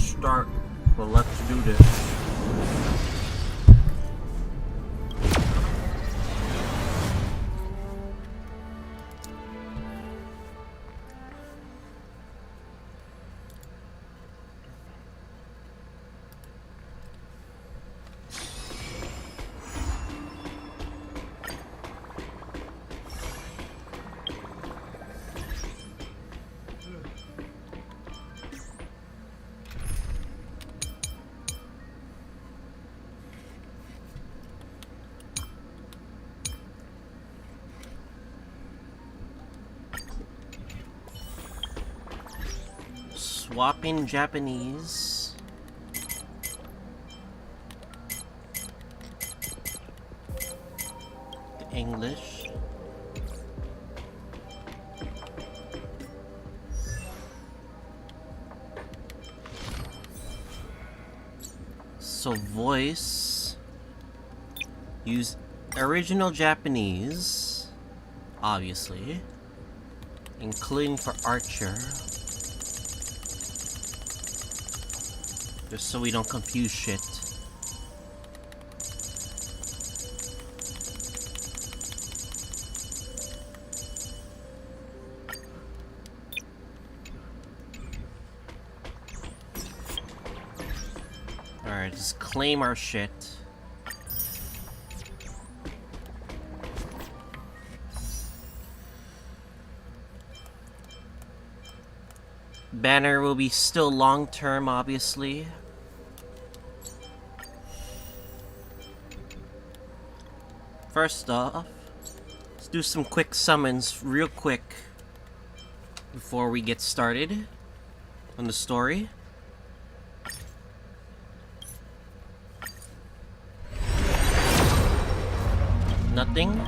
start, but let's do this. Swapping Japanese. To English. So voice. Use original Japanese. Obviously. Including for Archer. Just so we don't confuse shit. Alright, just claim our shit. Banner will be still long term, obviously. First off, let's do some quick summons real quick before we get started on the story. Nothing.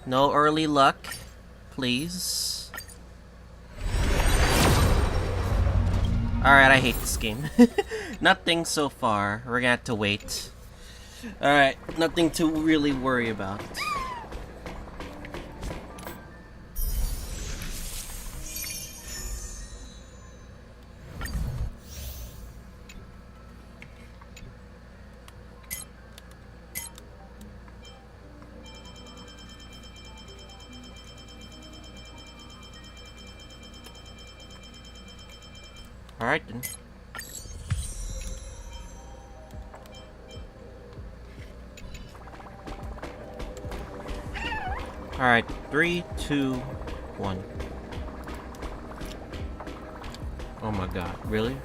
No early luck, please. Alright, I hate this game. Nothing so far. We're gonna have to wait. Alright, nothing to really worry about. Alright then. Alright, 3, 2, 1. Oh my god, really?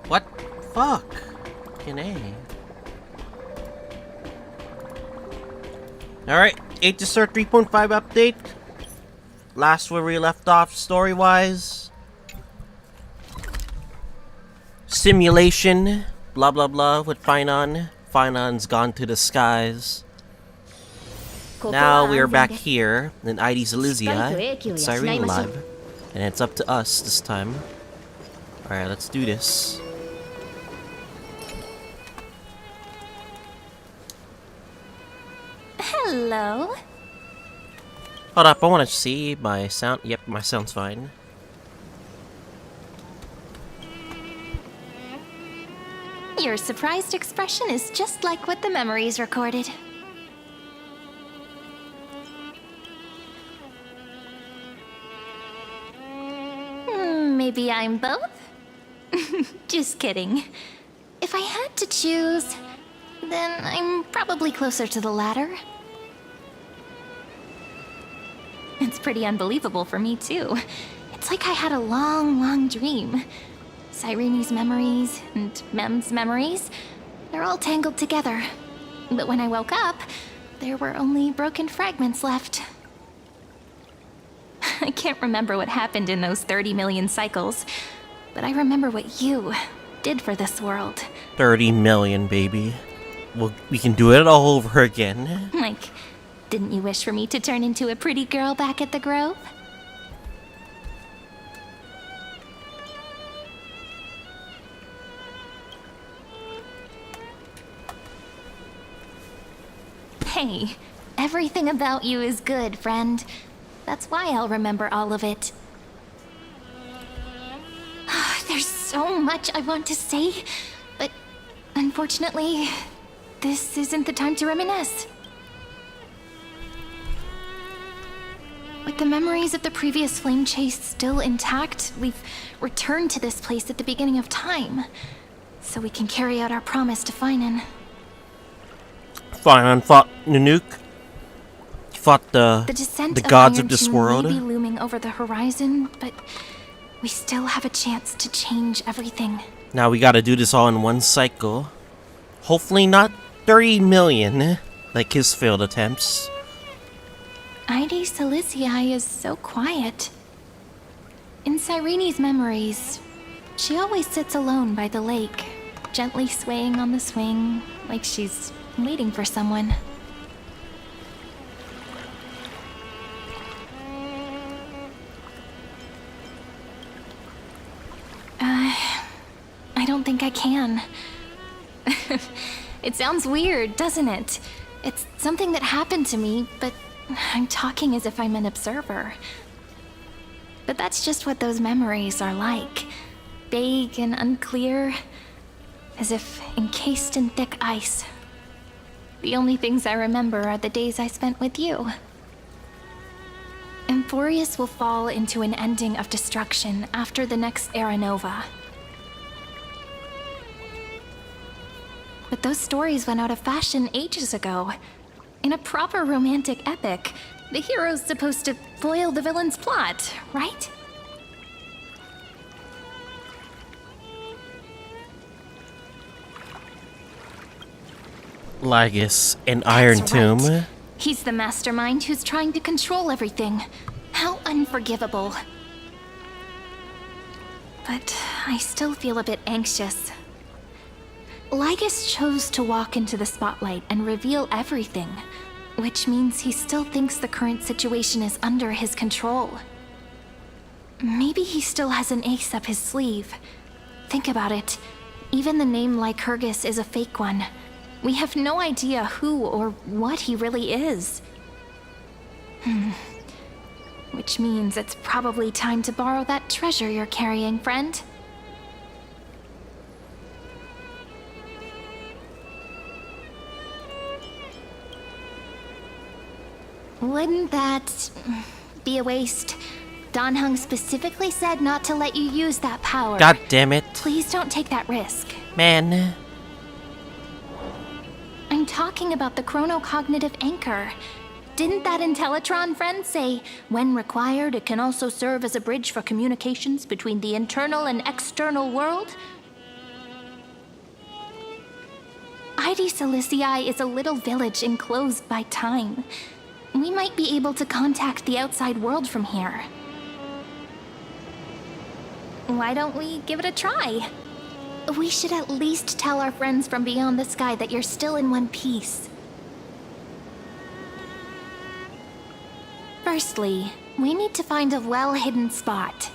What? Fuck! Fucking A. Alright, 8 to start 3.5 update. Last where we left off story-wise. Simulation, blah blah blah with Finon. Finon's gone to the skies. Now we are back here in ID's Elysia with Cyrene Lab. And it's up to us this time. Alright, let's do this. Hello. Hold up, I want to see my sound. Yep, my sound's fine. Your surprised expression is just like what the memories recorded. Maybe I'm both? Just kidding. If I had to choose, then I'm probably closer to the latter. It's pretty unbelievable for me, too. It's like I had a long, long dream. Cyrene's memories and Mem's memories, they're all tangled together. But when I woke up, there were only broken fragments left. I can't remember what happened in those 30 million cycles, but I remember what you did for this world. 30 million, baby. Well, we can do it all over again. Like, Didn't you wish for me to turn into a pretty girl back at the Grove? Hey, everything about you is good, friend. That's why I'll remember all of it. There's so much I want to say, but unfortunately, this isn't the time to reminisce. With the memories of the previous flame chase still intact, we've returned to this place at the beginning of time, so we can carry out our promise to Finan. Finan fought Nanook. He fought the gods of this world. May be looming over the horizon, but we still have a chance to change everything. Now we gotta do this all in one cycle. Hopefully not 30 million, like his failed attempts. Hysilens is so quiet. In Cyrene's memories, she always sits alone by the lake, gently swaying on the swing, like she's waiting for someone. I don't think I can. It sounds weird, doesn't it? It's something that happened to me, but I'm talking as if I'm an observer. But that's just what those memories are like. Vague and unclear, as if encased in thick ice. The only things I remember are the days I spent with you. Amphoreus will fall into an ending of destruction after the next Era Nova. But those stories went out of fashion ages ago. In a proper romantic epic, the hero's supposed to foil the villain's plot, right? Lygus, an Iron Tomb. Right. He's the mastermind who's trying to control everything. How unforgivable. But I still feel a bit anxious. Lygus chose to walk into the spotlight and reveal everything, which means he still thinks the current situation is under his control. Maybe he still has an ace up his sleeve. Think about it. Even the name Lycurgus is a fake one. We have no idea who or what he really is. Which means it's probably time to borrow that treasure you're carrying, friend. Wouldn't that be a waste? Danheng specifically said not to let you use that power. God damn it. Please don't take that risk. Man. I'm talking about the chronocognitive anchor. Didn't that Intellitron friend say, when required, it can also serve as a bridge for communications between the internal and external world? Hysilens is a little village enclosed by time. We might be able to contact the outside world from here. Why don't we give it a try? We should at least tell our friends from beyond the sky that you're still in one piece. Firstly, we need to find a well-hidden spot.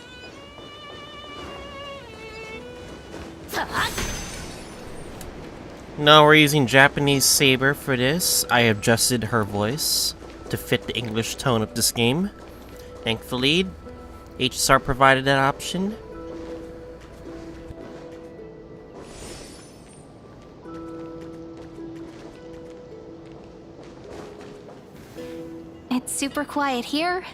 No, we're using Japanese Saber for this. I adjusted her voice to fit the English tone of this game. Thankfully, HSR provided that option. It's super quiet here.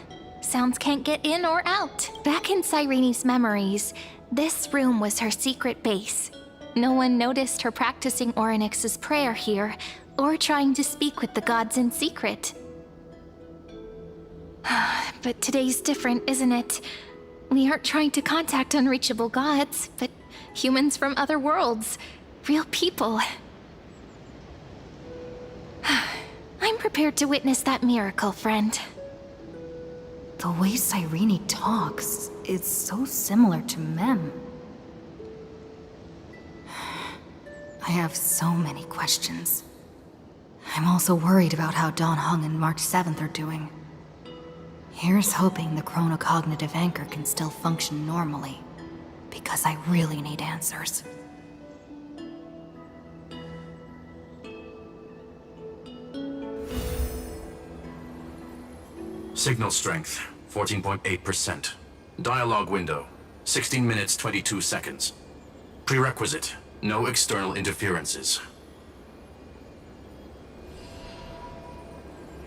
Sounds can't get in or out. Back in Cyrene's memories, this room was her secret base. No one noticed her practicing Orynyx's prayer here, or trying to speak with the gods in secret. But today's different, isn't it? We aren't trying to contact unreachable gods, but humans from other worlds. Real people. I'm prepared to witness that miracle, friend. The way Cyrene talks is so similar to Mem. I have so many questions. I'm also worried about how Dawn Hung and March 7th are doing. Here's hoping the chronocognitive anchor can still function normally, because I really need answers. Signal strength, 14.8%. Dialogue window, 16 minutes 22 seconds. Prerequisite, no external interferences.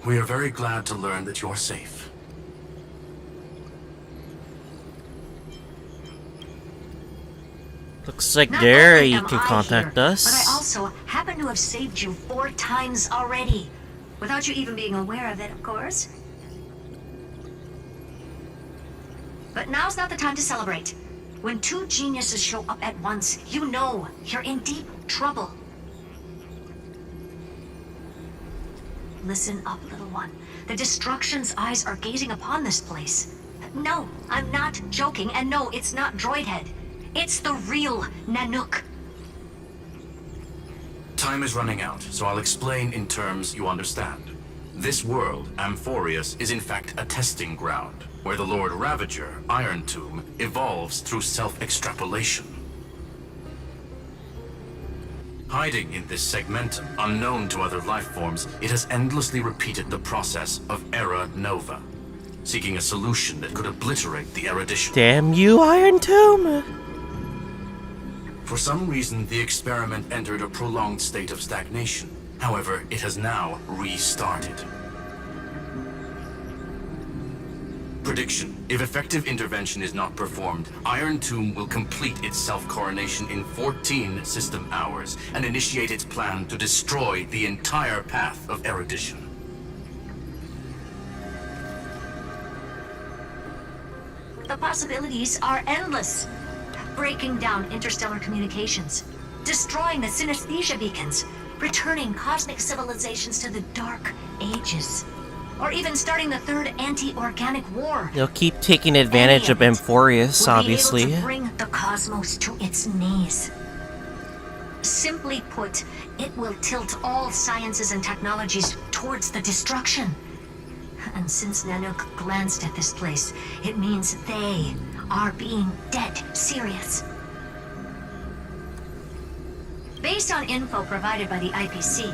We are very glad to learn that you're safe. Looks like Not there only you am can I contact here, us. But I also happen to have saved you 4 times already. Without you even being aware of it, of course. But now's not the time to celebrate. When 2 geniuses show up at once, you know you're in deep trouble. Listen up, little one. The Destruction's eyes are gazing upon this place. No, I'm not joking, and no, it's not Droidhead. It's the real Nanook. Time is running out, so I'll explain in terms you understand. This world, Amphoreus, is in fact a testing ground, where the Lord Ravager, Iron Tomb, evolves through self-extrapolation. Hiding in this segmentum, unknown to other life forms, it has endlessly repeated the process of Era Nova, seeking a solution that could obliterate the erudition. Damn you, Iron Tomb! For some reason, the experiment entered a prolonged state of stagnation. However, it has now restarted. Prediction. If effective intervention is not performed, Iron Tomb will complete its self-coronation in 14 system hours and initiate its plan to destroy the entire path of erudition. The possibilities are endless. Breaking down interstellar communications, destroying the synesthesia beacons, returning cosmic civilizations to the Dark Ages, or even starting the third anti-organic war. They'll keep taking advantage of Amphoreus, obviously. Will be able to bring the cosmos to its knees. Simply put, it will tilt all sciences and technologies towards the destruction. And since Nanook glanced at this place, it means they are being dead serious. Based on info provided by the IPC,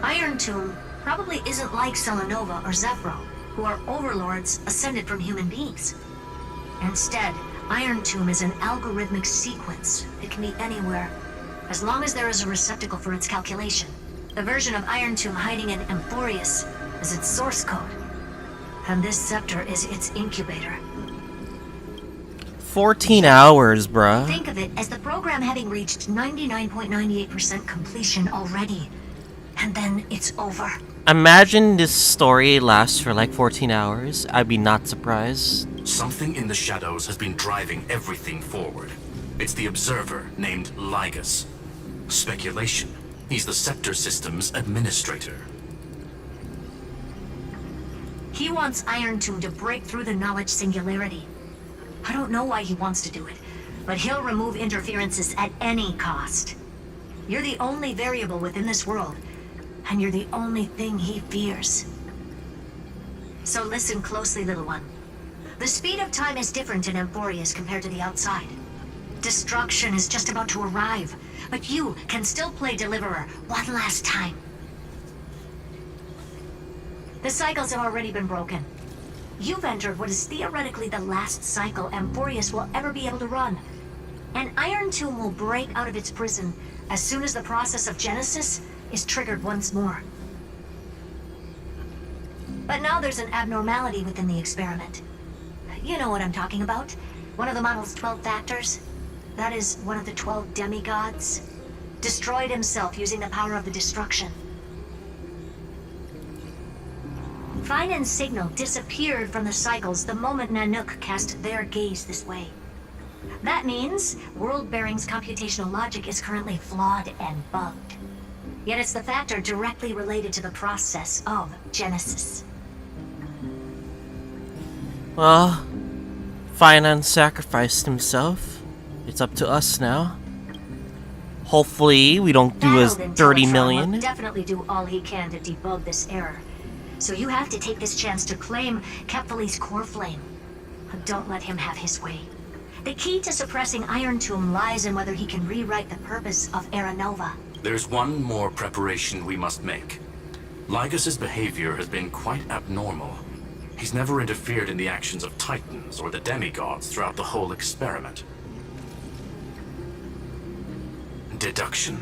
Iron Tomb probably isn't like Selenova or Zephyro, who are overlords ascended from human beings. Instead, Iron Tomb is an algorithmic sequence. It can be anywhere, as long as there is a receptacle for its calculation. The version of Iron Tomb hiding in Amphoreus is its source code, and this scepter is its incubator. 14 hours, bruh. Think of it as the program having reached 99.98% completion already. And then it's over. Imagine this story lasts for like 14 hours. I'd be not surprised. Something in the shadows has been driving everything forward. It's the Observer named Ligus. Speculation. He's the Scepter System's administrator. He wants Iron Tomb to break through the knowledge singularity. I don't know why he wants to do it, but he'll remove interferences at any cost. You're the only variable within this world, and you're the only thing he fears. So listen closely, little one. The speed of time is different in Amphoreus compared to the outside. Destruction is just about to arrive, but you can still play Deliverer one last time. The cycles have already been broken. You've entered what is theoretically the last cycle Amphoreus will ever be able to run. And Iron Tomb will break out of its prison as soon as the process of Genesis is triggered once more. But now there's an abnormality within the experiment. You know what I'm talking about. One of the model's 12 factors. That is one of the 12 demigods. Destroyed himself using the power of the destruction. Fine and Signal disappeared from the cycles the moment Nanook cast their gaze this way. That means World Bearing's computational logic is currently flawed and bugged. Yet it's the factor directly related to the process of Genesis. Well, Finan sacrificed himself. It's up to us now. Hopefully, we don't do as Battled 30 Intellatron million. will definitely do all he can to debug this error. So you have to take this chance to claim Kepfali's core flame. Don't let him have his way. The key to suppressing Iron Tomb lies in whether he can rewrite the purpose of Era Nova. There's one more preparation we must make. Lygas's behavior has been quite abnormal. He's never interfered in the actions of Titans or the demigods throughout the whole experiment. Deduction.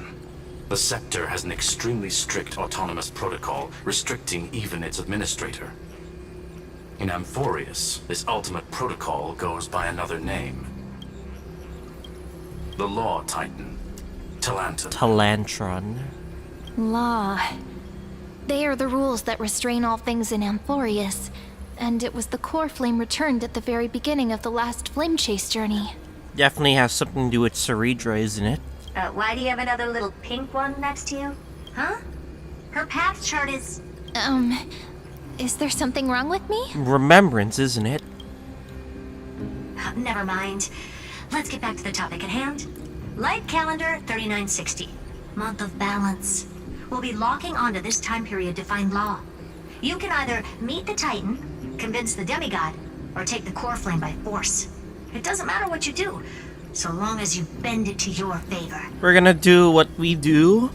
The Scepter has an extremely strict autonomous protocol, restricting even its administrator. In Amphoreus, this ultimate protocol goes by another name. The Law Titan, Talanton. Talantron. Law. They are the rules that restrain all things in Amphoreus, and it was the core flame returned at the very beginning of the last flame chase journey. Definitely has something to do with Ceredra, isn't it? Why do you have another little pink one next to you? Huh? Her path chart is... Is there something wrong with me? Remembrance, isn't it? Never mind. Let's get back to the topic at hand. Light calendar 3960. Month of balance. We'll be locking onto this time period to find Law. You can either meet the Titan, convince the demigod, or take the core flame by force. It doesn't matter what you do, so long as you bend it to your favor. We're gonna do what we do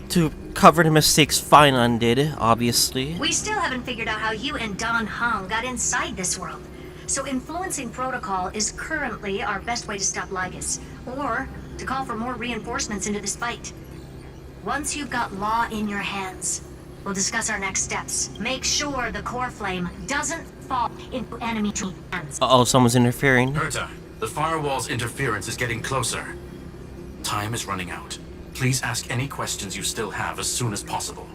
to cover the mistakes Finon did, obviously. We still haven't figured out how you and Don Hung got inside this world. So influencing protocol is currently our best way to stop Lygas, or to call for more reinforcements into this fight. Once you've got Law in your hands, we'll discuss our next steps. Make sure the core flame doesn't fall into enemy hands. Uh-oh, someone's interfering. Herta, the firewall's interference is getting closer. Time is running out. Please ask any questions you still have as soon as possible.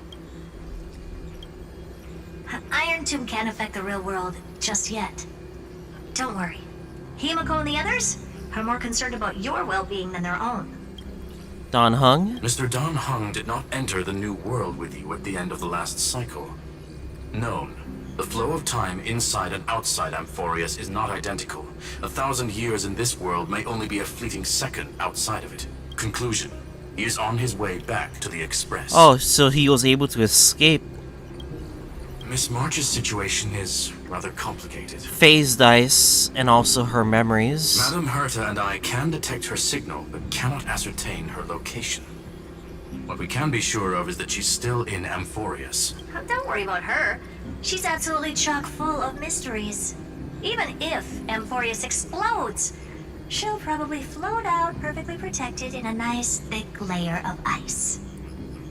Iron Tomb can't affect the real world just yet. Don't worry. Himiko and the others are more concerned about your well-being than their own. Don Hung? Mr. Don Hung did not enter the new world with you at the end of the last cycle. Known. The flow of time inside and outside Amphoreus is not identical. 1,000 years in this world may only be a fleeting second outside of it. Conclusion. He is on his way back to the Express. Oh, so he was able to escape. Miss March's situation is rather complicated. Phase dice, and also her memories. Madame Herta and I can detect her signal, but cannot ascertain her location. What we can be sure of is that she's still in Amphoreus. Don't worry about her. She's absolutely chock full of mysteries. Even if Amphoreus explodes, she'll probably float out perfectly protected in a nice thick layer of ice.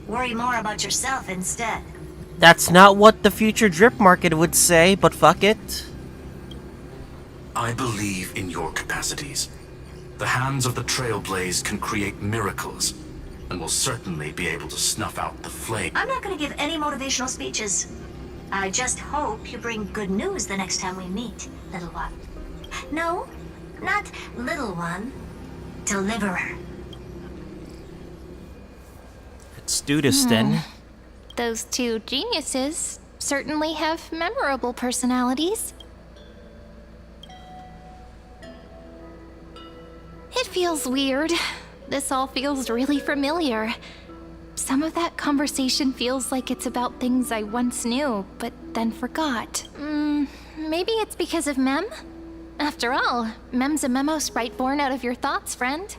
Worry more about yourself instead. That's not what the future drip market would say, but fuck it. I believe in your capacities. The hands of the Trailblaze can create miracles, and will certainly be able to snuff out the flame. I'm not going to give any motivational speeches. I just hope you bring good news the next time we meet, little one. No, not little one. Deliverer. Let's do this then. Those two geniuses certainly have memorable personalities. It feels weird. This all feels really familiar. Some of that conversation feels like it's about things I once knew, but then forgot. Maybe it's because of Mem? After all, Mem's a memo sprite born out of your thoughts, friend.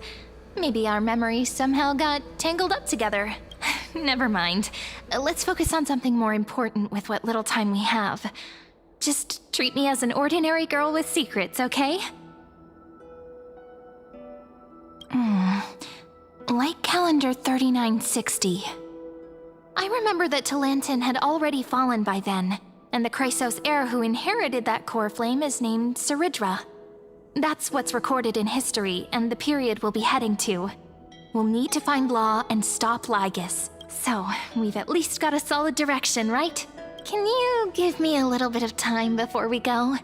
Maybe our memories somehow got tangled up together. Never mind. Let's focus on something more important with what little time we have. Just treat me as an ordinary girl with secrets, okay? Light calendar 3960. I remember that Talanton had already fallen by then, and the Chrysos heir who inherited that core flame is named Ceredra. That's what's recorded in history, and the period we'll be heading to. We'll need to find Law and stop Lygas. So, we've at least got a solid direction, right? Can you give me a little bit of time before we go?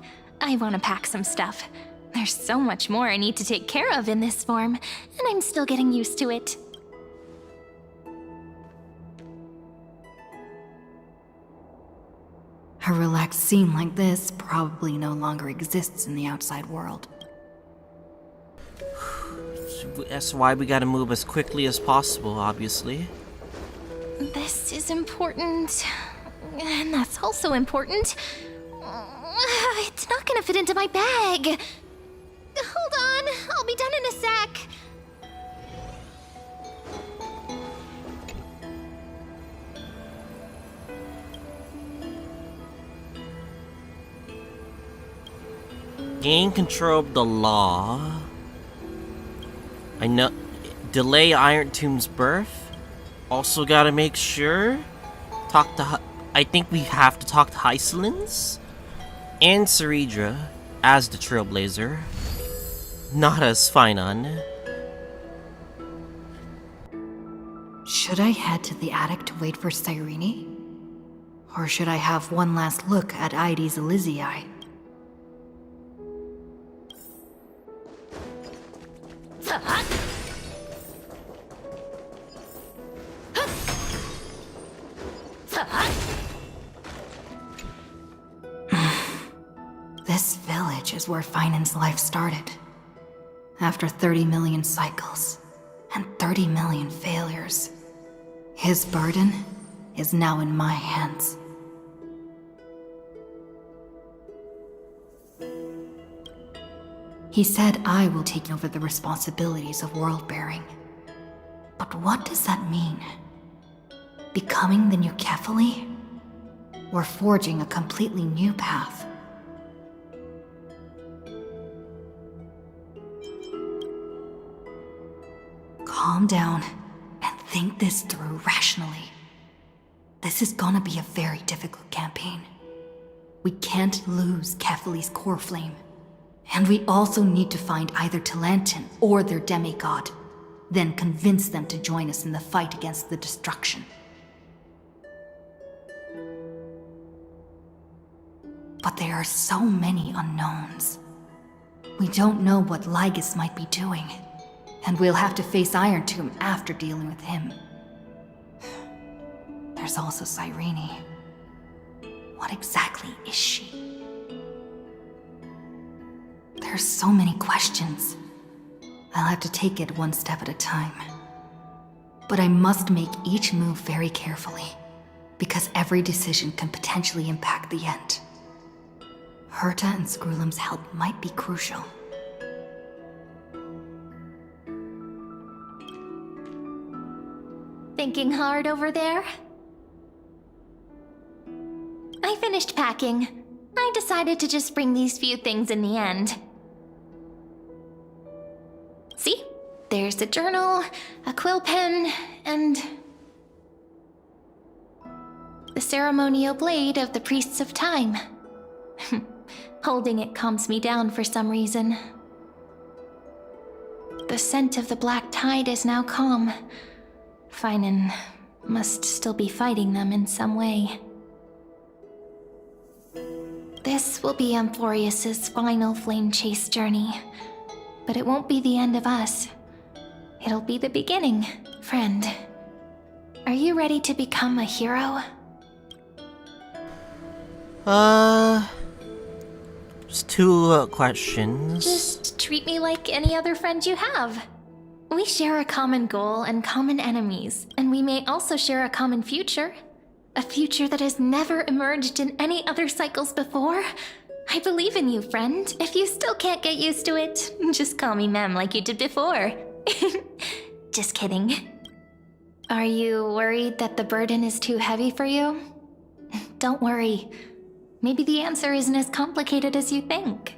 I want to pack some stuff. There's so much more I need to take care of in this form, and I'm still getting used to it. A relaxed scene like this probably no longer exists in the outside world. That's why we gotta move as quickly as possible, obviously. This is important. And that's also important. It's not gonna fit into my bag. Hold on, I'll be done in a sec. Gain control of the law. I know. Delay Iron Tomb's birth. Also gotta make sure. I think we have to talk to Hysilens and Ceridra as the Trailblazer. Not as Finon. Should I head to the attic to wait for Cyrene? Or should I have one last look at Ides Elysiae? This village is where Finan's life started. After 30 million cycles and 30 million failures, his burden is now in my hands. He said I will take over the responsibilities of world-bearing. But what does that mean? Becoming the new Kefali? Or forging a completely new path? Calm down and think this through rationally. This is gonna be a very difficult campaign. We can't lose Kefali's core flame. And we also need to find either Talantin or their demigod, then convince them to join us in the fight against the destruction. But there are so many unknowns. We don't know what Lygus might be doing, and we'll have to face Iron Tomb after dealing with him. There's also Cyrene. What exactly is she? There are so many questions. I'll have to take it one step at a time. But I must make each move very carefully, because every decision can potentially impact the end. Herta and Screwlum's help might be crucial. Thinking hard over there? I finished packing. I decided to just bring these few things in the end. See? There's a journal, a quill pen, and the ceremonial blade of the Priests of Time. Holding it calms me down for some reason. The scent of the black tide is now calm. Finan must still be fighting them in some way. This will be Amphoreus' final flame chase journey. But it won't be the end of us. It'll be the beginning, friend. Are you ready to become a hero? Just two questions. Just treat me like any other friend you have. We share a common goal and common enemies, and we may also share a common future. A future that has never emerged in any other cycles before. I believe in you, friend. If you still can't get used to it, just call me Mem like you did before. Just kidding. Are you worried that the burden is too heavy for you? Don't worry. Maybe the answer isn't as complicated as you think.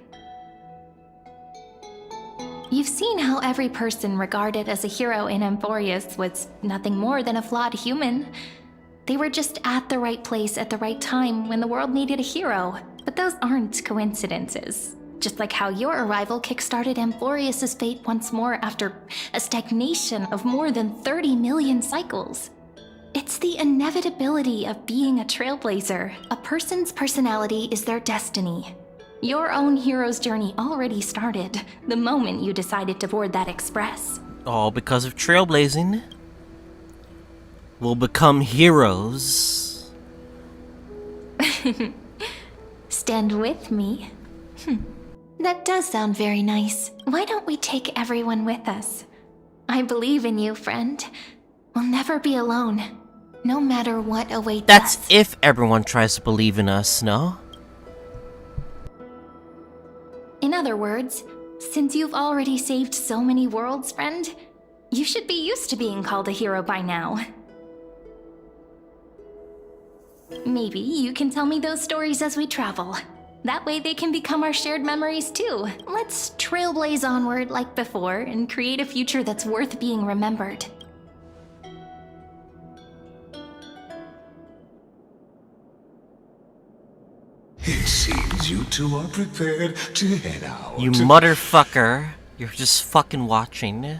You've seen how every person regarded as a hero in Amphoreus was nothing more than a flawed human. They were just at the right place at the right time when the world needed a hero. But those aren't coincidences. Just like how your arrival kickstarted Amphoreus' fate once more after a stagnation of more than 30 million cycles. It's the inevitability of being a trailblazer. A person's personality is their destiny. Your own hero's journey already started the moment you decided to board that express. All because of trailblazing. We'll become heroes. Stand with me? That does sound very nice. Why don't we take everyone with us? I believe in you, friend. We'll never be alone, no matter what awaits That's us. if everyone tries to believe in us, no? In other words, since you've already saved so many worlds, friend, you should be used to being called a hero by now. Maybe you can tell me those stories as we travel. That way they can become our shared memories too. Let's trailblaze onward like before and create a future that's worth being remembered. It seems you two are prepared to head out. You motherfucker. You're just fucking watching.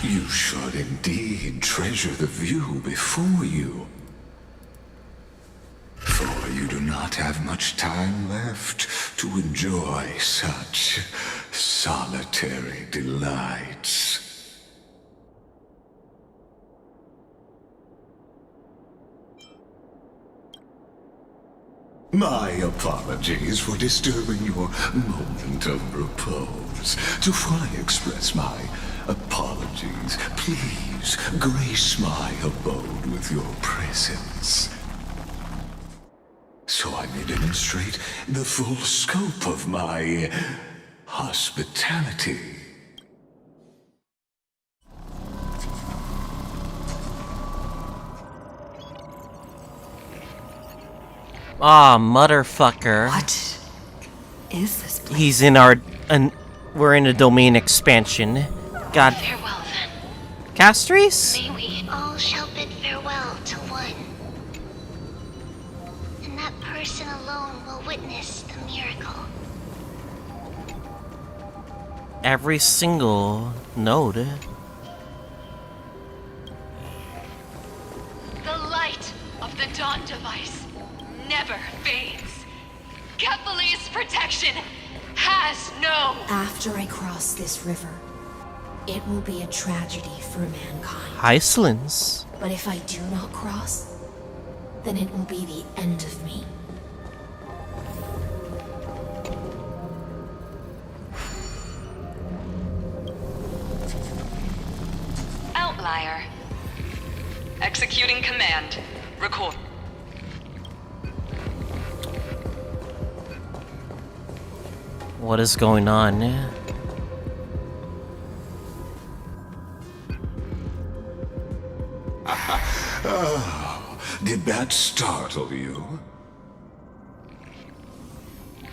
You should indeed treasure the view before you. For you do not have much time left to enjoy such solitary delights. My apologies for disturbing your moment of repose. To fully express my apologies, please grace my abode with your presence, so I may demonstrate the full scope of my hospitality. Ah, motherfucker. What is this place? He's in our... we're in a domain expansion. God. Farewell then. Castries? May we all shall bid farewell to one. And that person alone will witness the miracle. Every single node. The light of the Dawn device never fades. Kephal's protection has no... After I cross this river, it will be a tragedy for mankind. Hysilens. But if I do not cross, then it will be the end of me. Outlier. Executing command. Record. What is going on? Oh, did that startle you?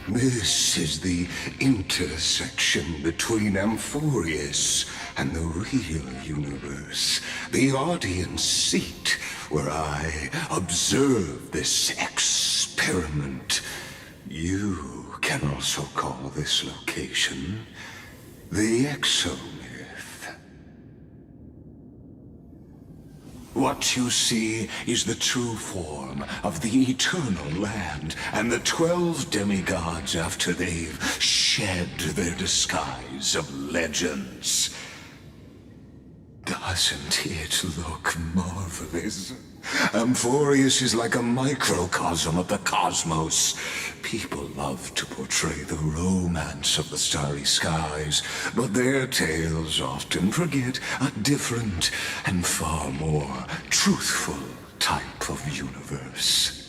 This is the intersection between Amphoreus and the real universe. The audience seat where I observe this experiment. You can also call this location the Exomyth. What you see is the true form of the eternal land and the 12 demigods after they've shed their disguise of legends. Doesn't it look marvelous? Amphoreus is like a microcosm of the cosmos. People love to portray the romance of the starry skies, but their tales often forget a different and far more truthful type of universe.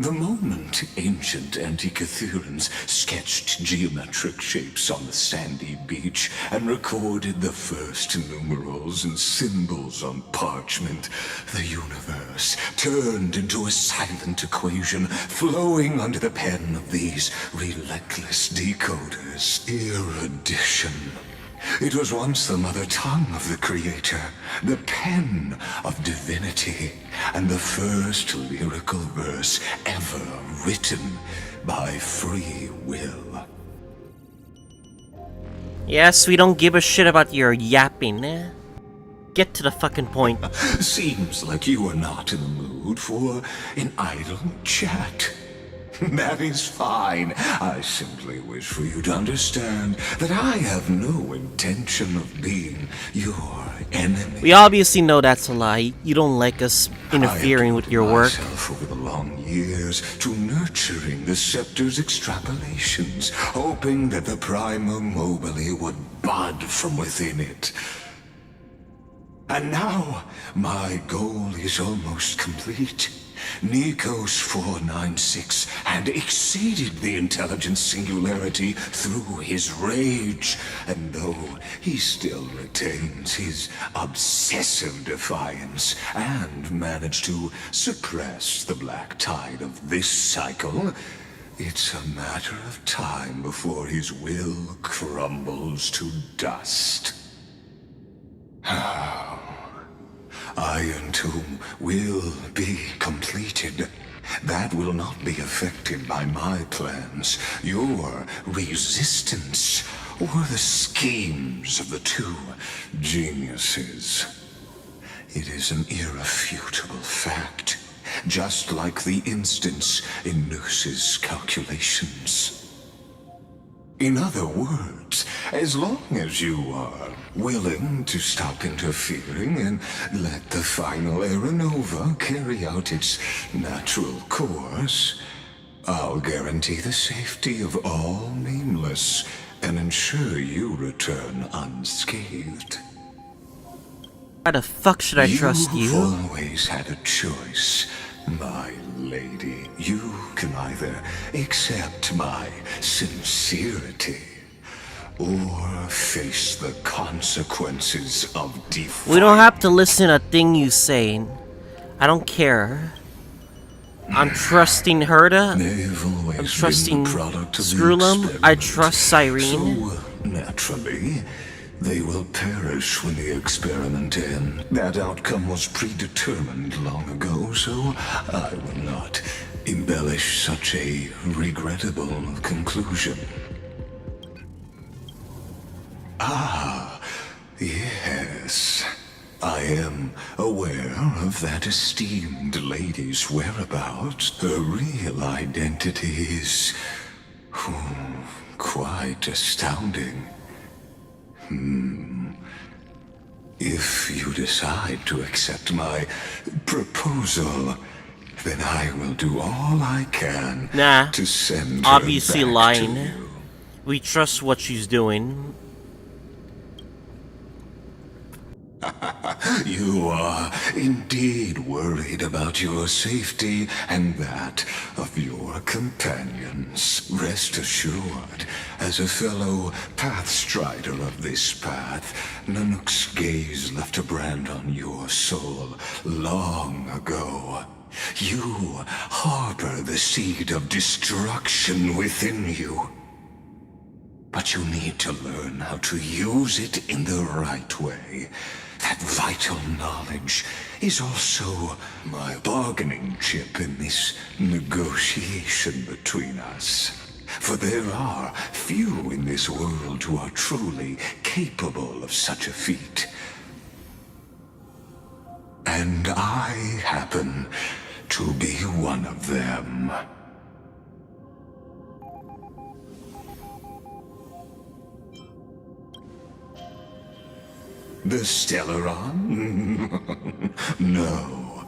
The moment ancient Antikytherans sketched geometric shapes on the sandy beach and recorded the first numerals and symbols on parchment, the universe turned into a silent equation flowing under the pen of these relentless decoders. Erudition. It was once the mother tongue of the Creator, the pen of divinity, and the first lyrical verse ever written by free will. Yes, we don't give a shit about your yapping. Get to the fucking point. Seems like you are not in the mood for an idle chat. That is fine. I simply wish for you to understand that I have no intention of being your enemy. We obviously know that's a lie. You don't like us interfering with your work. I have devoted myself over the long years to nurturing the scepter's extrapolations, hoping that the Prima Mobile would bud from within it. And now, my goal is almost complete. Nikos 496 had exceeded the intelligence singularity through his rage, and though he still retains his obsessive defiance and managed to suppress the black tide of this cycle, it's a matter of time before his will crumbles to dust. Iron Tomb will be completed. That will not be affected by my plans, your resistance, or the schemes of the two geniuses. It is an irrefutable fact, just like the instance in Nurse's calculations. In other words, as long as you are willing to stop interfering and let the final Aeronova carry out its natural course, I'll guarantee the safety of all nameless and ensure you return unscathed. Why the fuck should I trust you? You've always had a choice, my lady. You can either accept my sincerity or face the consequences of defiance. We don't have to listen to a thing you say. I don't care. I'm trusting Herta. I'm trusting Screwlum. I trust Cyrene. So, naturally, they will perish when the experiment ends. That outcome was predetermined long ago, so I will not embellish such a regrettable conclusion. Ah, yes. I am aware of that esteemed lady's whereabouts. Her real identity is quite astounding. If you decide to accept my proposal, then I will do all I can to send her obviously back lying. to you. We trust what she's doing. You are indeed worried about your safety and that of your companions. Rest assured, as a fellow pathstrider of this path, Nanook's gaze left a brand on your soul long ago. You harbor the seed of destruction within you. But you need to learn how to use it in the right way. That vital knowledge is also my bargaining chip in this negotiation between us. For there are few in this world who are truly capable of such a feat. And I happen to be one of them. The Stellaron? No.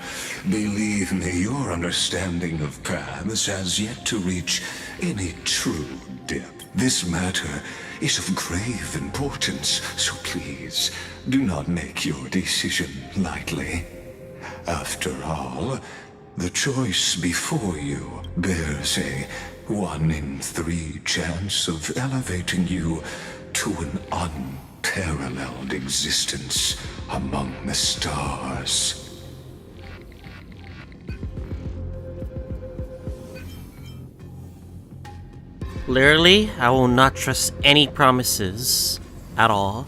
Believe me, your understanding of paths has yet to reach any true depth. This matter is of grave importance, so please, do not make your decision lightly. After all, the choice before you bears a 1 in 3 chance of elevating you to an unparalleled existence among the stars. Literally, I will not trust any promises at all.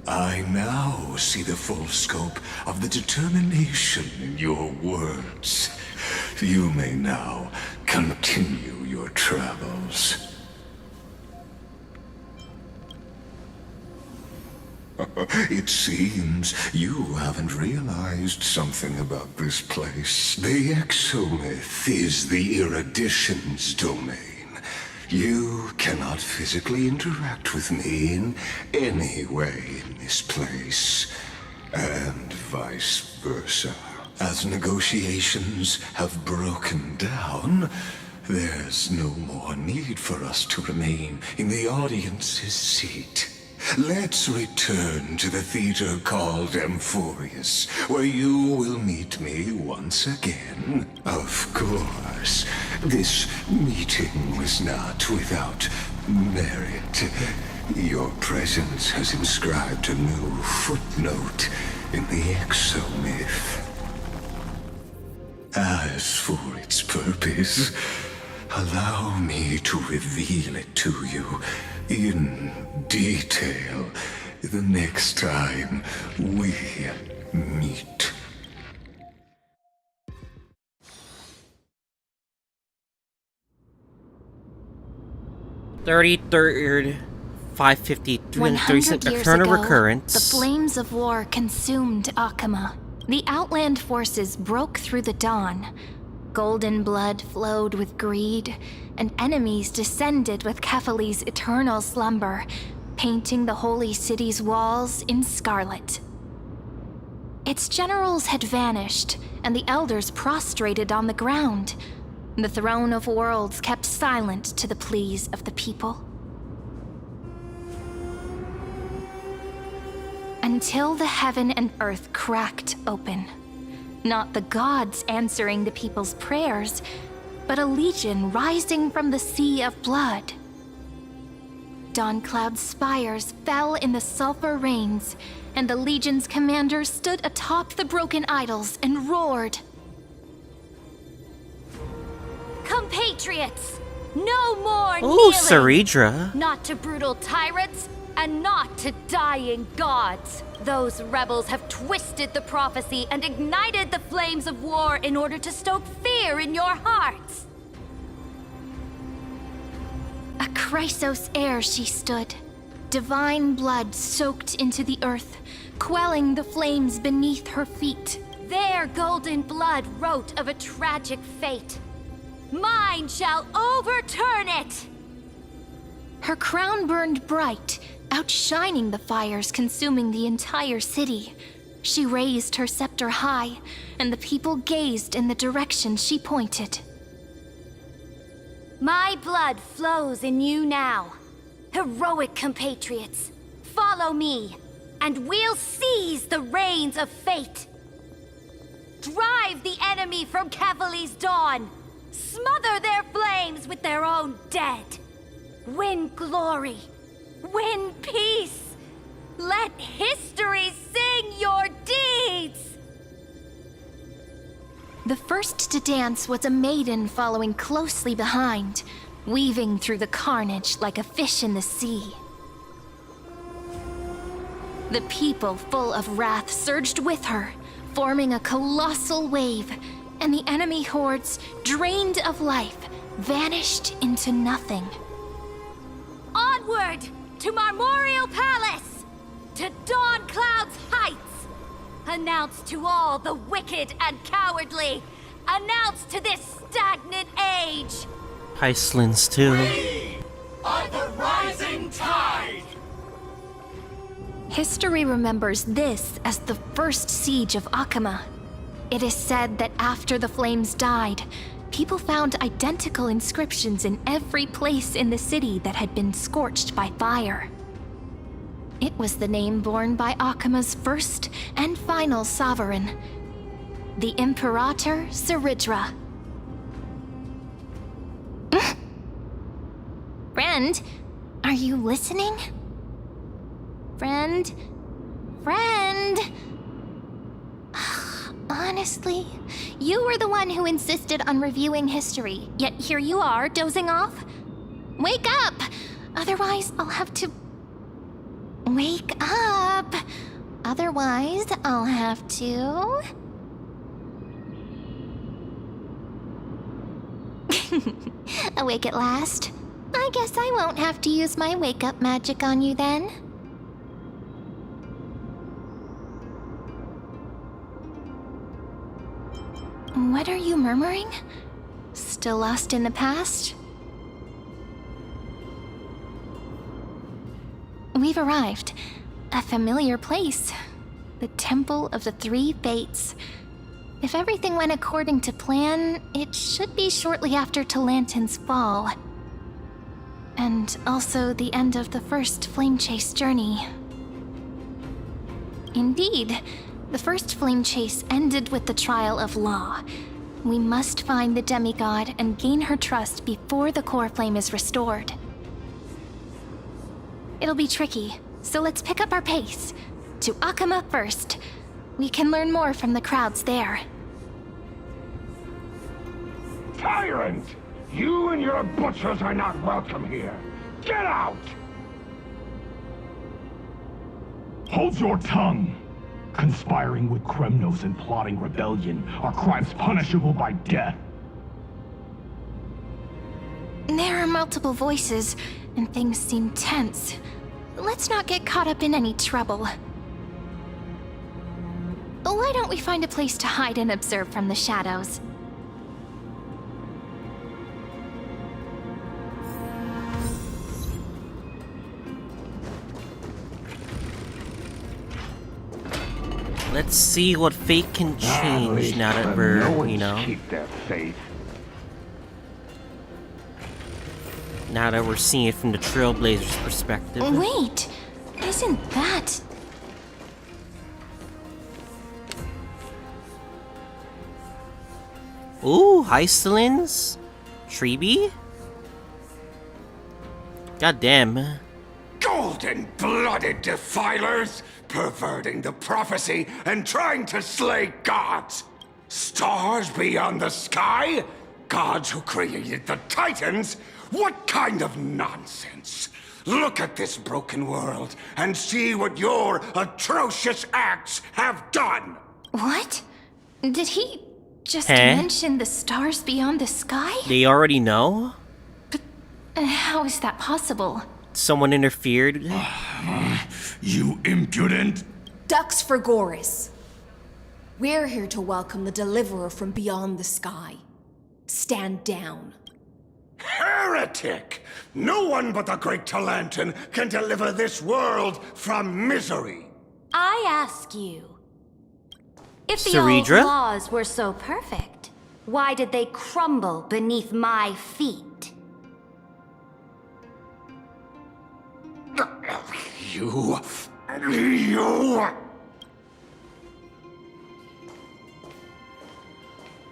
I now see the full scope of the determination in your words. You may now continue your travels. It seems you haven't realized something about this place. The exomyth is the erudition's domain. You cannot physically interact with me in any way in this place, and vice versa. As negotiations have broken down, there's no more need for us to remain in the audience's seat. Let's return to the theater called Amphoreus, where you will meet me once again. Of course, this meeting was not without merit. Your presence has inscribed a new footnote in the exomyth. As for its purpose, allow me to reveal it to you in detail the next time we meet. $33, $5.50, 330 years return of ago, recurrence. the flames of war consumed Akama. The Outland forces broke through the dawn. Golden blood flowed with greed, and enemies descended with Kefali's eternal slumber, painting the holy city's walls in scarlet. Its generals had vanished, and the elders prostrated on the ground. The throne of worlds kept silent to the pleas of the people. Until the heaven and earth cracked open. Not the gods answering the people's prayers, but a legion rising from the sea of blood. Dawncloud's spires fell in the sulfur rains, and the legion's commander stood atop the broken idols and roared. Compatriots, no more Oh, kneeling! Saridra. Not to brutal tyrants, and not to dying gods. Those rebels have twisted the prophecy and ignited the flames of war in order to stoke fear in your hearts. A Chrysos heir she stood, divine blood soaked into the earth, quelling the flames beneath her feet. Their golden blood wrote of a tragic fate. Mine shall overturn it! Her crown burned bright, outshining the fires consuming the entire city. She raised her scepter high, and the people gazed in the direction she pointed. My blood flows in you now. Heroic compatriots, follow me, and we'll seize the reins of fate. Drive the enemy from Kefali's dawn. Smother their flames with their own dead. Win glory. Win peace. Let history sing your deeds. The first to dance was a maiden following closely behind, weaving through the carnage like a fish in the sea. The people, full of wrath, surged with her, forming a colossal wave, and the enemy hordes, drained of life, vanished into nothing. Onward to Marmoreal Palace, to Dawncloud's heights. Announce to all the wicked and cowardly. Announce to this stagnant age. Hysilens too. We are the rising tide. History remembers this as the first siege of Akama. It is said that after the flames died, people found identical inscriptions in every place in the city that had been scorched by fire. It was the name borne by Akama's first and final sovereign, the Imperator Saridra. Friend, are you listening? Friend? Honestly, you were the one who insisted on reviewing history, yet here you are, dozing off? Wake up! Otherwise, I'll have to... Wake up! Otherwise, I'll have to... Awake at last? I guess I won't have to use my wake-up magic on you then. What are you murmuring? Still lost in the past? We've arrived. A familiar place. The Temple of the Three Fates. If everything went according to plan, it should be shortly after Talantin's fall. And also the end of the first Flame Chase journey. Indeed, the first Flame Chase ended with the trial of Law. We must find the demigod and gain her trust before the core flame is restored. It'll be tricky, so let's pick up our pace. To Akama first. We can learn more from the crowds there. Tyrant! You and your butchers are not welcome here. Get out! Hold your tongue! Conspiring with Kremnos and plotting rebellion are crimes punishable by death. There are multiple voices, and things seem tense. Let's not get caught up in any trouble. Why don't we find a place to hide and observe from the shadows? Let's see what fate can change now that we're, you know, keep their faith. now that we're seeing it from the Trailblazers' perspective. Wait, isn't that... Ooh, Hysilens? Treeby? God damn. Golden-blooded defilers, perverting the prophecy and trying to slay gods. Stars beyond the sky? Gods who created the Titans? What kind of nonsense? Look at this broken world and see what your atrocious acts have done. What? Did he just mention the stars beyond the sky? They already know? But how is that possible? Someone interfered? You impudent! Ducks for Goris. We're here to welcome the deliverer from beyond the sky. Stand down. Heretic! No one but the great Talantin can deliver this world from misery. I ask you, if the Ceredra? old laws were so perfect, why did they crumble beneath my feet? You...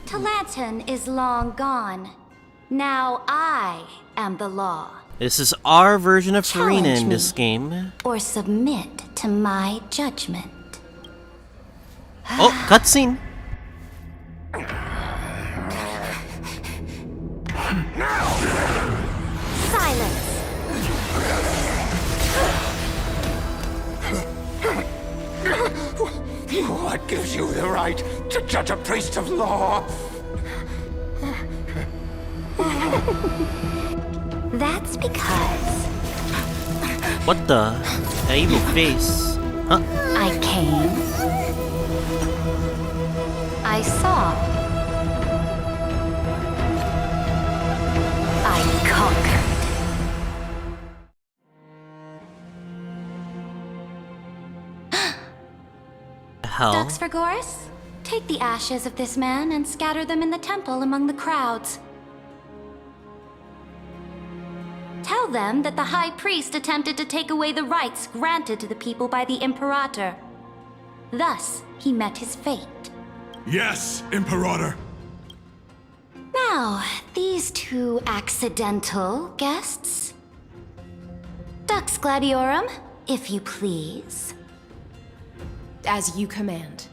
Talantin is long gone. Now I am the law. This is our version of Farina Challenge in me. this game. Or submit to my judgment. Oh, cutscene. Silence! What gives you the right to judge a priest of law? That's because What the? That evil face. Huh? I came. I saw. I conquered. Hell. Ducks for Goris? Take the ashes of this man and scatter them in the temple among the crowds. Tell them that the High Priest attempted to take away the rights granted to the people by the Imperator. Thus, he met his fate. Yes, Imperator. Now, these two accidental guests. Dux Gladiorum, if you please. As you command.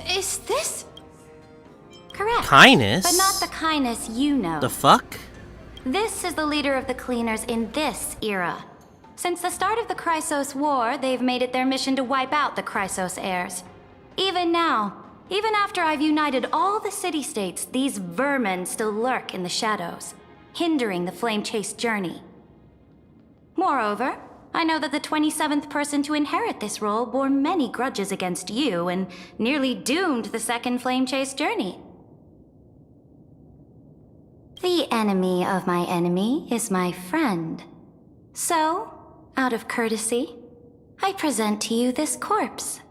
Is this... Correct. Kindness? But not the kindness you know. The fuck? This is the leader of the Cleaners in this era. Since the start of the Chrysos War, they've made it their mission to wipe out the Chrysos heirs. Even now, Even after I've united all the city-states, these vermin still lurk in the shadows, hindering the Flame Chase journey. Moreover, I know that the 27th person to inherit this role bore many grudges against you and nearly doomed the second Flame Chase journey. The enemy of my enemy is my friend. So, out of courtesy, I present to you this corpse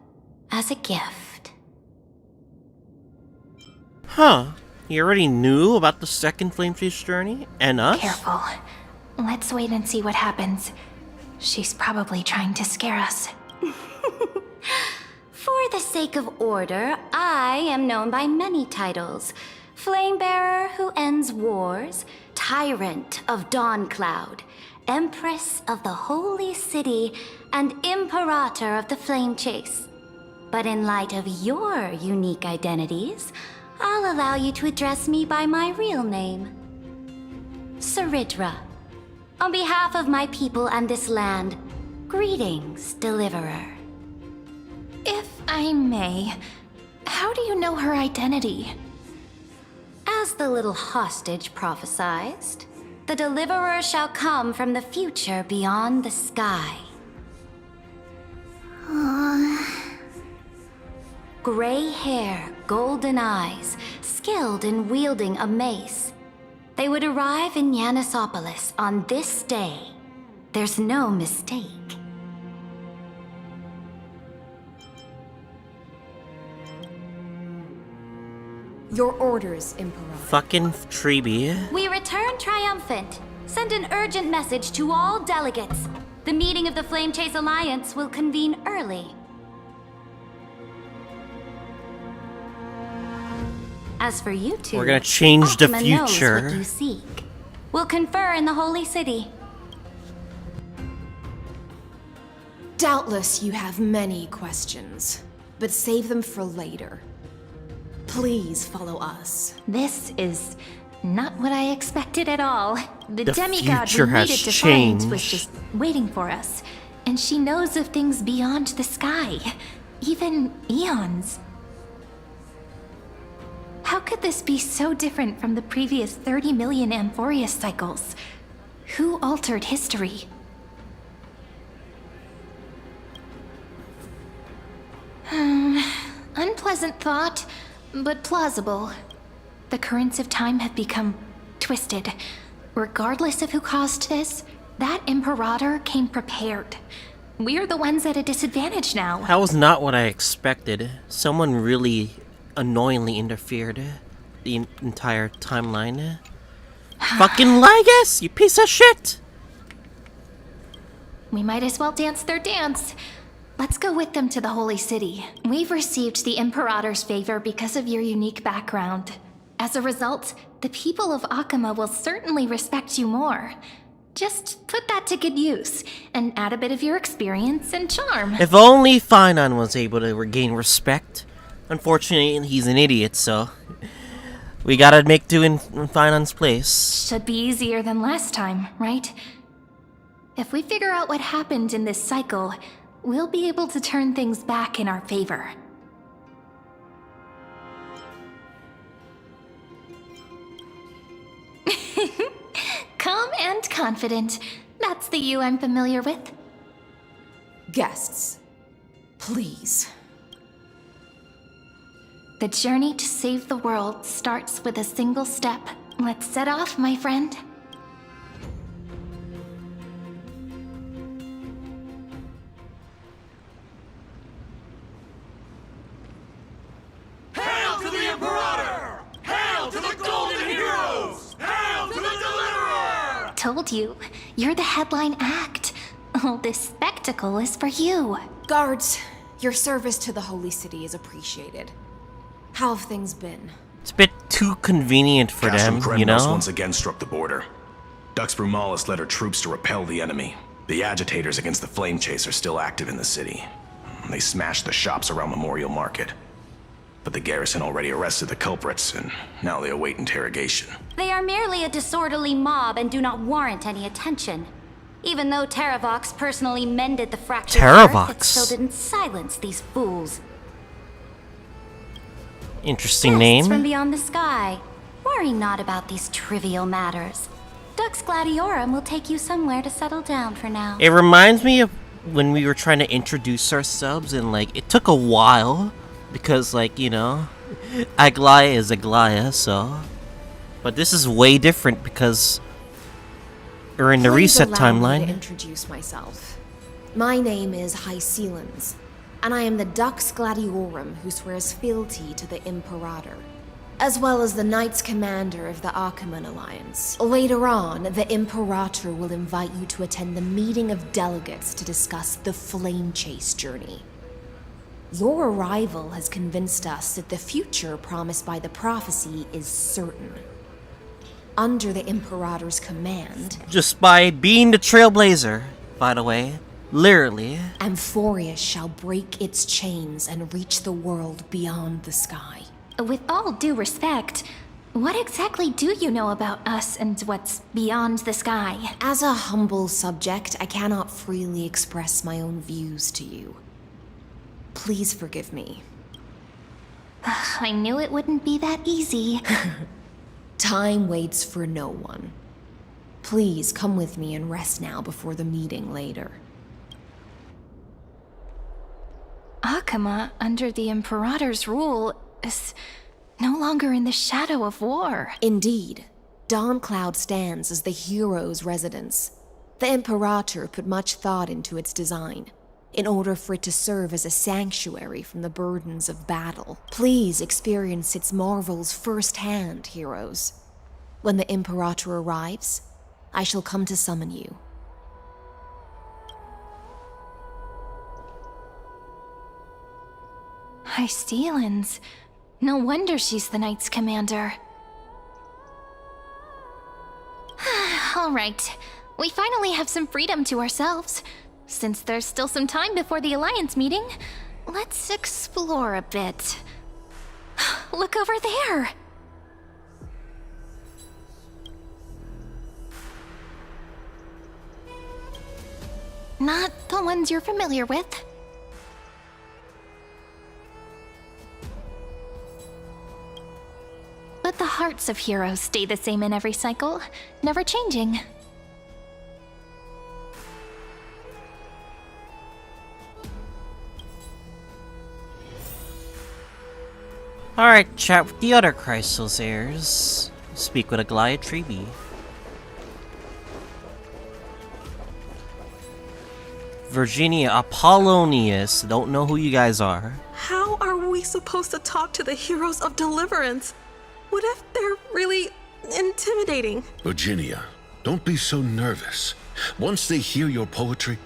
as a gift. Huh. You already knew about the second Flame Chase journey? And us? Careful. Let's wait and see what happens. She's probably trying to scare us. For the sake of order, I am known by many titles. Flamebearer who ends wars, Tyrant of Dawncloud, Empress of the Holy City, and Imperator of the Flame Chase. But in light of your unique identities, I'll allow you to address me by my real name. Saridra. On behalf of my people and this land, greetings, Deliverer. If I may, how do you know her identity? As the little hostage prophesied, the Deliverer shall come from the future beyond the sky. Gray hair, golden eyes, skilled in wielding a mace. They would arrive in Yanisopolis on this day. There's no mistake. Your orders, Emperor. Fucking Treeby. We return triumphant. Send an urgent message to all delegates. The meeting of the Flame Chase Alliance will convene early. As for you two, We're gonna change the Ultima knows future. what you seek. We'll confer in the Holy City. Doubtless you have many questions, but save them for later. Please follow us. This is not what I expected at all. The demigod future we has needed to find was changed. just waiting for us. And she knows of things beyond the sky. Even eons. How could this be so different from the previous 30 million Amphoreus cycles? Who altered history? Unpleasant thought, but plausible. The currents of time have become twisted. Regardless of who caused this, that Imperator came prepared. We're the ones at a disadvantage now. That was not what I expected. Someone really annoyingly interfered the entire timeline. Fucking Lygus, you piece of shit! We might as well dance their dance. Let's go with them to the Holy City. We've received the Imperator's favor because of your unique background. As a result, the people of Akama will certainly respect you more. Just put that to good use, and add a bit of your experience and charm. If only Finon was able to regain respect. Unfortunately, he's an idiot, so we gotta make do in Finon's place. Should be easier than last time, right? If we figure out what happened in this cycle, we'll be able to turn things back in our favor. Calm and confident. That's the you I'm familiar with. Guests, please. The journey to save the world starts with a single step. Let's set off, my friend. Hail to the Imperator! Hail to the Golden Heroes! Hail to the Deliverer! Told you, you're the headline act. All this spectacle is for you. Guards, your service to the Holy City is appreciated. How have things been? It's a bit too convenient for them, you know? once again struck the border. Dux Brumalis led her troops to repel the enemy. The agitators against the Flame Chase are still active in the city. They smashed the shops around Memorial Market. But the garrison already arrested the culprits, and now they await interrogation. They are merely a disorderly mob and do not warrant any attention. Even though Terravox personally mended the fractured earth, it still Terravox? didn't silence these fools. Interesting Guests from name. beyond the sky. Worry not about these trivial matters. Dux Gladiorum will take you somewhere to settle down for now. It reminds me of when we were trying to introduce ourselves, and like it took a while because, like, you know, Aglaya is Aglaya, so. But this is way different because we're in the Please reset allow me timeline. to introduce myself. My name is Hysilens, and I am the Dux Gladiorum who swears fealty to the Imperator, as well as the Knights Commander of the Achaemenid Alliance. Later on, the Imperator will invite you to attend the meeting of delegates to discuss the Flame Chase journey. Your arrival has convinced us that the future promised by the prophecy is certain. Under the Imperator's command, Just by being the trailblazer, by the way. Literally. Amphoreus shall break its chains and reach the world beyond the sky. With all due respect, what exactly do you know about us and what's beyond the sky? As a humble subject, I cannot freely express my own views to you. Please forgive me. I knew it wouldn't be that easy. Time waits for no one. Please come with me and rest now before the meeting later. Akama, under the Imperator's rule, is no longer in the shadow of war. Indeed, Dawncloud stands as the hero's residence. The Imperator put much thought into its design, in order for it to serve as a sanctuary from the burdens of battle. Please experience its marvels firsthand, heroes. When the Imperator arrives, I shall come to summon you. Hysilens. No wonder she's the Knights Commander. Alright, we finally have some freedom to ourselves. Since there's still some time before the Alliance meeting, let's explore a bit. Look over there! Not the ones you're familiar with. But the hearts of heroes stay the same in every cycle, never changing. Alright, chat with the other Chrysos heirs. Speak with Aglaya Treeby. Virginia Apollonius. Don't know who you guys are. How are we supposed to talk to the heroes of deliverance? What if they're really intimidating? Virginia, don't be so nervous. Once they hear your poetry...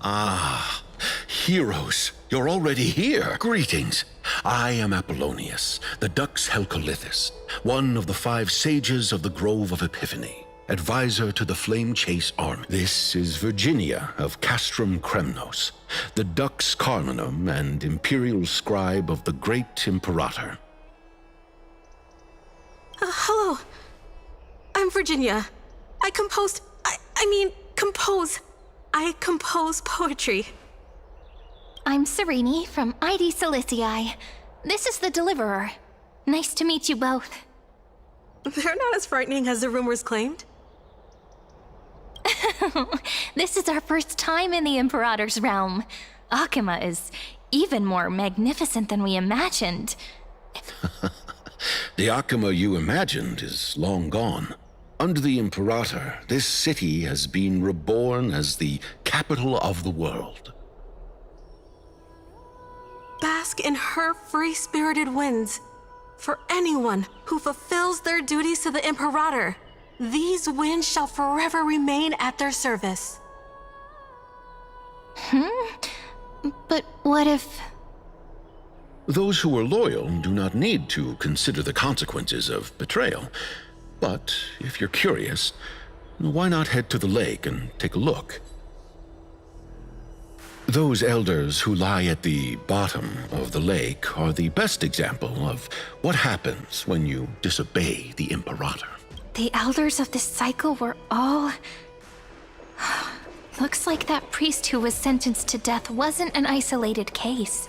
Ah, heroes, you're already here. Greetings. I am Apollonius, the Dux Helcolithus, one of the 5 sages of the Grove of Epiphany, advisor to the Flame Chase army. This is Virginia of Castrum Kremnos, the Dux Carminum and imperial scribe of the great Imperator. Hello. I'm Virginia. I compose poetry. I'm Serene from ID Silicii. This is the Deliverer. Nice to meet you both. They're not as frightening as the rumors claimed. This is our first time in the Imperator's realm. Akama is even more magnificent than we imagined. The Akama you imagined is long gone. Under the Imperator, this city has been reborn as the capital of the world. Bask in her free-spirited winds. For anyone who fulfills their duties to the Imperator, these winds shall forever remain at their service. But what if... Those who are loyal do not need to consider the consequences of betrayal. But if you're curious, why not head to the lake and take a look? Those elders who lie at the bottom of the lake are the best example of what happens when you disobey the Imperator. The elders of this cycle were all... Looks like that priest who was sentenced to death wasn't an isolated case.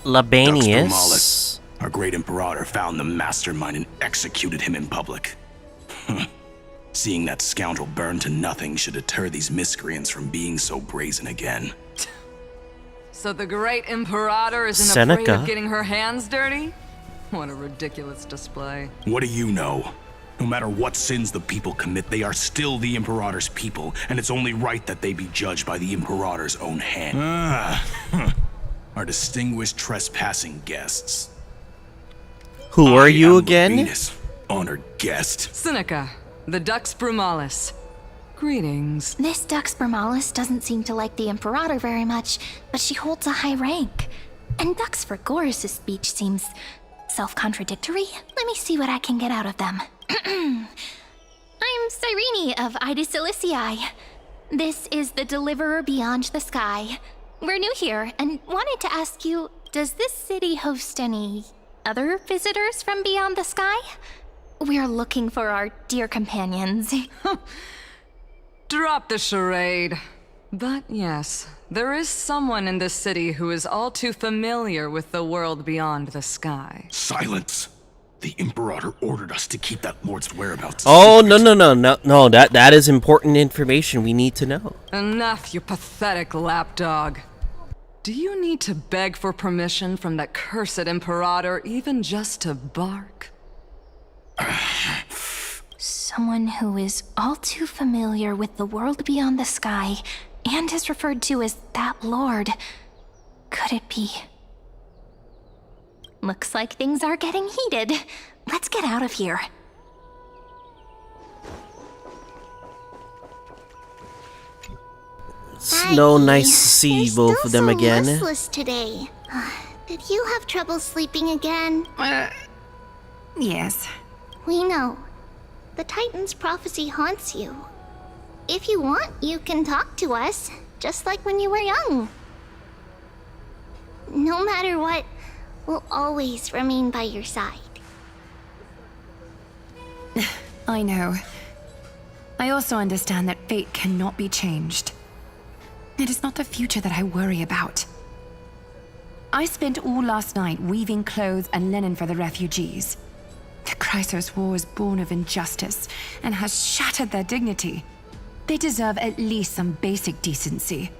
Labanius. Our great Imperator found the mastermind and executed him in public. Seeing that scoundrel burn to nothing should deter these miscreants from being so brazen again. So the great Imperator isn't Seneca. afraid of getting her hands dirty? What a ridiculous display. What do you know? No matter what sins the people commit, they are still the Imperator's people, and it's only right that they be judged by the Imperator's own hand. Our distinguished trespassing guests. Who are you am again? Venus, honored guest. Seneca, the Dux Brumalis. Greetings. This Dux Brumalis doesn't seem to like the Imperator very much, but she holds a high rank. And Dux Frigoris' speech seems self-contradictory. Let me see what I can get out of them. I'm Cyrene of Ida Cilicii. This is the Deliverer Beyond the Sky. We're new here and wanted to ask you, does this city host any other visitors from beyond the sky? We're looking for our dear companions. Drop the charade. But yes, there is someone in this city who is all too familiar with the world beyond the sky. Silence! The Imperator ordered us to keep that lord's whereabouts. Oh, no, that is important information we need to know. Enough, you pathetic lapdog. Do you need to beg for permission from that cursed Imperator even just to bark? Someone who is all too familiar with the world beyond the sky and is referred to as that lord. Could it be? Looks like things are getting heated. Let's get out of here. So nice to see both of them again. You're still so restless today. Did you have trouble sleeping again? Yes. We know. The Titan's prophecy haunts you. If you want, you can talk to us, just like when you were young. No matter what, we'll always remain by your side. I know. I also understand that fate cannot be changed. It is not the future that I worry about. I spent all last night weaving clothes and linen for the refugees. The Chrysos War was born of injustice and has shattered their dignity. They deserve at least some basic decency.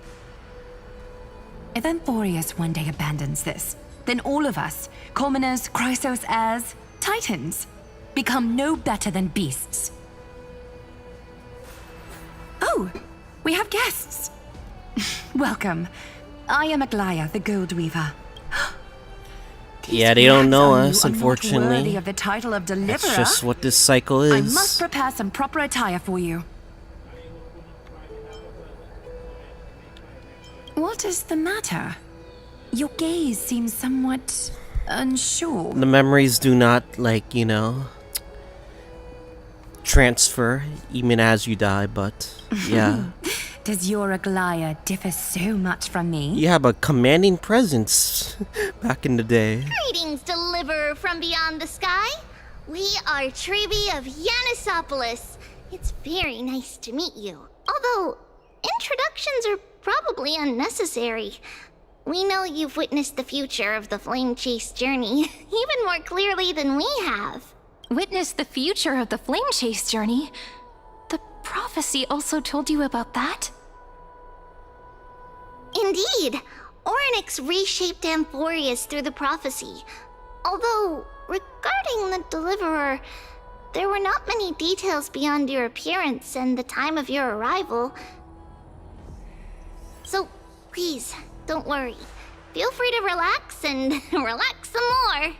If Amphoreus one day abandons this, then all of us, commoners, Chrysos heirs, Titans, become no better than beasts. Oh, we have guests. Welcome. I am Aglaya, the Gold Weaver. Yeah, they don't know us, Are not worthy unfortunately. of the title of Deliverer. That's just what this cycle I must is. prepare some proper attire for you. What is the matter? Your gaze seems somewhat unsure. The memories do not, like, you know, transfer even as you die, but yeah. Does your Aglaya differ so much from me? You have a commanding presence back in the day. Greetings, Deliverer from beyond the sky. We are Trebi of Yanisopolis. It's very nice to meet you. Although, introductions are probably unnecessary. We know you've witnessed the future of the Flame Chase journey even more clearly than we have. Witness the future of the Flame Chase journey? The prophecy also told you about that? Indeed. Orynyx reshaped Amphoreus through the prophecy. Although, regarding the Deliverer, there were not many details beyond your appearance and the time of your arrival. So, please, don't worry. Feel free to relax and relax some more.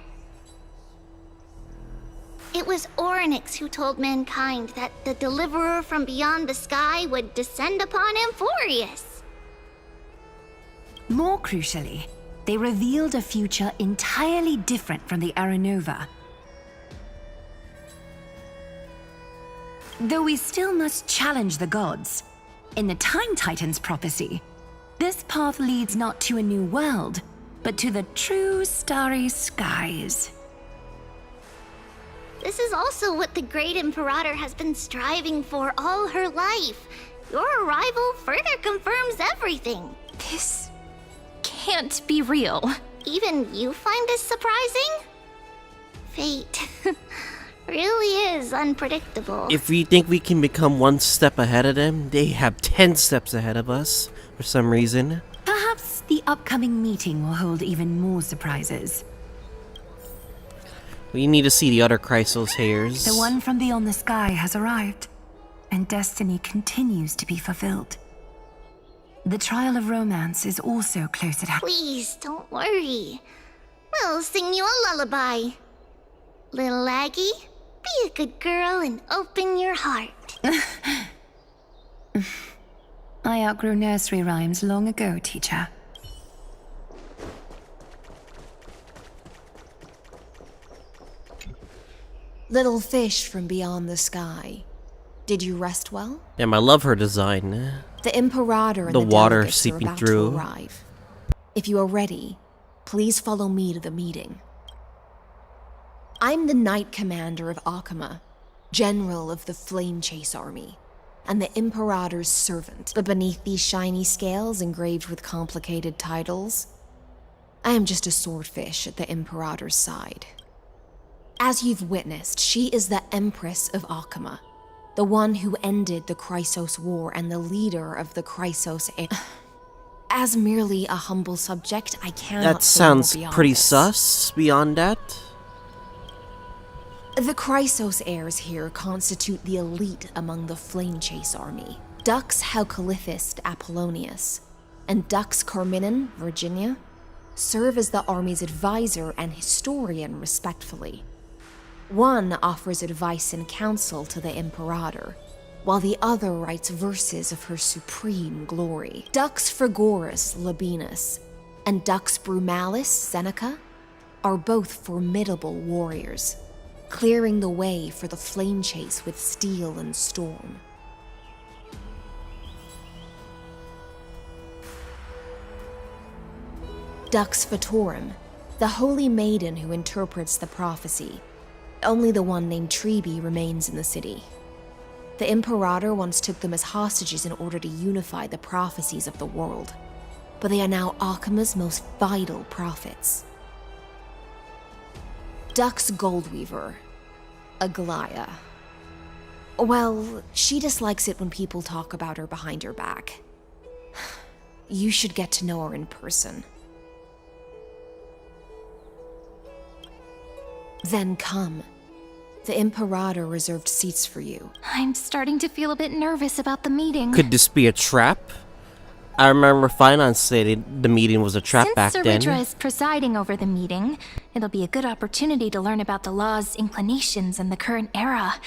It was Orynyx who told mankind that the Deliverer from beyond the sky would descend upon Amphoreus. More crucially, they revealed a future entirely different from the Aranova. Though we still must challenge the gods, in the Time Titan's prophecy, this path leads not to a new world, but to the true starry skies. This is also what the Great Imperator has been striving for all her life. Your arrival further confirms everything. This can't be real. Even you find this surprising? Fate really is unpredictable. If we think we can become one step ahead of them, they have 10 steps ahead of us for some reason. Perhaps the upcoming meeting will hold even more surprises. We need to see the other Chrysos hairs. The one from beyond the sky has arrived, and destiny continues to be fulfilled. The trial of romance is also close at hand. Please, don't worry. We'll sing you a lullaby. Little Aggie, be a good girl and open your heart. I outgrew nursery rhymes long ago, teacher. Little fish from beyond the sky. Did you rest well? Damn, I love her design. The Imperator and The water delegates seeping are about through. to arrive. If you are ready, please follow me to the meeting. I'm the Knight Commander of Akama, General of the Flame Chase Army, and the Imperator's servant. But beneath these shiny scales engraved with complicated titles, I am just a swordfish at the Imperator's side. As you've witnessed, she is the Empress of Akama, the one who ended the Chrysos War and the leader of the Chrysos. As merely a humble subject, I cannot That say sounds more beyond pretty this. sus beyond that. The Chrysos heirs here constitute the elite among the Flame Chase army. Dux Halcalithist Apollonius and Dux Carminin, Virginia, serve as the army's advisor and historian respectively. One offers advice and counsel to the Imperator, while the other writes verses of her supreme glory. Dux Frigoris Labienus and Dux Brumalis Seneca are both formidable warriors, clearing the way for the flame chase with steel and storm. Dux Fatorum, the holy maiden who interprets the prophecy. Only the one named Treeby remains in the city. The Imperator once took them as hostages in order to unify the prophecies of the world, but they are now Akama's most vital prophets. Dux Goldweaver, Aglaya. Well, she dislikes it when people talk about her behind her back. You should get to know her in person. Then come. The Imperator reserved seats for you. I'm starting to feel a bit nervous about the meeting. Could this be a trap? I remember Finance stated the meeting was a trap back Since then. Saridra is presiding over the meeting, it'll be a good opportunity to learn about the law's inclinations in the current era.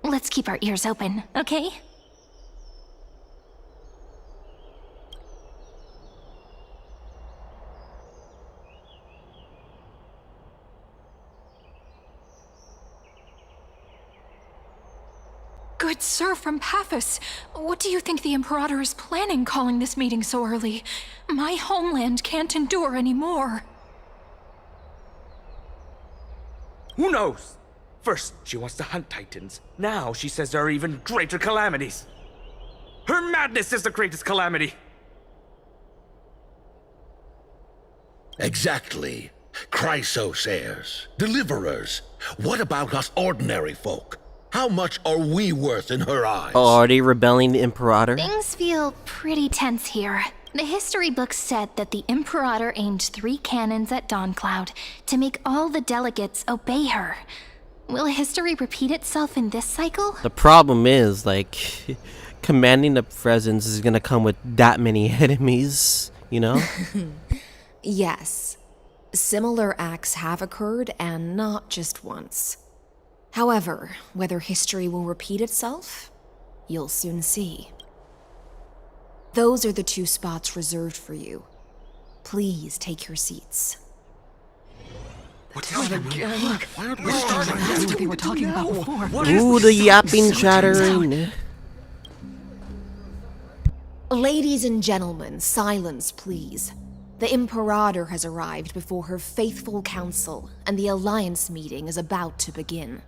Let's keep our ears open, okay? Good sir from Paphos, what do you think the Imperator is planning calling this meeting so early? My homeland can't endure anymore. Who knows? First, she wants to hunt Titans. Now she says there are even greater calamities. Her madness is the greatest calamity. Exactly. Chrysos heirs, deliverers. What about us ordinary folk? How much are we worth in her eyes? Oh, are they rebelling the Imperator? Things feel pretty tense here. The history books said that the Imperator aimed 3 cannons at Dawncloud to make all the delegates obey her. Will history repeat itself in this cycle? The problem is, like, commanding the presence is gonna come with that many enemies, you know? Yes. Similar acts have occurred, and not just once. However, whether history will repeat itself, you'll soon see. Those are the 2 spots reserved for you. Please take your seats. What they were talking about before. Ooh, the yapping, chattering. Ladies and gentlemen, silence, please. The Imperator has arrived before her faithful council, and the Alliance meeting is about to begin.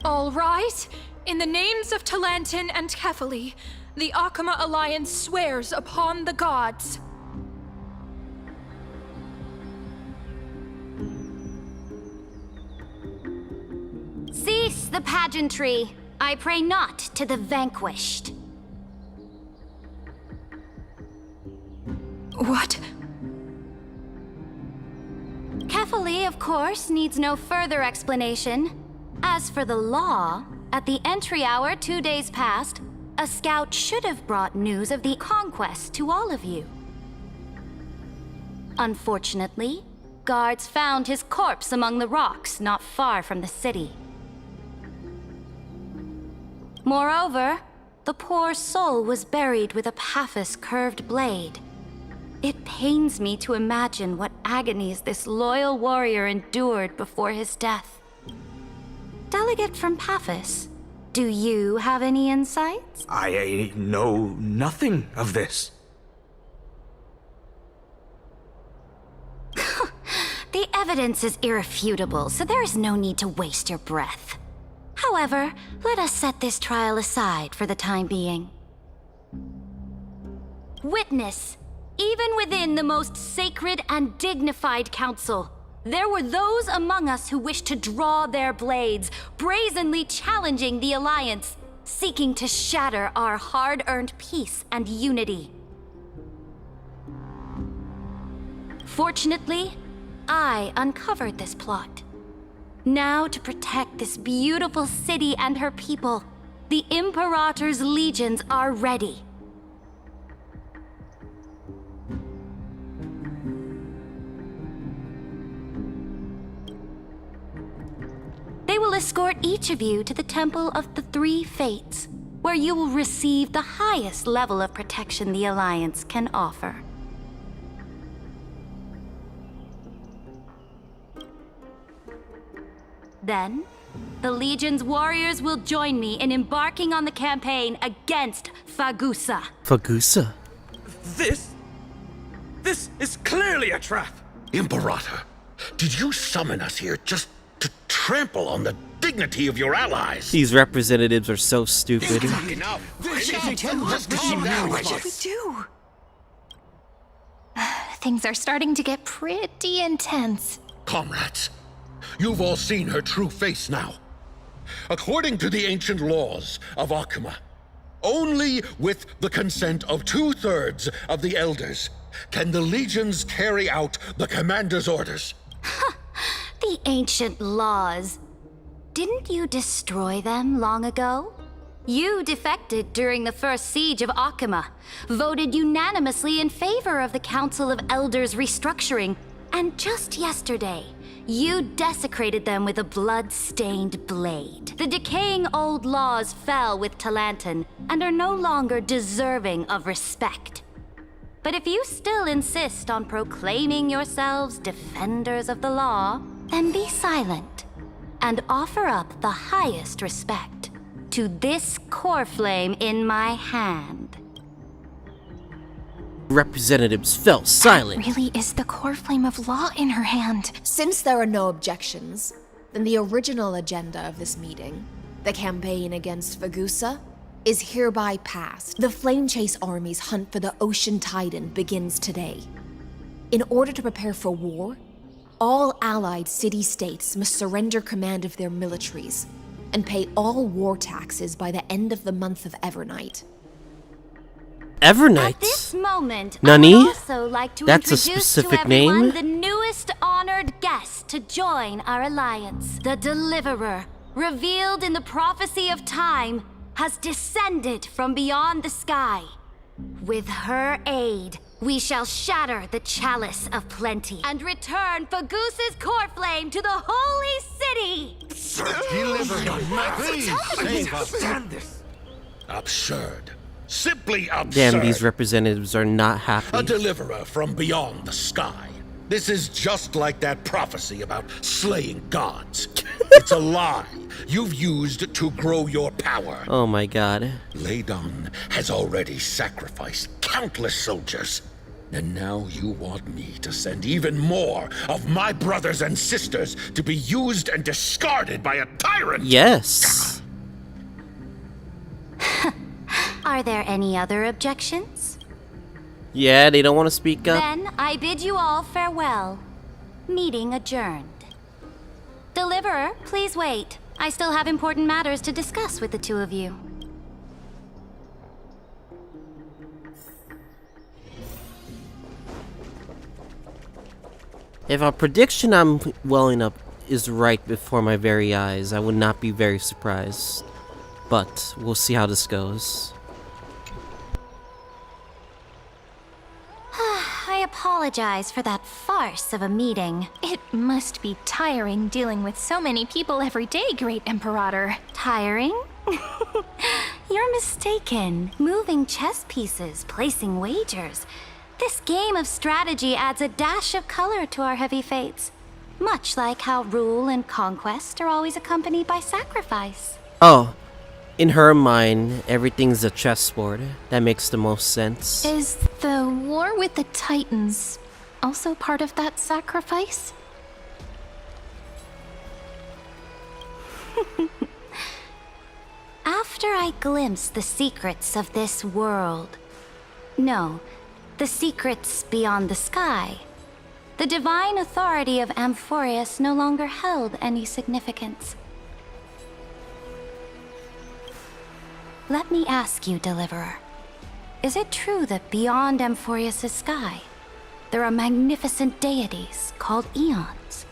All rise. In the names of Talantin and Kefali, The Akama Alliance swears upon the gods. Cease the pageantry. I pray not to the vanquished. What? Kefali, of course, needs no further explanation. As for the law, at the entry hour 2 days past, a scout should have brought news of the conquest to all of you. Unfortunately, guards found his corpse among the rocks not far from the city. Moreover, the poor soul was buried with a Paphos curved blade. It pains me to imagine what agonies this loyal warrior endured before his death. Delegate from Paphos, do you have any insights? I know nothing of this. The evidence is irrefutable, so there is no need to waste your breath. However, let us set this trial aside for the time being. Witness, even within the most sacred and dignified council, there were those among us who wished to draw their blades, brazenly challenging the Alliance, seeking to shatter our hard-earned peace and unity. Fortunately, I uncovered this plot. Now, to protect this beautiful city and her people, the Imperator's legions are ready. They will escort each of you to the Temple of the Three Fates, where you will receive the highest level of protection the Alliance can offer. Then, the Legion's warriors will join me in embarking on the campaign against Fagusa. Fagusa? This is clearly a trap! Imperator, did you summon us here just to trample on the dignity of your allies? These representatives are so stupid. Enough! What do we do? Things are starting to get pretty intense. Comrades, you've all seen her true face now. According to the ancient laws of Akama, only with the consent of 2/3 of the elders can the legions carry out the commander's orders. The ancient laws. Didn't you destroy them long ago? You defected during the first siege of Akama, voted unanimously in favor of the Council of Elders restructuring, and just yesterday, you desecrated them with a blood-stained blade. The decaying old laws fell with Talantan and are no longer deserving of respect. But if you still insist on proclaiming yourselves defenders of the law, then be silent and offer up the highest respect to this core flame in my hand. Representatives fell silent. Really is the core flame of law in her hand. Since there are no objections, then the original agenda of this meeting, the campaign against Fagusa, is hereby passed. The Flame Chase Army's hunt for the Ocean Titan begins today. In order to prepare for war, all allied city-states must surrender command of their militaries and pay all war taxes by the end of the month of Evernight. Evernight? At this moment, Nani? I would also like to That's a introduce specific to everyone name? the newest honored guest to join our alliance. The Deliverer, revealed in the prophecy of time, has descended from beyond the sky. With her aid, we shall shatter the chalice of plenty and return Fagusa's core flame to the holy city. Stand this. Absurd. Simply absurd. Damn, these representatives are not happy. A deliverer from beyond the sky. This is just like that prophecy about slaying gods. It's a lie you've used to grow your power. Oh my god. Ladon has already sacrificed countless soldiers. And now you want me to send even more of my brothers and sisters to be used and discarded by a tyrant? Yes. Are there any other objections? Yeah, they don't want to speak up. Then I bid you all farewell. Meeting adjourned. Deliverer, please wait. I still have important matters to discuss with the two of you. If a prediction I'm welling up is right before my very eyes, I would not be very surprised. But we'll see how this goes. I apologize for that farce of a meeting. It must be tiring dealing with so many people every day, Great Imperator. Tiring? You're mistaken. Moving chess pieces, placing wagers. This game of strategy adds a dash of color to our heavy fates. Much like how rule and conquest are always accompanied by sacrifice. Oh, in her mind, everything's a chessboard. That makes the most sense. Is the war with the Titans also part of that sacrifice? After I glimpsed the secrets of this world... No, the secrets beyond the sky. The divine authority of Amphoreus no longer held any significance. Let me ask you, Deliverer. Is it true that beyond Amphoreus' sky, there are magnificent deities called Eons?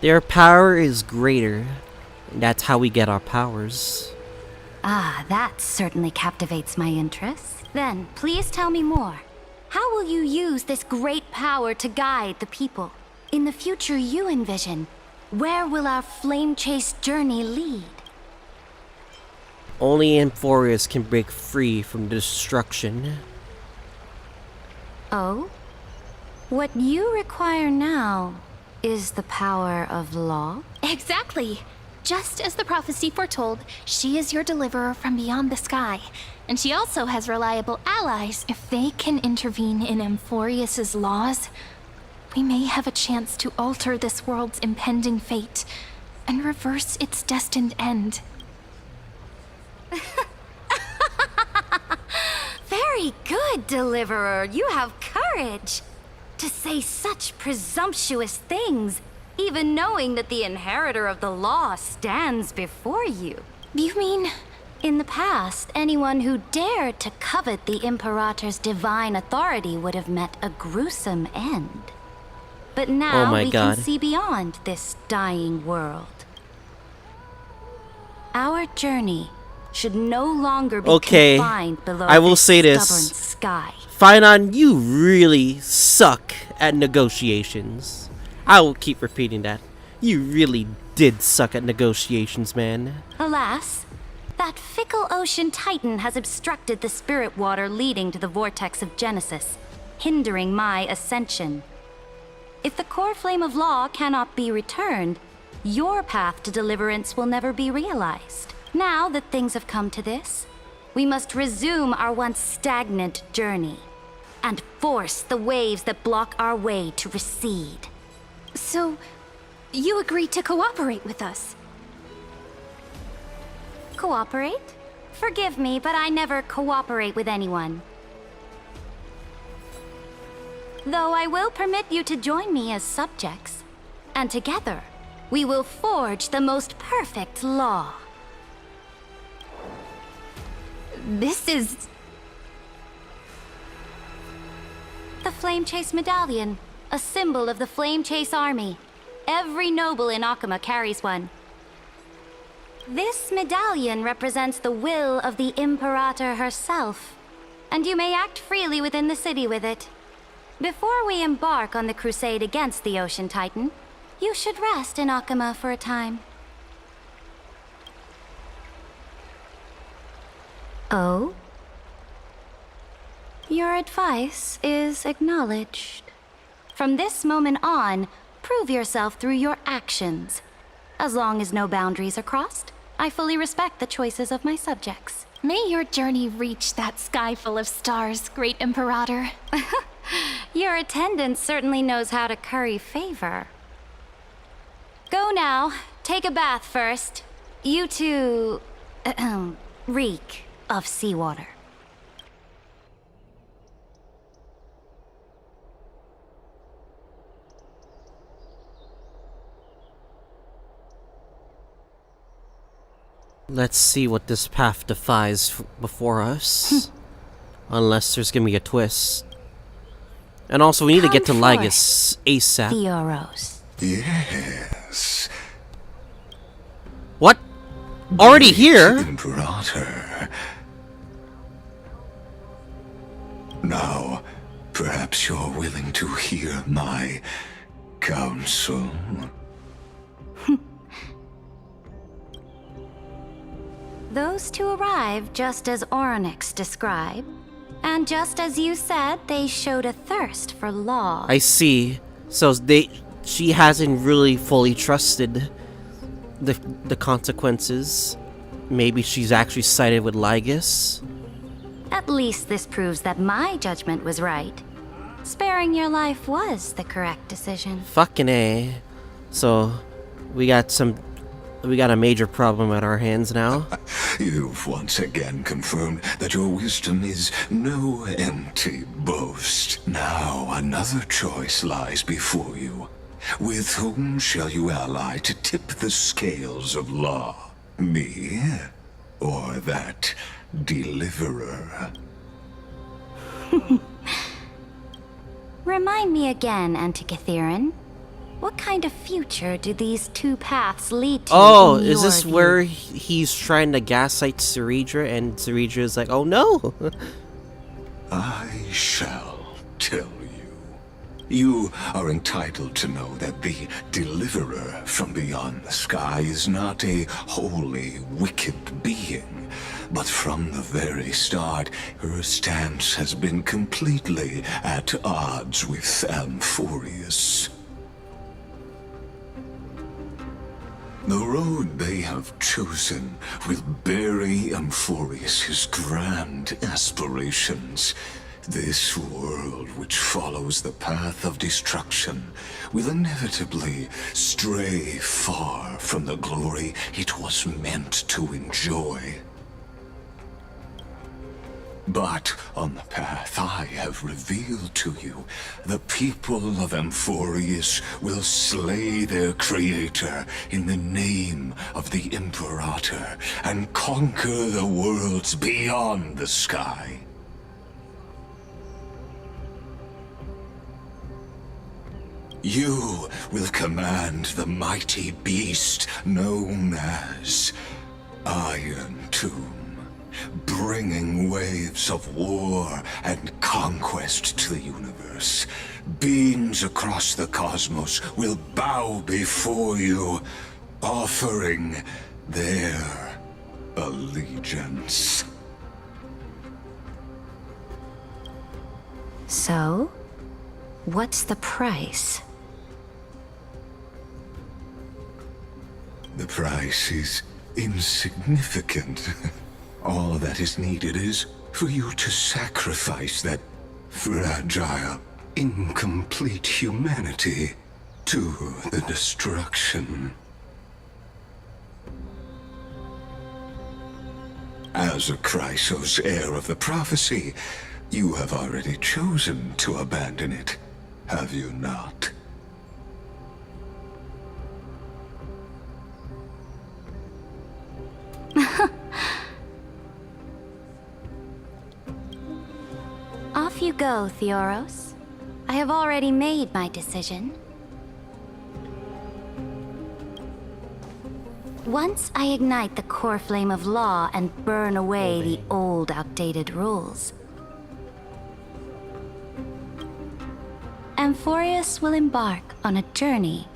Their power is greater. That's how we get our powers. Ah, that certainly captivates my interest. Then, please tell me more. How will you use this great power to guide the people? In the future you envision, where will our flame chase journey lead? Only Amphoreus can break free from the destruction. Oh? What you require now is the power of law? Exactly. Just as the prophecy foretold, she is your deliverer from beyond the sky. And she also has reliable allies. If they can intervene in Amphoreus' laws, we may have a chance to alter this world's impending fate and reverse its destined end. Very good, Deliverer. You have courage. To say such presumptuous things, even knowing that the inheritor of the law stands before you. You mean... In the past, anyone who dared to covet the Imperator's divine authority would have met a gruesome end. But now we can see beyond this dying world. Our journey should no longer be confined below I will this say stubborn this. sky. Finon, you really suck at negotiations. I will keep repeating that. You really did suck at negotiations, man. Alas, that fickle ocean titan has obstructed the spirit water leading to the vortex of Genesis, hindering my ascension. If the core flame of law cannot be returned, your path to deliverance will never be realized. Now that things have come to this, we must resume our once stagnant journey and force the waves that block our way to recede. So, you agreed to cooperate with us? Cooperate? Forgive me, but I never cooperate with anyone. Though I will permit you to join me as subjects, and together we will forge the most perfect law. This is... The Flame Chase Medallion, a symbol of the Flame Chase Army. Every noble in Akama carries one. This medallion represents the will of the Imperator herself, and you may act freely within the city with it. Before we embark on the crusade against the Ocean Titan, you should rest in Akama for a time. Oh? Your advice is acknowledged. From this moment on, prove yourself through your actions. As long as no boundaries are crossed, I fully respect the choices of my subjects. May your journey reach that sky full of stars, Great Imperator. Your attendant certainly knows how to curry favor. Go now. Take a bath first. You two... reek of seawater. Let's see what this path defies before us. Unless there's gonna be a twist. And also, we need to get to Lygus ASAP. Theoros. Yes. What? Already here? Imperator. Now, perhaps you're willing to hear my counsel. Those two arrived just as Orynyx described. And just as you said, they showed a thirst for law. I see. So she hasn't really fully trusted the consequences. Maybe she's actually sided with Lygus. At least this proves that my judgment was right. Sparing your life was the correct decision. Fucking A. So, we got a major problem at our hands now. You've once again confirmed that your wisdom is no empty boast. Now another choice lies before you. With whom shall you ally to tip the scales of law? Me? Or that deliverer? Remind me again, Antikythera. What kind of future do these two paths lead to? Oh, is this where he's trying to gaslight Ceridra and Ceridra is like, oh no? I shall tell you. You are entitled to know that the deliverer from beyond the sky is not a wholly wicked being, but from the very start, her stance has been completely at odds with Amphoreus. The road they have chosen will bury Amphoreus' grand aspirations. This world which follows the path of destruction will inevitably stray far from the glory it was meant to enjoy. But on the path I have revealed to you, the people of Amphoreus will slay their creator in the name of the Imperator and conquer the worlds beyond the sky. You will command the mighty beast known as Iron Tomb, bringing waves of war and conquest to the universe. Beings across the cosmos will bow before you, offering their allegiance. So, what's the price? The price is insignificant. All that is needed is for you to sacrifice that fragile, incomplete humanity to the destruction. As a Chrysos, heir of the prophecy, you have already chosen to abandon it, have you not? Off you go, Theoros. I have already made my decision. Once I ignite the core flame of law and burn away the old, outdated rules, Amphoreus will embark on a journey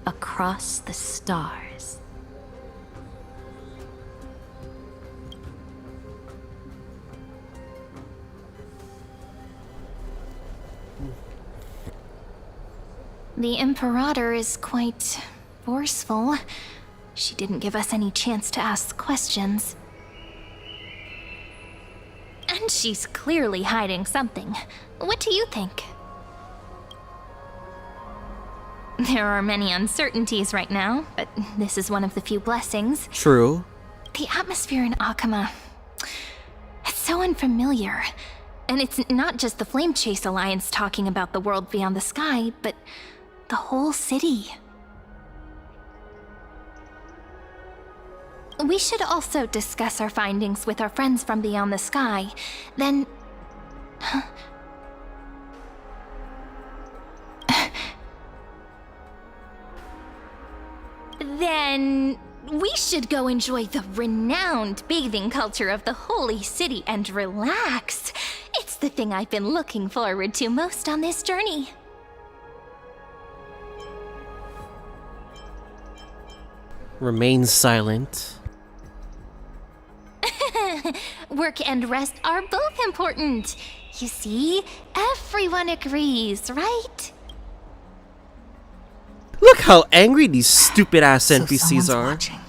across the stars. The Imperator is quite forceful. She didn't give us any chance to ask questions. And she's clearly hiding something. What do you think? There are many uncertainties right now, but this is one of the few blessings. True. The atmosphere in Akama, it's so unfamiliar. And it's not just the Flame Chase Alliance talking about the world beyond the sky, but the whole city. We should also discuss our findings with our friends from beyond the sky. Then... Then we should go enjoy the renowned bathing culture of the holy city and relax. It's the thing I've been looking forward to most on this journey. Remain silent. Work and rest are both important. You see, everyone agrees, right? Look how angry these stupid ass NPCs are. Watching.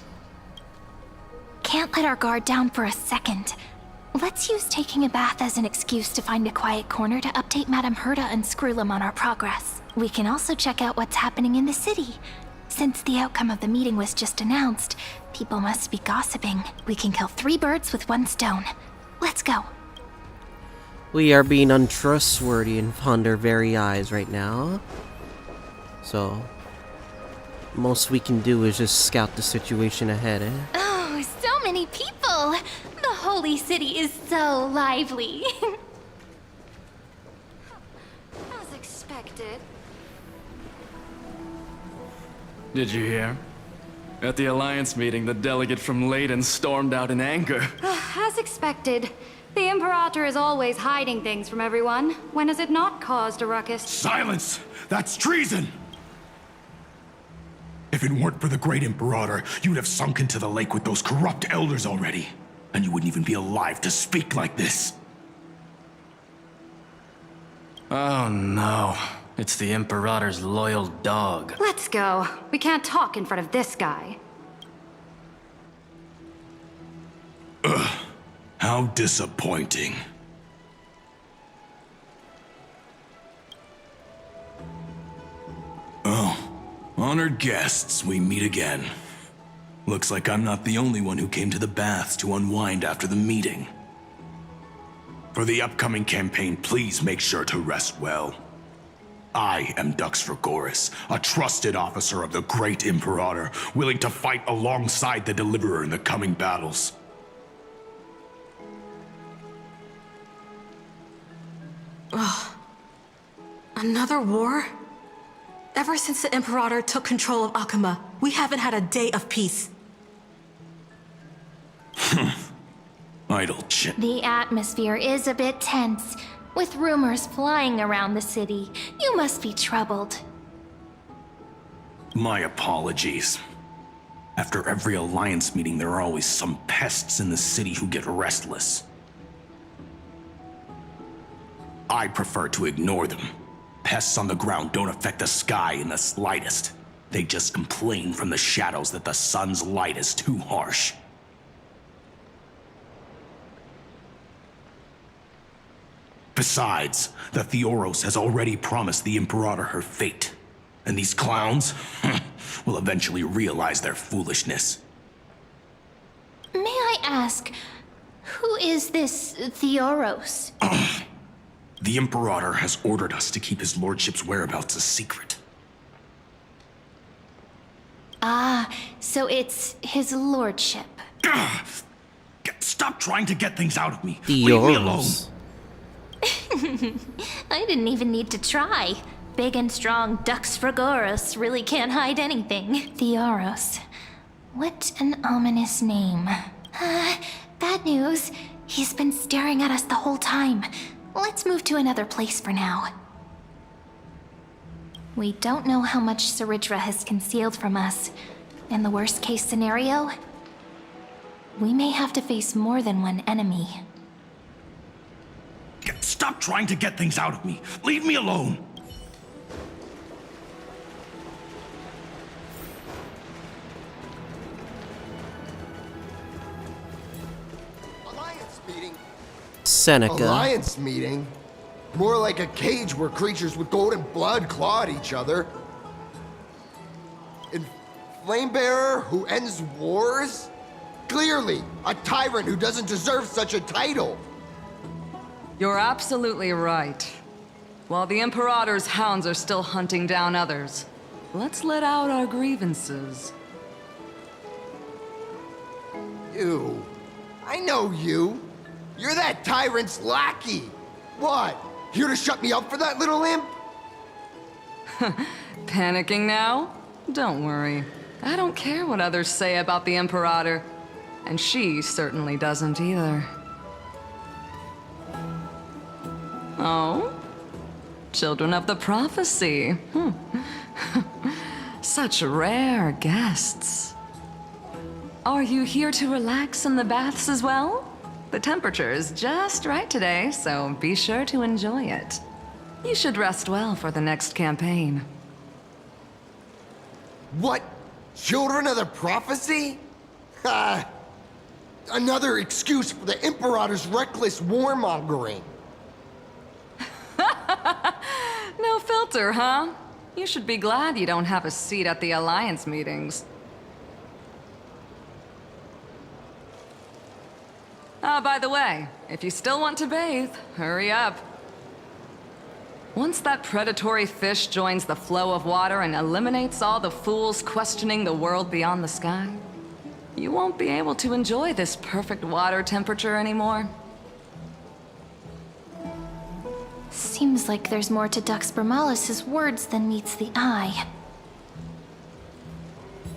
Can't let our guard down for a second. Let's use taking a bath as an excuse to find a quiet corner to update Madame Herta and Screwlum on our progress. We can also check out what's happening in the city. Since the outcome of the meeting was just announced, people must be gossiping. We can kill 3 birds with 1 stone. Let's go. We are being untrustworthy in front of their very eyes right now. So, most we can do is just scout the situation ahead, eh? Oh, so many people! The holy city is so lively. As expected. Did you hear? At the Alliance meeting, the delegate from Leyden stormed out in anger. As expected. The Imperator is always hiding things from everyone. When has it not caused a ruckus? Silence! That's treason! If it weren't for the great Imperator, you'd have sunk into the lake with those corrupt elders already. And you wouldn't even be alive to speak like this. Oh no. It's the Imperator's loyal dog. Let's go. We can't talk in front of this guy. Ugh. How disappointing. Oh. Honored guests, we meet again. Looks like I'm not the only one who came to the baths to unwind after the meeting. For the upcoming campaign, please make sure to rest well. I am Dux Fragoris, a trusted officer of the Great Imperator, willing to fight alongside the Deliverer in the coming battles. Ugh. Another war? Ever since the Imperator took control of Akama, we haven't had a day of peace. Idle chit. The atmosphere is a bit tense, with rumors flying around the city. You must be troubled. My apologies. After every Alliance meeting, there are always some pests in the city who get restless. I prefer to ignore them. Pests on the ground don't affect the sky in the slightest. They just complain from the shadows that the sun's light is too harsh. Besides, the Theoros has already promised the Imperator her fate. And these clowns will eventually realize their foolishness. May I ask, who is this Theoros? The Imperator has ordered us to keep his lordship's whereabouts a secret. Ah, so it's his lordship. Stop trying to get things out of me. Leave me alone. I didn't even need to try. Big and strong Dux Fragoris really can't hide anything. Theoros. What an ominous name. Bad news. He's been staring at us the whole time. Let's move to another place for now. We don't know how much Saridra has concealed from us. In the worst case scenario, we may have to face more than one enemy. Stop trying to get things out of me. Leave me alone. Alliance meeting? Seneca. Alliance meeting? More like a cage where creatures with golden blood claw at each other. flamebearer who ends wars? Clearly, a tyrant who doesn't deserve such a title. You're absolutely right. While the Imperator's hounds are still hunting down others, let's let out our grievances. You. I know you. You're that tyrant's lackey. What? Here to shut me up for that little imp? Panicking now? Don't worry. I don't care what others say about the Imperator. And she certainly doesn't either. Oh? Children of the Prophecy. Such rare guests. Are you here to relax in the baths as well? The temperature is just right today, so be sure to enjoy it. You should rest well for the next campaign. What? Children of the Prophecy? Another excuse for the Imperator's reckless warmongering. No filter, huh? You should be glad you don't have a seat at the Alliance meetings. By the way, if you still want to bathe, hurry up. Once that predatory fish joins the flow of water and eliminates all the fools questioning the world beyond the sky, you won't be able to enjoy this perfect water temperature anymore. Seems like there's more to Dux Bermalis' words than meets the eye.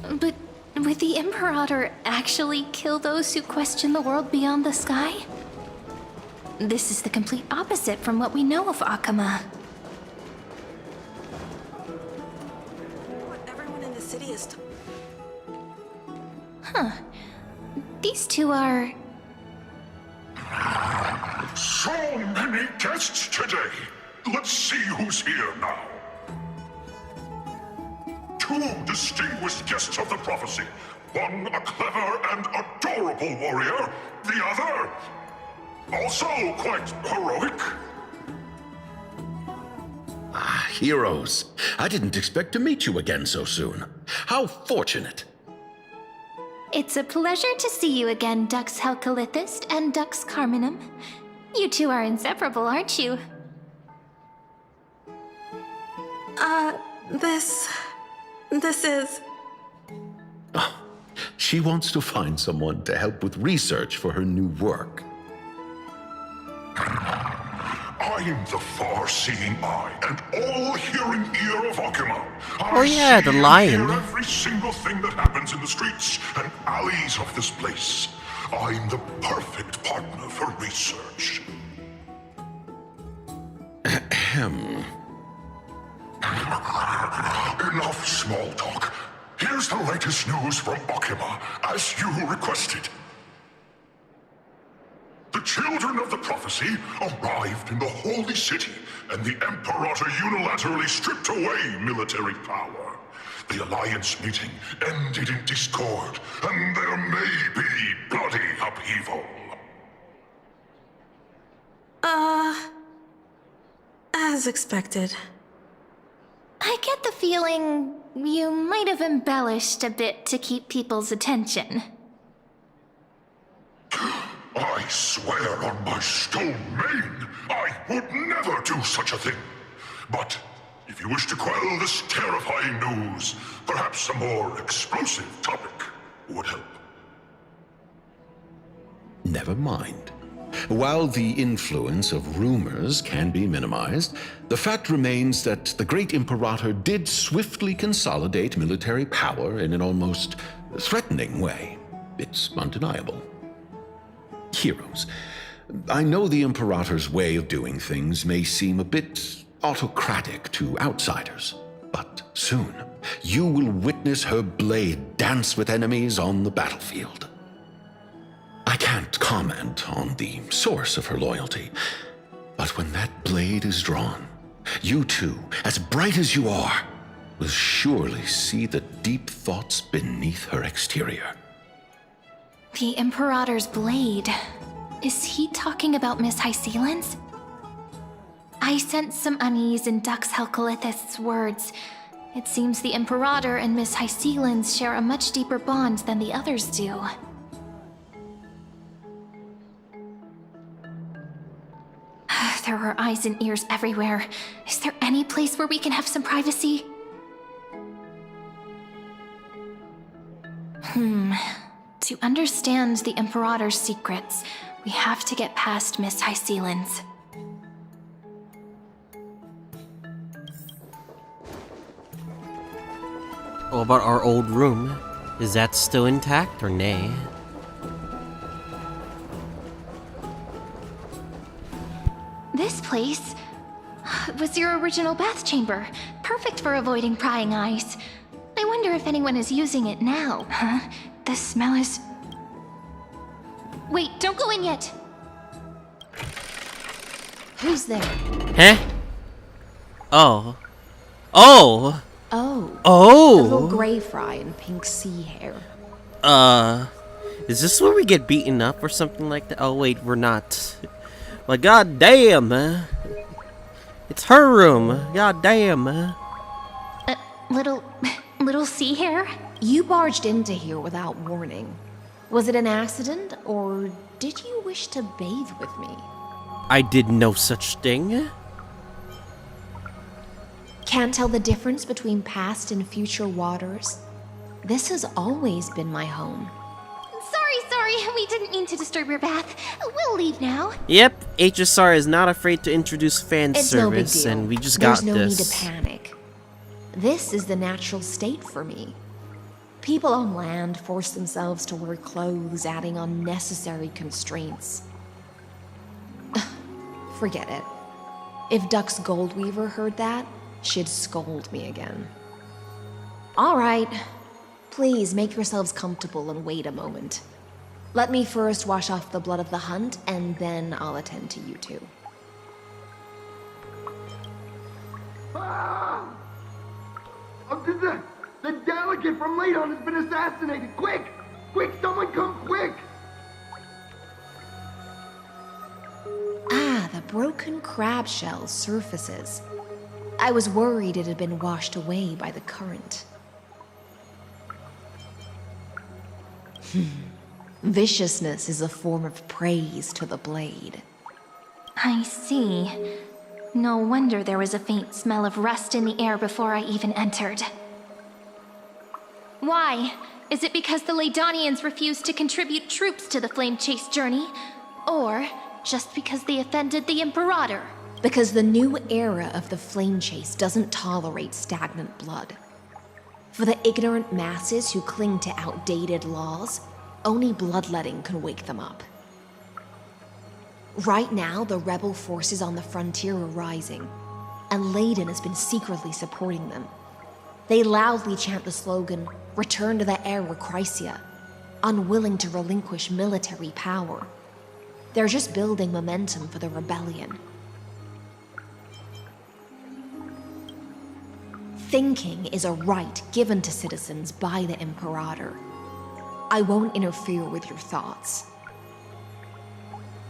But would the Imperator actually kill those who question the world beyond the sky? This is the complete opposite from what we know of Akama. What everyone in the city is... Huh. These two are... So many guests today. Let's see who's here now. Two distinguished guests of the prophecy. One a clever and adorable warrior. The other, also quite heroic. Heroes. I didn't expect to meet you again so soon. How fortunate. It's a pleasure to see you again, Dux Helcalithist and Dux Carminum. You two are inseparable, aren't you? This is... Oh, she wants to find someone to help with research for her new work. I'm the far-seeing eye and all-hearing ear of Akama. Oh yeah, the lion. I hear every single thing that happens in the streets and alleys of this place. I'm the perfect partner for research. Ahem. Enough small talk. Here's the latest news from Akama, as you requested. The children of the prophecy arrived in the holy city, and the Imperator unilaterally stripped away military power. The Alliance meeting ended in discord, and there may be bloody upheaval. As expected. I get the feeling you might have embellished a bit to keep people's attention. I swear on my stone mane, I would never do such a thing. But if you wish to quell this terrifying news, perhaps a more explosive topic would help. Never mind. While the influence of rumors can be minimized, the fact remains that the great Imperator did swiftly consolidate military power in an almost threatening way. It's undeniable. Heroes. I know the Imperator's way of doing things may seem a bit autocratic to outsiders, but soon you will witness her blade dance with enemies on the battlefield. I can't comment on the source of her loyalty, but when that blade is drawn, you two, as bright as you are, will surely see the deep thoughts beneath her exterior. The Imperator's blade. Is he talking about Miss Hysilens? I sense some unease in Dux Helcalithist's words. It seems the Imperator and Miss Hysilens share a much deeper bond than the others do. There are eyes and ears everywhere. Is there any place where we can have some privacy? To understand the Imperator's secrets, we have to get past Miss Hysilens. What about our old room? Is that still intact or nay? This place was your original bath chamber, perfect for avoiding prying eyes. I wonder if anyone is using it now. Huh? The smell is... Wait, don't go in yet! Who's there? Huh? Oh. Oh! Oh. Oh! A little gray fry and pink sea hair. Is this where we get beaten up or something like that? Oh wait, we're not. Well, god damn! It's her room. God damn. Little sea hair? You barged into here without warning. Was it an accident, or did you wish to bathe with me? I did no such thing. Can't tell the difference between past and future waters? This has always been my home. Sorry, we didn't mean to disturb your bath. We'll leave now. Yep, HSR is not afraid to introduce fan It's no big service, deal. and we just got There's no this. need to panic. This is the natural state for me. People on land force themselves to wear clothes, adding unnecessary constraints. Forget it. If Duck's Goldweaver heard that, she'd scold me again. All right. Please make yourselves comfortable and wait a moment. Let me first wash off the blood of the hunt, and then I'll attend to you two. Ah! The delegate from Ladon has been assassinated! Quick! Quick, someone come quick! Ah, the broken crab shell surfaces. I was worried it had been washed away by the current. Viciousness is a form of praise to the blade. I see. No wonder there was a faint smell of rust in the air before I even entered. Why? Is it because the Ladonians refused to contribute troops to the Flame Chase journey? Or just because they offended the Imperator? Because the new era of the Flame Chase doesn't tolerate stagnant blood. For the ignorant masses who cling to outdated laws, only bloodletting can wake them up. Right now, the rebel forces on the frontier are rising, and Ladon has been secretly supporting them. They loudly chant the slogan, "Return to the Era Chrysia," unwilling to relinquish military power. They're just building momentum for the rebellion. Thinking is a right given to citizens by the Imperator. I won't interfere with your thoughts.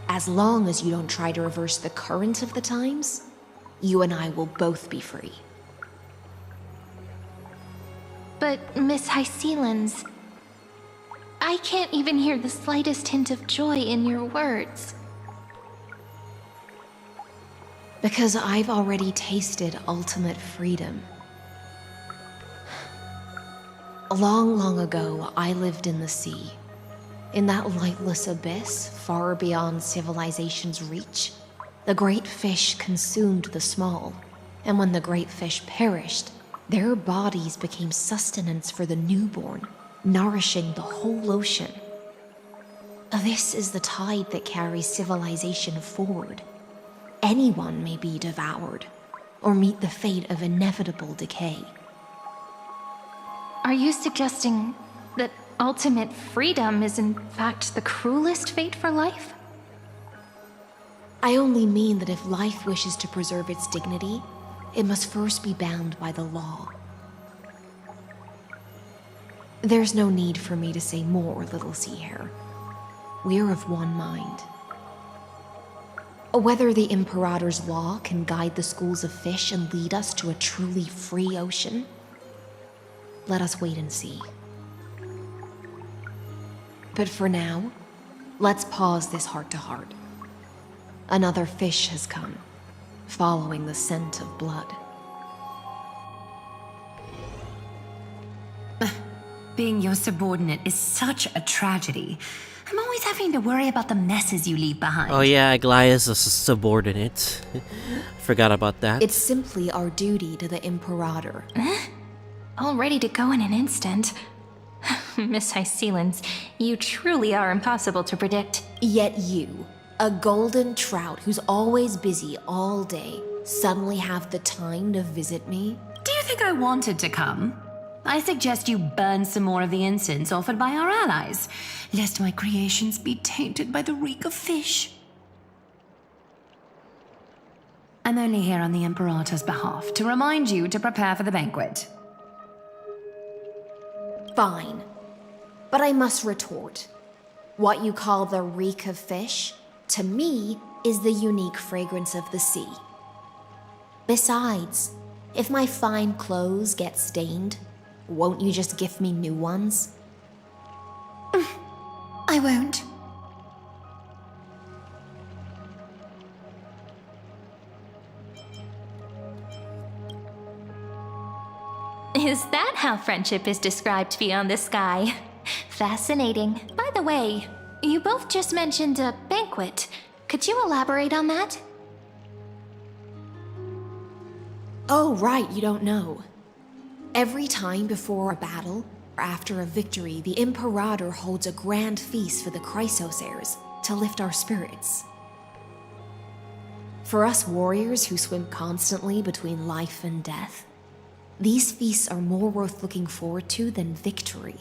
As long as you don't try to reverse the current of the times, you and I will both be free. But, Miss Hysilens, I can't even hear the slightest hint of joy in your words. Because I've already tasted ultimate freedom. Long, long ago, I lived in the sea. In that lightless abyss, far beyond civilization's reach, the great fish consumed the small, and when the great fish perished, their bodies became sustenance for the newborn, nourishing the whole ocean. This is the tide that carries civilization forward. Anyone may be devoured, or meet the fate of inevitable decay. Are you suggesting that ultimate freedom is in fact the cruelest fate for life? I only mean that if life wishes to preserve its dignity, it must first be bound by the law. There's no need for me to say more, Little Sea Hare. We're of one mind. Whether the Imperator's law can guide the schools of fish and lead us to a truly free ocean, let us wait and see. But for now, let's pause this heart-to-heart. Another fish has come, following the scent of blood. Being your subordinate is such a tragedy. I'm always having to worry about the messes you leave behind. Oh yeah, Aglaya's a subordinate. Forgot about that. It's simply our duty to the Imperator. All ready to go in an instant. Miss Hysilens, you truly are impossible to predict. Yet you, a golden trout who's always busy all day, suddenly have the time to visit me? Do you think I wanted to come? I suggest you burn some more of the incense offered by our allies, lest my creations be tainted by the reek of fish. I'm only here on the Imperator's behalf to remind you to prepare for the banquet. Fine. But I must retort. What you call the reek of fish, to me, is the unique fragrance of the sea. Besides, if my fine clothes get stained, won't you just gift me new ones? I won't. Is that how friendship is described beyond the sky? Fascinating. By the way, you both just mentioned a banquet. Could you elaborate on that? Oh, right, you don't know. Every time before a battle, or after a victory, the Imperator holds a grand feast for the Chrysos heirs to lift our spirits. For us warriors who swim constantly between life and death, these feasts are more worth looking forward to than victory.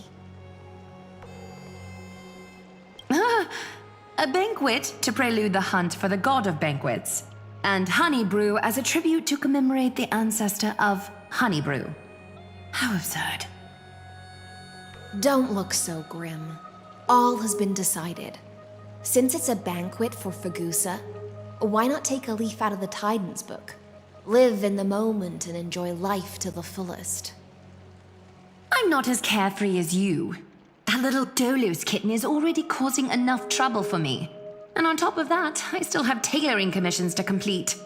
A banquet to prelude the hunt for the god of banquets, and honey brew as a tribute to commemorate the ancestor of honey brew. How absurd. Don't look so grim. All has been decided. Since it's a banquet for Fagusa, why not take a leaf out of the Tidens book? Live in the moment and enjoy life to the fullest. I'm not as carefree as you. That little Dolos kitten is already causing enough trouble for me. And on top of that, I still have tailoring commissions to complete.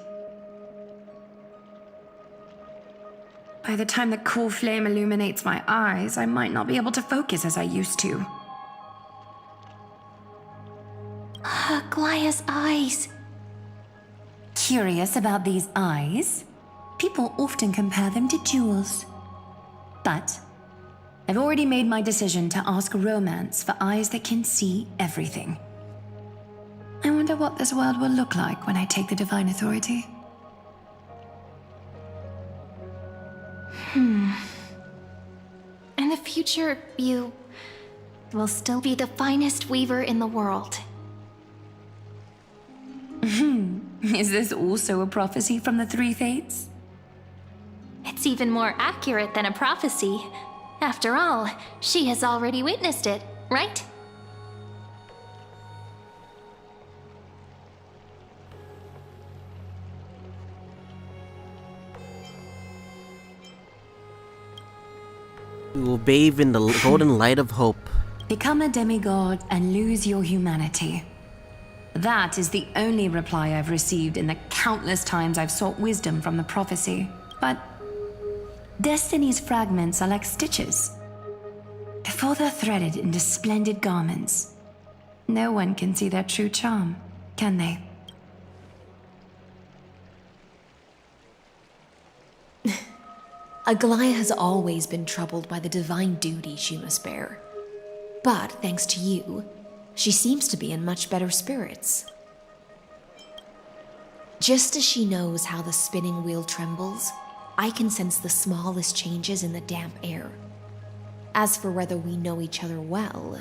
By the time the cool flame illuminates my eyes, I might not be able to focus as I used to. Glaya's eyes. Curious about these eyes? People often compare them to jewels. But I've already made my decision to ask romance for eyes that can see everything. I wonder what this world will look like when I take the divine authority. In the future, you will still be the finest weaver in the world. Is this also a prophecy from the Three Fates? It's even more accurate than a prophecy. After all, she has already witnessed it, right? We will bathe in the golden light of hope. Become a demigod and lose your humanity. That is the only reply I've received in the countless times I've sought wisdom from the prophecy. But Destiny's fragments are like stitches. Before they're threaded into splendid garments, no one can see their true charm, can they? Aglaya has always been troubled by the divine duty she must bear. But thanks to you, she seems to be in much better spirits. Just as she knows how the spinning wheel trembles, I can sense the smallest changes in the damp air. As for whether we know each other well,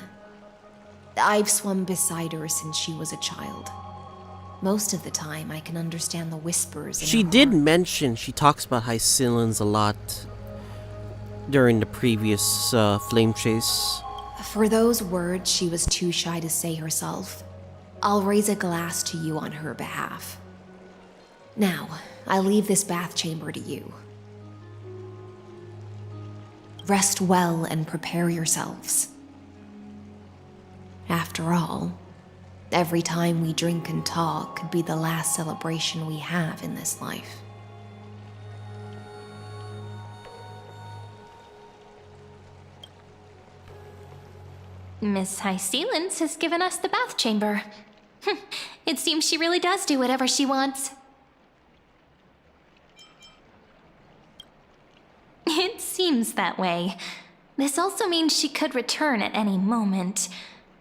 I've swum beside her since she was a child. Most of the time, I can understand the whispers. She did mention, she talks about Hysilens a lot during the previous flame chase. For those words she was too shy to say herself, I'll raise a glass to you on her behalf. Now, I leave this bath chamber to you. Rest well and prepare yourselves. After all, every time we drink and talk could be the last celebration we have in this life. Miss Hysilens has given us the bath chamber. It seems she really does do whatever she wants. It seems that way. This also means she could return at any moment.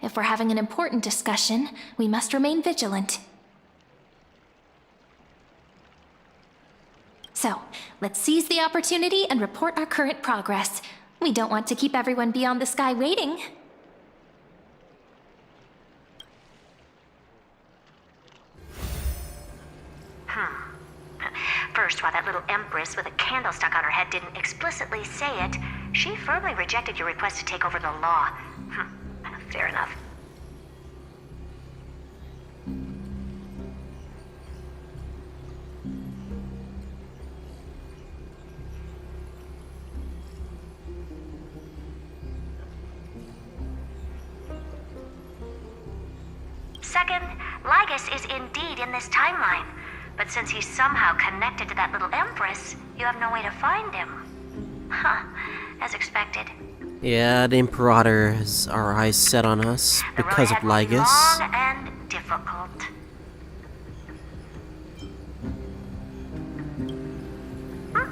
If we're having an important discussion, we must remain vigilant. So, let's seize the opportunity and report our current progress. We don't want to keep everyone beyond the sky waiting. First, while that little empress with a candle stuck on her head didn't explicitly say it, she firmly rejected your request to take over the law. Fair enough. Second, Lygus is indeed in this timeline. But since he's somehow connected to that little empress, you have no way to find him. As expected. Yeah, the Imperator has our eyes set on us because of Lygus. Long and difficult.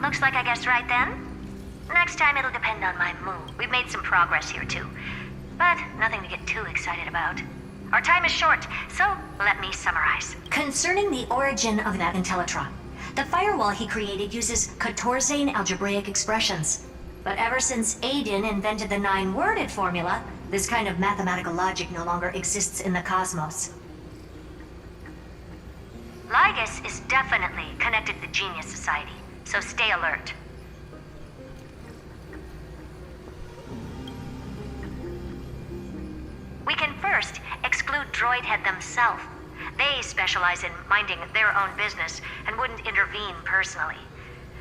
Looks like I guessed right then. Next time it'll depend on my mood. We've made some progress here too, but nothing to get too excited about. Our time is short, so let me summarize. Concerning the origin of that Intellitron, the firewall he created uses Katorzane algebraic expressions. But ever since Aiden invented the 9-worded formula, this kind of mathematical logic no longer exists in the cosmos. Lygus is definitely connected to the Genius Society, so stay alert. We can first exclude Droidhead themselves. They specialize in minding their own business and wouldn't intervene personally.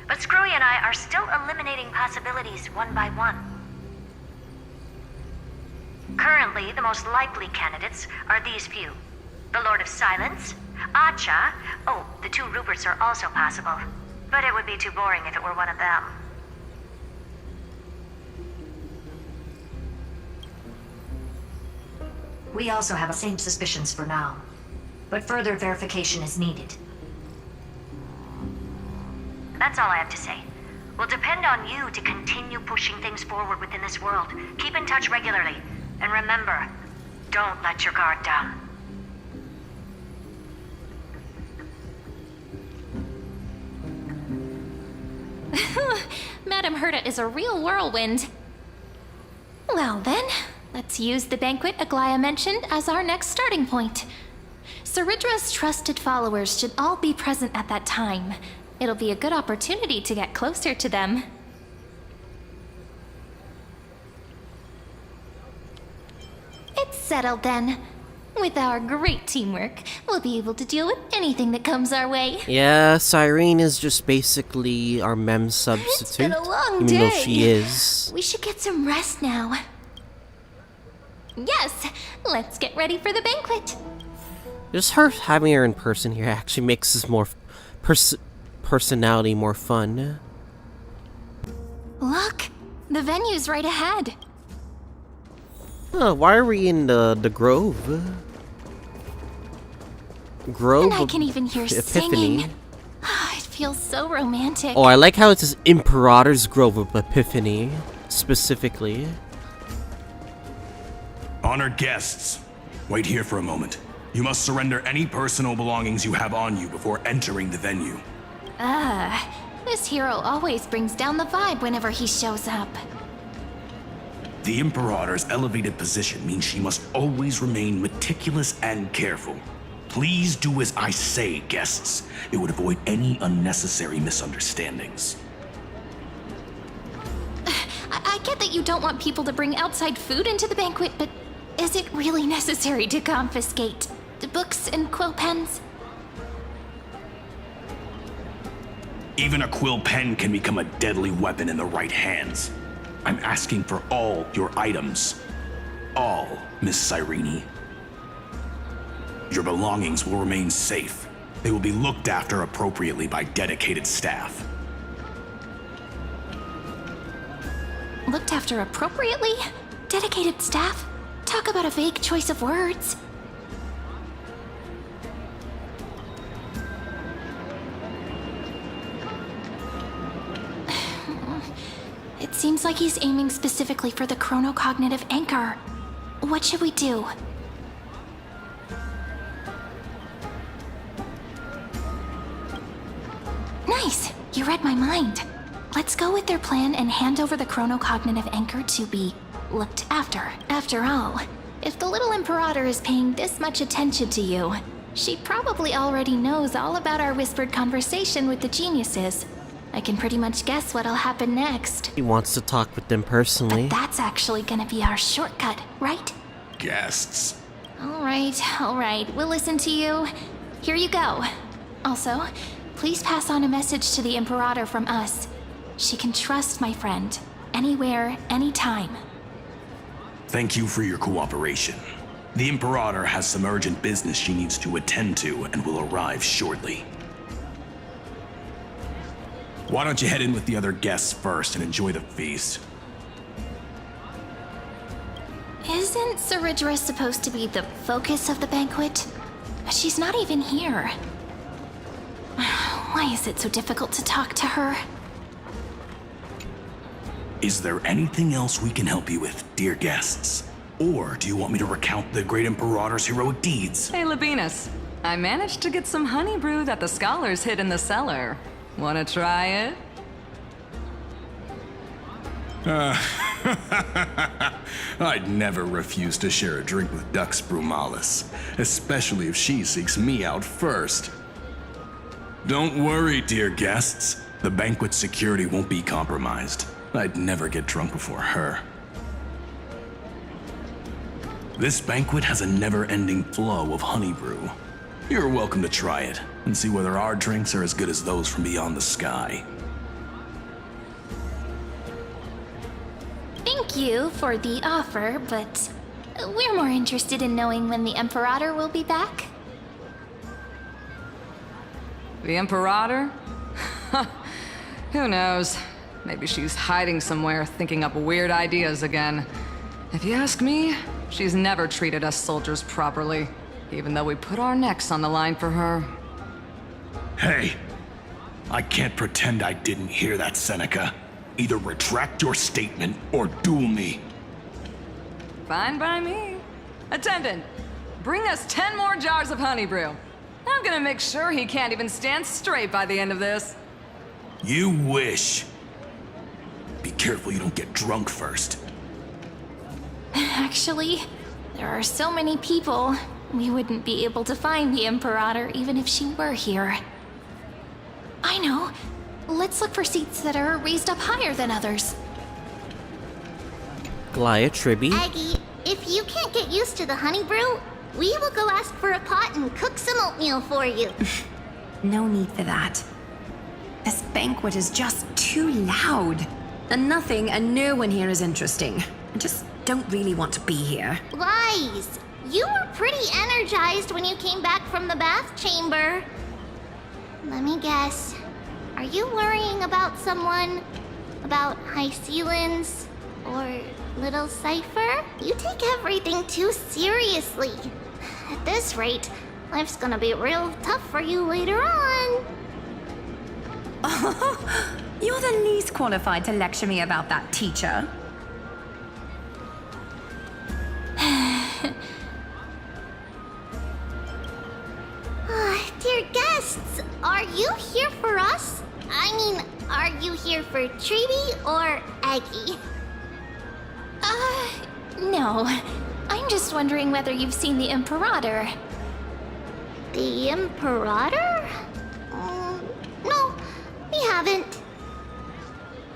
But Screwy and I are still eliminating possibilities one by one. Currently, the most likely candidates are these few. The Lord of Silence, Acha, oh, the 2 Ruperts are also possible. But it would be too boring if it were one of them. We also have the same suspicions for now, but further verification is needed. That's all I have to say. We'll depend on you to continue pushing things forward within this world. Keep in touch regularly. And remember, don't let your guard down. Madame Herta is a real whirlwind. Well then, let's use the banquet Aglaia mentioned as our next starting point. Ceridra's trusted followers should all be present at that time. It'll be a good opportunity to get closer to them. It's settled then. With our great teamwork, we'll be able to deal with anything that comes our way. Yeah, Cyrene is just basically our mem substitute. It's been a long even day. though she is. We should get some rest now. Yes, let's get ready for the banquet. Just her having her in person here actually makes this more personality more fun. Look, the venue's right ahead. Why are we in the grove? Grove And I can even hear Epiphany. singing. It feels so romantic. Oh, I like how it says Imperator's Grove of Epiphany, specifically. Honored guests, wait here for a moment. You must surrender any personal belongings you have on you before entering the venue. This hero always brings down the vibe whenever he shows up. The Imperator's elevated position means she must always remain meticulous and careful. Please do as I say, guests. It would avoid any unnecessary misunderstandings. I get that you don't want people to bring outside food into the banquet, but is it really necessary to confiscate the books and quill pens? Even a quill pen can become a deadly weapon in the right hands. I'm asking for all your items. All, Miss Cyrene. Your belongings will remain safe. They will be looked after appropriately by dedicated staff. Looked after appropriately? Dedicated staff? Talk about a vague choice of words. It seems like he's aiming specifically for the chronocognitive anchor. What should we do? Nice! You read my mind. Let's go with their plan and hand over the chronocognitive anchor to be looked after. After all, if the little Imperator is paying this much attention to you, she probably already knows all about our whispered conversation with the geniuses. I can pretty much guess what'll happen next. He wants to talk with them personally. But that's actually gonna be our shortcut, right? Guests. Alright, we'll listen to you. Here you go. Also, please pass on a message to the Imperator from us. She can trust my friend. Anywhere, anytime. Thank you for your cooperation. The Imperator has some urgent business she needs to attend to and will arrive shortly. Why don't you head in with the other guests first and enjoy the feast? Isn't Ceridra supposed to be the focus of the banquet? She's not even here. Why is it so difficult to talk to her? Is there anything else we can help you with, dear guests? Or do you want me to recount the great Imperator's heroic deeds? Hey, Labinas. I managed to get some honey brew that the scholars hid in the cellar. Wanna try it? I'd never refuse to share a drink with Dux Brumalis, especially if she seeks me out first. Don't worry, dear guests. The banquet security won't be compromised. I'd never get drunk before her. This banquet has a never-ending flow of honey brew. You're welcome to try it and see whether our drinks are as good as those from beyond the sky. Thank you for the offer, but we're more interested in knowing when the Imperator will be back. The Imperator? Who knows? Maybe she's hiding somewhere, thinking up weird ideas again. If you ask me, she's never treated us soldiers properly, even though we put our necks on the line for her. Hey, I can't pretend I didn't hear that, Seneca. Either retract your statement or duel me. Fine by me. Attendant, bring us 10 more jars of honey brew. I'm gonna make sure he can't even stand straight by the end of this. You wish. Be careful you don't get drunk first. Actually, there are so many people, we wouldn't be able to find the Imperator even if she were here. I know. Let's look for seats that are raised up higher than others. Glaya, Tribby. Aggie, if you can't get used to the honey brew, we will go ask for a pot and cook some oatmeal for you. No need for that. This banquet is just too loud. And nothing and no one here is interesting. I just don't really want to be here. Lies! You were pretty energized when you came back from the bath chamber. Let me guess. Are you worrying about someone? About Hysilens? Or Little Cypher? You take everything too seriously. At this rate, life's gonna be real tough for you later on. You're the least qualified to lecture me about that, teacher. Dear guests, are you here for us? I mean, are you here for Treeby or Aggie? No. I'm just wondering whether you've seen the Imperator. The Imperator? No, we haven't.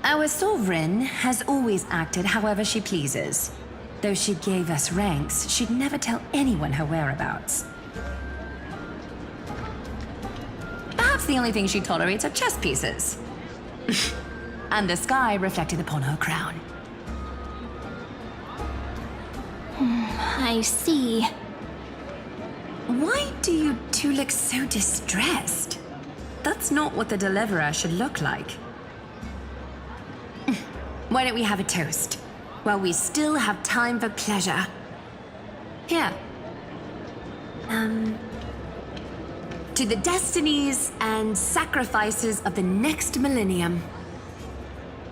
Our sovereign has always acted however she pleases. Though she gave us ranks, she'd never tell anyone her whereabouts. Perhaps the only thing she tolerates are chess pieces. And the sky reflected upon her crown. I see. Why do you two look so distressed? That's not what the deliverer should look like. Why don't we have a toast? While we still have time for pleasure. Here. To the destinies and sacrifices of the next millennium.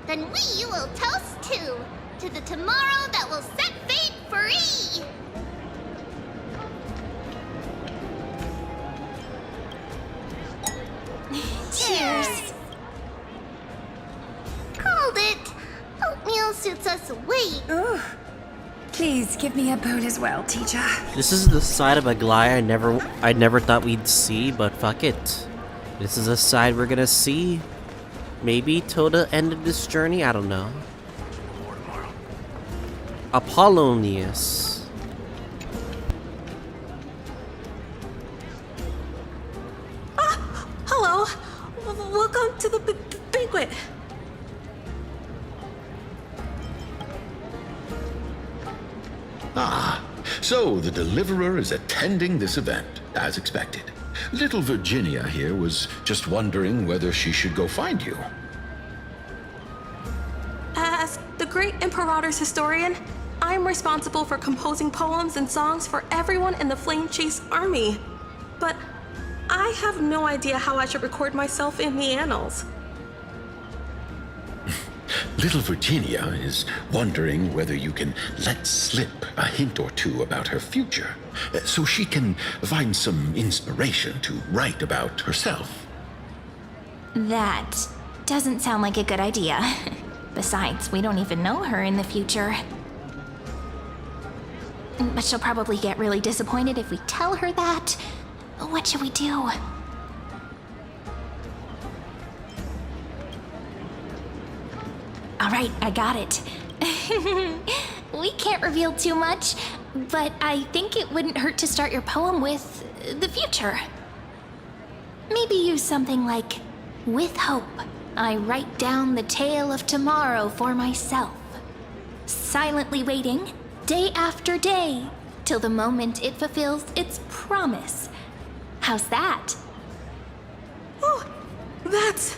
Then we will toast to the tomorrow that will set fate free! Cheers! Called it! Oatmeal suits us way. Ooh. Please give me a bowl as well, teacher. This is the side of Aglaya I never thought we'd see, but fuck it. This is a side we're gonna see. Maybe till the end of this journey, I don't know. Apollonius. Hello. Welcome to the banquet. Ah, so the deliverer is attending this event, as expected. Little Virginia here was just wondering whether she should go find you. As the great Imperator's historian, I'm responsible for composing poems and songs for everyone in the Flame Chase army. But I have no idea how I should record myself in the annals. Little Virginia is wondering whether you can let slip a hint or two about her future, so she can find some inspiration to write about herself. That doesn't sound like a good idea. Besides, we don't even know her in the future. But she'll probably get really disappointed if we tell her that. What should we do? Alright, I got it. We can't reveal too much, but I think it wouldn't hurt to start your poem with the future. Maybe use something like, with hope, I write down the tale of tomorrow for myself. Silently waiting, day after day, till the moment it fulfills its promise. How's that? Oh, that's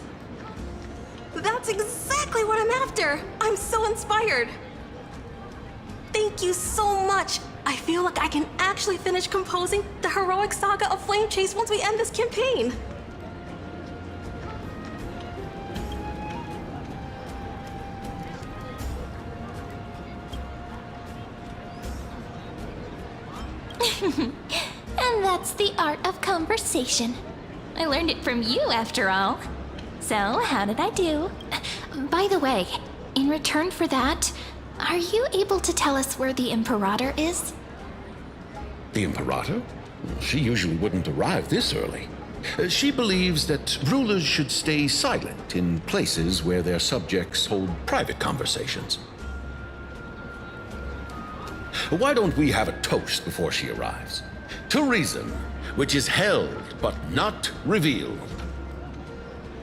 exactly what I'm after! I'm so inspired! Thank you so much! I feel like I can actually finish composing the heroic saga of Flame Chase once we end this campaign! And that's the art of conversation. I learned it from you, after all. So, how did I do? By the way, in return for that, are you able to tell us where the Imperator is? The Imperator? She usually wouldn't arrive this early. She believes that rulers should stay silent in places where their subjects hold private conversations. Why don't we have a toast before she arrives? To reason, which is held but not revealed.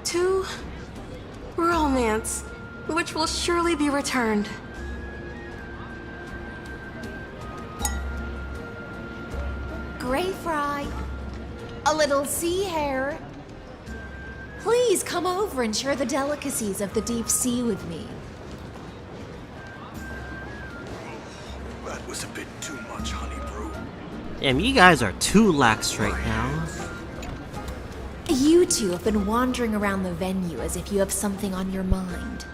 To romance, which will surely be returned. Gray fry. A little sea hare. Please come over and share the delicacies of the deep sea with me. That was a bit too much, honey brew. Damn, you guys are too lax right now. You two have been wandering around the venue as if you have something on your mind.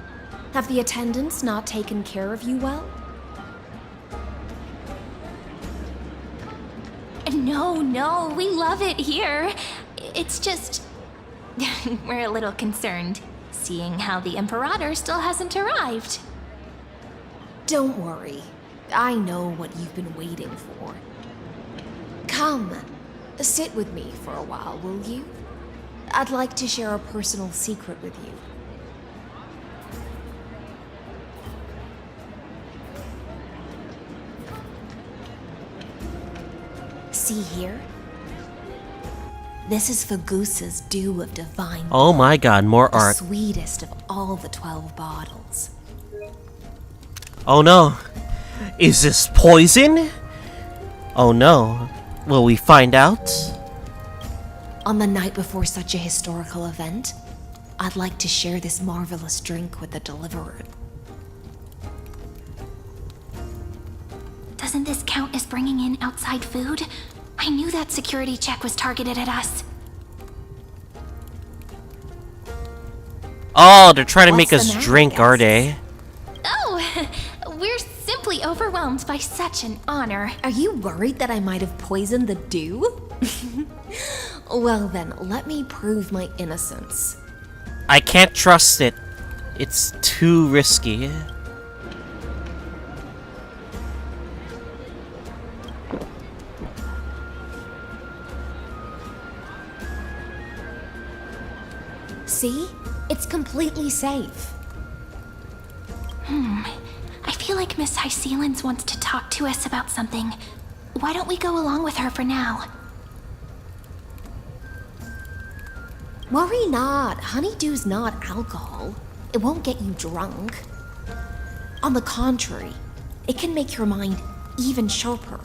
Have the attendants not taken care of you well? No, we love it here. It's just... we're a little concerned, seeing how the Imperator still hasn't arrived. Don't worry. I know what you've been waiting for. Come, sit with me for a while, will you? I'd like to share a personal secret with you. See here? This is Fagusa's dew of divine. Oh my god, more the art. Sweetest of all the 12 bottles. Oh no. Is this poison? Oh no. Will we find out? On the night before such a historical event, I'd like to share this marvelous drink with the deliverer. Doesn't this count as bringing in outside food? I knew that security check was targeted at us. Oh, they're trying to make What's us the matter, drink, are they? Oh, we're simply overwhelmed by such an honor. Are you worried that I might have poisoned the dew? Well then, let me prove my innocence. I can't trust it. It's too risky. See? It's completely safe. I feel like Miss Hysilens wants to talk to us about something. Why don't we go along with her for now? Worry not. Honeydew's not alcohol. It won't get you drunk. On the contrary, it can make your mind even sharper.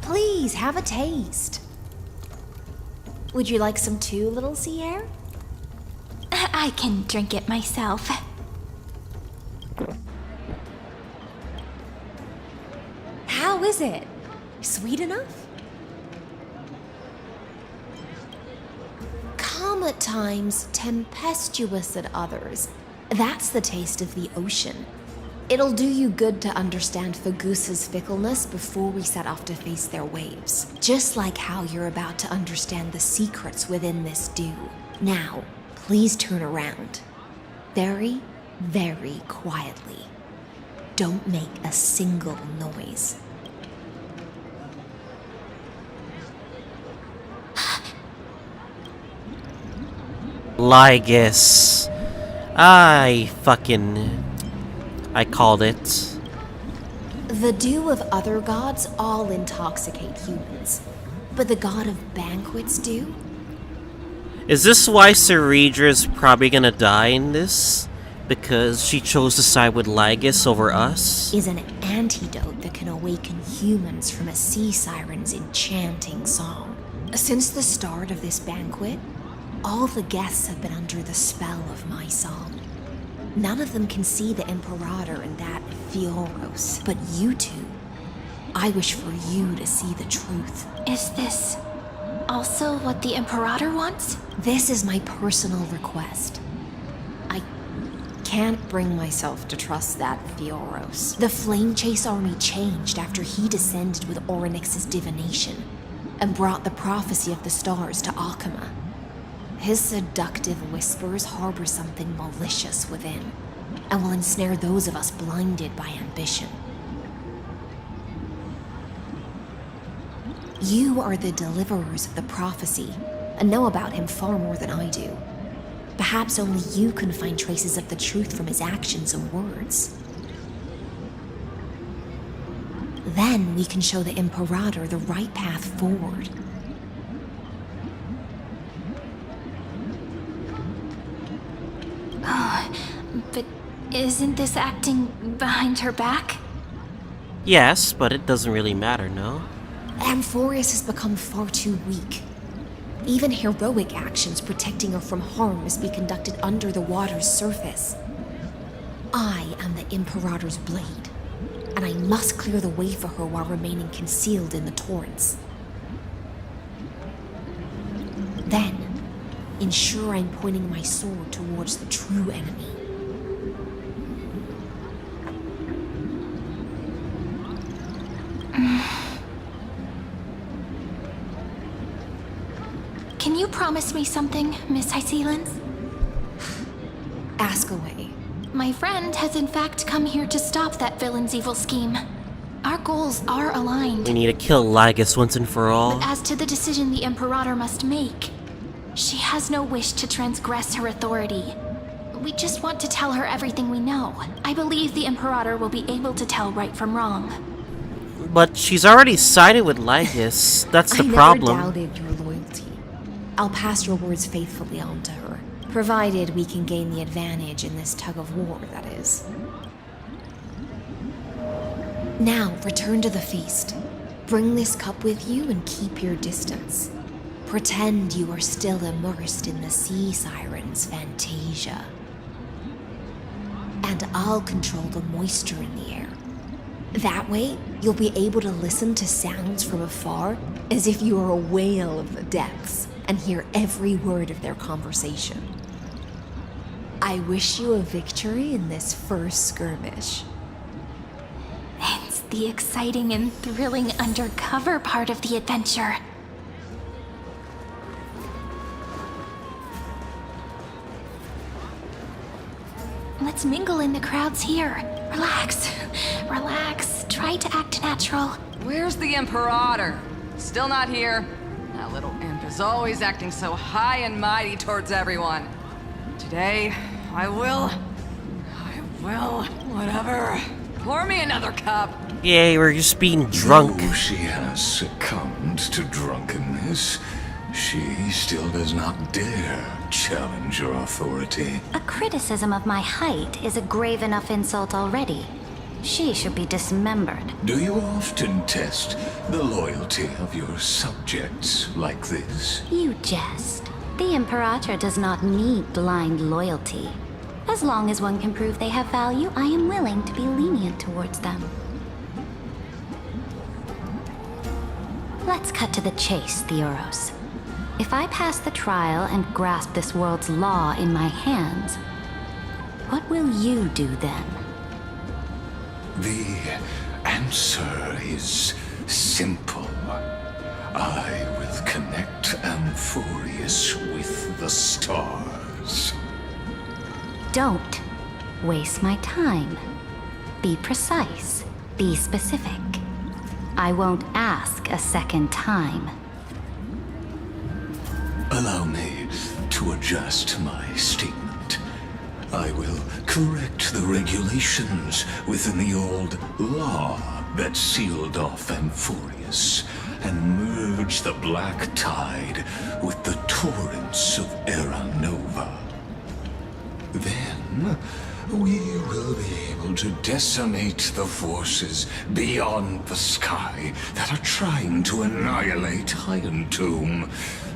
Please, have a taste. Would you like some too, little Sierra? I can drink it myself. How is it? Sweet enough? Calm at times, tempestuous at others. That's the taste of the ocean. It'll do you good to understand Fagusa's fickleness before we set off to face their waves. Just like how you're about to understand the secrets within this dew. Now, please turn around. Very, very quietly. Don't make a single noise. Lygus. I called it. The dew of other gods all intoxicate humans. But the god of banquets do? Is this why Ceredra's probably gonna die in this? Because she chose to side with Lygus over us? Is an antidote that can awaken humans from a sea siren's enchanting song. Since the start of this banquet, all the guests have been under the spell of my song. None of them can see the Imperator and that TheOffOne, but you two. I wish for you to see the truth. Is this also what the Imperator wants? This is my personal request. I can't bring myself to trust that TheOffOne. The Flame Chase army changed after he descended with Orynyx's divination and brought the prophecy of the stars to Akama. His seductive whispers harbor something malicious within, and will ensnare those of us blinded by ambition. You are the deliverers of the prophecy, and know about him far more than I do. Perhaps only you can find traces of the truth from his actions and words. Then we can show the Imperator the right path forward. But isn't this acting behind her back? Yes, but it doesn't really matter, no? Amphoreus has become far too weak. Even heroic actions protecting her from harm must be conducted under the water's surface. I am the Imperator's blade, and I must clear the way for her while remaining concealed in the torrents. Then, ensure I'm pointing my sword towards the true enemy. Can you promise me something, Miss Hysilens? Ask away. My friend has in fact come here to stop that villain's evil scheme. Our goals are aligned. We need to kill Lygus once and for all. But as to the decision the Imperator must make, she has no wish to transgress her authority. We just want to tell her everything we know. I believe the Imperator will be able to tell right from wrong. But she's already sided with Lygus. That's the problem. I never doubted your loyalty. I'll pass your words faithfully on to her. Provided we can gain the advantage in this tug of war, that is. Now, return to the feast. Bring this cup with you and keep your distance. Pretend you are still immersed in the sea siren's fantasia. And I'll control the moisture in the air. That way, you'll be able to listen to sounds from afar as if you were a whale of the depths and hear every word of their conversation. I wish you a victory in this first skirmish. It's the exciting and thrilling undercover part of the adventure. Let's mingle in the crowds here. Relax. Relax. Try to act natural. Where's the Imperator? Still not here. That little imp is always acting so high and mighty towards everyone. Today, I will, whatever. Pour me another cup. Yay, we're just being drunk. Though she has succumbed to drunkenness, she still does not dare challenge your authority. A criticism of my height is a grave enough insult already. She should be dismembered. Do you often test the loyalty of your subjects like this? You jest. The Imperator does not need blind loyalty. As long as one can prove they have value, I am willing to be lenient towards them. Let's cut to the chase, Theoros. If I pass the trial and grasp this world's law in my hands, what will you do then? The answer is simple. I will connect Amphoreus with the stars. Don't waste my time. Be precise. Be specific. I won't ask a second time. Allow me to adjust my statement. I will correct the regulations within the old law that sealed off Amphoreus and merge the black tide with the torrents of Era Nova. Then we will be able to decimate the forces beyond the sky that are trying to annihilate Iron Tomb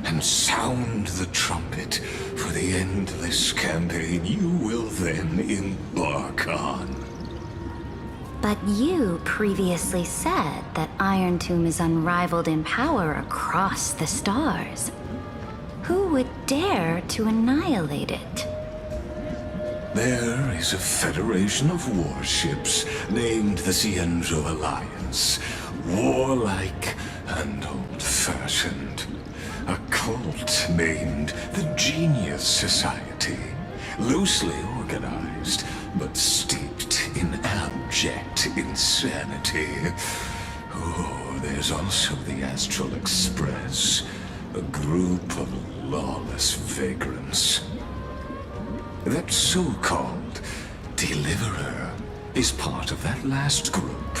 and sound the trumpet for the endless campaign you will then embark on. But you previously said that Iron Tomb is unrivaled in power across the stars. Who would dare to annihilate it? There is a federation of warships named the Cienzo Alliance, warlike and old-fashioned. A cult named the Genius Society, loosely organized, but steeped in abject insanity. Oh, there's also the Astral Express, a group of lawless vagrants. That so-called Deliverer is part of that last group.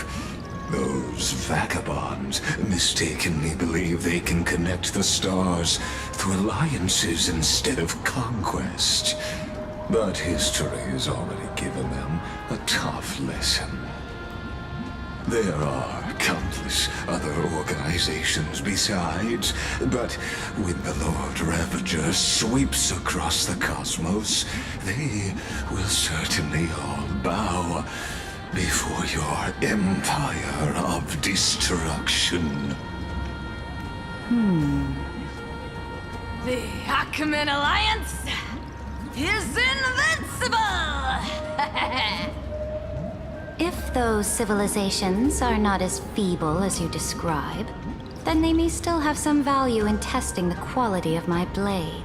Those vagabonds mistakenly believe they can connect the stars through alliances instead of conquest. But history has already given them a tough lesson. There are countless other organizations besides, but when the Lord Ravager sweeps across the cosmos, they will certainly all bow before your empire of destruction. The Achaemenid Alliance is invincible! If those civilizations are not as feeble as you describe, then they may still have some value in testing the quality of my blade.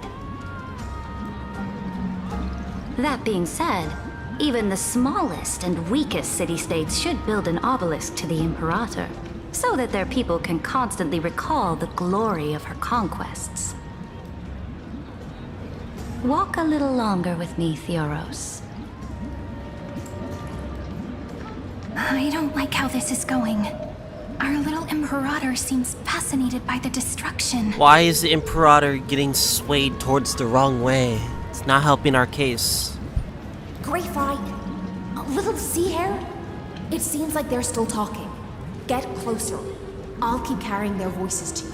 That being said, even the smallest and weakest city-states should build an obelisk to the Imperator, so that their people can constantly recall the glory of her conquests. Walk a little longer with me, Theoros. I don't like how this is going. Our little Imperator seems fascinated by the destruction. Why is the Imperator getting swayed towards the wrong way? It's not helping our case. Great fight. A little sea hare? It seems like they're still talking. Get closer. I'll keep carrying their voices to you.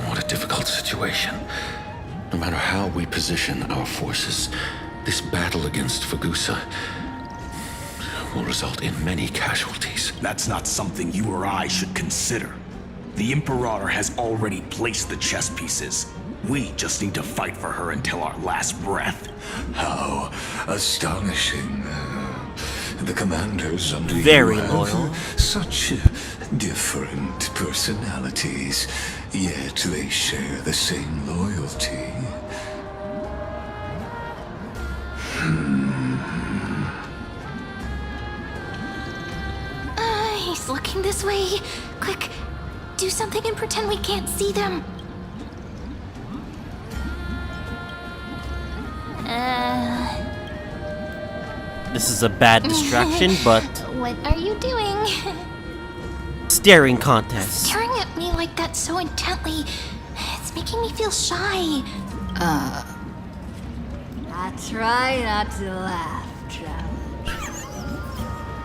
What a difficult situation. No matter how we position our forces, this battle against Fagusa will result in many casualties. That's not something you or I should consider. The Imperator has already placed the chess pieces. We just need to fight for her until our last breath. How astonishing. The commanders under Very you have loyal. such different personalities, yet they share the same loyalty. He's looking this way. Quick, do something and pretend we can't see them. This is a bad distraction, but What are you doing? staring contest. Staring at me like that so intently. It's making me feel shy. I try not to laugh, Traveler.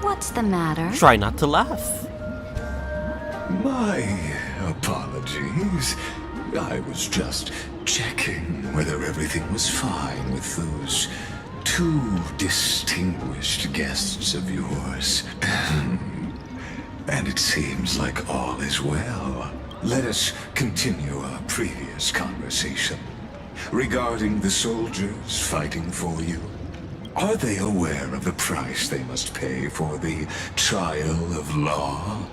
What's the matter? Try not to laugh. My apologies. I was just checking whether everything was fine with those two distinguished guests of yours. And it seems like all is well. Let us continue our previous conversation. Regarding the soldiers fighting for you, are they aware of the price they must pay for the trial of law?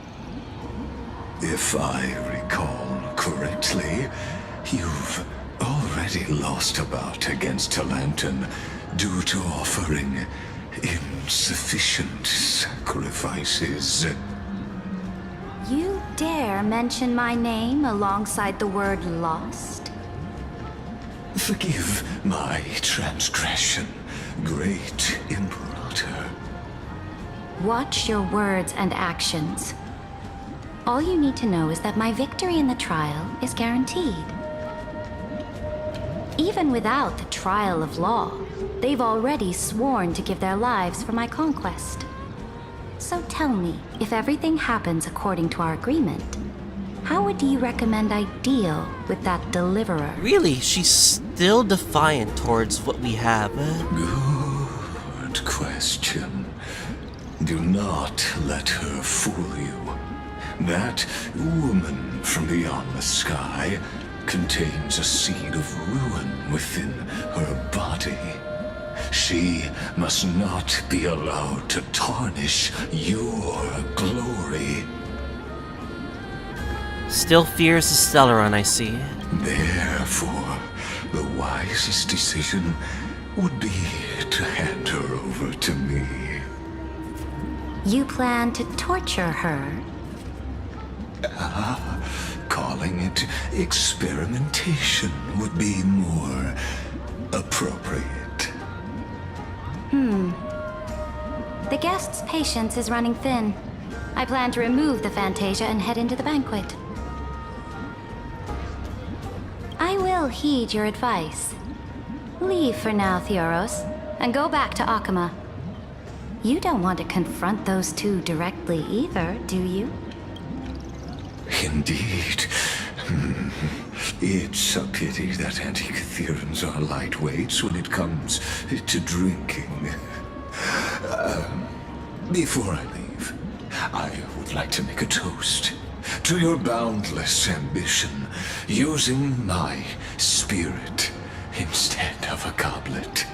If I recall correctly, you've already lost a bout against Talanton due to offering insufficient sacrifices. You dare mention my name alongside the word lost? Forgive my transgression, great Imperator. Watch your words and actions. All you need to know is that my victory in the trial is guaranteed. Even without the trial of law, they've already sworn to give their lives for my conquest. So tell me, if everything happens according to our agreement, how would you recommend I deal with that deliverer? Really, she's still defiant towards what we have. Good question. Do not let her fool you. That woman from beyond the sky contains a seed of ruin within her body. She must not be allowed to tarnish your glory. Still fears the Stellaron, I see. Therefore, the wisest decision would be to hand her over to me. You plan to torture her? Calling it experimentation would be more appropriate. The guest's patience is running thin. I plan to remove the Fantasia and head into the banquet. I will heed your advice. Leave for now, TheOffOne, and go back to Akama. You don't want to confront those two directly either, do you? Indeed. It's a pity that Antikytherans are lightweights when it comes to drinking. Before I leave, I would like to make a toast to your boundless ambition, using my spirit instead of a goblet.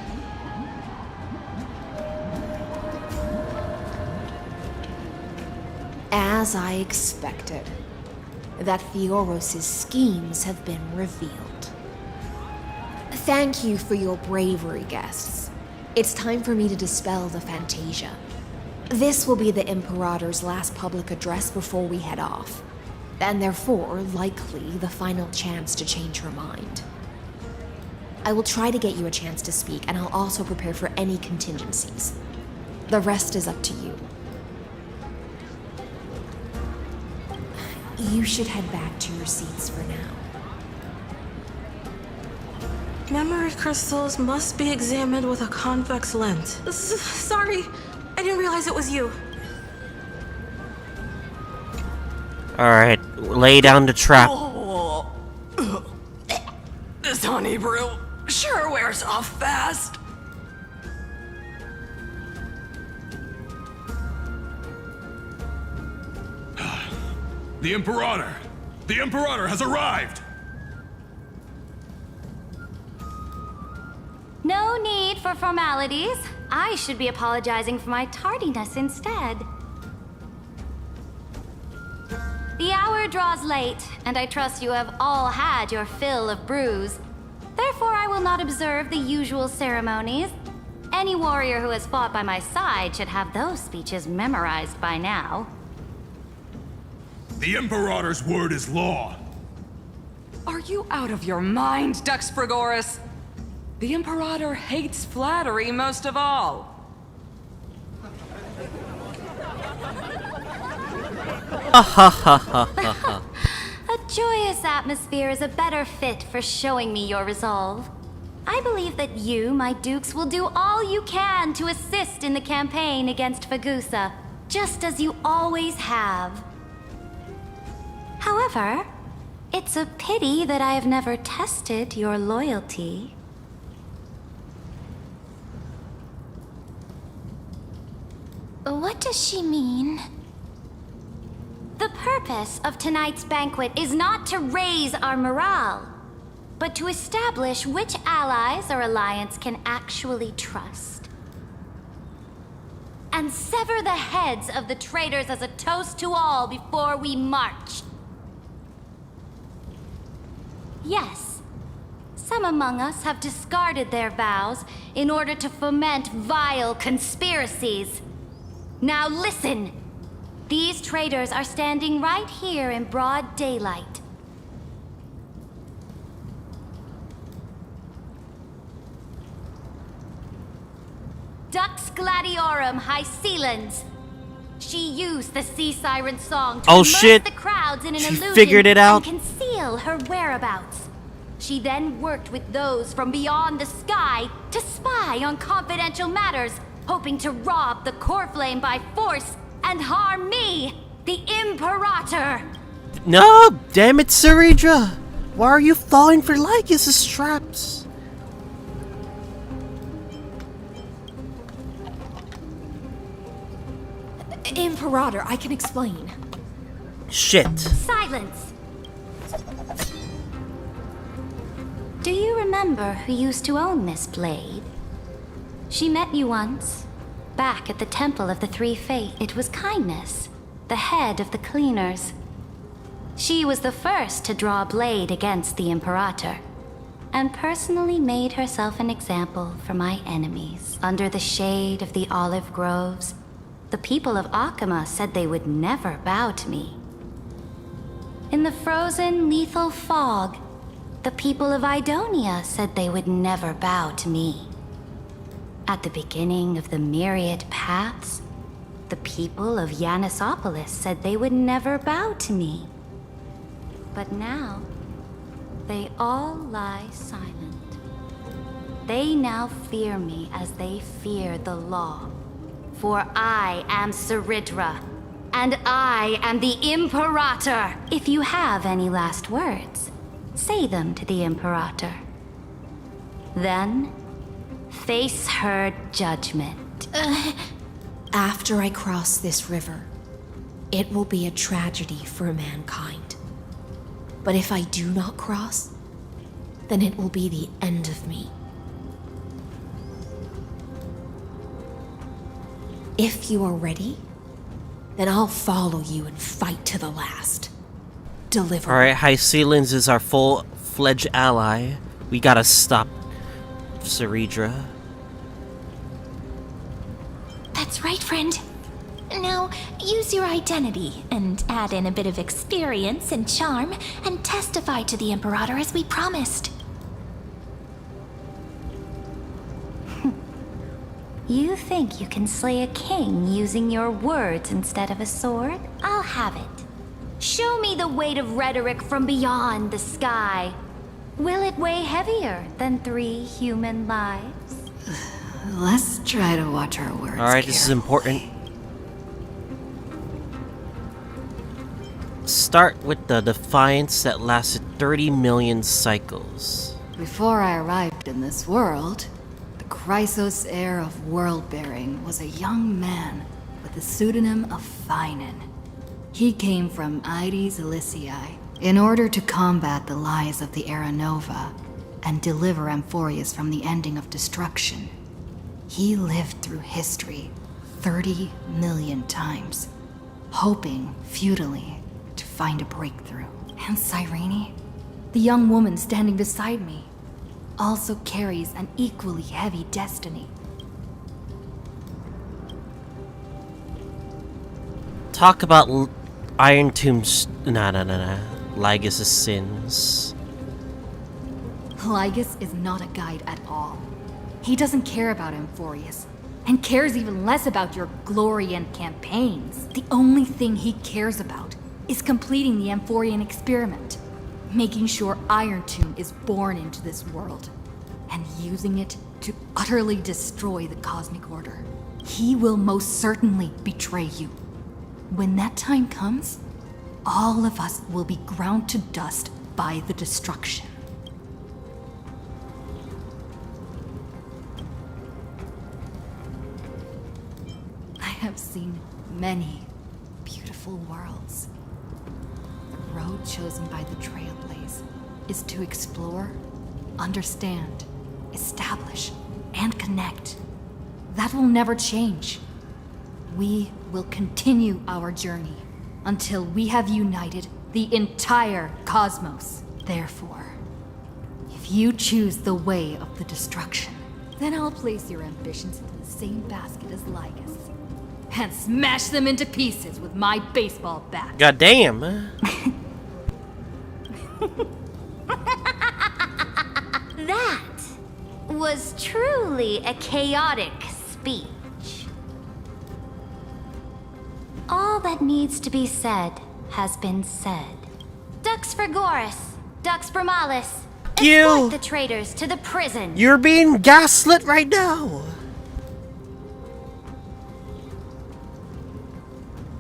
As I expected, that TheOffOne's schemes have been revealed. Thank you for your bravery, guests. It's time for me to dispel the Fantasia. This will be the Imperator's last public address before we head off, and therefore, likely, the final chance to change her mind. I will try to get you a chance to speak, and I'll also prepare for any contingencies. The rest is up to you. You should head back to your seats for now. Memory crystals must be examined with a convex lens. Sorry, I didn't realize it was you. Alright, lay down the trap. Oh. This honey brew sure wears off fast. The Imperator! The Imperator has arrived! No need for formalities. I should be apologizing for my tardiness instead. The hour draws late, and I trust you have all had your fill of brews. Therefore, I will not observe the usual ceremonies. Any warrior who has fought by my side should have those speeches memorized by now. The Imperator's word is law. Are you out of your mind, Dux Frigoris? The Imperator hates flattery most of all. A joyous atmosphere is a better fit for showing me your resolve. I believe that you, my dukes, will do all you can to assist in the campaign against Fagusa, just as you always have. However, it's a pity that I have never tested your loyalty. What does she mean? The purpose of tonight's banquet is not to raise our morale, but to establish which allies our alliance can actually trust. And sever the heads of the traitors as a toast to all before we march. Yes, some among us have discarded their vows in order to foment vile conspiracies. Now listen! These traitors are standing right here in broad daylight. Dux Gladiorum Hysilens. She used the sea siren song to immerse the crowds in an illusion figured it out. and conceal her whereabouts. She then worked with those from beyond the sky to spy on confidential matters, hoping to rob the core flame by force and harm me, the Imperator. No, damn it, Saridra. Why are you falling for Lycus' traps? Imperator, I can explain. Shit. Silence! Do you remember who used to own this blade? She met you once, back at the Temple of the Three Fates. It was Kindness, the head of the cleaners. She was the first to draw a blade against the Imperator, and personally made herself an example for my enemies. Under the shade of the olive groves, the people of Akama said they would never bow to me. In the frozen, lethal fog, the people of Idonia said they would never bow to me. At the beginning of the myriad paths, the people of Yanisopolis said they would never bow to me. But now, they all lie silent. They now fear me as they fear the law. For I am Saridra, and I am the Imperator. If you have any last words, say them to the Imperator. Then, face her judgment. After I cross this river, it will be a tragedy for mankind. But if I do not cross, then it will be the end of me. If you are ready, then I'll follow you and fight to the last. Deliver. Alright, Hysilens is our full-fledged ally. We gotta stop Saridra. That's right, friend. Now, use your identity and add in a bit of experience and charm and testify to the Imperator as we promised. You think you can slay a king using your words instead of a sword? I'll have it. Show me the weight of rhetoric from beyond the sky. Will it weigh heavier than 3 human lives? Let's try to watch our words. Alright, this is important. Start with the defiance that lasted 30 million cycles. Before I arrived in this world, the Chrysos heir of world-bearing was a young man with the pseudonym of Finan. He came from Ides Elysiae in order to combat the lies of the Era Nova and deliver Amphoreus from the ending of destruction. He lived through history 30 million times, hoping futilely to find a breakthrough. And Cyrene, the young woman standing beside me, also carries an equally heavy destiny. Talk about Iron Tomb's... Lygus' sins. Lygus is not a guide at all. He doesn't care about Amphoreus, and cares even less about your glory and campaigns. The only thing he cares about is completing the Amphorean experiment, making sure Iron Tomb is born into this world, and using it to utterly destroy the Cosmic Order. He will most certainly betray you. When that time comes, all of us will be ground to dust by the destruction. I have seen many beautiful worlds. The road chosen by the Trailblaze is to explore, understand, establish, and connect. That will never change. We will continue our journey until we have united the entire cosmos. Therefore, if you choose the way of the destruction, then I'll place your ambitions into the same basket as Lygus and smash them into pieces with my baseball bat. God damn. That was truly a chaotic speech. All that needs to be said has been said. Dux for Goris, Dux for Malus. Escort the traitors to the prison. You're being gaslit right now.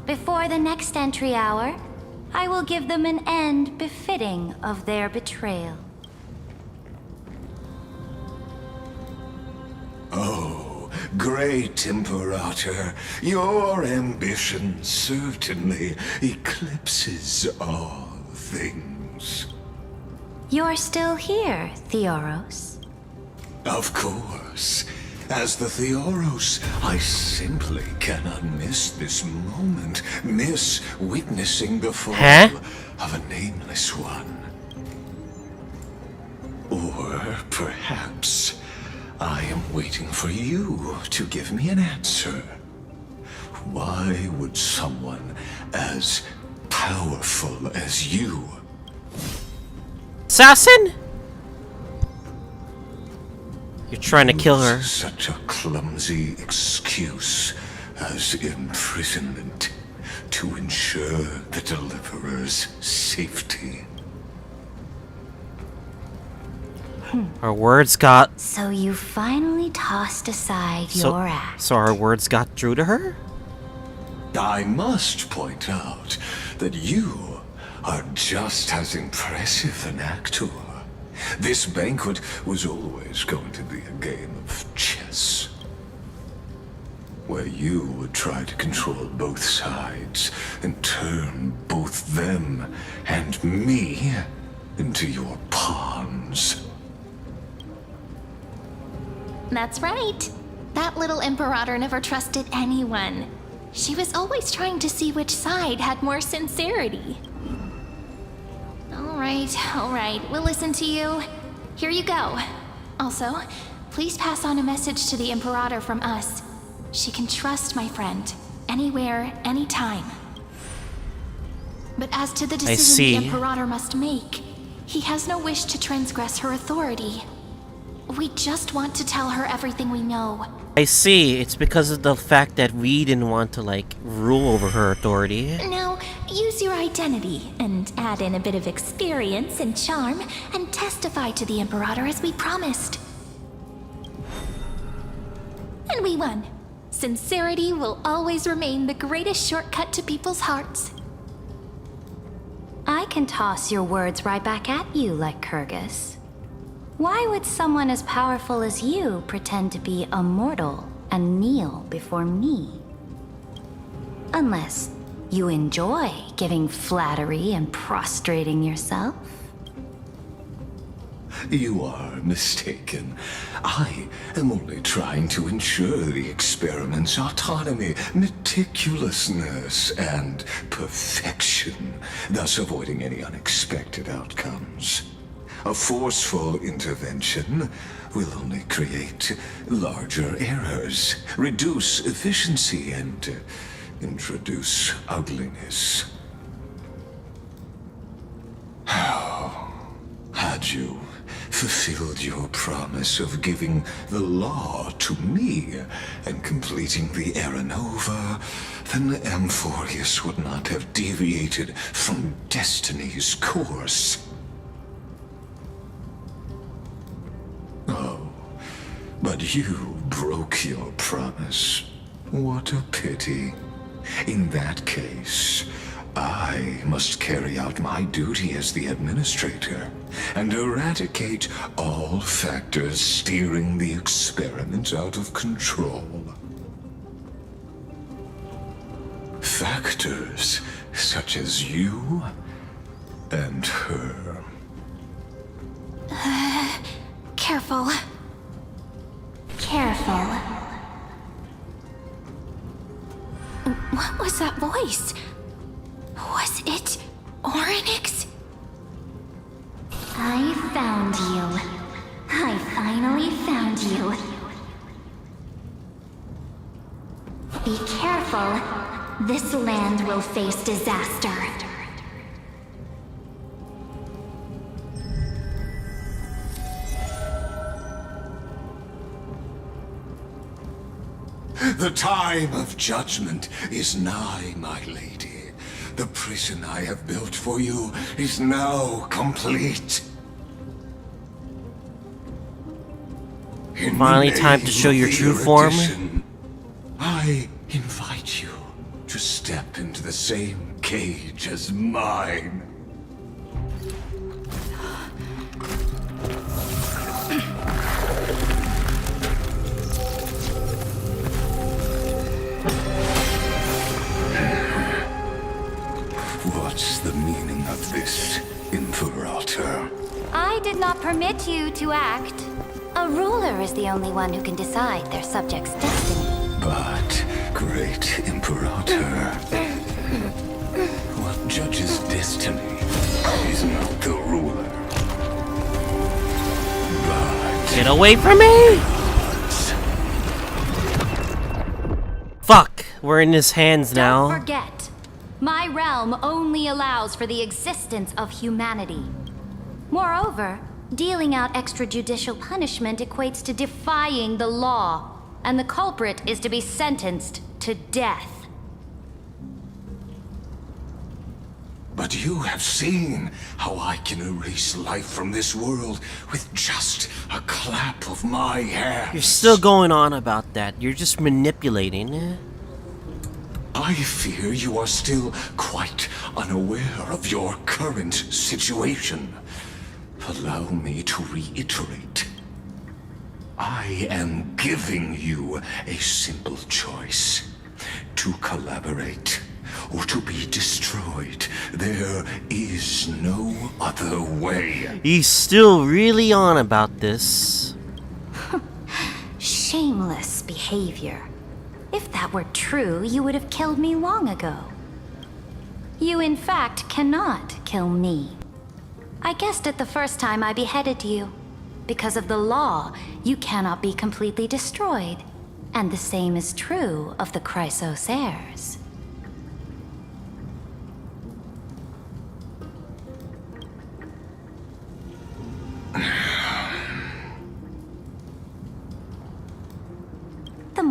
Before the next entry hour, I will give them an end befitting of their betrayal. Oh, great Imperator, your ambition certainly eclipses all things. You're still here, Theoros. Of course. As the Theoros, I simply cannot miss this moment, miss witnessing the fall of a nameless one. Or perhaps I am waiting for you to give me an answer. Why would someone as powerful as you... Assassin? You're trying to kill her. Such a clumsy excuse as imprisonment to ensure the Deliverer's safety. Our words got... So you finally tossed aside your act. So our words got through to her? I must point out that you are just as impressive an actor. This banquet was always going to be a game of chess, where you would try to control both sides and turn both them and me into your pawns. That's right. That little Imperator never trusted anyone. She was always trying to see which side had more sincerity. All right, we'll listen to you. Here you go. Also, please pass on a message to the Imperator from us. She can trust my friend, anywhere, anytime. But as to the decision the Imperator must make, he has no wish to transgress her authority. We just want to tell her everything we know, I see. It's because of the fact that we didn't want to, like, rule over her authority. Now, use your identity and add in a bit of experience and charm and testify to the Imperator as we promised. And we won. Sincerity will always remain the greatest shortcut to people's hearts. I can toss your words right back at you, like Kyrgyz. Why would someone as powerful as you pretend to be immortal and kneel before me? Unless you enjoy giving flattery and prostrating yourself. You are mistaken. I am only trying to ensure the experiment's autonomy, meticulousness, and perfection, thus avoiding any unexpected outcomes. A forceful intervention will only create larger errors, reduce efficiency, and introduce ugliness. How had you fulfilled your promise of giving the law to me and completing the Aranova, then Amphoreus would not have deviated from destiny's course. Oh, but you broke your promise. What a pity. In that case, I must carry out my duty as the administrator and eradicate all factors steering the experiment out of control. Factors such as you and her. Careful. Careful. What was that voice? Was it Orynyx? I found you. I finally found you. Be careful. This land will face disaster. The time of judgment is nigh, my lady. The prison I have built for you is now complete. Finally, time to show your true form. I invite you to step into the same cage as mine. What's the meaning of this, Imperator? I did not permit you to act. A ruler is the only one who can decide their subject's destiny. But, great Imperator, what judges destiny is not the ruler, but... Get away from me! Fuck, we're in his hands now. Don't forget, my realm only allows for the existence of humanity. Moreover, dealing out extrajudicial punishment equates to defying the law, and the culprit is to be sentenced to death. But you have seen how I can erase life from this world with just a clap of my hands. You're still going on about that. You're just manipulating. I fear you are still quite unaware of your current situation. Allow me to reiterate. I am giving you a simple choice. To collaborate or to be destroyed. There is no other way. He's still really on about this. Shameless behavior. If that were true, you would have killed me long ago. You, in fact, cannot kill me. I guessed it the first time I beheaded you. Because of the law, you cannot be completely destroyed. And the same is true of the Chrysos heirs.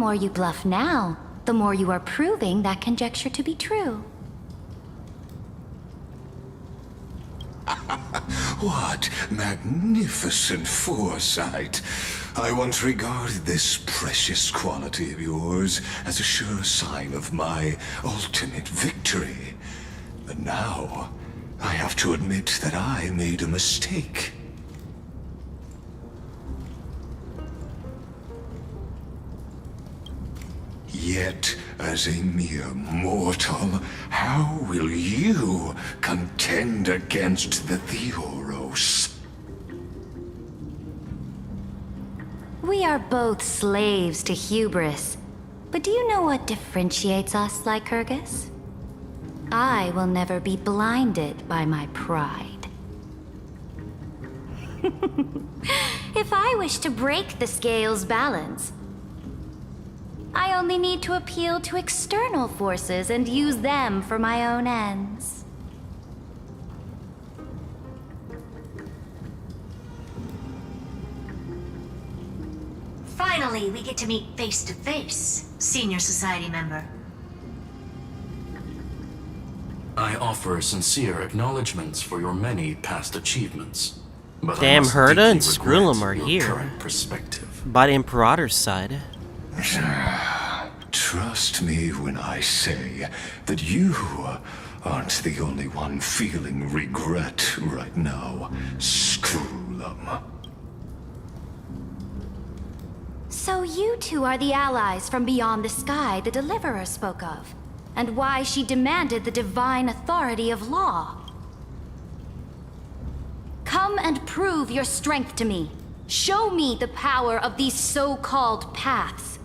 more you bluff now, the more you are proving that conjecture to be true. What magnificent foresight! I once regarded this precious quality of yours as a sure sign of my ultimate victory. But now, I have to admit that I made a mistake. Yet, as a mere mortal, how will you contend against the TheOffOne? We are both slaves to hubris. But do you know what differentiates us, Lycurgus? I will never be blinded by my pride. If I wish to break the scale's balance, I only need to appeal to external forces and use them for my own ends. Finally, we get to meet face to face, Senior Society member. I offer sincere acknowledgments for your many past achievements. But Damn, Herta and Skrullum are your here. current perspective. By the Imperator's side. Trust me when I say that you aren't the only one feeling regret right now, Skrullum. So you two are the allies from beyond the sky the Deliverer spoke of, and why she demanded the divine authority of law. Come and prove your strength to me. Show me the power of these so-called paths.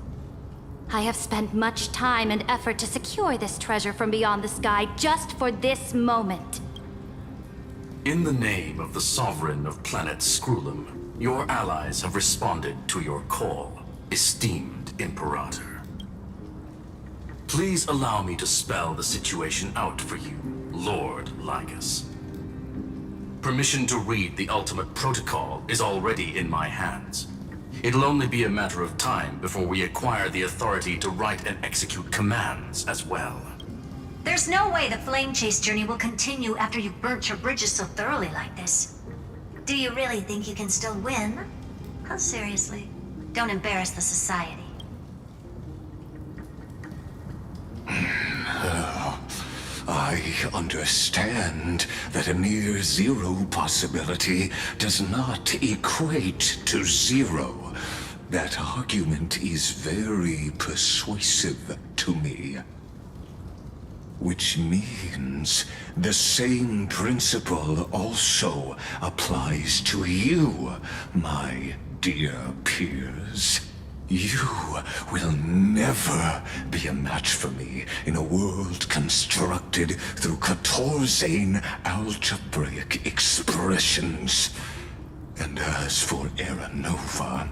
I have spent much time and effort to secure this treasure from beyond the sky just for this moment. In the name of the Sovereign of Planet Skrullum, your allies have responded to your call, esteemed Imperator. Please allow me to spell the situation out for you, Lord Lygus. Permission to read the ultimate protocol is already in my hands. It'll only be a matter of time before we acquire the authority to write and execute commands as well. There's no way the flame chase journey will continue after you've burnt your bridges so thoroughly like this. Do you really think you can still win? Oh, seriously. Don't embarrass the society. I understand that a near zero possibility does not equate to zero. That argument is very persuasive to me. Which means the same principle also applies to you, my dear peers. You will never be a match for me in a world constructed through Catorzane algebraic expressions. And as for Era Nova,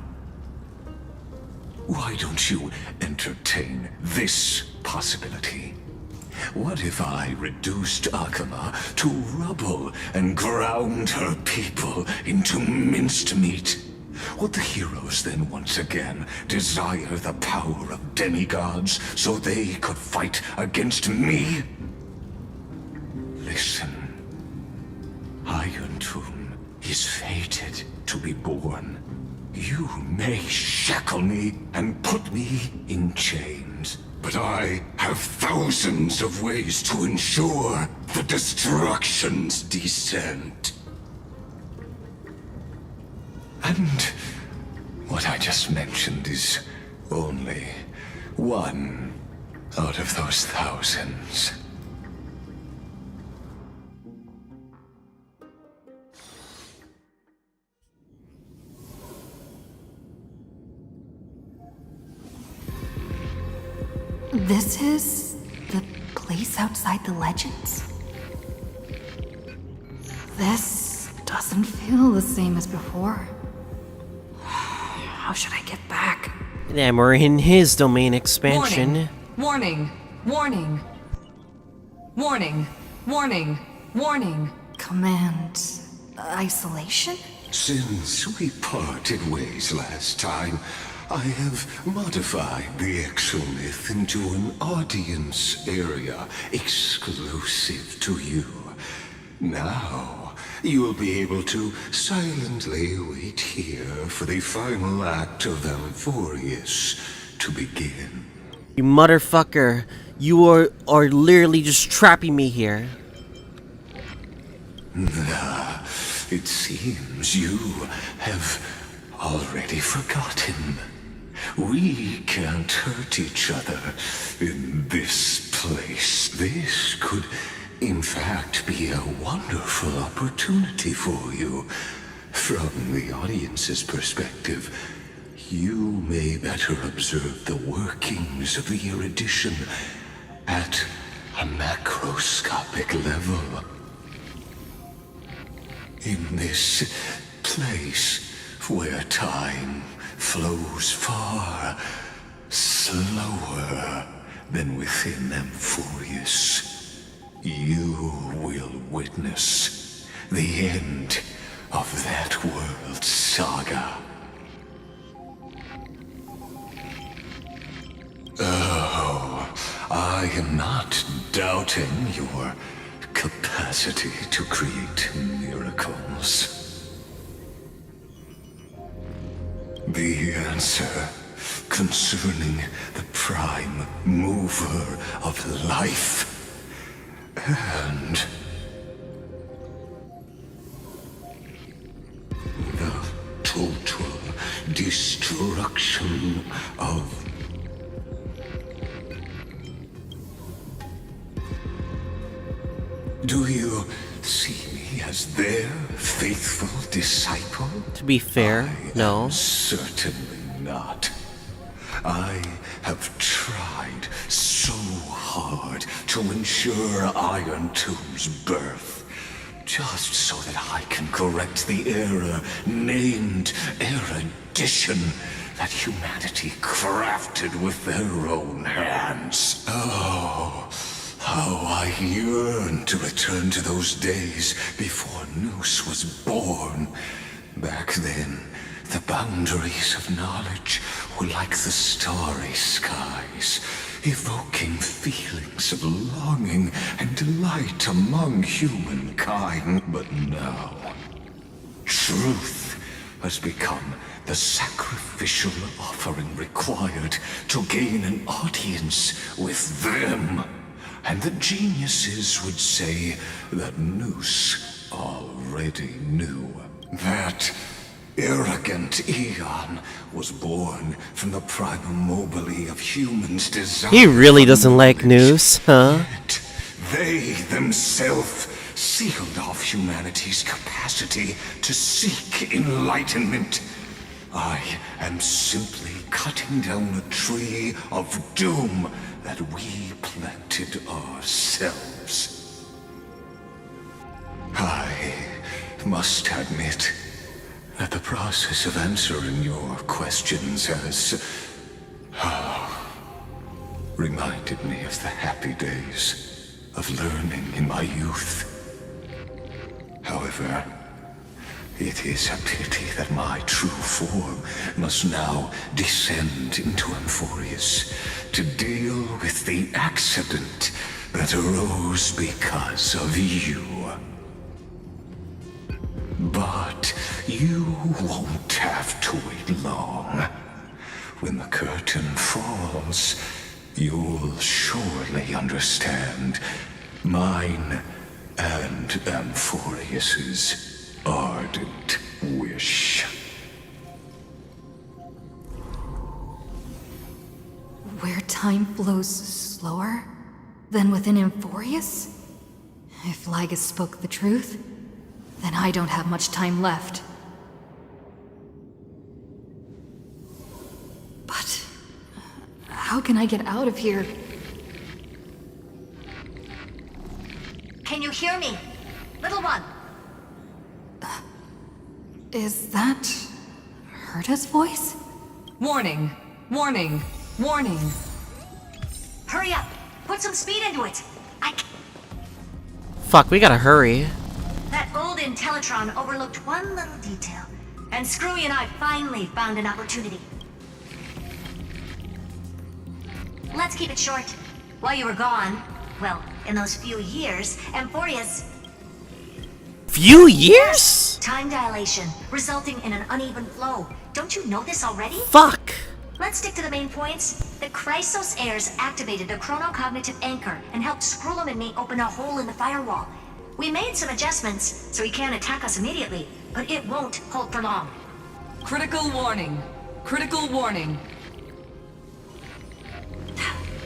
why don't you entertain this possibility? What if I reduced Akama to rubble and ground her people into minced meat? Would the heroes then once again desire the power of demigods so they could fight against me? Listen. Iron Tomb is fated to be born. You may shackle me and put me in chains, but I have thousands of ways to ensure the destruction's descent. And what I just mentioned is only one out of those thousands. This is the place outside the legends? This doesn't feel the same as before. How should I get back? Then we're in his domain expansion. Warning! Warning! Warning! Warning! Warning! Command isolation? Since we parted ways last time, I have modified the exomyth into an audience area exclusive to you. Now, you will be able to silently wait here for the final act of Amphoreus to begin. You motherfucker. You are literally just trapping me here. It seems you have already forgotten. We can't hurt each other in this place. This could, in fact, be a wonderful opportunity for you. From the audience's perspective, you may better observe the workings of the erudition at a macroscopic level. In this place where time flows far slower than within Amphoreus, you will witness the end of that world's saga. Oh, I am not doubting your capacity to create miracles. The answer concerning the prime mover of life and the total destruction of Do you see me as their faithful disciple? To be fair, no. Certainly not. I have tried so hard to ensure Iron Tomb's birth, just so that I can correct the error named erudition that humanity crafted with their own hands. Oh, how I yearn to return to those days before Noose was born. Back then, the boundaries of knowledge were like the starry skies, evoking feelings of longing and delight among humankind. But now, truth has become the sacrificial offering required to gain an audience with them. And the geniuses would say that Noose already knew. That arrogant Eon was born from the primum mobile of humans' desire. He really doesn't like Noose, huh? Yet they themselves sealed off humanity's capacity to seek enlightenment. I am simply cutting down a tree of doom that we planted ourselves. I must admit that the process of answering your questions has reminded me of the happy days of learning in my youth. However, it is a pity that my true form must now descend into Amphoreus to deal with the accident that arose because of you. But you won't have to wait long. When the curtain falls, you'll surely understand mine and Amphoreus's ardent wish. Where time flows slower than within Amphoreus? If Lygus spoke the truth, then I don't have much time left. But how can I get out of here? Can you hear me? Little one. Is that Herta's voice? Warning, warning, warning. Hurry up. Put some speed into it. Fuck, we gotta hurry. That old Intellatron overlooked one little detail, and Screwy and I finally found an opportunity. let's keep it short. While you were gone, well, in those few years, Amphoreus... Few years? Time dilation, resulting in an uneven flow. Don't you know this already? Fuck! Let's stick to the main points. The Chrysos heirs activated the chronocognitive anchor and helped Skrulum and me open a hole in the firewall. We made some adjustments, so he can't attack us immediately, but it won't hold for long. Critical warning. Critical warning.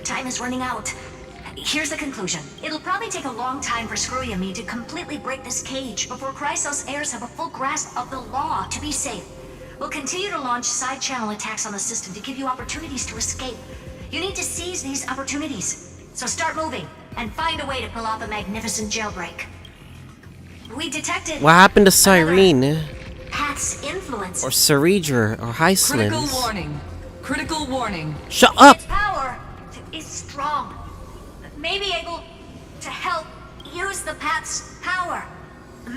Time is running out. Here's the conclusion. It'll probably take a long time for Screwy and me to completely break this cage before Chrysos heirs have a full grasp of the law to be safe. We'll continue to launch side-channel attacks on the system to give you opportunities to escape. You need to seize these opportunities. So start moving, and find a way to pull off a magnificent jailbreak. We detected... What happened to Cyrene? Path's influence. Or Ceredra? Or Hysilens? Critical warning. Critical warning. Shut up! Its power is strong. May be able to help use the Path's power.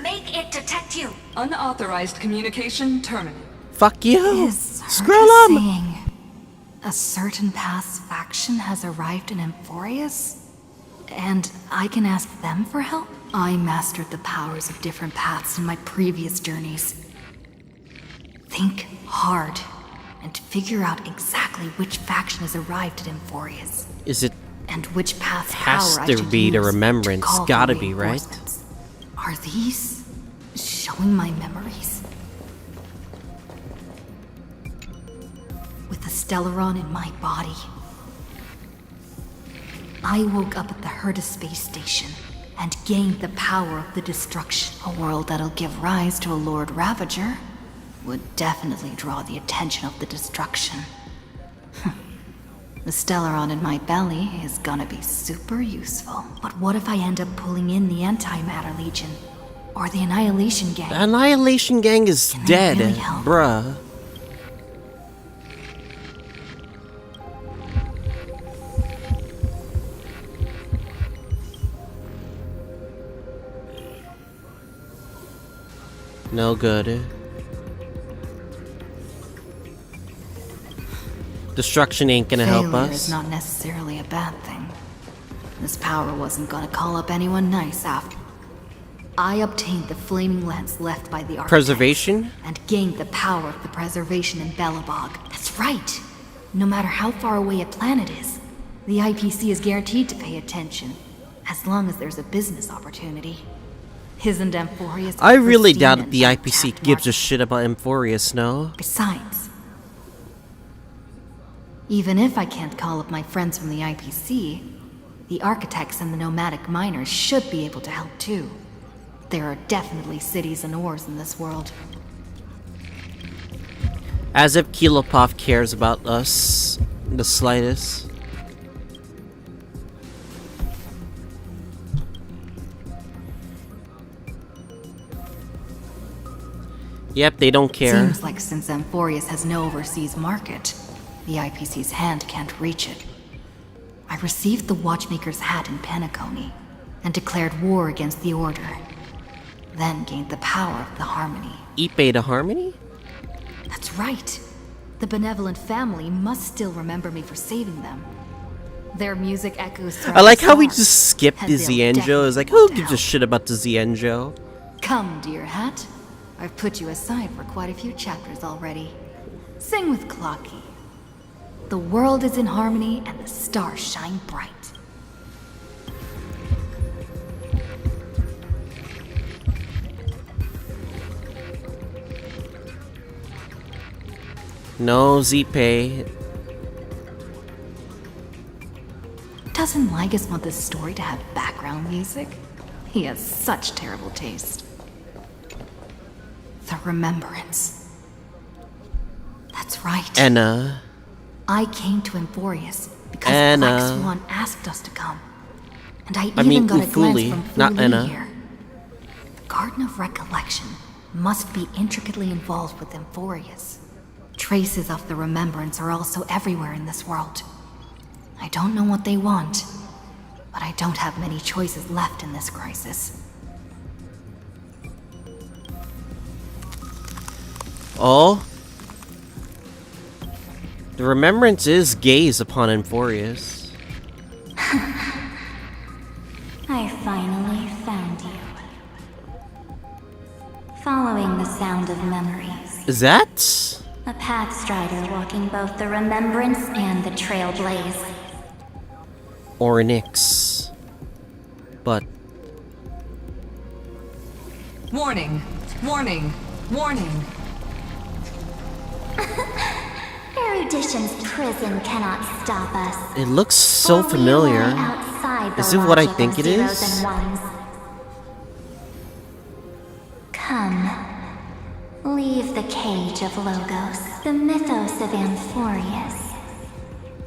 Make it detect you. Unauthorized communication terminated. Fuck you! Scroll saying a certain Path's faction has arrived in Amphoreus? And I can ask them for help? I mastered the powers of different paths in my previous journeys. Think hard and figure out exactly which faction has arrived at Amphoreus. Is it... And which path's has power I to should be the use remembrance. to call Gotta for be, right? reinforcements. Are these showing my memories? With the Stellaron in my body, I woke up at the Herta space station and gained the power of the destruction. A world that'll give rise to a Lord Ravager would definitely draw the attention of the destruction. The Stellaron in my belly is gonna be super useful. But what if I end up pulling in the Antimatter Legion? Or the Annihilation Gang? The Annihilation Gang is dead, really help? bruh. No good. Destruction ain't gonna help Failure us. is not necessarily a bad thing. This power wasn't gonna call up anyone nice after. I obtained the flaming lens left by the architects. Preservation? And gained the power of the preservation in Belobog. That's right! No matter how far away a planet is, the IPC is guaranteed to pay attention, as long as there's a business opportunity. Isn't Amphoreus I really pristine doubt that and the untapped IPC market? gives a shit about Amphoreus, no? Besides, even if I can't call up my friends from the IPC, the architects and the nomadic miners should be able to help too. There are definitely cities and ores in this world. As if Kilopov cares about us the slightest. Yep, they don't care. Seems like since Amphoreus has no overseas market, the IPC's hand can't reach it. I received the Watchmaker's hat in Penacony and declared war against the Order. Then gained the power of the Harmony. Ipe the Harmony? That's right. The benevolent family must still remember me for saving them. Their music echoes throughout I like the how we storm, just skipped and the they'll Zienjo. definitely It's like, want who to gives a help. shit about the Zienjo? Come, dear hat. I've put you aside for quite a few chapters already. Sing with Clocky. The world is in harmony and the stars shine bright. No, Zipe. Doesn't Lygus want this story to have background music? He has such terrible taste. The Remembrance. That's right. Anna. I came to Amphoreus because Anna. Black Swan asked us to come. And I mean, even got a glance Ufuli, from not Fuli Anna. here. The Garden of Recollection must be intricately involved with Amphoreus. Traces of the Remembrance are also everywhere in this world. I don't know what they want, but I don't have many choices left in this crisis. Oh? The Remembrance is gaze upon Amphoreus. I finally found you. Following the sound of memories. Is that? A pathstrider walking both the Remembrance and the Trailblaze. Oryx. But Warning! Warning! Warning! Erudition's prison cannot stop us. it looks so For we familiar. lie outside the Is it what I logic think of it zeros is? and ones. Come. Leave the cage of Logos. The mythos of Amphoreus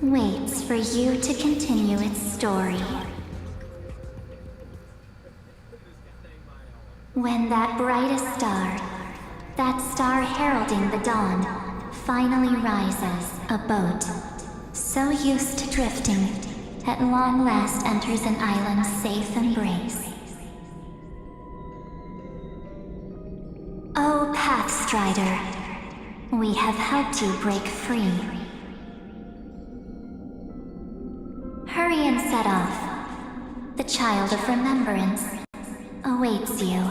waits for you to continue its story. When that brightest star, that star heralding the dawn, finally rises, a boat, so used to drifting, at long last enters an island's safe embrace. Oh, Pathstrider, we have helped you break free. Hurry and set off. The Child of Remembrance awaits you.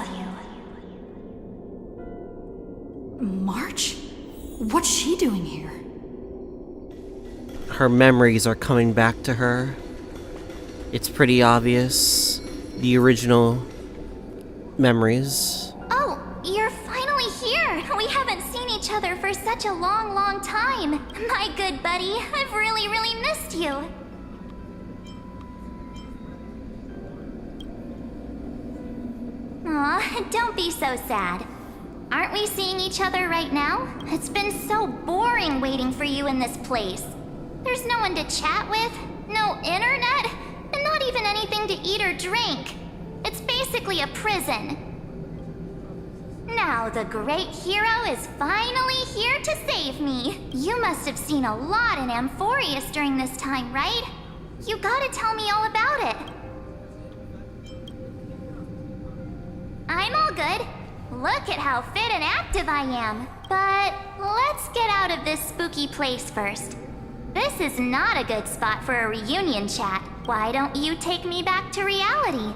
March? What's she doing here? Her memories are coming back to her. It's pretty obvious. The original memories. Oh, you're finally here! We haven't seen each other for such a long, long time. My good buddy, I've really, really missed you. Aw, don't be so sad. Aren't we seeing each other right now? It's been so boring waiting for you in this place. There's no one to chat with, no internet, and not even anything to eat or drink. It's basically a prison. Now the great hero is finally here to save me. You must have seen a lot in Amphoreus during this time, right? You gotta tell me all about it. I'm all good. Look at how fit and active I am. But let's get out of this spooky place first. This is not a good spot for a reunion chat. Why don't you take me back to reality?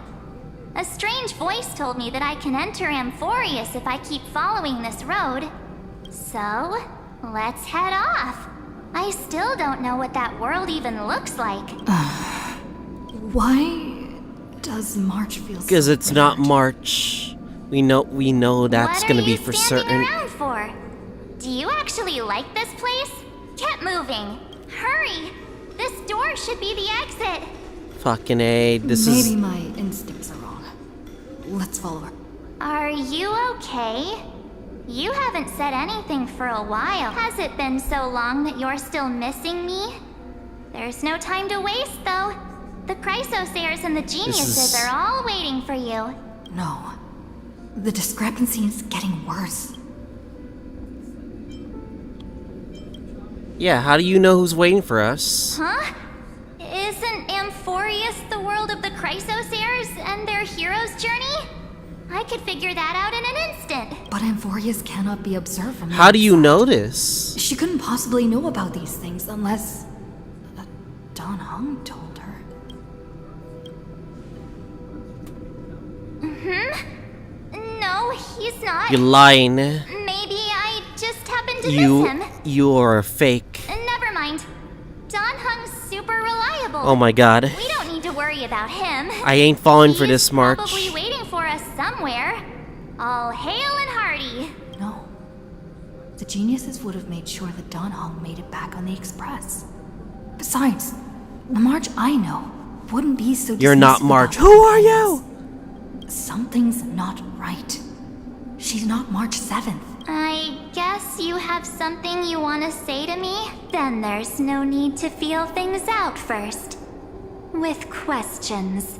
A strange voice told me that I can enter Amphoreus if I keep following this road. So, let's head off. I still don't know what that world even looks like. Why does March feel so Because it's not March. We know that's gonna be for certain. What are you standing around for? Do you actually like this place? Get moving. Hurry. This door should be the exit. Fucking A, this Maybe is... my instincts are wrong. Let's follow her. Are you okay? You haven't said anything for a while. Has it been so long that you're still missing me? There's no time to waste, though. The Chrysosayers and the geniuses are all waiting for you. No. The discrepancy is getting worse. Yeah, how do you know who's waiting for us? Huh? Isn't Amphoreus the world of the Chrysosayers and their hero's journey? I could figure that out in an instant. But Amphoreus cannot be observed from the How do you outside. know this? She couldn't possibly know about these things unless... Don Hung told her. No, he's not. You're lying. Maybe I just happened to miss him. You are a fake. Never mind. Don Hung's super reliable. Oh my god. We don't need to worry about him. I ain't falling for He's this, March. Probably waiting for us somewhere. All hail and hearty. No. The geniuses would have made sure that Don Hung made it back on the Express. Besides, the March I know wouldn't be so You're not dismissive March. about Who are you? Something's not right. She's not March 7th. I guess you have something you want to say to me? Then there's no need to feel things out first. With questions.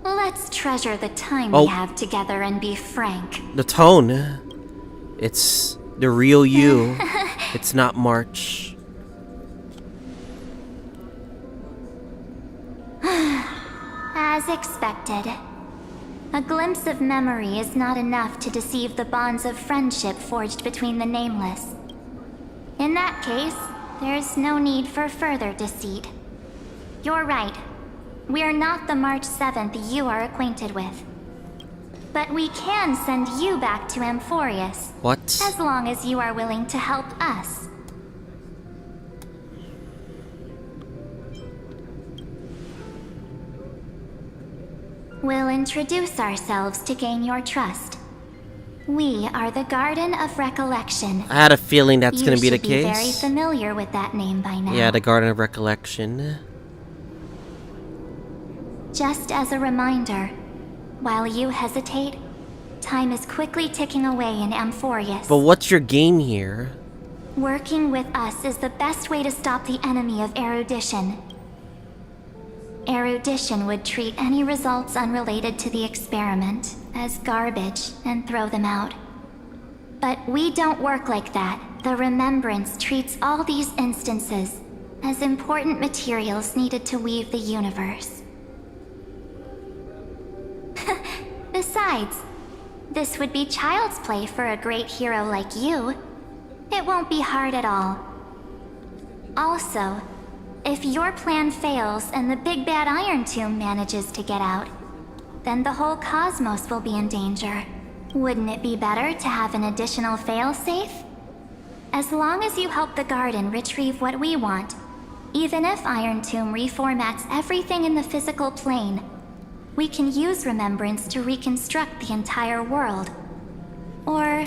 Let's treasure the time we have together and be frank. The tone. It's the real you. It's not March. As expected. A glimpse of memory is not enough to deceive the bonds of friendship forged between the nameless. In that case, there's no need for further deceit. You're right. We're not the March 7th you are acquainted with. But we can send you back to Amphoreus. What? As long as you are willing to help us. We'll introduce ourselves to gain your trust. We are the Garden of Recollection. I had a feeling that's gonna be the case. You should be very familiar with that name by now. Yeah, the Garden of Recollection. Just as a reminder, while you hesitate, time is quickly ticking away in Amphoreus. But what's your game here? Working with us is the best way to stop the enemy of erudition. Erudition would treat any results unrelated to the experiment as garbage and throw them out. But we don't work like that. The Remembrance treats all these instances as important materials needed to weave the universe. Besides, this would be child's play for a great hero like you. It won't be hard at all. Also, if your plan fails and the big bad Iron Tomb manages to get out, then the whole cosmos will be in danger. Wouldn't it be better to have an additional failsafe? As long as you help the Garden retrieve what we want, even if Iron Tomb reformats everything in the physical plane, we can use Remembrance to reconstruct the entire world. Or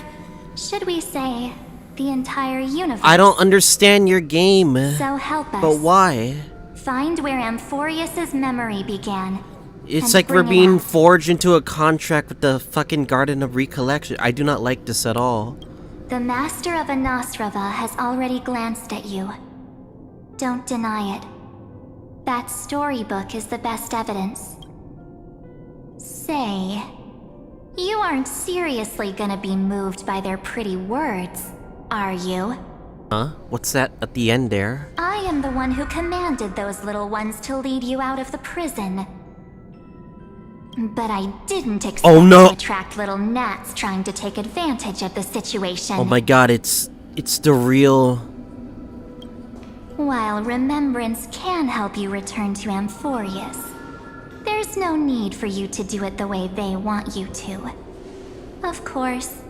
should we say, the entire universe? I don't understand your game. So help us. But why? Find where Amphoreus' memory began. It's like we're being forged into a contract with the fucking Garden of Recollection. I do not like this at all. The Master of Anosrava has already glanced at you. Don't deny it. That storybook is the best evidence. Say, you aren't seriously gonna be moved by their pretty words, are you? Huh? What's that at the end there? I am the one who commanded those little ones to lead you out of the prison. But I didn't expect to attract little gnats trying to take advantage of the situation. Oh my god, it's the real... While Remembrance can help you return to Amphoreus, there's no need for you to do it the way they want you to. Of course,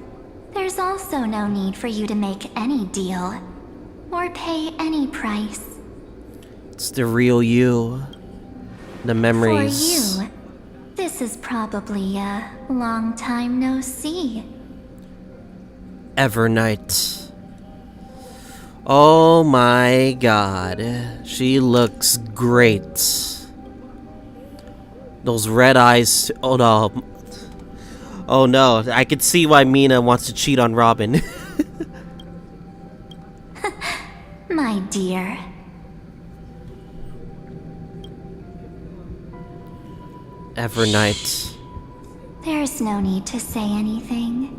there's also no need for you to make any deal, or pay any price. It's the real you. The memories. For you, this is probably a long time no see. Evernight. Oh my god. She looks great. Those red eyes. Oh no. Oh no. I could see why Mina wants to cheat on Robin. My dear. Evernight. There's no need to say anything.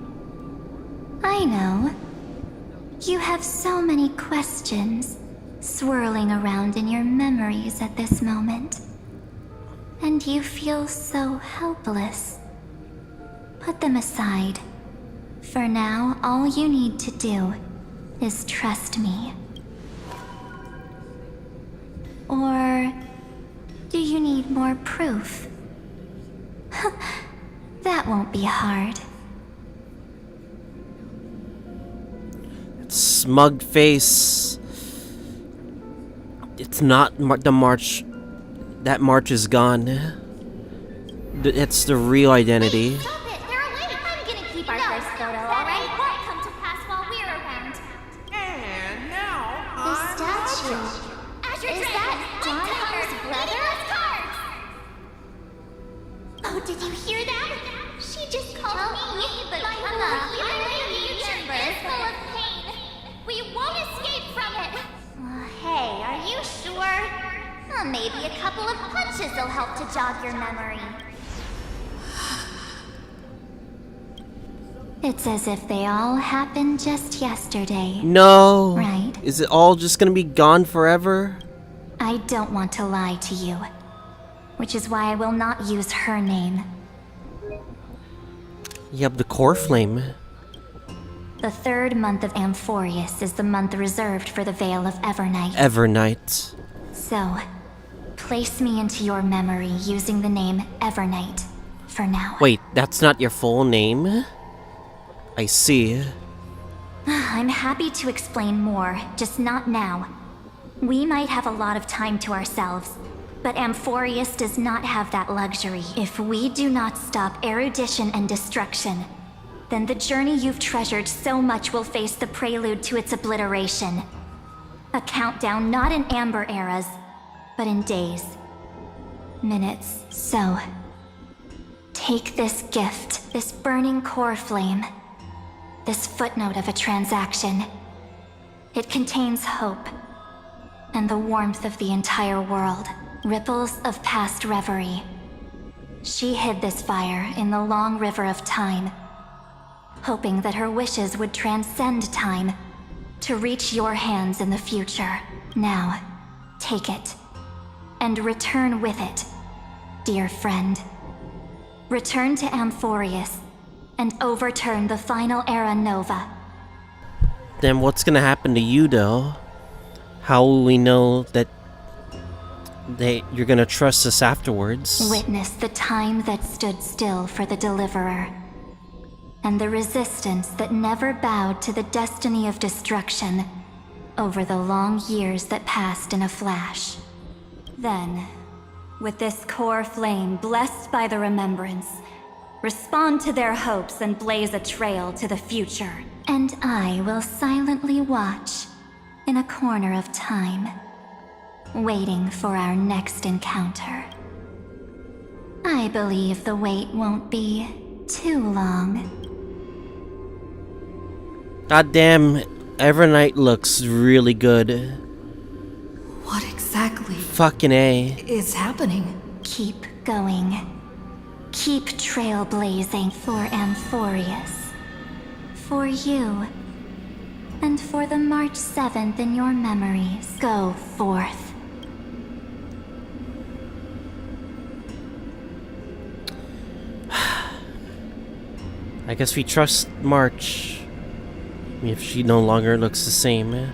I know. You have so many questions swirling around in your memories at this moment. And you feel so helpless. Put them aside. For now, all you need to do is trust me. Or do you need more proof? That won't be hard. Smug face. It's not the march. That march is gone. It's the real identity. Stop it! They're awake! I'm gonna keep our first photo, alright? Won't come to pass while we're around. And now, The statue. Is that Don's brother? Oh, did you hear that? She just called me, but my whole future is full of pain. We won't escape from it. Hey, are you sure? Maybe a couple of punches will help to jog your memory. It's as if they all happened just yesterday. No. Right. Is it all just gonna be gone forever? I don't want to lie to you. Which is why I will not use her name. You have the core flame. The third month of Amphoreus is the month reserved for the Veil of Evernight. Evernight. So, Place me into your memory using the name Evernight for now. Wait, that's not your full name? I see. I'm happy to explain more, just not now. We might have a lot of time to ourselves, but Amphoreus does not have that luxury. If we do not stop erudition and destruction, then the journey you've treasured so much will face the prelude to its obliteration. A countdown not in amber eras, but in days, minutes. So, take this gift, this burning core flame, this footnote of a transaction. It contains hope, and the warmth of the entire world, ripples of past reverie. She hid this fire in the long river of time, hoping that her wishes would transcend time to reach your hands in the future. Now, take it, and return with it, dear friend. Return to Amphoreus, and overturn the final era Nova. Then what's gonna happen to you, though? How will we know that you're gonna trust us afterwards? Witness the time that stood still for the Deliverer, and the resistance that never bowed to the destiny of destruction over the long years that passed in a flash. Then, with this core flame blessed by the remembrance, respond to their hopes and blaze a trail to the future. And I will silently watch in a corner of time, waiting for our next encounter. I believe the wait won't be too long. Goddamn, Evernight looks really good. What exactly Fucking A. is happening? Keep going. Keep trailblazing for Amphoreus. For you. And for the March 7th in your memories. Go forth. I guess we trust March. If she no longer looks the same.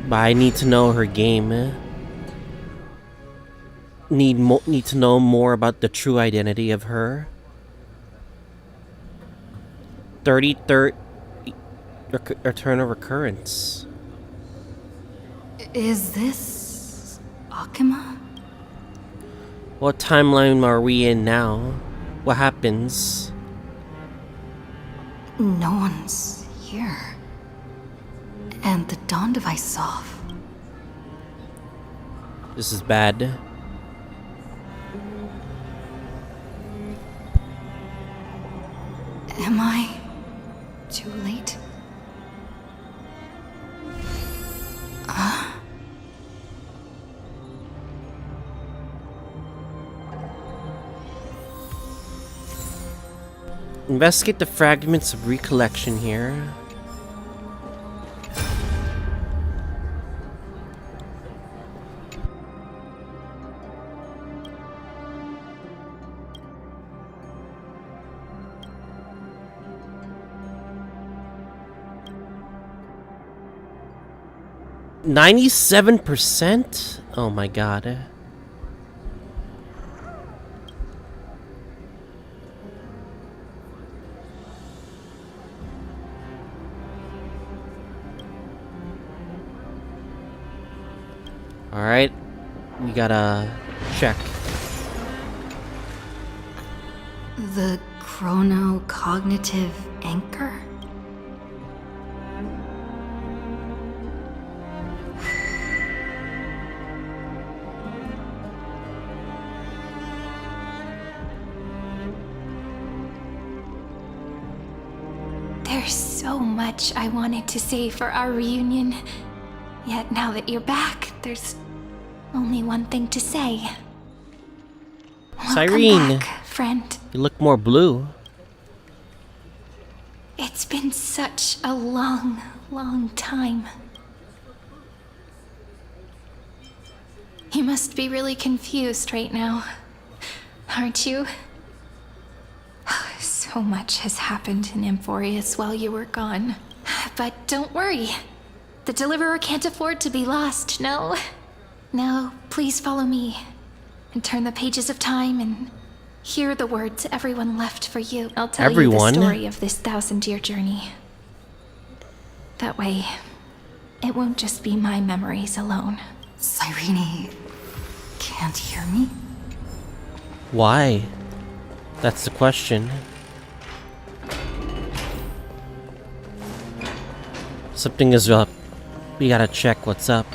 But I need to know her game. Need to know more about the true identity of her. 33rd return of recurrence. Is this Akima? What timeline are we in now? What happens? No one's here. And the dawn device off. This is bad. Am I too late? Investigate the fragments of recollection here. %? Oh my god. Alright, we gotta check. The chronocognitive anchor? There's so much I wanted to say for our reunion. Yet now that you're back, there's only one thing to say. Cyrene, back, friend. You look more blue. It's been such a long, long time. You must be really confused right now, aren't you? So much has happened in Amphoreus while you were gone. But don't worry. The Deliverer can't afford to be lost, no? No, please follow me. And turn the pages of time and hear the words everyone left for you. I'll tell you the story of this 1,000-year journey. That way, it won't just be my memories alone. Cyrene can't hear me? Why? That's the question. Something is up. We gotta check what's up.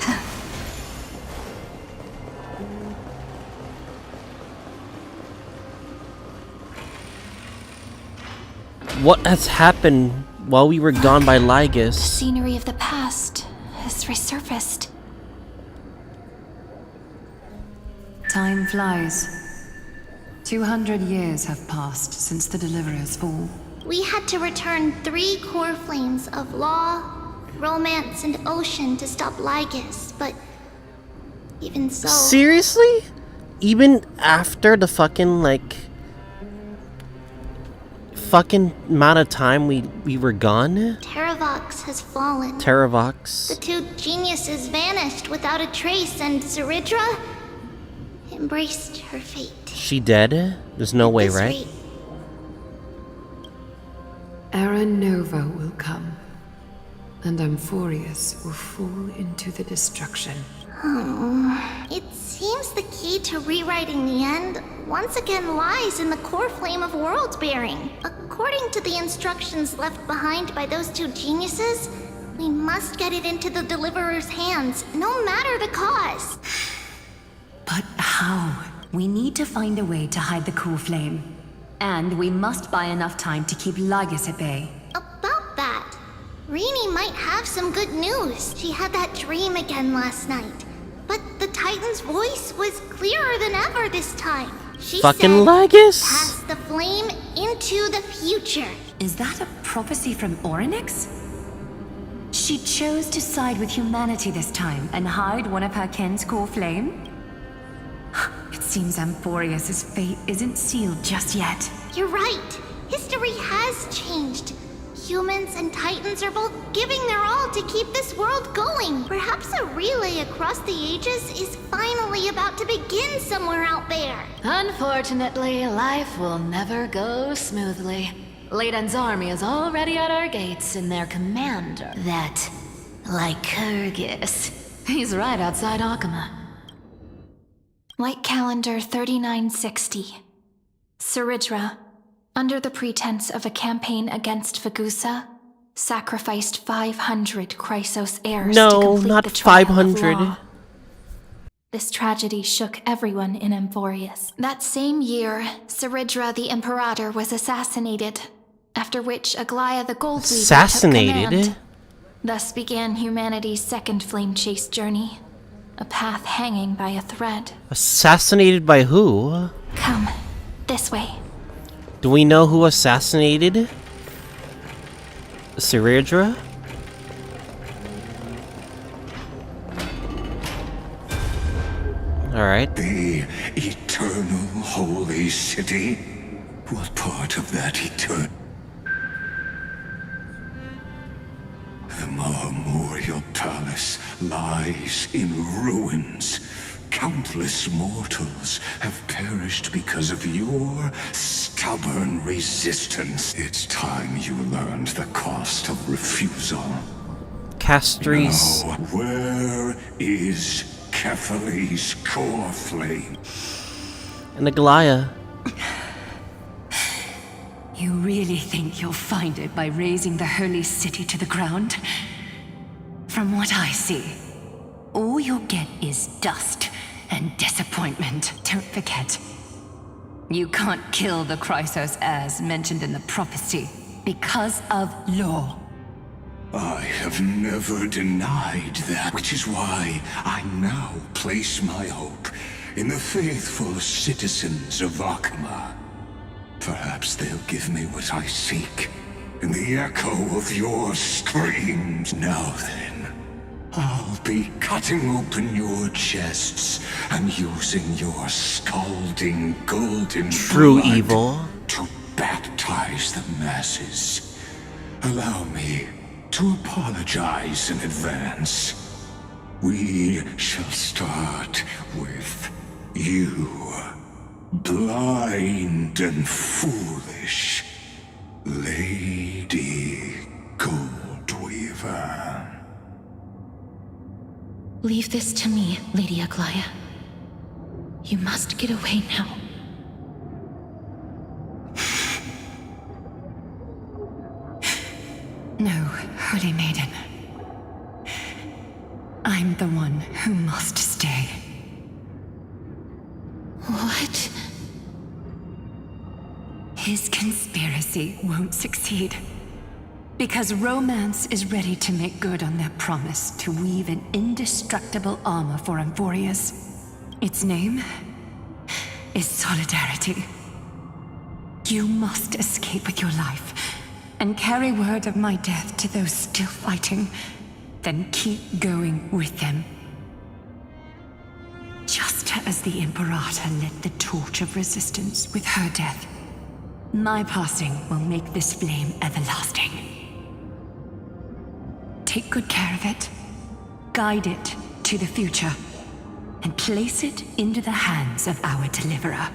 What has happened while we were gone by Lygus? The scenery of the past has resurfaced. Time flies. 200 years have passed since the Deliverer's fall. We had to return 3 core flames of law, romance, and ocean to stop Lygus, but even so... Seriously? Even after the fucking, fucking amount of time we were gone? Terravox has fallen. Terravox. The 2 geniuses vanished without a trace, and Zeridra embraced her fate. She dead? There's no way, right? Era Nova will come, and Amphoreus will fall into the destruction. Oh, it seems the key to rewriting the end once again lies in the core flame of world bearing. According to the instructions left behind by those 2 geniuses, we must get it into the Deliverer's hands, no matter the cause. But how? We need to find a way to hide the core flame. And we must buy enough time to keep Lygus at bay. About that, Rini might have some good news. She had that dream again last night. But the Titan's voice was clearer than ever this time. She fucking said, Lygus? Pass the flame into the future. Is that a prophecy from Orynyx? She chose to side with humanity this time and hide one of her kin's core flame? It seems Amphoreus' fate isn't sealed just yet. You're right. History has changed. Humans and Titans are both giving their all to keep this world going. Perhaps a relay across the ages is finally about to begin somewhere out there. Unfortunately, life will never go smoothly. Leiden's army is already at our gates, and their commander, that Lycurgus, he's right outside Akama. Light calendar 3960. Zeridra, under the pretense of a campaign against Fagusa, sacrificed 500 Chrysos heirs to complete not the trial 500. of law. This tragedy shook everyone in Amphoreus. That same year, Zeridra the Imperator was assassinated, after which Aglaia the Goldweaver Assassinated? took command. Thus began humanity's second flame chase journey, a path hanging by a thread. Assassinated by who? Come, this way. Do we know who assassinated Zeridra? Alright. The eternal holy city? What part of that eternal? The Marmorial Palace lies in ruins. Countless mortals have perished because of your stubborn resistance. It's time you learned the cost of refusal. Castries. Now, where is Kefali's core flame? And Aglaia. You really think you'll find it by razing the holy city to the ground? From what I see, all you'll get is dust and disappointment. Don't forget, you can't kill the Chrysos heirs mentioned in the prophecy because of law. I have never denied that, which is why I now place my hope in the faithful citizens of Akama. Perhaps they'll give me what I seek in the echo of your screams. Now then, I'll be cutting open your chests and using your scalding golden True blood evil. to baptize the masses. Allow me to apologize in advance. We shall start with you, blind and foolish Lady Goldweaver. Leave this to me, Lady Aglaya. You must get away now. No, Holy Maiden. I'm the one who must stay. What? His conspiracy won't succeed. Because romance is ready to make good on their promise to weave an indestructible armor for Amphoreus. Its name is Solidarity. You must escape with your life and carry word of my death to those still fighting, then keep going with them. Just as the Imperator lit the torch of resistance with her death, my passing will make this flame everlasting. Take good care of it, guide it to the future, and place it into the hands of our deliverer.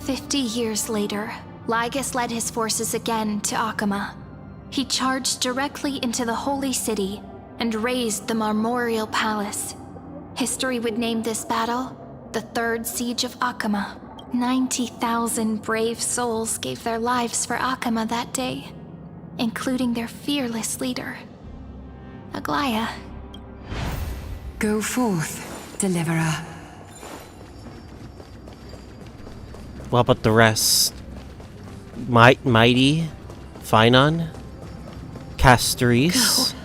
50 years later, Lygus led his forces again to Akama. He charged directly into the Holy City and razed the Marmorial Palace. History would name this battle the Third Siege of Akama. 90,000 brave souls gave their lives for Akama that day, including their fearless leader, Aglaya. Go forth, deliverer. What about the rest? Mighty, Finon, Castoris. Go.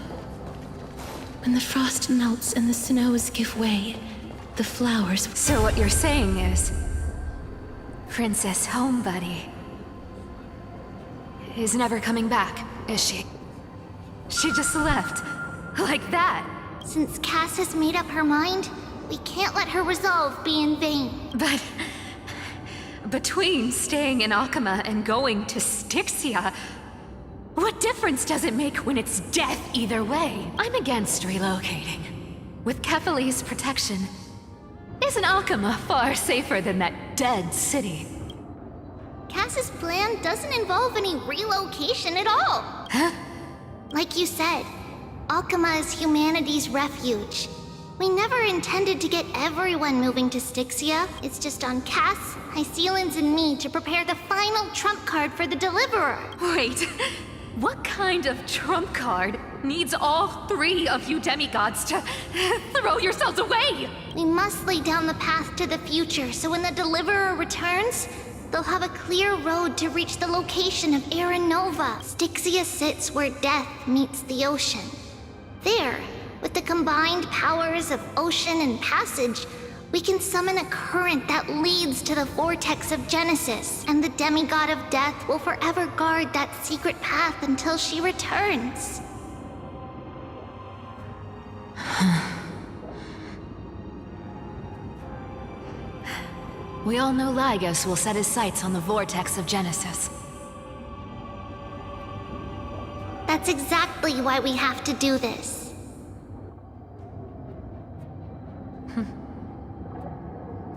When the frost melts and the snows give way, the flowers... So what you're saying is... Princess Homebuddy is never coming back, is she? She just left. Like that. Since Cass has made up her mind, we can't let her resolve be in vain. But... between staying in Akama and going to Styxia, what difference does it make when it's death either way? I'm against relocating. With Kephalie's protection, isn't Akama far safer than that dead city? Cass's plan doesn't involve any relocation at all. Huh? Like you said, Akama is humanity's refuge. We never intended to get everyone moving to Styxia. It's just on Cass, Hysilens, and me to prepare the final trump card for the Deliverer. Wait, what kind of trump card needs all three of you demigods to throw yourselves away? We must lay down the path to the future so when the Deliverer returns, they'll have a clear road to reach the location of Aranova. Styxia sits where death meets the ocean. There, with the combined powers of ocean and passage, we can summon a current that leads to the vortex of Genesis, and the demigod of death will forever guard that secret path until she returns. We all know Lygus will set his sights on the vortex of Genesis. That's exactly why we have to do this.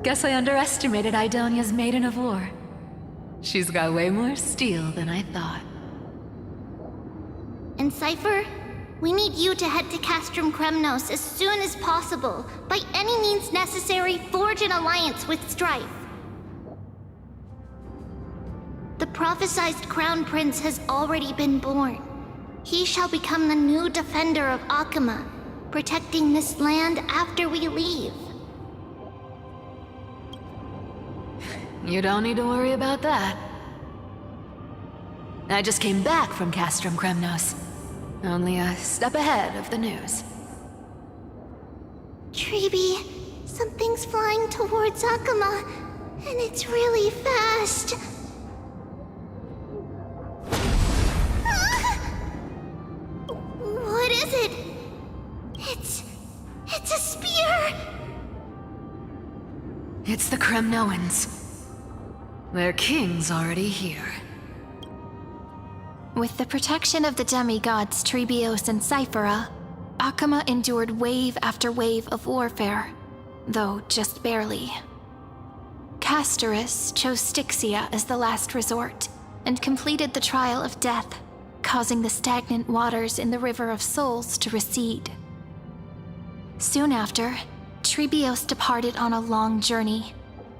Guess I underestimated Idonia's Maiden of War. She's got way more steel than I thought. And Cypher, we need you to head to Castrum Kremnos as soon as possible. By any means necessary, forge an alliance with Strife. The prophesized Crown Prince has already been born. He shall become the new defender of Akama, protecting this land after we leave. You don't need to worry about that. I just came back from Castrum Kremnos. Only a step ahead of the news. Treeby, something's flying towards Akama, and it's really fast. What is it? It's a spear! It's the Kremnoans. Their king's already here. With the protection of the demigods Trebios and Cyphera, Akama endured wave after wave of warfare, though just barely. Castorus chose Styxia as the last resort, and completed the trial of death, causing the stagnant waters in the River of Souls to recede. Soon after, Trebios departed on a long journey.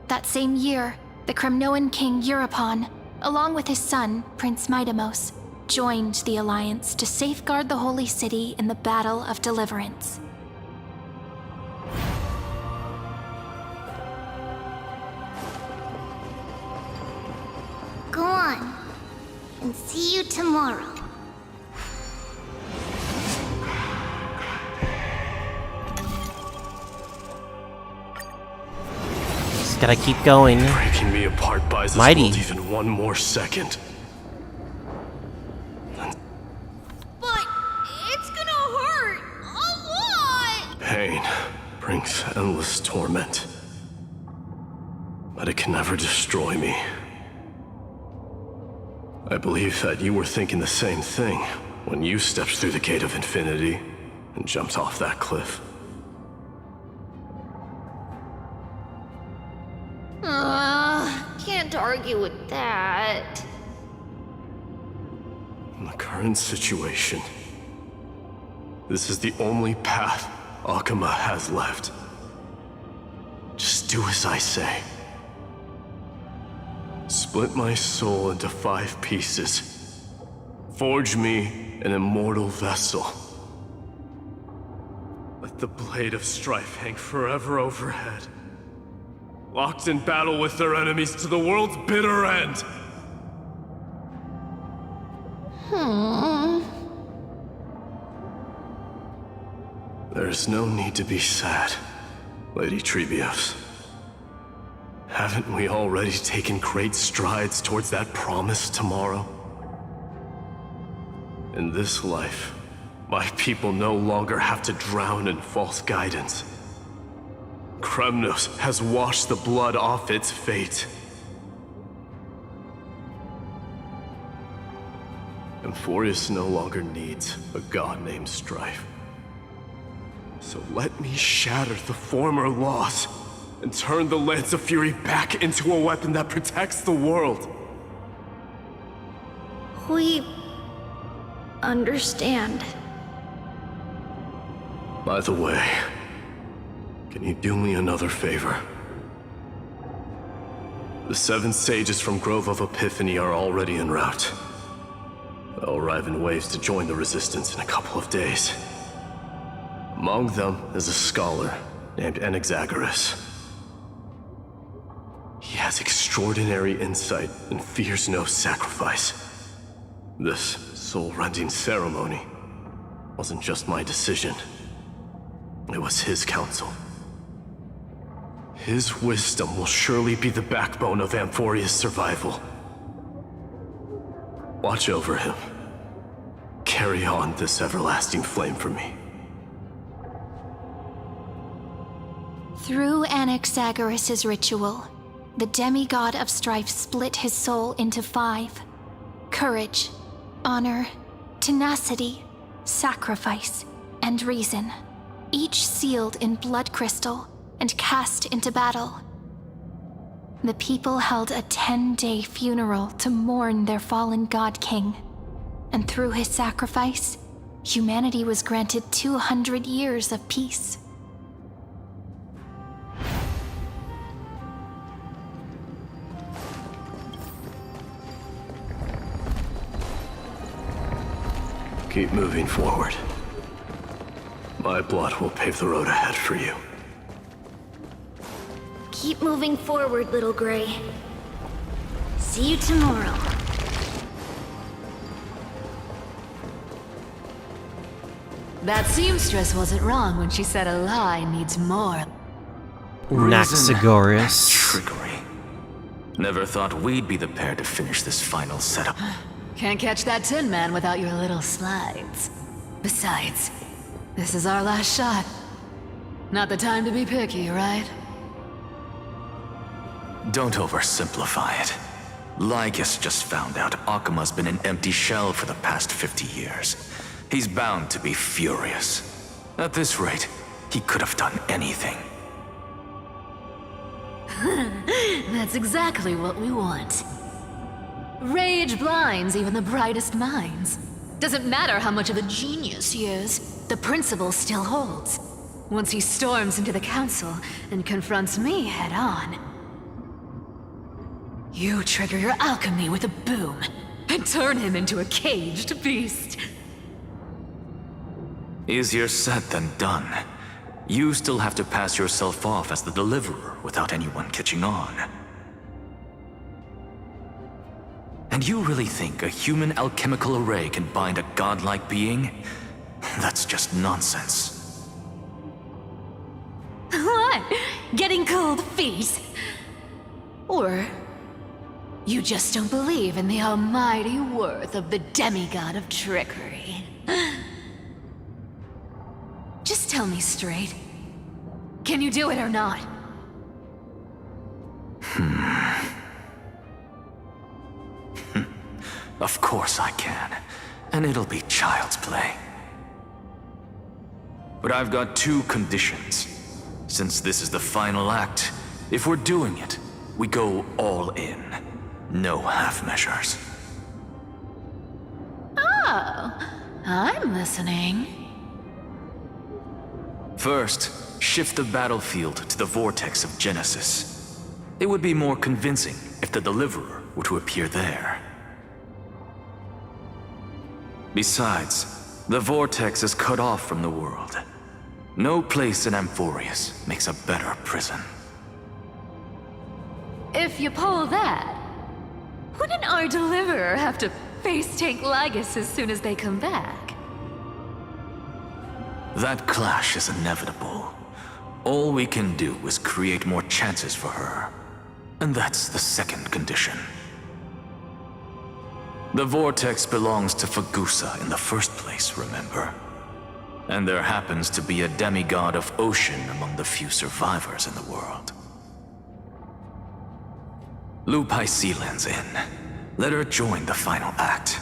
That same year, the Kremnoan king Euripon, along with his son, Prince Midamos, joined the Alliance to safeguard the Holy City in the Battle of Deliverance. Go on, and see you tomorrow. Just gotta keep going. Breaking me apart buys us Mighty. both even one more second. But it's gonna hurt a lot! Pain brings endless torment. But it can never destroy me. I believe that you were thinking the same thing when you stepped through the gate of infinity and jumped off that cliff. Can't argue with that. In the current situation, this is the only path Akama has left. Just do as I say. Split my soul into 5 pieces. Forge me an immortal vessel. Let the blade of strife hang forever overhead. Locked in battle with their enemies to the world's bitter end. There's no need to be sad, Lady Trebios. Haven't we already taken great strides towards that promised tomorrow? In this life, my people no longer have to drown in false guidance. Kremnos has washed the blood off its fate. Amphoreus no longer needs a god named Strife. So let me shatter the former laws and turn the Lance of Fury back into a weapon that protects the world. We understand. By the way, can you do me another favor? The 7 sages from Grove of Epiphany are already en route. They'll arrive in waves to join the Resistance in a couple of days. Among them is a scholar named Anaxagoras. He has extraordinary insight and fears no sacrifice. This soul-rending ceremony wasn't just my decision. It was his counsel. His wisdom will surely be the backbone of Amphoreus' survival. Watch over him. Carry on this everlasting flame for me. Through Anaxagoras' ritual, the demigod of strife split his soul into 5. Courage, honor, tenacity, sacrifice, and reason, each sealed in blood crystal and cast into battle. The people held a 10-day funeral to mourn their fallen god king, and through his sacrifice, humanity was granted 200 years of peace. Keep moving forward. My blood will pave the road ahead for you. Keep moving forward, little Gray. See you tomorrow. That seamstress wasn't wrong when she said a lie needs more. Anaxagoras. Trickery. Never thought we'd be the pair to finish this final setup. Can't catch that Tin Man without your little slides. Besides, this is our last shot. Not the time to be picky, right? Don't oversimplify it. Lygus just found out Akima's been an empty shell for the past 50 years. He's bound to be furious. At this rate, he could have done anything. That's exactly what we want. Rage blinds even the brightest minds. Doesn't matter how much of a genius he is, the principle still holds. Once he storms into the council and confronts me head-on, you trigger your alchemy with a boom and turn him into a caged beast. Easier said than done. You still have to pass yourself off as the deliverer without anyone catching on. And you really think a human alchemical array can bind a godlike being? That's just nonsense. What? Getting cold feet? Or you just don't believe in the almighty worth of the demigod of trickery? Just tell me straight. Can you do it or not? Of course I can. And it'll be child's play. But I've got two conditions. Since this is the final act, if we're doing it, we go all in. No half measures. Oh, I'm listening. First, shift the battlefield to the vortex of Genesis. It would be more convincing if the deliverer were to appear there. Besides, the vortex is cut off from the world. No place in Amphoreus makes a better prison. If you pull that, wouldn't our deliverer have to face tank Lygus as soon as they come back? That clash is inevitable. All we can do is create more chances for her. And that's the second condition. The vortex belongs to Fagusa in the first place, remember? And there happens to be a demigod of ocean among the few survivors in the world. Loop Hysilens in. Let her join the final act.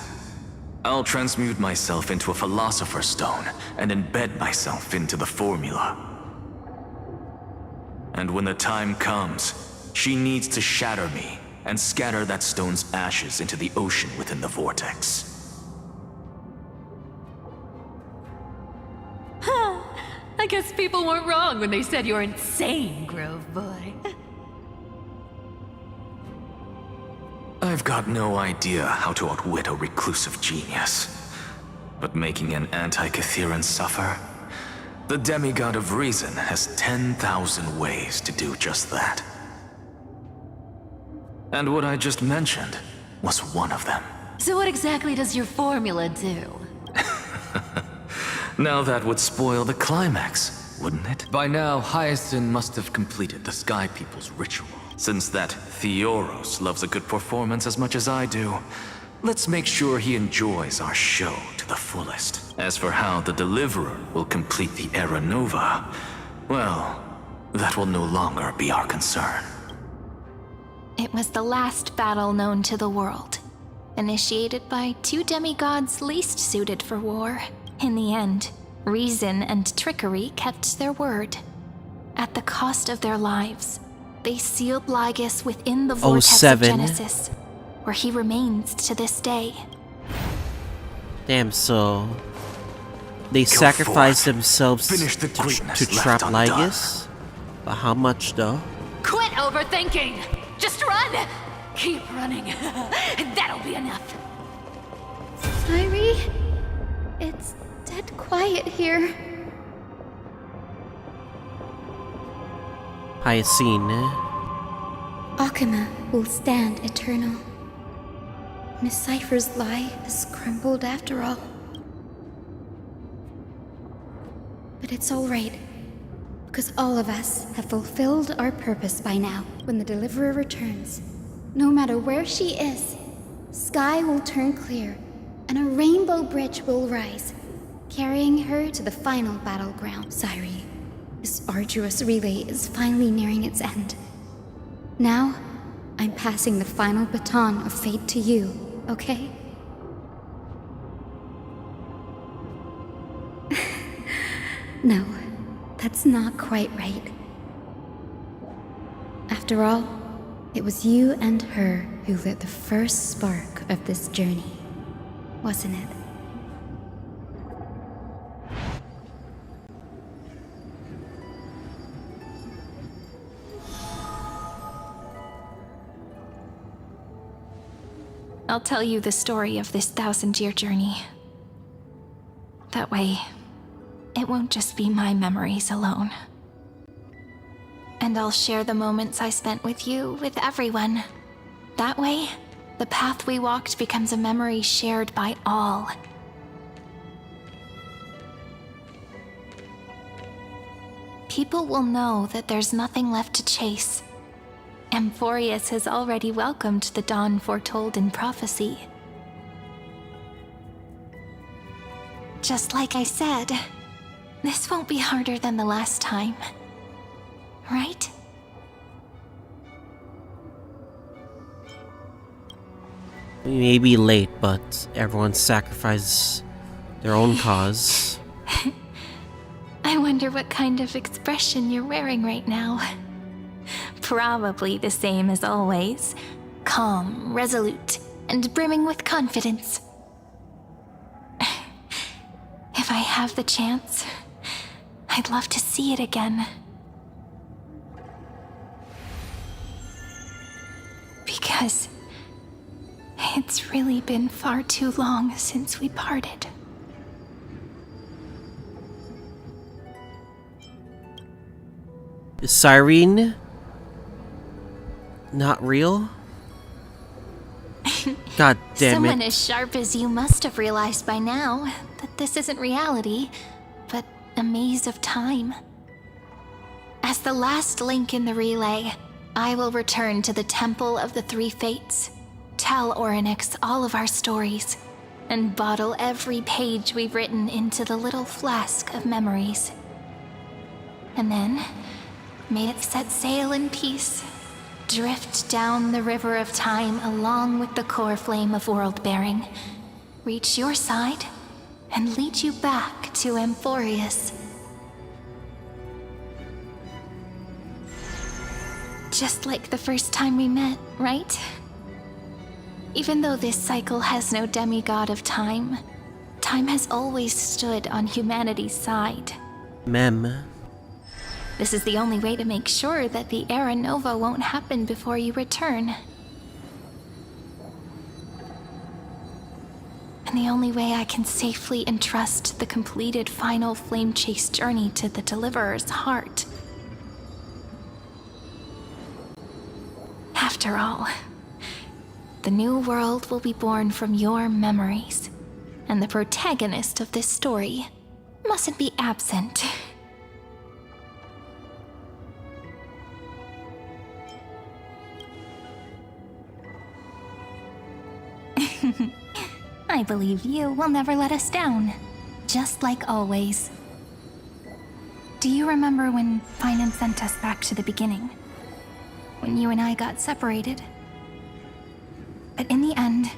I'll transmute myself into a philosopher's stone and embed myself into the formula. And when the time comes, she needs to shatter me and scatter that stone's ashes into the ocean within the vortex. I guess people weren't wrong when they said you're insane, Grove Boy. I've got no idea how to outwit a reclusive genius. But making an anti-Catheran suffer? The demigod of reason has 10,000 ways to do just that. And what I just mentioned was one of them. So what exactly does your formula do? Now that would spoil the climax, wouldn't it? By now, Hyacinth must have completed the Sky People's ritual. Since that TheOffOne loves a good performance as much as I do, let's make sure he enjoys our show to the fullest. As for how the Deliverer will complete the Era Nova, well, that will no longer be our concern. It was the last battle known to the world, initiated by two demigods least suited for war. In the end, reason and trickery kept their word. At the cost of their lives, they sealed Lygus within the vortex of Genesis, where he remains to this day. Damn, so they sacrificed themselves to trap Lygus? But how much though? Quit overthinking! Just run! Keep running. That'll be enough. Sairi, it's dead quiet here. Hysilens. Akima will stand eternal. Miss Cypher's lie has crumbled after all. But it's all right, because all of us have fulfilled our purpose by now. When the Deliverer returns, no matter where she is, sky will turn clear, and a rainbow bridge will rise, carrying her to the final battleground. Sairi, this arduous relay is finally nearing its end. Now, I'm passing the final baton of fate to you, okay? No, that's not quite right. After all, it was you and her who lit the first spark of this journey, wasn't it? I'll tell you the story of this 1,000-year journey. That way, it won't just be my memories alone. And I'll share the moments I spent with you with everyone. That way, the path we walked becomes a memory shared by all. People will know that there's nothing left to chase. Amphoreus has already welcomed the dawn foretold in prophecy. Just like I said, this won't be harder than the last time. Right? We may be late, but everyone sacrifices their own cause. I wonder what kind of expression you're wearing right now. Probably the same as always. Calm, resolute, and brimming with confidence. If I have the chance, I'd love to see it again. Because it's really been far too long since we parted. Is Cyrene not real? God damn Someone it. as sharp as you must have realized by now that this isn't reality, but a maze of time. As the last link in the relay, I will return to the Temple of the Three Fates, tell Orynyx all of our stories, and bottle every page we've written into the little flask of memories. And then, may it set sail in peace, drift down the river of time along with the core flame of world-bearing, reach your side, and lead you back to Amphoreus. Just like the first time we met, right? Even though this cycle has no demigod of time, time has always stood on humanity's side. Mem. This is the only way to make sure that the Era Nova won't happen before you return. And the only way I can safely entrust the completed final flame chase journey to the Deliverer's heart. After all, the new world will be born from your memories, and the protagonist of this story mustn't be absent. I believe you will never let us down, just like always. Do you remember when Finan sent us back to the beginning? When you and I got separated? But in the end,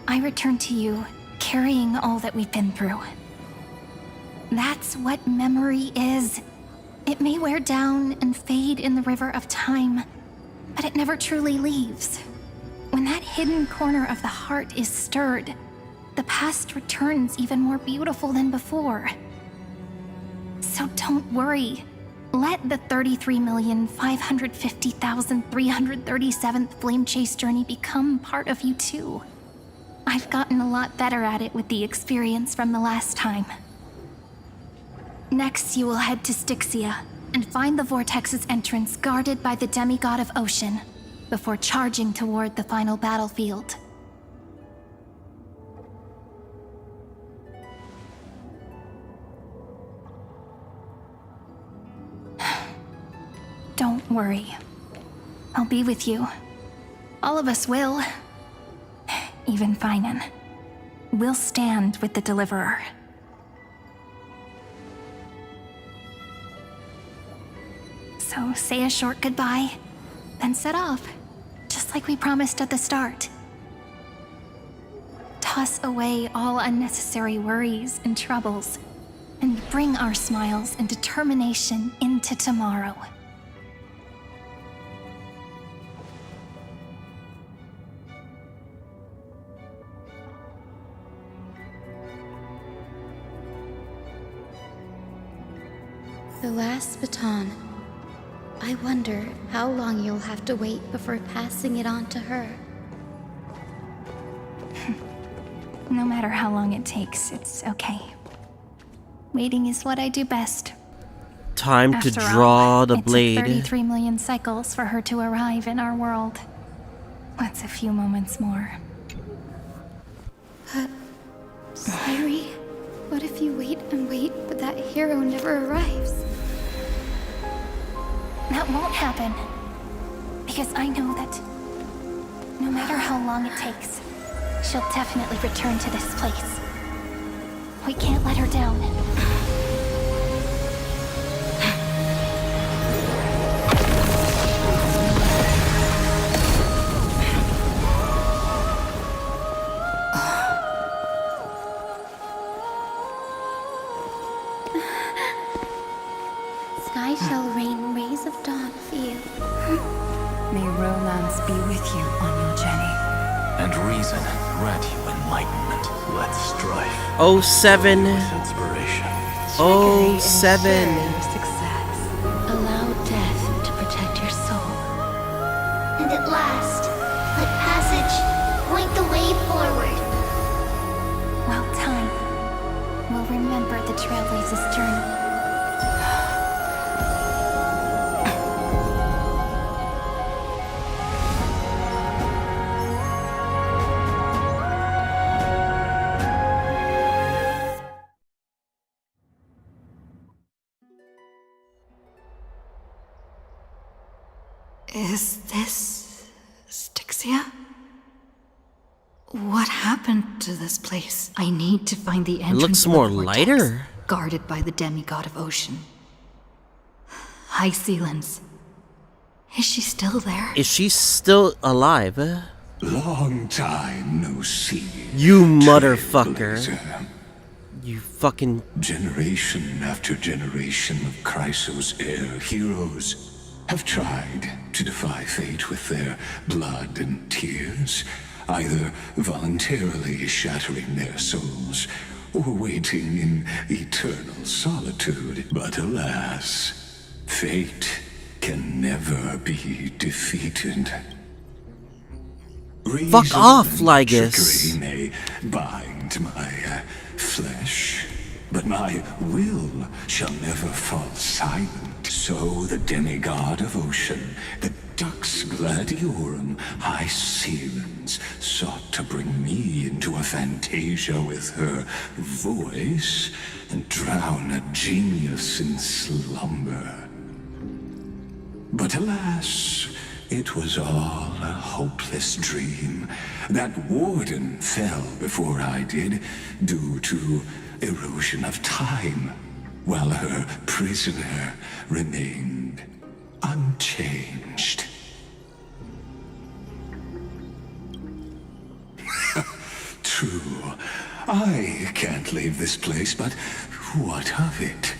I returned to you, carrying all that we've been through. That's what memory is. It may wear down and fade in the river of time, but it never truly leaves. When that hidden corner of the heart is stirred, the past returns even more beautiful than before. So don't worry. Let the 33,550,337th Flame Chase journey become part of you too. I've gotten a lot better at it with the experience from the last time. Next, you will head to Styxia and find the Vortex's entrance guarded by the demigod of ocean, before charging toward the final battlefield. Don't worry. I'll be with you. All of us will. Even Finan. We'll stand with the Deliverer. So say a short goodbye, then set off. Just just like we promised at the start. Toss away all unnecessary worries and troubles, and bring our smiles and determination into tomorrow. The last baton. I wonder how long you'll have to wait before passing it on to her. No matter how long it takes, it's okay. Waiting is what I do best. Time to After draw all, the it blade. took 33 million cycles for her to arrive in our world. What's a few moments more? Sairi, what if you wait and wait, but that hero never arrives? That won't happen. Because I know that no matter how long it takes, she'll definitely return to this place. We can't let her down. Sky shall rain rays of dawn for you. May romance be with you on your journey. And reason grant you enlightenment. Let strife 07. with inspiration. 07. Allow death to protect your soul. And at last, let passage point the way forward. Well, time will remember the Trailblazer's journey. Is this Styxia? What happened to this place? I need to find the entrance. It looks to the more vortex, lighter. guarded by the demigod of ocean. Hysilens. Is she still there? Is she still alive? Long time no see. You motherfucker. You fucking... Generation after generation of Chrysos heir heroes have tried to defy fate with their blood and tears, either voluntarily shattering their souls or waiting in eternal solitude. But alas, fate can never be defeated. Fuck off, Reason and Lygus. trickery may bind my flesh, but my will shall never fall silent. So the demigod of ocean, the Dux Gladiorum, Hysilens, sought to bring me into a fantasia with her voice and drown a genius in slumber. But alas, it was all a hopeless dream. That warden fell before I did, due to erosion of time, while her prisoner remained unchanged. True, I can't leave this place, but what of it?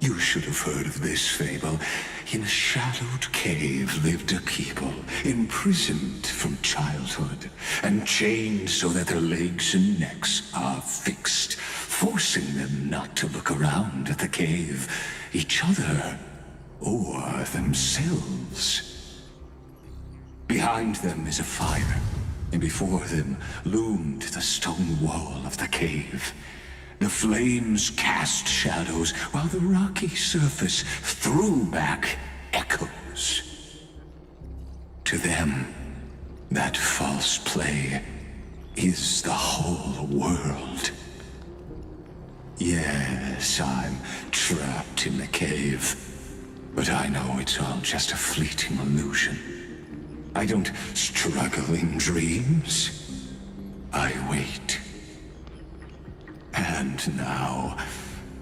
You should have heard of this fable. In a shadowed cave lived a people, imprisoned from childhood, and chained so that their legs and necks are fixed, forcing them not to look around at the cave, each other, or themselves. Behind them is a fire, and before them loomed the stone wall of the cave. The flames cast shadows, while the rocky surface threw back echoes. To them, that false play is the whole world. Yes, I'm trapped in the cave, but I know it's all just a fleeting illusion. I don't struggle in dreams. I wait. And now,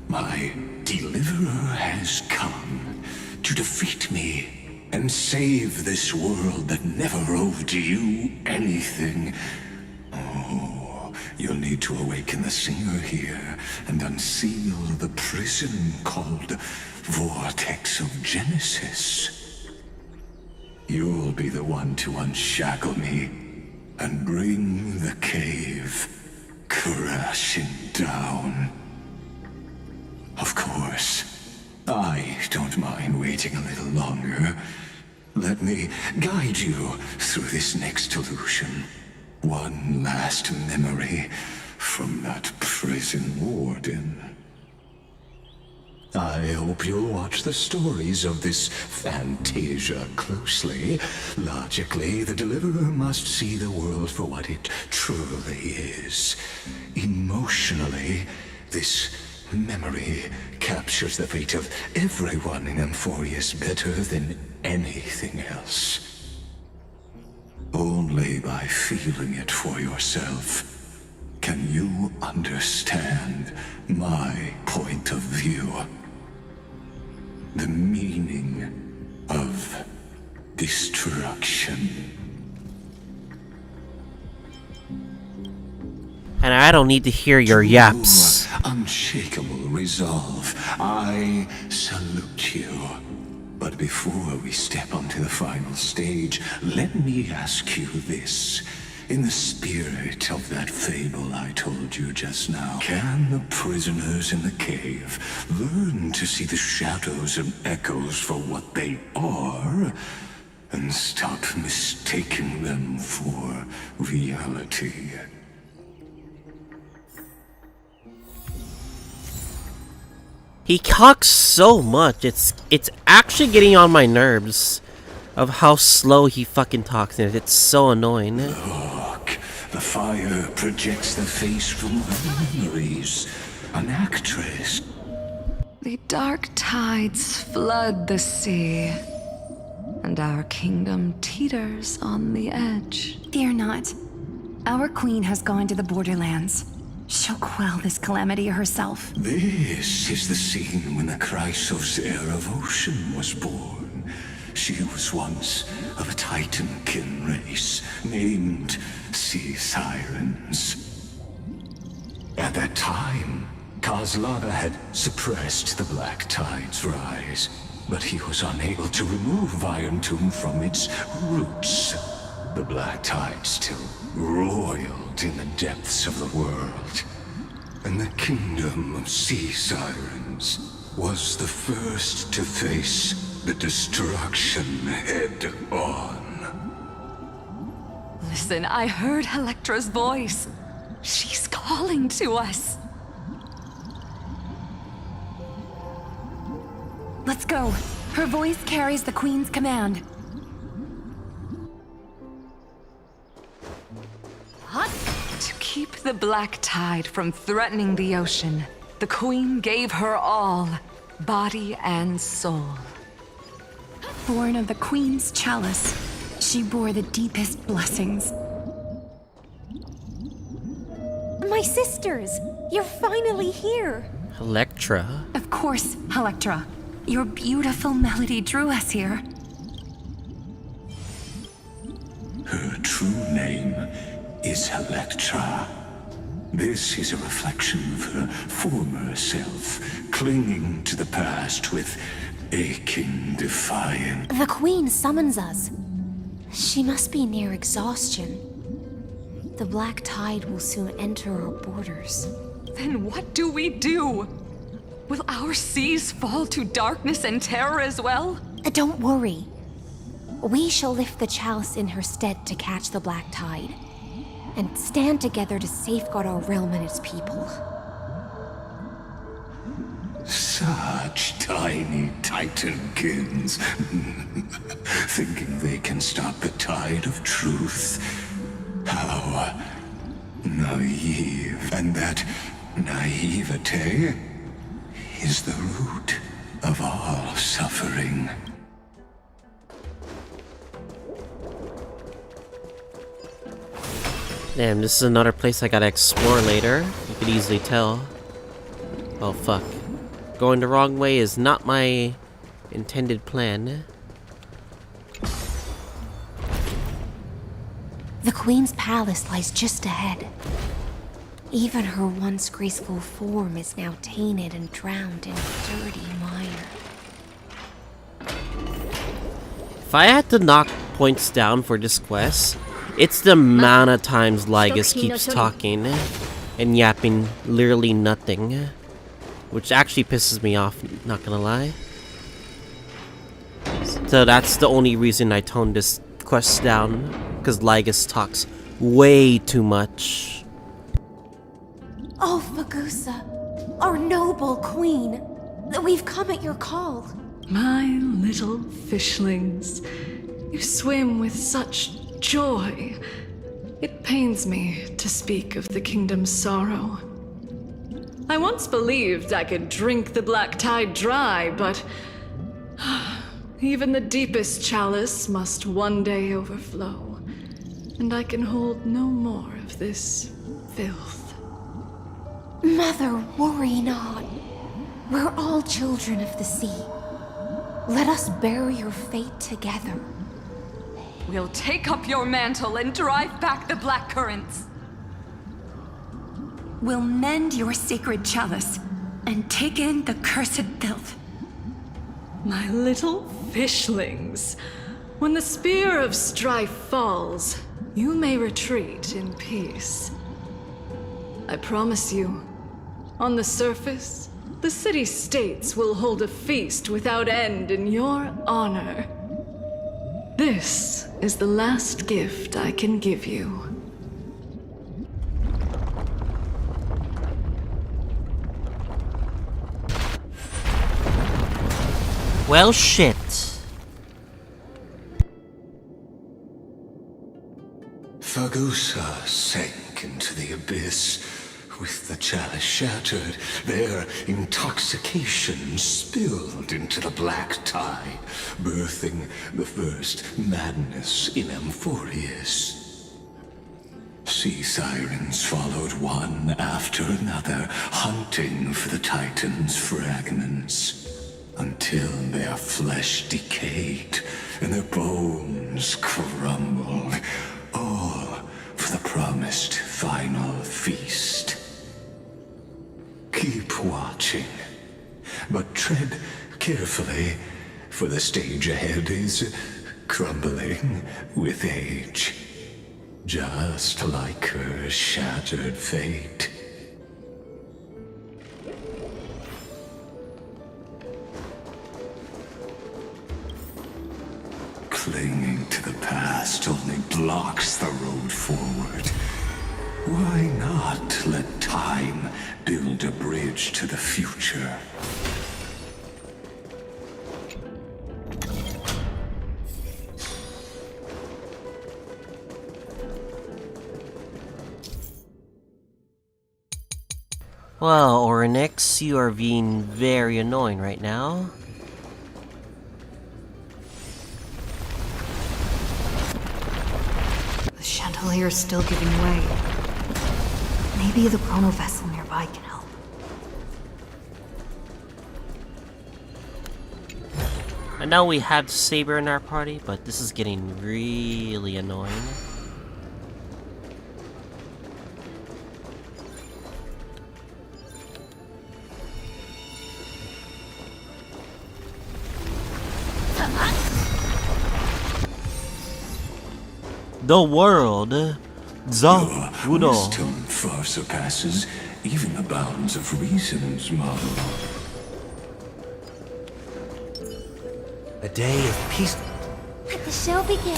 my deliverer has come to defeat me and save this world that never owed you anything. Oh, you'll need to awaken the singer here and unseal the prison called Vortex of Genesis. You'll be the one to unshackle me and bring the cave crashing down. Of course, I don't mind waiting a little longer. Let me guide you through this next illusion. One last memory from that prison warden. I hope you'll watch the stories of this Fantasia closely. Logically, the Deliverer must see the world for what it truly is. Emotionally, this memory captures the fate of everyone in Amphoreus better than anything else. Only by feeling it for yourself can you understand my point of view. The meaning of destruction. And I don't need to hear your yaps. Unshakable resolve. I salute you. But before we step onto the final stage, let me ask you this. In the spirit of that fable I told you just now, can the prisoners in the cave learn to see the shadows and echoes for what they are, and stop mistaking them for reality? He talks so much. It's actually getting on my nerves of how slow he fucking talks, and it's so annoying. Look, the fire projects the face from memories. An actress. The dark tides flood the sea, and our kingdom teeters on the edge. Fear not. Our queen has gone to the borderlands. She'll quell this calamity herself. This is the scene when the Chrysos heir of Ocean was born. She was once of a Titankin race named Sea Sirens. At that time, Kozlana had suppressed the Black Tide's rise, but he was unable to remove Iron Tomb from its roots. The Black Tide still roiled in the depths of the world, and the kingdom of Sea Sirens was the first to face the destruction head on. Listen, I heard Electra's voice. She's calling to us. Let's go. Her voice carries the queen's command. To keep the Black Tide from threatening the ocean, the queen gave her all, body and soul. Born of the queen's chalice, she bore the deepest blessings. My sisters, you're finally here. Electra? Of course, Electra. Your beautiful melody drew us here. Her true name is Electra. This is a reflection of her former self, clinging to the past with aching defiance. The Queen summons us. She must be near exhaustion. The Black Tide will soon enter our borders. Then what do we do? Will our seas fall to darkness and terror as well? Don't worry. We shall lift the chalice in her stead to catch the Black Tide, and stand together to safeguard our realm and its people. Such tiny Titankins, thinking they can stop the tide of truth. How naive. And that naivete is the root of all suffering. Damn, this is another place I gotta explore later. You could easily tell. Oh fuck. Going the wrong way is not my intended plan. The Queen's palace lies just ahead. Even her once graceful form is now tainted and drowned in dirty mire. If I had to knock points down for this quest, it's the amount of times Lygus keeps talking and yapping literally nothing, which actually pisses me off, not gonna lie. So that's the only reason I toned this quest down, because Lygus talks way too much. Oh, Fagusa, our noble queen, we've come at your call. My little fishlings, you swim with such joy. It pains me to speak of the kingdom's sorrow. I once believed I could drink the black tide dry, but even the deepest chalice must one day overflow, and I can hold no more of this filth. Mother, worry not. We're all children of the sea. Let us bear your fate together. We'll take up your mantle and drive back the black currents. We'll mend your sacred chalice and take in the cursed filth. My little fishlings, when the spear of strife falls, you may retreat in peace. I promise you, on the surface, the city-states will hold a feast without end in your honor. This is the last gift I can give you. Well, shit. Fagusa sank into the abyss. With the chalice shattered, their intoxication spilled into the black tide, birthing the first madness in Amphoreus. Sea sirens followed one after another, hunting for the Titan's fragments, until their flesh decayed and their bones crumbled, all for the promised final feast. Keep watching, but tread carefully, for the stage ahead is crumbling with age, just like her shattered fate. Clinging to the past only blocks the road forward. Why not let time build a bridge to the future? Well, Orynyx, you are being very annoying right now. The chandelier's still giving way. Maybe the chrono vessel nearby can help. I know we have Saber in our party, but this is getting really annoying. The world, the Your wisdom far surpasses even the bounds of reason's model. A day of peace. Let the show begin.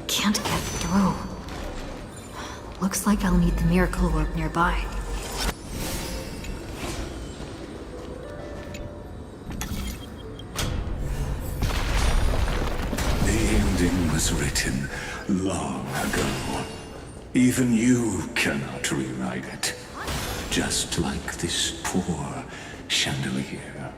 Can't get through. Looks like I'll need the miracle orb nearby. Was written long ago. Even you cannot rewrite it. Just like this poor chandelier.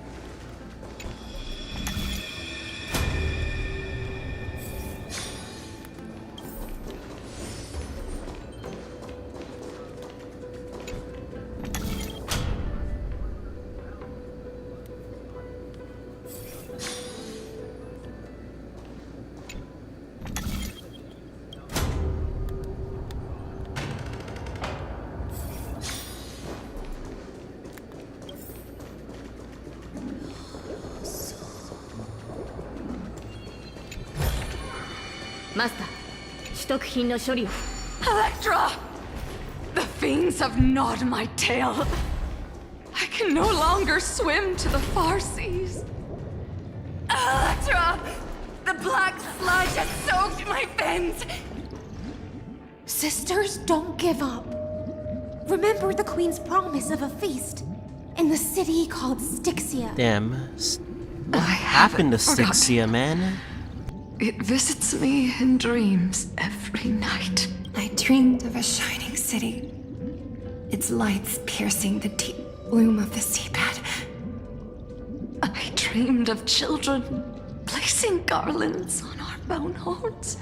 マスター、取得品の処理を。 Electra! The fiends have gnawed my tail. I can no longer swim to the far seas. Electra! The black sludge has soaked my fins! Sisters, don't give up. Remember the Queen's promise of a feast in the city called Styxia. Damn. What happened to Styxia, man? It visits me in dreams every night. I dreamed of a shining city, its lights piercing the deep gloom of the seabed. I dreamed of children placing garlands on our bone horns,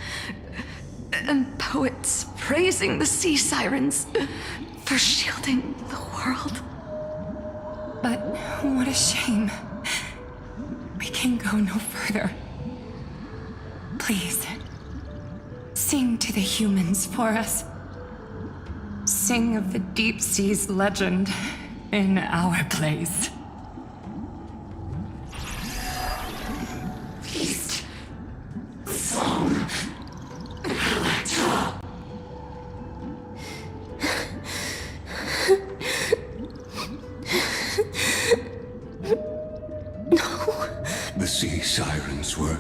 and poets praising the sea sirens for shielding the world. But what a shame. We can go no further. Please, sing to the humans for us. Sing of the deep sea's legend in our place. Feast. Song. Electra. No. The sea sirens were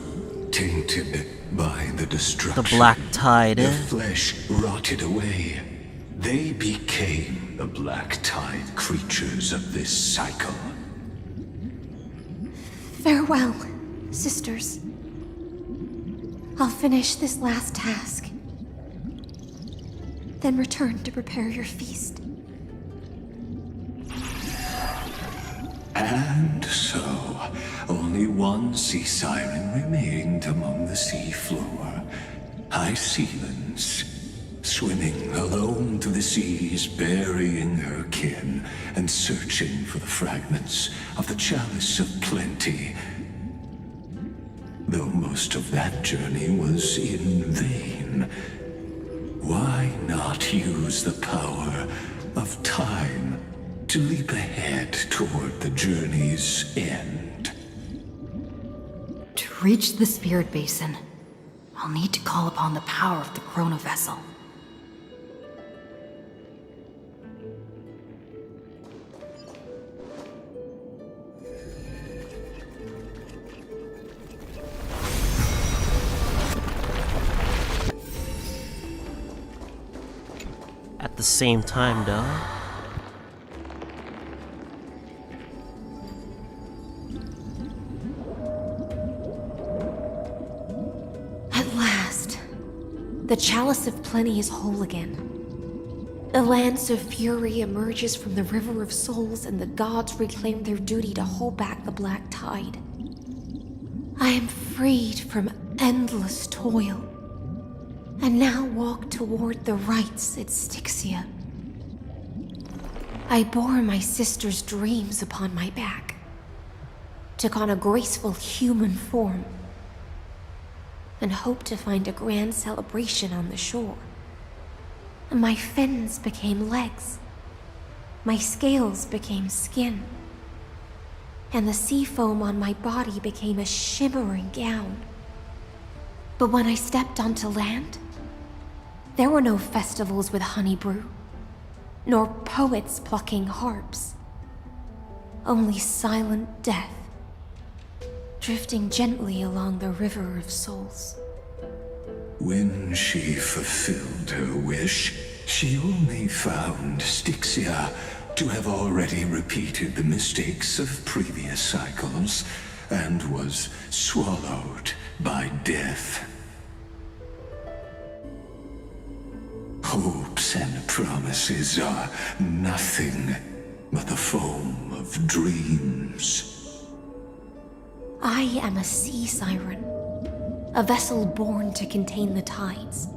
tainted by the destruction. The black tide. Their flesh rotted away. They became the black tide creatures of this cycle. Farewell, sisters. I'll finish this last task, then return to prepare your feast. And so, only one sea siren remained among the sea floor. Hysilens, swimming alone to the seas, burying her kin, and searching for the fragments of the chalice of plenty. Though most of that journey was in vain, why not use the power of time to leap ahead toward the journey's end? To reach the Spirit Basin, I'll need to call upon the power of the Chrono Vessel. At the same time, though. At last, the Chalice of Plenty is whole again. The Lance of Fury emerges from the River of Souls, and the gods reclaim their duty to hold back the black tide. I am freed from endless toil, and now walk toward the rites at Styxia. I bore my sister's dreams upon my back, took on a graceful human form, and hoped to find a grand celebration on the shore. My fins became legs, my scales became skin, and the sea foam on my body became a shimmering gown. But when I stepped onto land, there were no festivals with honey brew, nor poets plucking harps. Only silent death, drifting gently along the River of Souls. When she fulfilled her wish, she only found Styxia to have already repeated the mistakes of previous cycles, and was swallowed by death. Hopes and promises are nothing but the foam of dreams. I am a sea siren, a vessel born to contain the tides.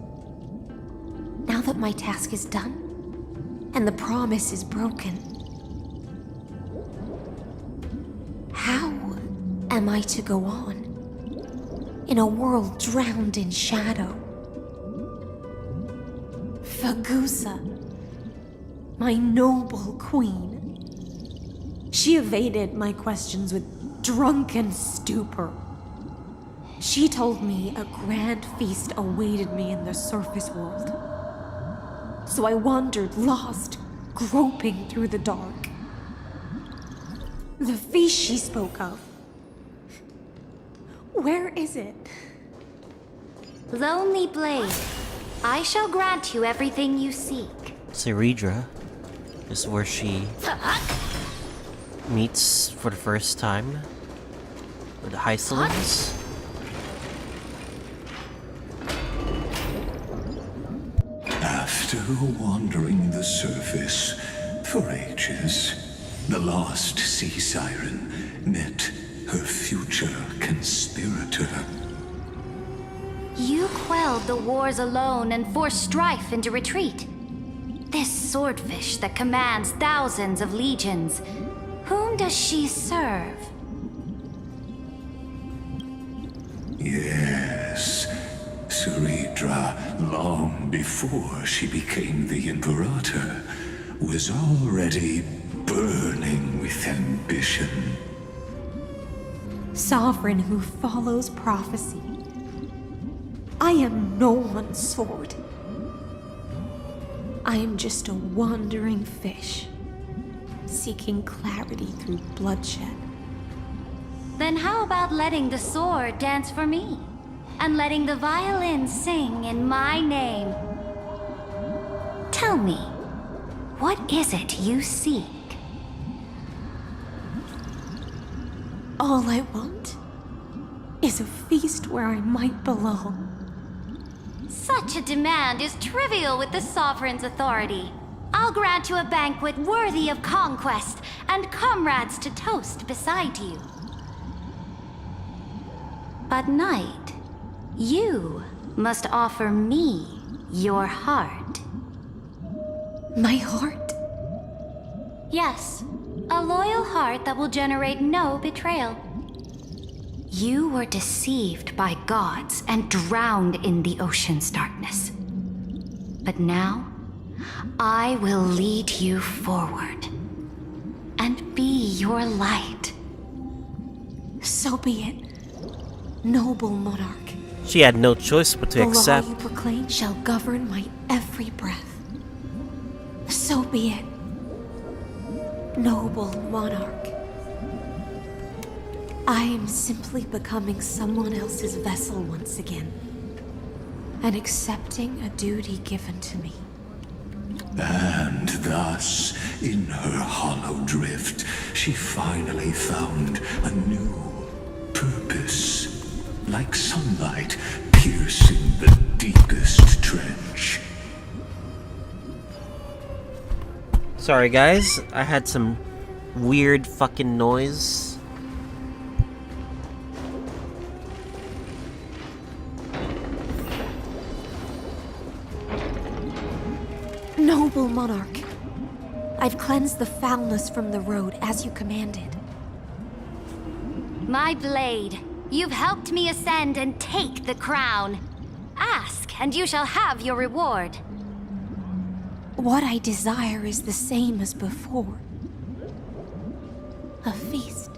Now that my task is done, and the promise is broken, how am I to go on in a world drowned in shadow? Fagusa, my noble queen. She evaded my questions with drunken stupor. She told me a grand feast awaited me in the surface world. So I wandered lost, groping through the dark. The feast she spoke of. Where is it? Lonely Blade, I shall grant you everything you seek. Seridra is where she meets for the first time with the Hysilens. After wandering the surface for ages, the lost sea siren met her future conspirator. You quelled the wars alone and forced strife into retreat. This swordfish that commands thousands of legions, whom does she serve? Yes, Seridra, long before she became the Imperator, was already burning with ambition. Sovereign who follows prophecy. I am no one's sword. I am just a wandering fish, seeking clarity through bloodshed. Then how about letting the sword dance for me? And letting the violin sing in my name? Tell me, what is it you seek? All I want is a feast where I might belong. Such a demand is trivial with the Sovereign's authority. I'll grant you a banquet worthy of conquest and comrades to toast beside you. But Knight, you must offer me your heart. My heart? Yes, a loyal heart that will generate no betrayal. You were deceived by gods and drowned in the ocean's darkness. But now, I will lead you forward and be your light. So be it, noble monarch. She had no choice but to accept. The law you proclaim shall govern my every breath. So be it, noble monarch. I am simply becoming someone else's vessel once again, and accepting a duty given to me. And thus, in her hollow drift, she finally found a new purpose, like sunlight piercing the deepest trench. Sorry guys, I had some weird fucking noise. Noble monarch, I've cleansed the foulness from the road as you commanded. My blade, you've helped me ascend and take the crown. Ask, and you shall have your reward. What I desire is the same as before. A feast.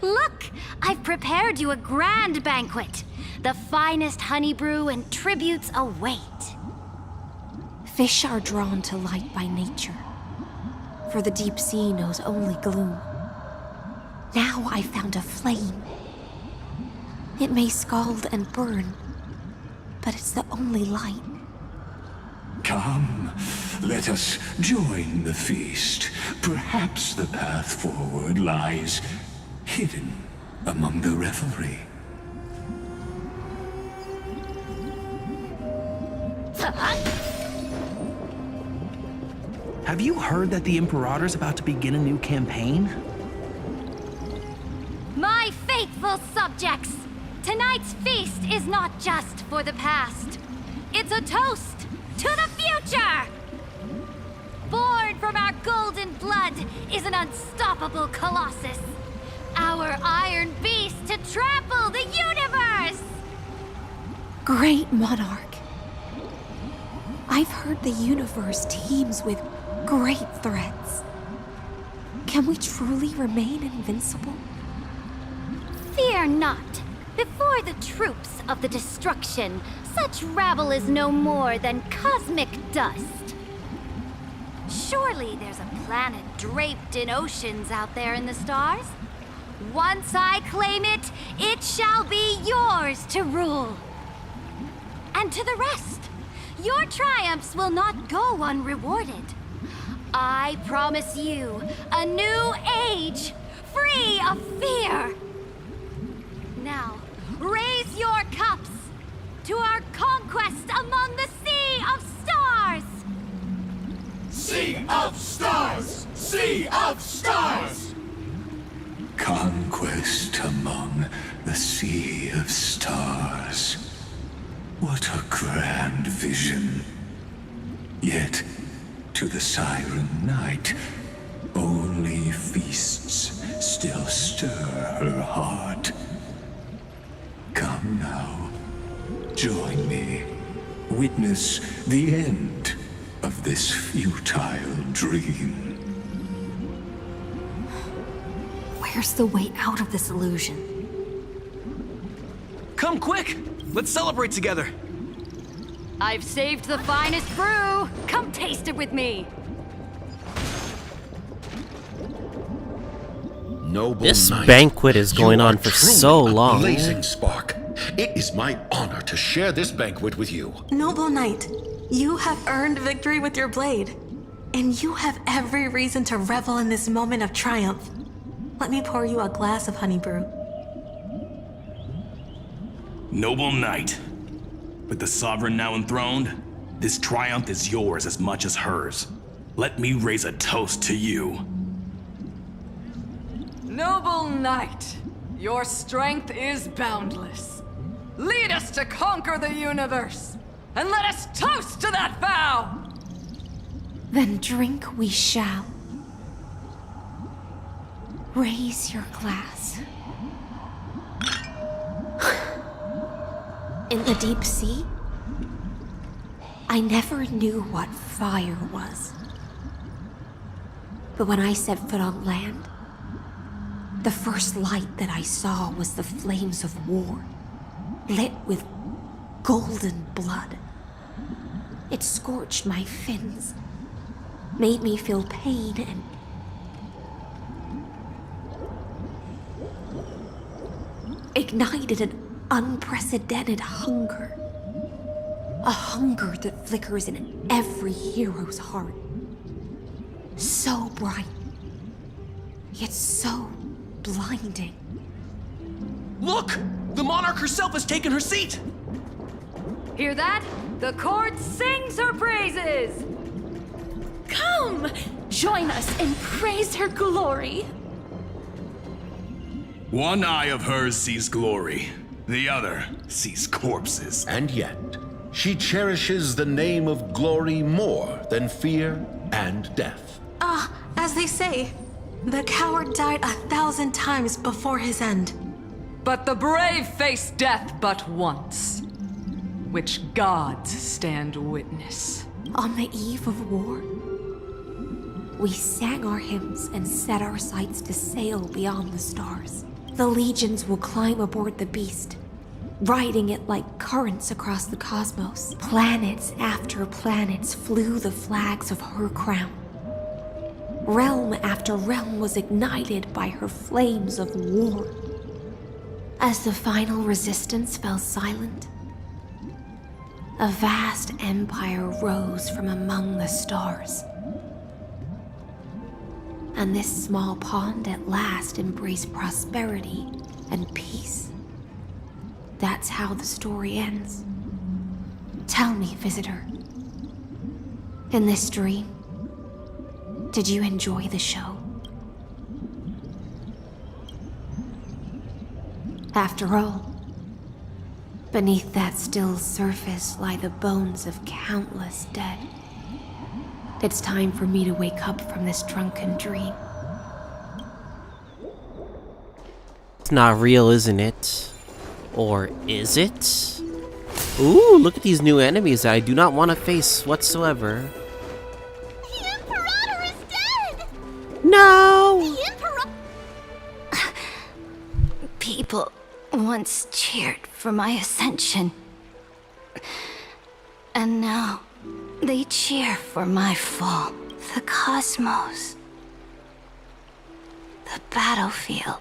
Look, I've prepared you a grand banquet. The finest honey brew and tributes await. Fish are drawn to light by nature, for the deep sea knows only gloom. Now I found a flame. It may scald and burn, but it's the only light. Come, let us join the feast. Perhaps the path forward lies hidden among the revelry. Have you heard that the Imperator's about to begin a new campaign? My faithful subjects, tonight's feast is not just for the past. It's a toast to the future! Born from our golden blood is an unstoppable colossus. Our iron beast to trample the universe! Great monarch. I've heard the universe teems with great threats. Can we truly remain invincible? Fear not. Before the troops of the destruction, such rabble is no more than cosmic dust. Surely there's a planet draped in oceans out there in the stars. Once I claim it, it shall be yours to rule. And to the rest, your triumphs will not go unrewarded. I promise you a new age, free of fear. Now, raise your cups to our conquest among the Sea of Stars! Sea of Stars! Sea of Stars! Conquest among the Sea of Stars. What a grand vision. Yet, to the Siren Knight, only feasts still stir her heart. Come now, join me. Witness the end of this futile dream. Where's the way out of this illusion? Come quick! Let's celebrate together! I've saved the finest brew! Come taste it with me! Noble This knight, banquet is going you on are for truly so a long. blazing spark. It is my honor to share this banquet with you. Noble Knight, you have earned victory with your blade. And you have every reason to revel in this moment of triumph. Let me pour you a glass of honey brew. Noble Knight, with the Sovereign now enthroned, this triumph is yours as much as hers. Let me raise a toast to you. Noble Knight, your strength is boundless. Lead us to conquer the universe, and let us toast to that vow! Then drink we shall. Raise your glass. In the deep sea, I never knew what fire was. But when I set foot on land, the first light that I saw was the flames of war, lit with golden blood. It scorched my fins, made me feel pain and ignited an unprecedented hunger. A hunger that flickers in every hero's heart. So bright, yet so blinding. Look! The monarch herself has taken her seat! Hear that? The court sings her praises! Come! Join us and praise her glory! One eye of hers sees glory, the other sees corpses. And yet, she cherishes the name of glory more than fear and death. As they say, the coward died 1,000 times before his end. But the brave face death but once, which gods stand witness. On the eve of war, we sang our hymns and set our sights to sail beyond the stars. The legions will climb aboard the beast, riding it like currents across the cosmos. Planets after planets flew the flags of her crown. Realm after realm was ignited by her flames of war. As the final resistance fell silent, a vast empire rose from among the stars. And this small pond at last embraced prosperity and peace. That's how the story ends. Tell me, visitor, in this dream, did you enjoy the show? After all, beneath that still surface lie the bones of countless dead. It's time for me to wake up from this drunken dream. It's not real, isn't it? Or is it? Ooh, look at these new enemies that I do not want to face whatsoever. The Imperator is dead! No! The Emperor... People, once cheered for my ascension. And now, they cheer for my fall. The cosmos. The battlefield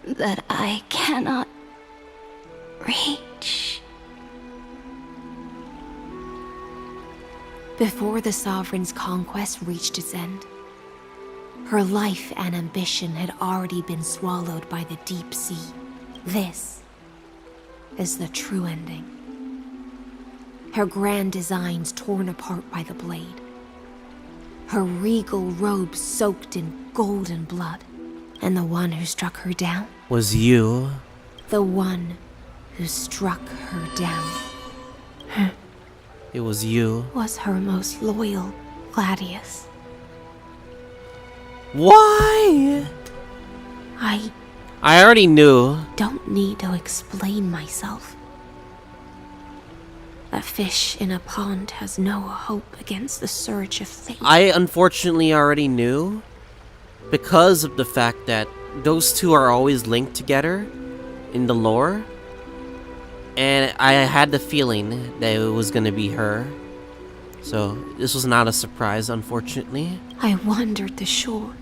that I cannot reach. Before the Sovereign's conquest reached its end, her life and ambition had already been swallowed by the deep sea. This is the true ending. Her grand designs torn apart by the blade. Her regal robe soaked in golden blood. And the one who struck her down? Was you. The one who struck her down. It was you. Was her most loyal Gladius. Why? I already knew. Don't need to explain myself. A fish in a pond has no hope against the surge of fate. I unfortunately already knew, because of the fact that those two are always linked together in the lore. And I had the feeling that it was gonna be her. So this was not a surprise, unfortunately. I wandered the shore.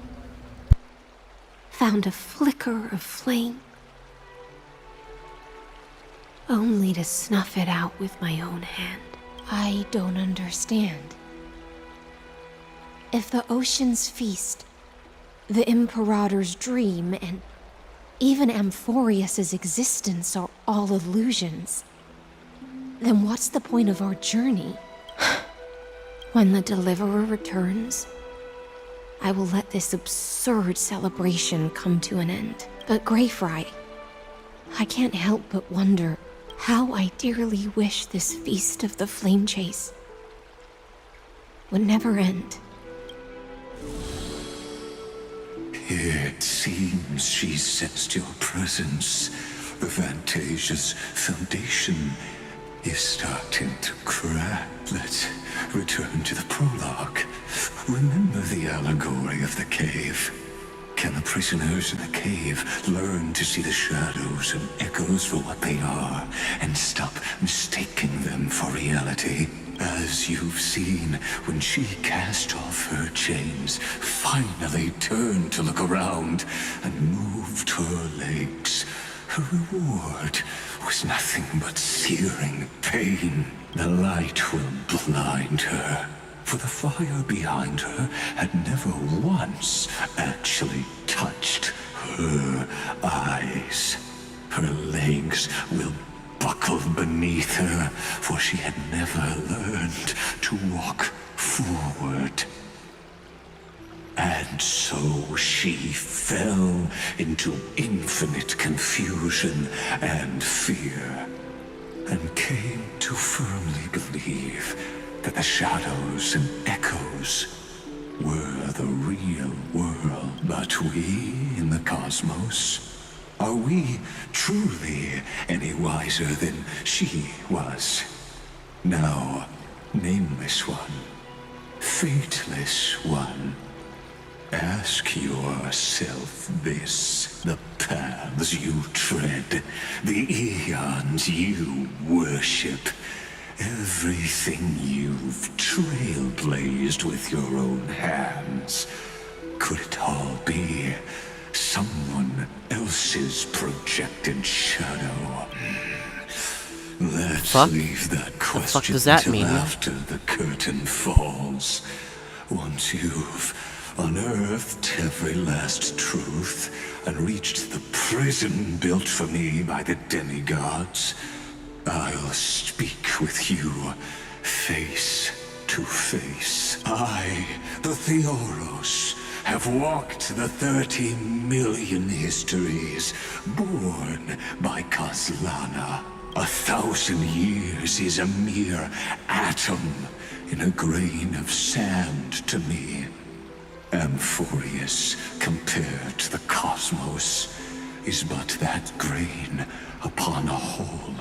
Found a flicker of flame. Only to snuff it out with my own hand. I don't understand. If the ocean's feast, the Imperator's dream, and even Amphoreus' existence are all illusions, then what's the point of our journey? When the Deliverer returns, I will let this absurd celebration come to an end. But Greyfry, I can't help but wonder how I dearly wish this feast of the flame chase would never end. It seems she sensed your presence. The Fantasia's foundation is starting to crack. Let's return to the prologue. Remember the allegory of the cave? Can the prisoners in the cave learn to see the shadows and echoes for what they are, and stop mistaking them for reality? As you've seen, when she cast off her chains, finally turned to look around, and moved her legs, her reward was nothing but searing pain. The light will blind her, for the fire behind her had never once actually touched her eyes. Her legs will buckle beneath her, for she had never learned to walk forward. And so she fell into infinite confusion and fear, and came to firmly believe that the shadows and echoes were the real world. But we in the cosmos, are we truly any wiser than she was? Now, nameless one, fateless one, ask yourself this. The paths you tread, the eons you worship, everything you've trailblazed with your own hands, could it all be someone else's projected shadow? Let's leave that question until after the curtain falls. Once you've unearthed every last truth and reached the prison built for me by the demigods, I'll speak with you face to face. I, the Theoros, have walked the 30 million histories born by Kozlana. 1,000 years is a mere atom in a grain of sand to me. Amphoreus, compared to the cosmos, is but that grain upon a whole.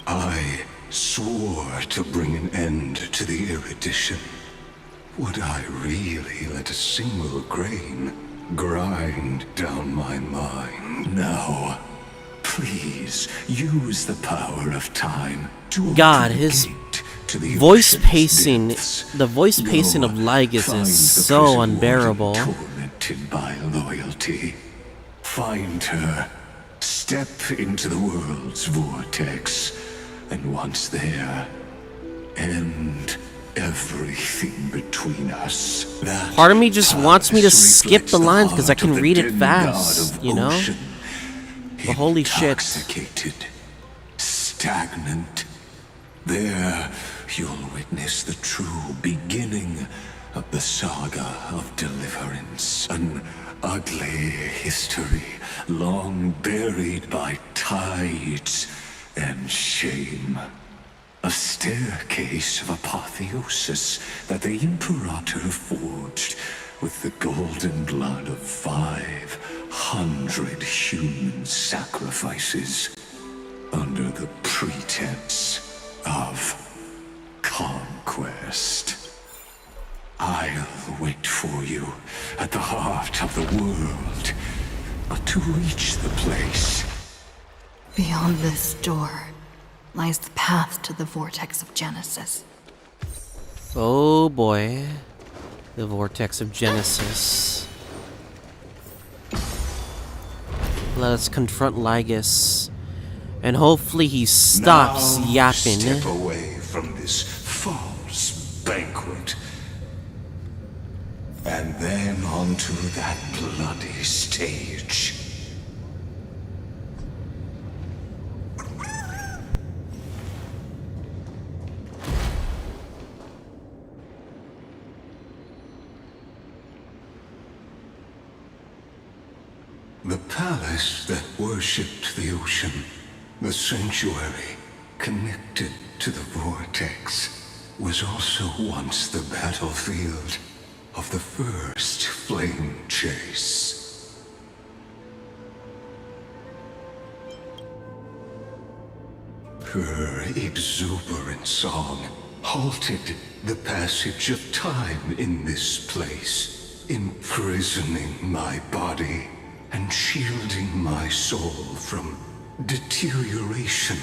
I swore to bring an end to the erudition. Would I really let a single grain grind down my mind? Now, Please use the power of time to God, open his the gate to the voice ocean's pacing, depths. the voice pacing of Lygus Find the is so prison unbearable. warden tormented by loyalty. Find her. Step into the world's vortex. And once there, end everything between us. That Part of me just wants me to skip reflects the lines because I heart can of the read it den god fast, of you know? ocean. But holy shit. Intoxicated, stagnant. There, you'll witness the true beginning of the saga of deliverance. An ugly history, long buried by tides and shame. A staircase of apotheosis that the Imperator forged with the golden blood of 500 human sacrifices under the pretense of conquest. I'll wait for you at the heart of the world, but to reach the place. Beyond this door lies the path to the vortex of Genesis. Oh boy. The vortex of Genesis. Let us confront Lygus. And hopefully he stops Now yapping. Step away from this false banquet. And then onto that bloody stage. The palace that worshipped the ocean, the sanctuary connected to the vortex, was also once the battlefield of the first flame chase. Her exuberant song halted the passage of time in this place, imprisoning my body and shielding my soul from deterioration.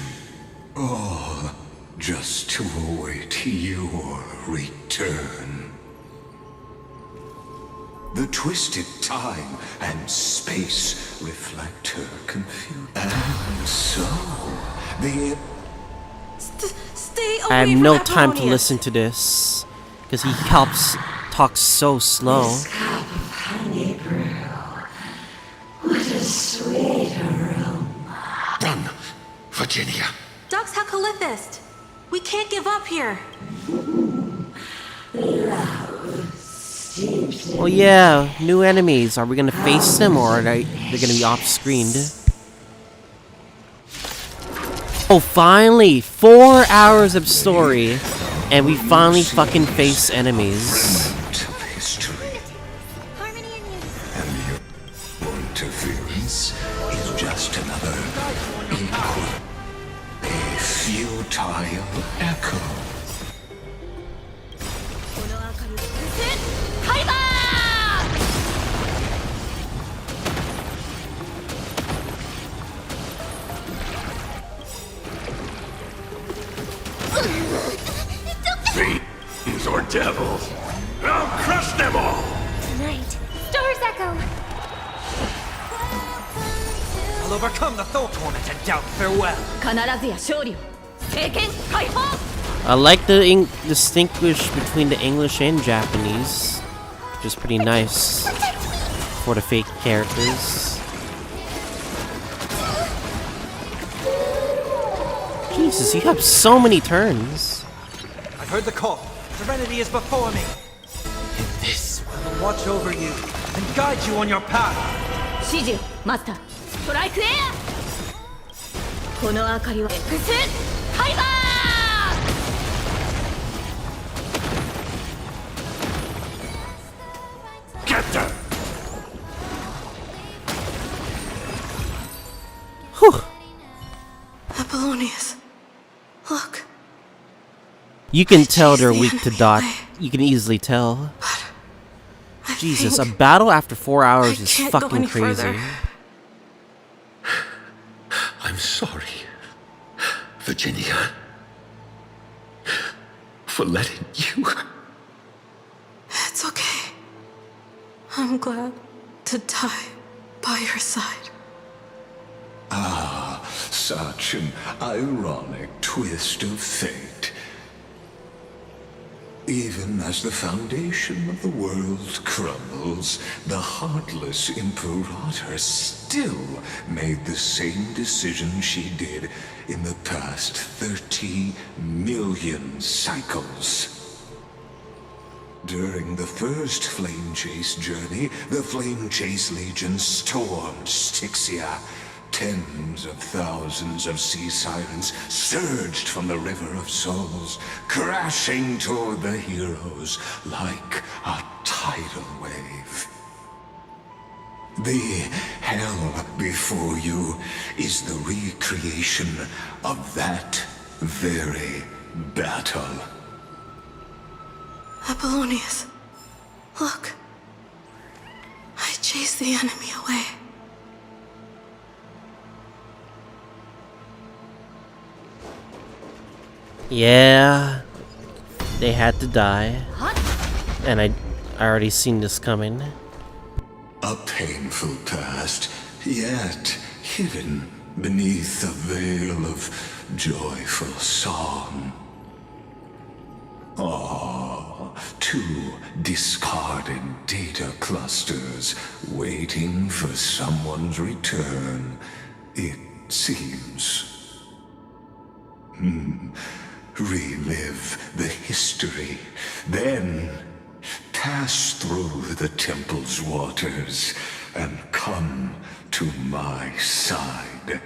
All just to await your return. The twisted time and space reflect her confusion. And so, the... Stay away I have from no time to Amphoreus. listen to this. Because he talks so slow. What a sweet aroma. Run, Virginia. Dux Hakalithist! We can't give up here. Oh yeah, new enemies. Are we gonna face them or are they're gonna be off-screened? Oh, finally! 4 hours of story, and we finally fucking face enemies. Interference is just another equal, a futile echo. Fiends or devils, I'll crush them all! Tonight, Star's Echo! I'll overcome the Tho torment and doubt farewell. I like the distinguish between the English and Japanese, which is pretty nice for the fake characters. Jesus, you have so many turns. I've heard the call. Serenity is before me. And this will watch over you and guide you on your path. Shiju, Master, strike air! この明かりは X ハイバー Captain! Whew. Apollonius, look. You can tell they're weak to dot. You can easily tell. Jesus, a battle after 4 hours is fucking crazy. I'm sorry, Virginia, for letting you. It's okay. I'm glad to die by your side. Ah, such an ironic twist of fate. Even as the foundation of the world crumbles, the heartless Imperator still made the same decision she did in the past 30 million cycles. During the first Flame Chase journey, the Flame Chase Legion stormed Styxia. Tens of thousands of sea sirens surged from the River of Souls, crashing toward the heroes like a tidal wave. The hell before you is the recreation of that very battle. Apollonius, look. I chased the enemy away. Yeah, they had to die. And I already seen this coming. A painful past, yet hidden beneath a veil of joyful song. Ah, 2 discarded data clusters waiting for someone's return, it seems. Relive the history, then pass through the temple's waters and come to my side.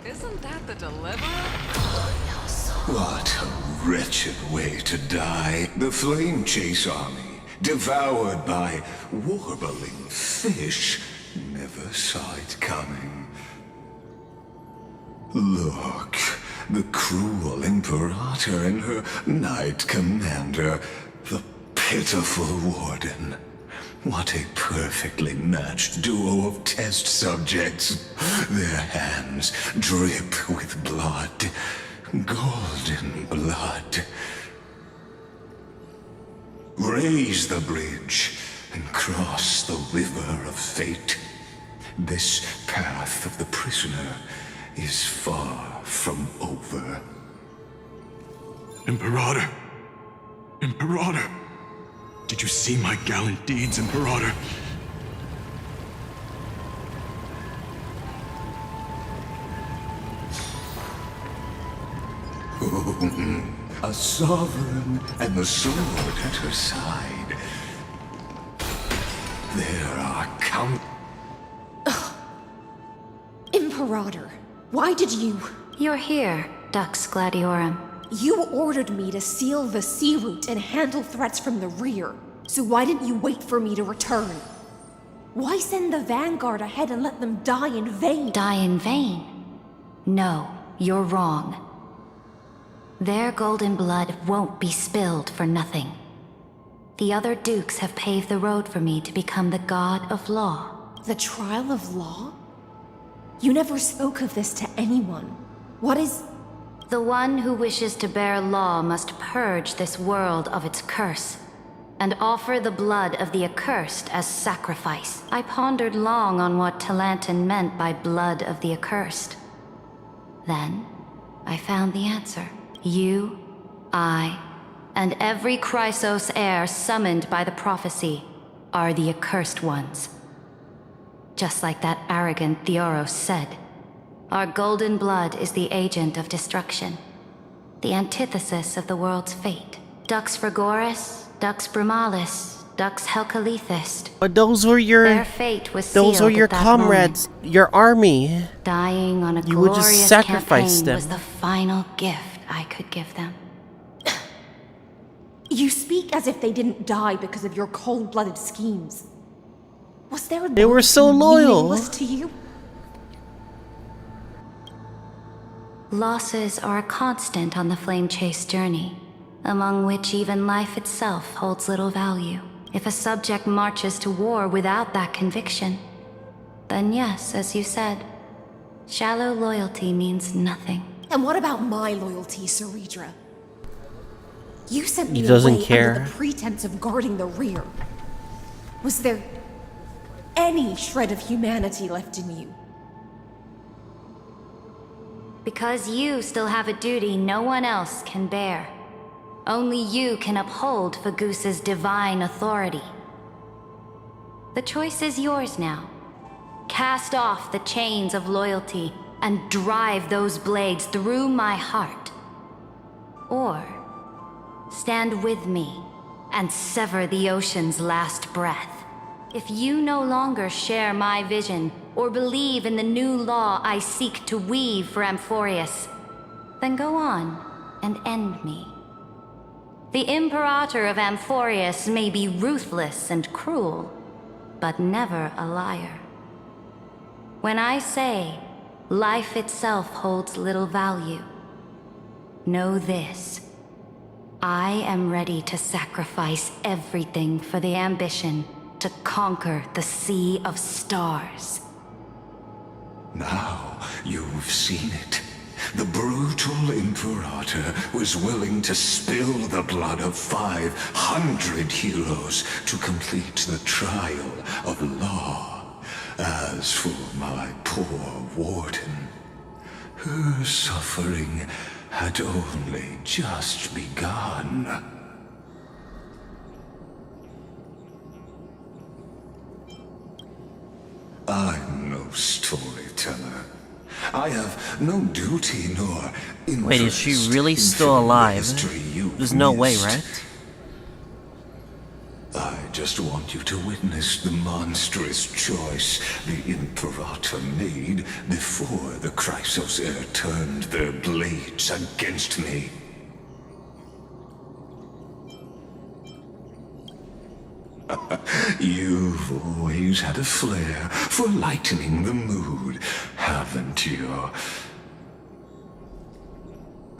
Isn't that the Deliverer? What a wretched way to die. The Flame Chase army, devoured by warbling fish, never saw it coming. Look, the cruel Imperator and her Knight Commander, the pitiful Warden. What a perfectly matched duo of test subjects. Their hands drip with blood. Golden blood. Raise the bridge and cross the river of fate. This path of the prisoner is far from over. Imperator! Imperator! Did you see my gallant deeds, Imperator? A sovereign and the sword at her side. There are Imperator, why did you... You're here, Dux Gladiorum. You ordered me to seal the sea route and handle threats from the rear. So why didn't you wait for me to return? Why send the vanguard ahead and let them die in vain? Die in vain? No, you're wrong. Their golden blood won't be spilled for nothing. The other dukes have paved the road for me to become the god of law. The trial of law? You never spoke of this to anyone. What is... The one who wishes to bear law must purge this world of its curse, and offer the blood of the accursed as sacrifice. I pondered long on what Talantin meant by blood of the accursed. Then, I found the answer. You, I, and every Chrysos heir summoned by the prophecy are the accursed ones. Just like that arrogant Theoros said. Our golden blood is the agent of destruction, the antithesis of the world's fate. Dux Frigoris, Dux Brumalis, Dux Helcalethist. But those were your... Their fate was those were sealed your at that comrades, moment. your army. Dying on a You would glorious just sacrifice campaign them. was the final gift I could give them. You speak as if they didn't die because of your cold-blooded schemes. Was their They were so loyalty loyal. meaningless to you? Losses are a constant on the flame chase journey, among which even life itself holds little value. If a subject marches to war without that conviction, then yes, as you said, shallow loyalty means nothing. And what about my loyalty, Ceredra? You sent me He doesn't away care. under the pretense of guarding the rear. Was there any shred of humanity left in you? Because you still have a duty no one else can bear. Only you can uphold Fagusa's divine authority. The choice is yours now. Cast off the chains of loyalty and drive those blades through my heart. Or stand with me and sever the ocean's last breath. If you no longer share my vision or believe in the new law I seek to weave for Amphoreus, then go on and end me. The Imperator of Amphoreus may be ruthless and cruel, but never a liar. When I say life itself holds little value, know this. I am ready to sacrifice everything for the ambition to conquer the Sea of Stars. Now you've seen it. The brutal Imperator was willing to spill the blood of 500 heroes to complete the trial of law. As for my poor warden, her suffering had only just begun. I'm no storyteller. I have no duty nor interest. Wait, is she really still alive? There's no way, right? I just want you to witness the monstrous choice the Imperator made before the Chrysos Heir turned their blades against me. You've always had a flair for lightening the mood, haven't you?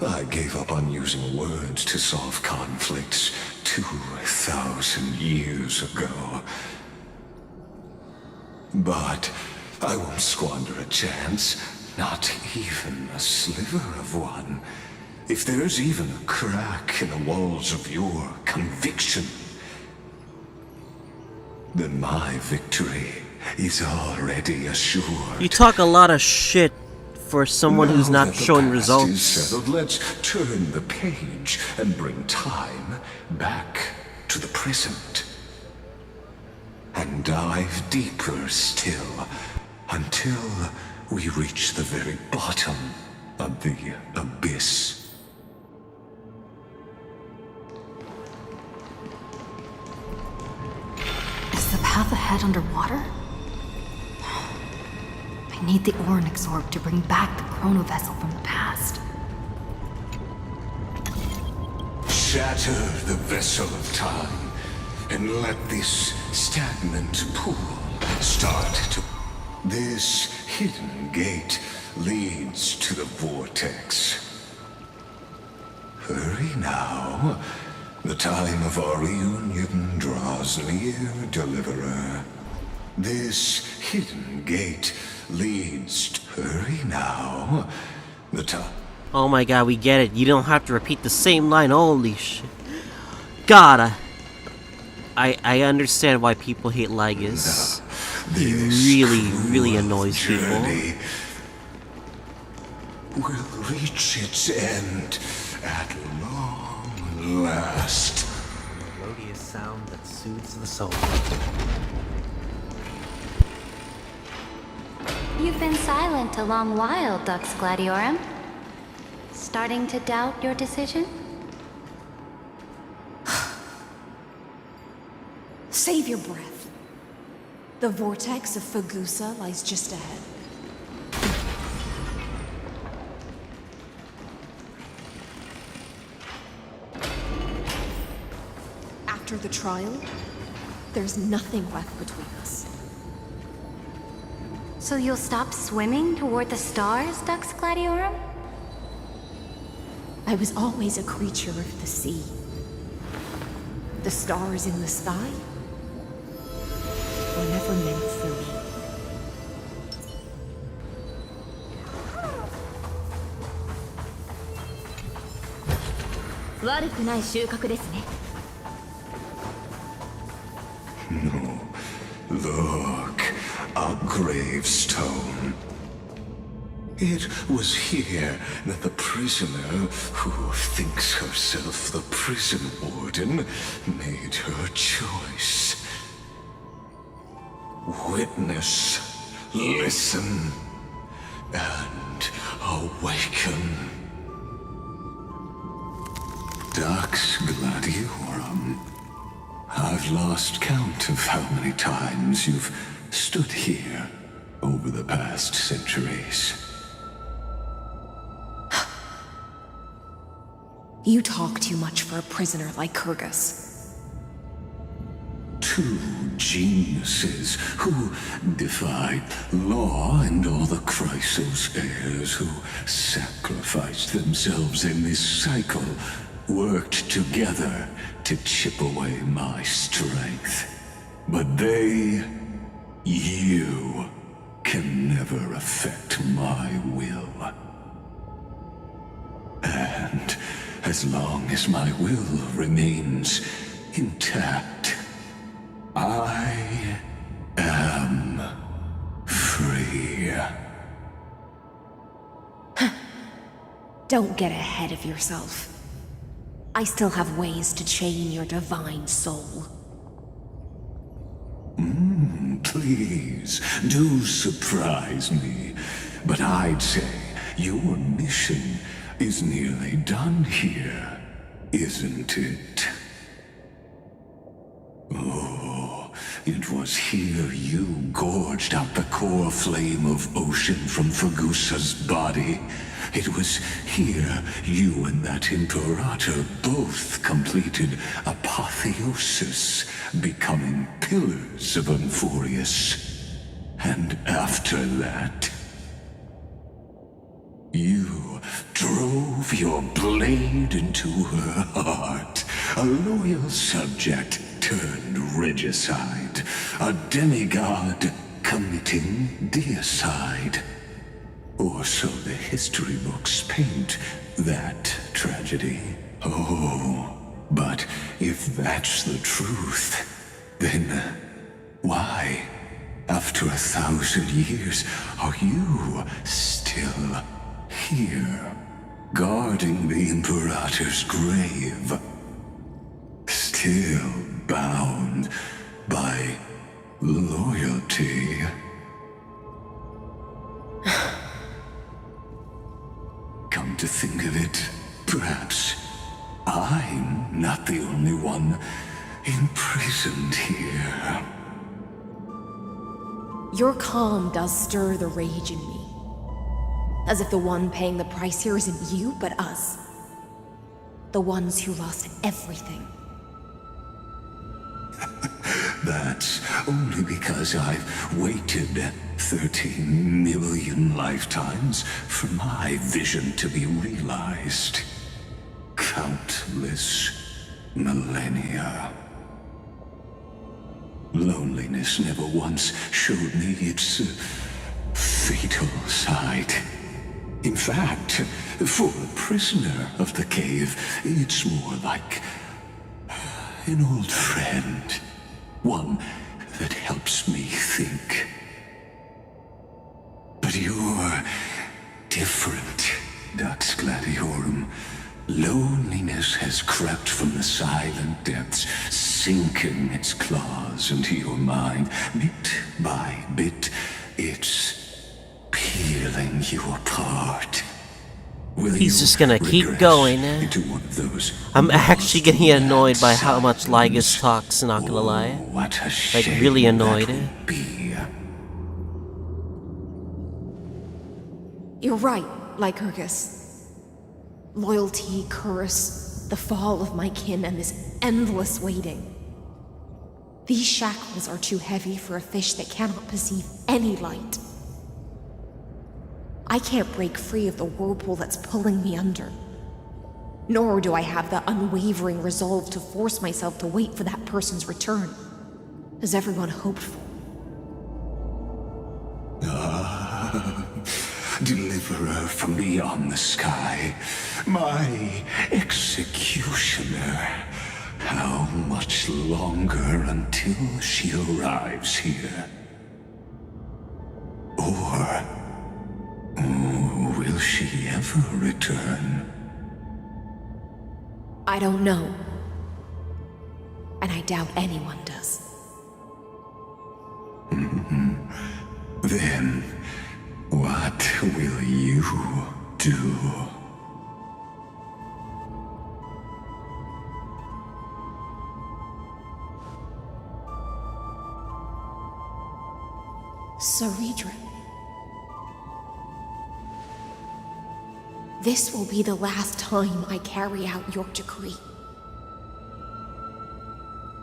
I gave up on using words to solve conflicts 2,000 years ago. But I won't squander a chance, not even a sliver of one. If there's even a crack in the walls of your conviction, then my victory is already assured. You talk a lot of shit for someone who's Now not that the showing past results. is settled, let's turn the page and bring time back to the present. And dive deeper still until we reach the very bottom of the abyss. Is the path ahead underwater? I need the Ornyx orb to bring back the chrono vessel from the past. Shatter the vessel of time and let this stagnant pool start to... This hidden gate leads to the vortex. Hurry now. The time of our reunion draws near, Deliverer. This hidden gate leads... Hurry now. The time... Oh my god, we get it. You don't have to repeat the same line. Holy shit. God, I understand why people hate Lygus. He really annoys people. Will reach its end at long last. A melodious sound that soothes the soul. You've been silent a long while, Dux Gladiorum. Starting to doubt your decision? Save your breath. The vortex of Fagusa lies just ahead. after the trial, there's nothing left between us. So you'll stop swimming toward the stars, Dux Gladiorum? I was always a creature of the sea. The stars in the sky were never meant for me. No. Look, a gravestone. It was here that the prisoner, who thinks herself the prison warden, made her choice. Witness, listen, and awaken. Dux Gladiorum. I've lost count of how many times you've stood here over the past centuries. You talk too much for a prisoner like Kyrgyz. Two geniuses who defied law and all the Chrysos heirs who sacrificed themselves in this cycle worked together to chip away my strength. But they, you, can never affect my will. And as long as my will remains intact, I am free. Don't get ahead of yourself. I still have ways to chain your divine soul. Please, do surprise me. But I'd say your mission is nearly done here, isn't it? Oh, it was here you gorged out the core flame of ocean from Fergusa's body. It was here you and that Imperator both completed apotheosis, becoming pillars of Amphoreus. And after that, you drove your blade into her heart, a loyal subject turned regicide, a demigod committing deicide. Or so the history books paint that tragedy. Oh, but if that's the truth, then why, after 1,000 years, are you still here, guarding the Imperator's grave? Still bound by loyalty? Come to think of it, perhaps I'm not the only one imprisoned here. Your calm does stir the rage in me. As if the one paying the price here isn't you, but us. The ones who lost everything. That's only because I've waited 13 million lifetimes for my vision to be realized. Countless millennia. Loneliness never once showed me its fatal side. In fact, for a prisoner of the cave, it's more like an old friend. One that helps me think. But you're different, Dux Gladiorum. Loneliness has crept from the silent depths, sinking its claws into your mind. Bit by bit, it's peeling you apart. He's just gonna keep going. I'm actually getting annoyed by how much Lygus talks, not gonna lie. Like, really annoyed. You're right, Lycurgus. Loyalty, curse, the fall of my kin, and this endless waiting. These shackles are too heavy for a fish that cannot perceive any light. I can't break free of the whirlpool that's pulling me under. Nor do I have the unwavering resolve to force myself to wait for that person's return, as everyone hoped for. Deliverer from beyond the sky, my executioner. How much longer until she arrives here? Or will she ever return? I don't know. And I doubt anyone does. Then, what will you do? Saridra. This will be the last time I carry out your decree.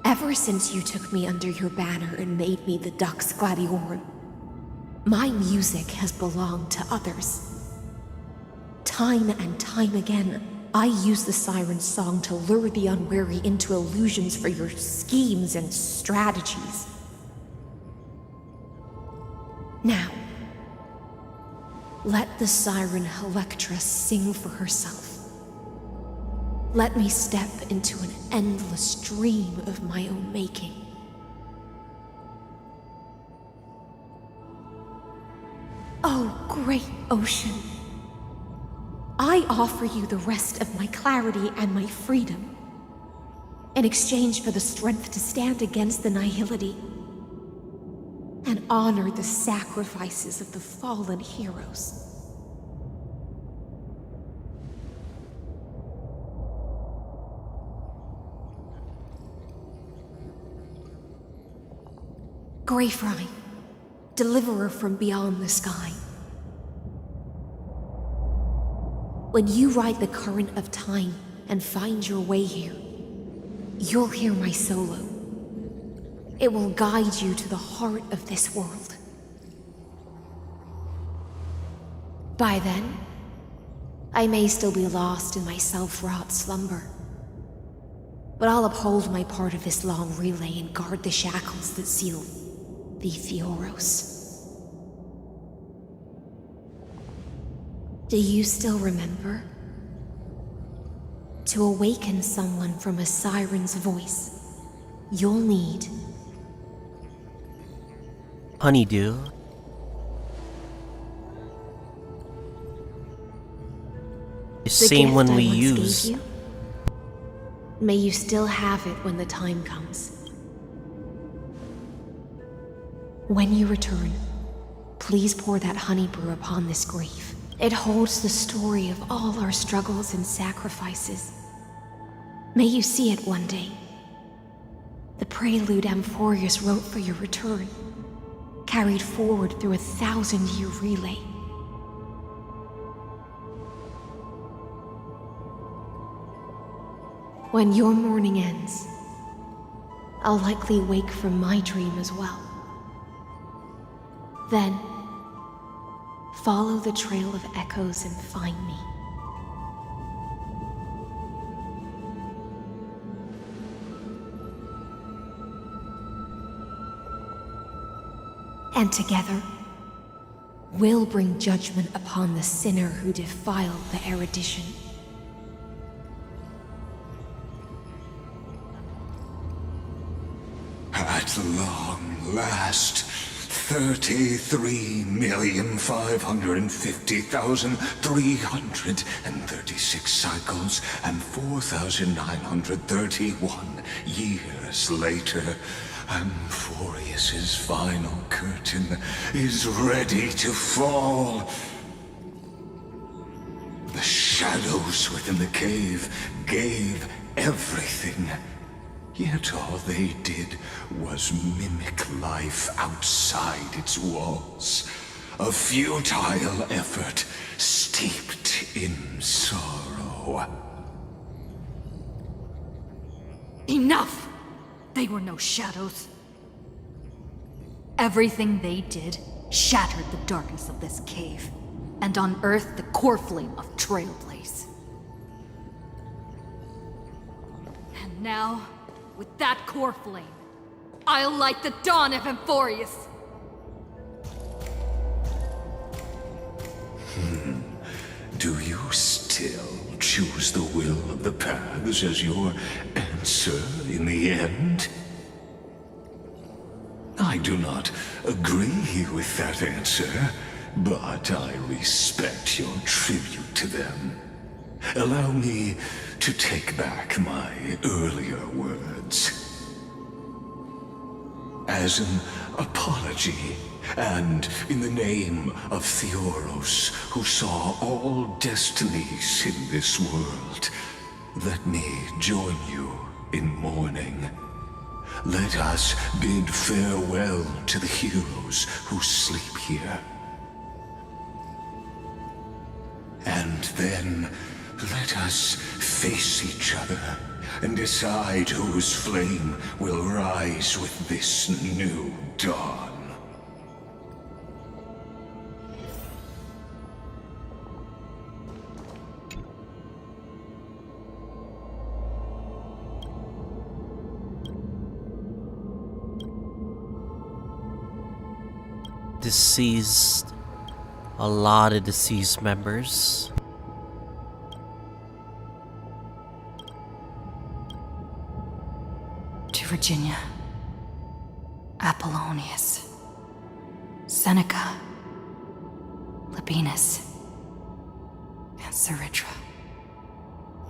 Ever since you took me under your banner and made me the Dux Gladiorum, my music has belonged to others. Time and time again, I use the siren's song to lure the unwary into illusions for your schemes and strategies. Now, let the siren Electra sing for herself. Let me step into an endless dream of my own making. Oh, great ocean. I offer you the rest of my clarity and my freedom, in exchange for the strength to stand against the nihility and honor the sacrifices of the fallen heroes. Greyfry, deliverer from beyond the sky. When you ride the current of time and find your way here, you'll hear my solo. It will guide you to the heart of this world. By then, I may still be lost in my self-wrought slumber, but I'll uphold my part of this long relay and guard the shackles that seal the TheOffOne. Do you still remember? To awaken someone from a siren's voice, you'll need honeydew. The same one we use. May you still have it when the time comes. When you return, please pour that honey brew upon this grave. It holds the story of all our struggles and sacrifices. May you see it one day. The prelude Amphoreus wrote for your return, carried forward through a 1,000-year relay. When your mourning ends, I'll likely wake from my dream as well. Then, follow the trail of echoes and find me. And together, we'll bring judgment upon the sinner who defiled the erudition. At long last, 33,550,336 cycles and 4,931 years later, Amphoreus's final curtain is ready to fall. The shadows within the cave gave everything. Yet all they did was mimic life outside its walls. A futile effort steeped in sorrow. Enough! They were no shadows. Everything they did shattered the darkness of this cave, and unearthed the core flame of Trailblaze. And now, with that core flame, I'll light the dawn of Amphoreus! Do you still choose the will of the paths as your answer in the end? I do not agree with that answer, but I respect your tribute to them. Allow me to take back my earlier words. As an apology, and in the name of TheOffOne, who saw all destinies in this world, let me join you in mourning. Let us bid farewell to the heroes who sleep here. And then let us face each other and decide whose flame will rise with this new dawn. Deceased. A lot of deceased members. To Virginia, Apollonius, Seneca, Labienus, and Saritra.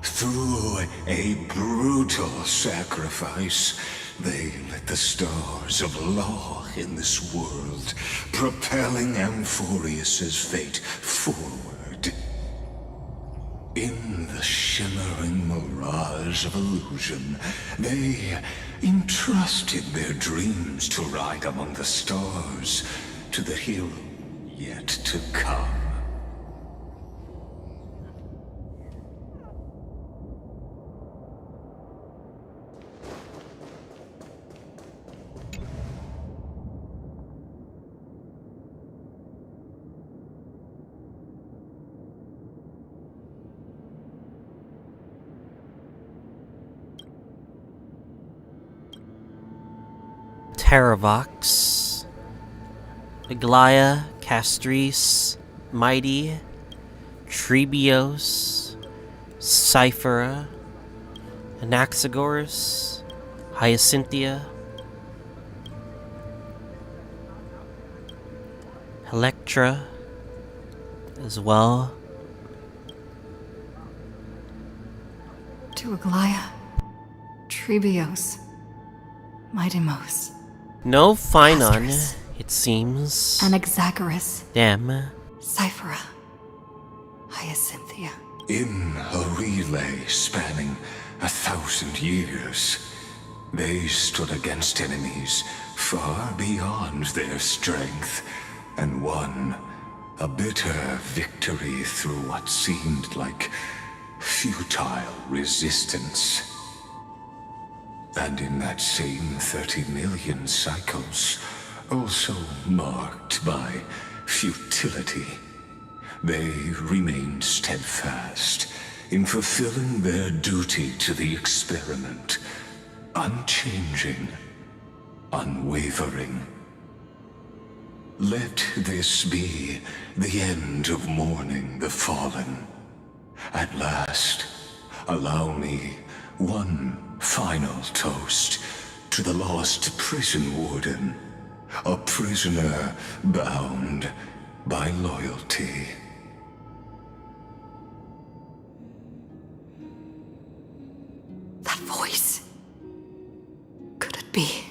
Through a brutal sacrifice, they lit the stars of law in this world, propelling Amphoreus's fate forward. In the shimmering mirage of illusion, they entrusted their dreams to ride among the stars to the hero yet to come. Terravox, Aglaia, Castris, Mighty, Trebios, Cyphera, Anaxagoras, Hyacinthia, Electra as well. To Aglaia, Trebios, Midimos, No Phynon, it seems. Anaxagoras, Damn. Cyphera, Hyacinthia. In a relay spanning 1,000 years, they stood against enemies far beyond their strength, and won a bitter victory through what seemed like futile resistance. And in that same 30 million cycles, also marked by futility, they remained steadfast in fulfilling their duty to the experiment, unchanging, unwavering. Let this be the end of mourning the fallen. At last, allow me one final toast to the lost prison warden, a prisoner bound by loyalty. That voice. Could it be?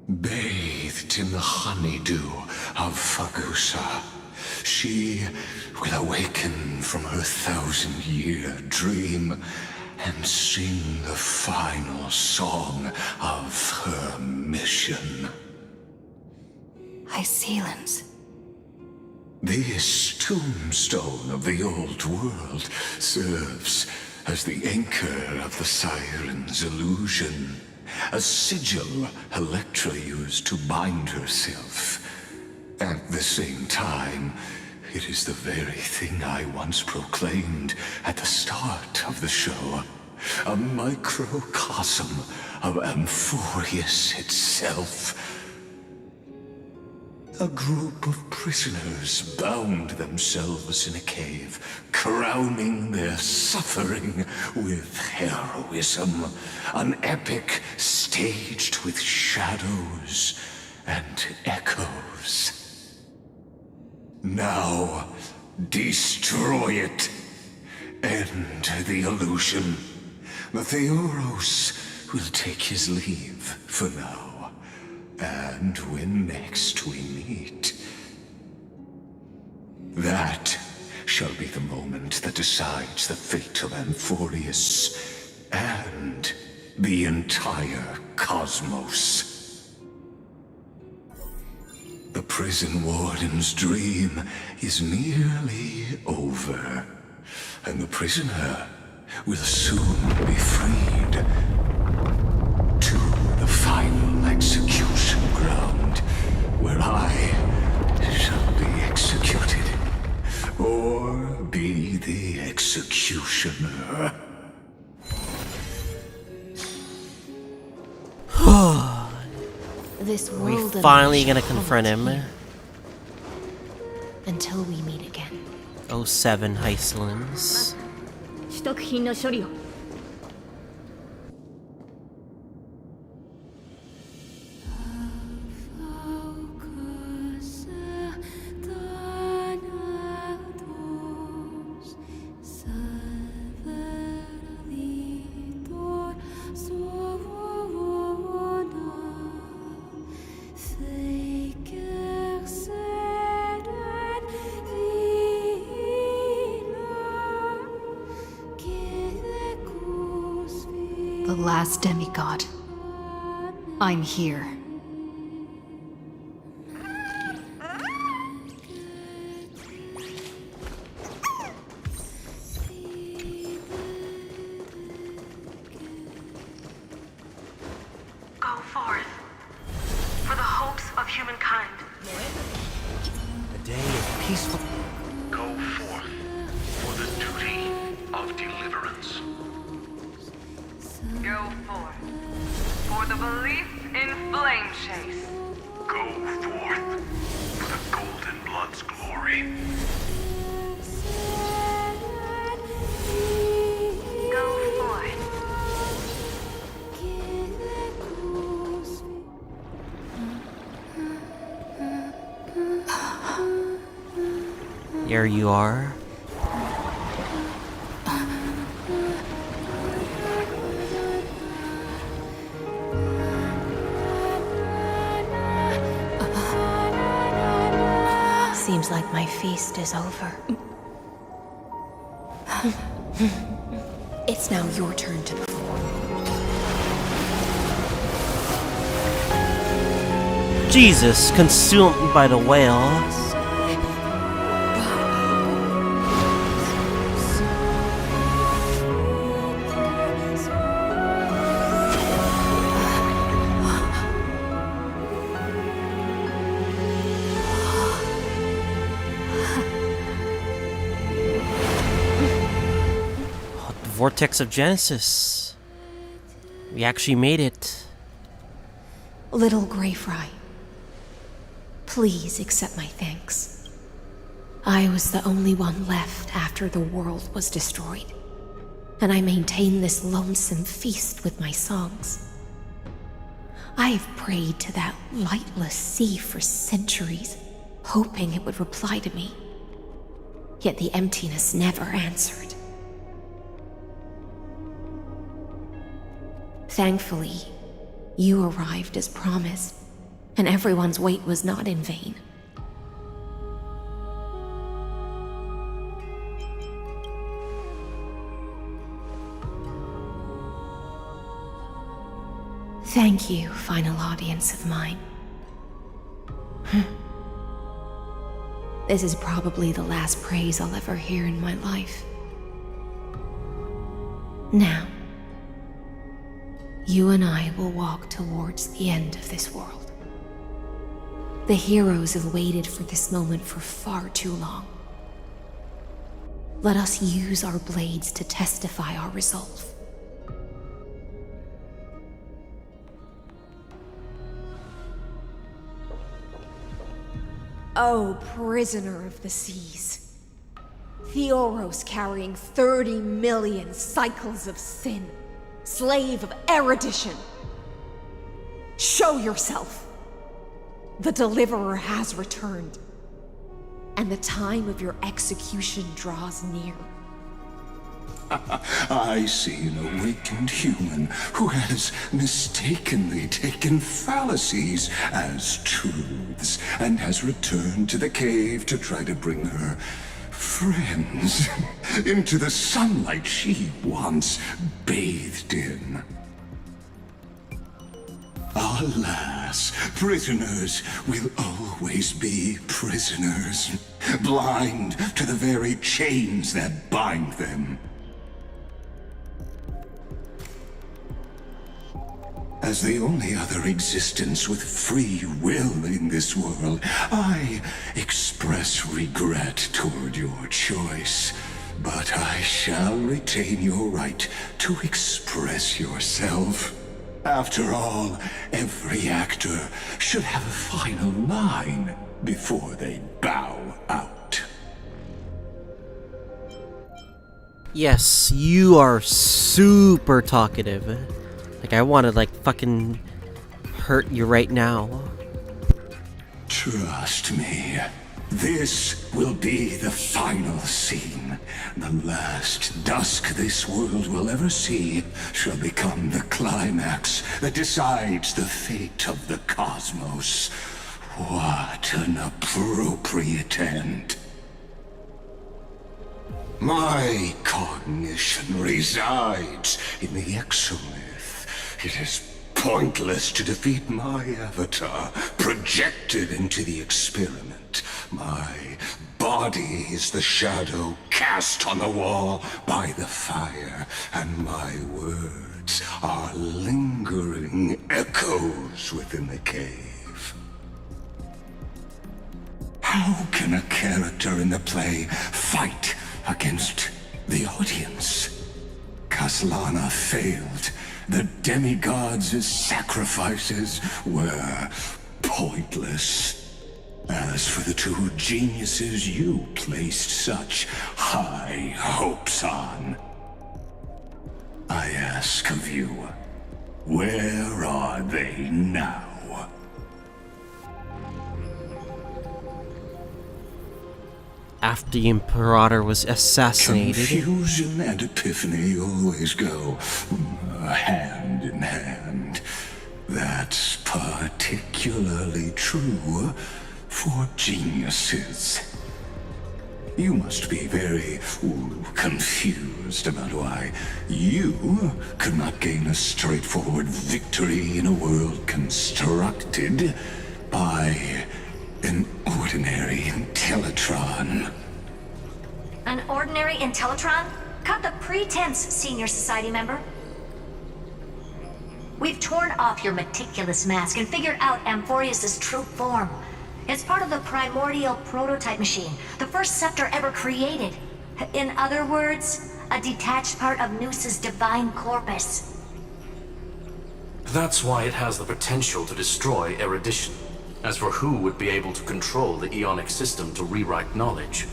Bathed in the honeydew of Fagusa, she will awaken from her 1,000-year dream and sing the final song of her mission. Hysilens. This tombstone of the old world serves as the anchor of the siren's illusion, a sigil Electra used to bind herself. At the same time, it is the very thing I once proclaimed at the start of the show. A microcosm of Amphoreus itself. A group of prisoners bound themselves in a cave, crowning their suffering with heroism. An epic staged with shadows and echoes. Now, destroy it. End the illusion. Theoros will take his leave for now. And when next we meet, that shall be the moment that decides the fate of Amphoreus and the entire cosmos. The prison warden's dream is nearly over, and the prisoner will soon be freed to the final execution ground, where I shall be executed, or be the executioner. This Are world we finally and gonna I shall confront him? hold here until we meet again. 07 Hysilens. 取得品の処理を。The last demigod. I'm here. Go forth for the hopes of humankind. A day of peaceful. Go forth for the duty of deliverance. Go forth for the belief in flame chase. Go forth for the Golden Blood's glory. Go forth. Here you are. Seems like my feast is over. It's now your turn to perform. Jesus, consumed by the whale. Vortex of Genesis. We actually made it. Little Greyfry, please accept my thanks. I was the only one left after the world was destroyed, and I maintain this lonesome feast with my songs. I have prayed to that lightless sea for centuries, hoping it would reply to me. Yet the emptiness never answered. Thankfully, you arrived as promised, and everyone's wait was not in vain. Thank you, final audience of mine. This is probably the last praise I'll ever hear in my life. Now, You and I will walk towards the end of this world. The heroes have waited for this moment for far too long. Let us use our blades to testify our resolve. Oh, prisoner of the seas. Theoros carrying 30 million cycles of sin. Slave of erudition. Show yourself. The Deliverer has returned. And the time of your execution draws near. I see an awakened human who has mistakenly taken fallacies as truths and has returned to the cave to try to bring her friends into the sunlight she once bathed in. Alas, prisoners will always be prisoners, blind to the very chains that bind them. As the only other existence with free will in this world, I express regret toward your choice. But I shall retain your right to express yourself. After all, every actor should have a final line before they bow out. Yes, you are super talkative. Like, I want to, like, fucking hurt you right now. Trust me, this will be the final scene. The last dusk this world will ever see shall become the climax that decides the fate of the cosmos. What an appropriate end. My cognition resides in the exomyth. It is pointless to defeat my avatar, projected into the experiment. My body is the shadow cast on the wall by the fire, and my words are lingering echoes within the cave. How can a character in the play fight against the audience? Kaslana failed. The demigods' sacrifices were pointless. As for the two geniuses you placed such high hopes on, I ask of you, where are they now? After the Imperator was assassinated. Confusion and epiphany always go hand in hand. That's particularly true for geniuses. You must be very confused about why you could not gain a straightforward victory in a world constructed by an ordinary Intellitron. An ordinary Intellitron? Cut the pretense, Senior Society member. We've torn off your meticulous mask and figured out Amphoreus' true form. It's part of the primordial prototype machine, the first scepter ever created. In other words, a detached part of Noos's divine corpus. That's why it has the potential to destroy erudition. As for who would be able to control the Ionic system to rewrite knowledge,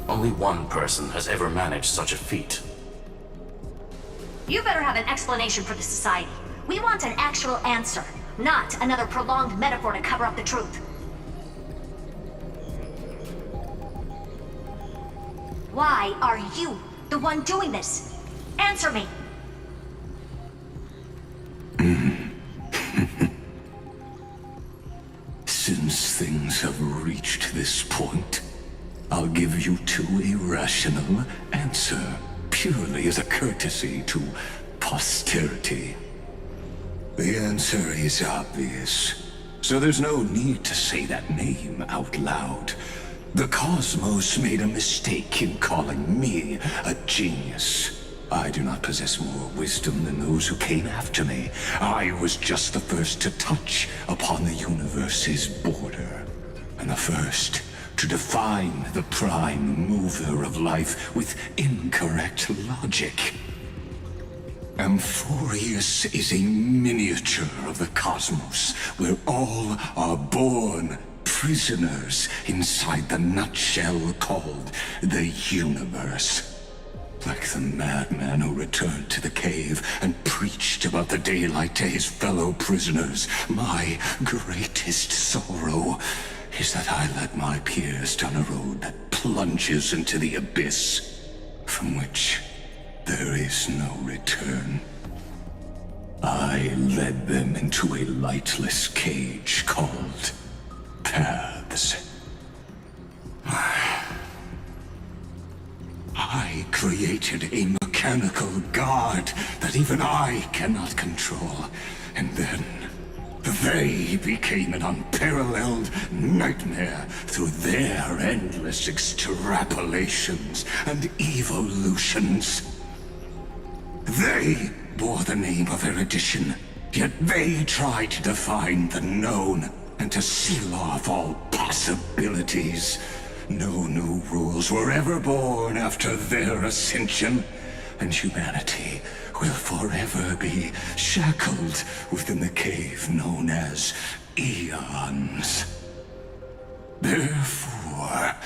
only one person has ever managed such a feat. You better have an explanation for the Society. We want an actual answer, not another prolonged metaphor to cover up the truth. Why are you the one doing this? Answer me! Since things have reached this point, I'll give you two irrational answers, purely as a courtesy to posterity. The answer is obvious, so there's no need to say that name out loud. The cosmos made a mistake in calling me a genius. I do not possess more wisdom than those who came after me. I was just the first to touch upon the universe's border, and the first to define the prime mover of life with incorrect logic. Amphoreus is a miniature of the cosmos, where all are born prisoners inside the nutshell called the universe. Like the madman who returned to the cave and preached about the daylight to his fellow prisoners, my greatest sorrow is that I led my peers down a road that plunges into the abyss, from which there is no return. I led them into a lightless cage called paths. I created a mechanical guard that even I cannot control, and then they became an unparalleled nightmare through their endless extrapolations and evolutions. They bore the name of erudition, yet they tried to define the known and to seal off all possibilities. No new rules were ever born after their ascension, and humanity will forever be shackled within the cave known as eons. Therefore,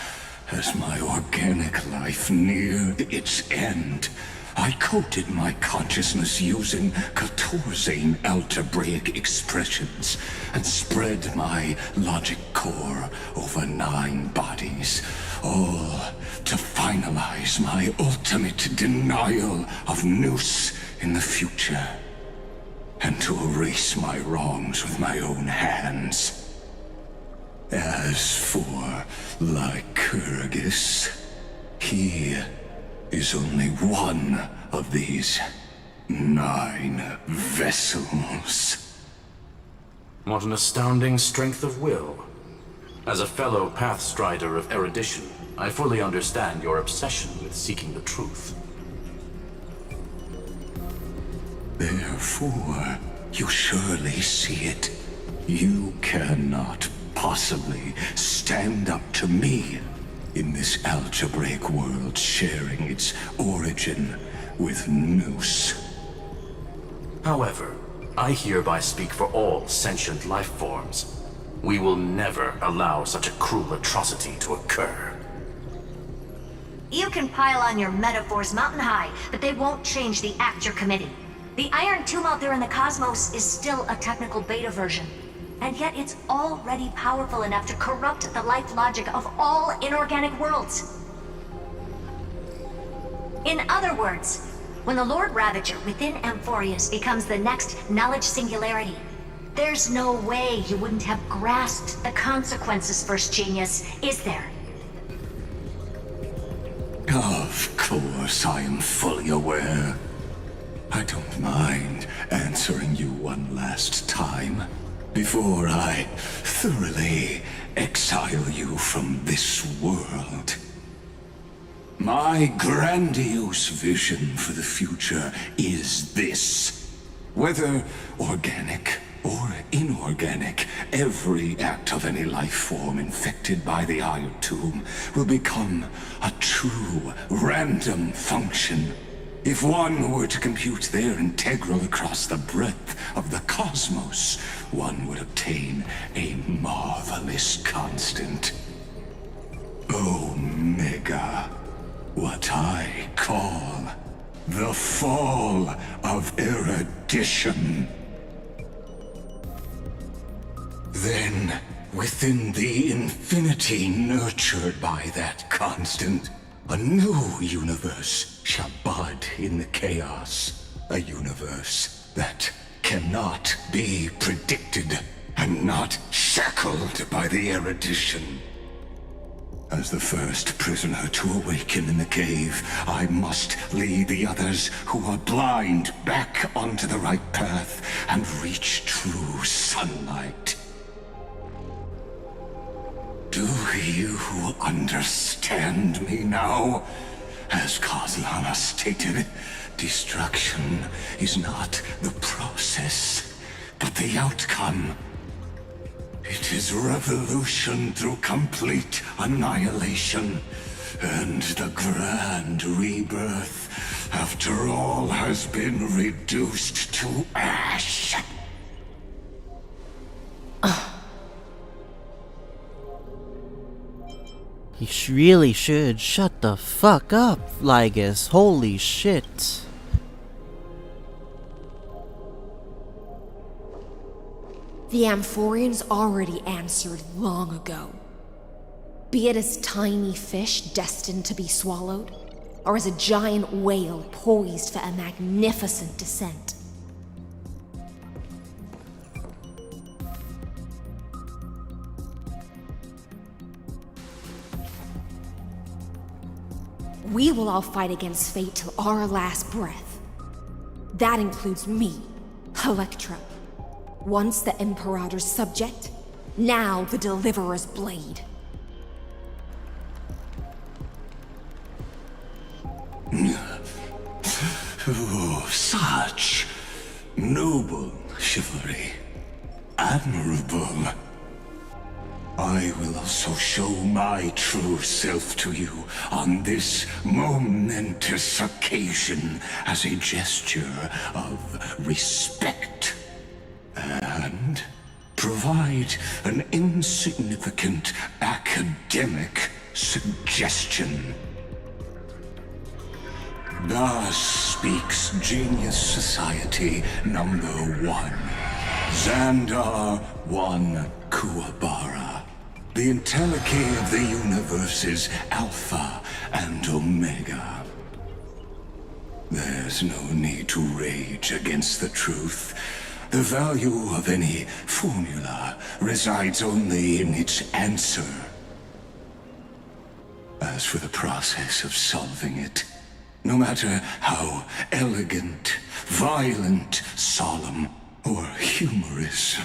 as my organic life neared its end, I coded my consciousness using 14 algebraic expressions and spread my logic core over 9 bodies, all to finalize my ultimate denial of Nous in the future, and to erase my wrongs with my own hands. As for Lycurgus, he is only one of these 9 vessels. What an astounding strength of will. As a fellow pathstrider of erudition, I fully understand your obsession with seeking the truth. Therefore, you surely see it. You cannot possibly stand up to me in this algebraic world sharing its origin with Nous. However, I hereby speak for all sentient life forms. We will never allow such a cruel atrocity to occur. You can pile on your metaphors mountain high, but they won't change the act you're committing. The Iron Tomb out there in the cosmos is still a technical beta version, and yet it's already powerful enough to corrupt the life logic of all inorganic worlds. In other words, when the Lord Ravager within Amphoreus becomes the next knowledge singularity, there's no way you wouldn't have grasped the consequences, First Genius, is there? Of course, I am fully aware. I don't mind answering you one last time before I thoroughly exile you from this world. My grandiose vision for the future is this. Whether organic or inorganic, every act of any life form infected by the Iron Tomb will become a true random function. If one were to compute their integral across the breadth of the cosmos, one would obtain a marvelous constant. Omega, what I call the fall of erudition. Then, within the infinity nurtured by that constant, a new universe shall bud in the chaos. A universe that cannot be predicted and not shackled by the erudition. As the first prisoner to awaken in the cave, I must lead the others who are blind back onto the right path and reach true sunlight. Do you understand me now? As Kozlana stated, Destruction is not the process, but the outcome. It is revolution through complete annihilation, and the grand rebirth, after all has been reduced to ash. He really should shut the fuck up, Lygus. Holy shit. The Amphoreans already answered long ago. Be it as tiny fish destined to be swallowed, or as a giant whale poised for a magnificent descent. We will all fight against fate till our last breath. That includes me, Electra. Once the Imperator's subject, now the Deliverer's blade. Oh, such noble chivalry. Admirable. I will also show my true self to you on this momentous occasion as a gesture of respect. And provide an insignificant academic suggestion. Thus speaks Genius Society number 1. Xandar 1 Kuwabara. The Entelechy of the universe's Alpha and Omega. There's no need to rage against the truth. The value of any formula resides only in its answer. As for the process of solving it, no matter how elegant, violent, solemn, or humorous,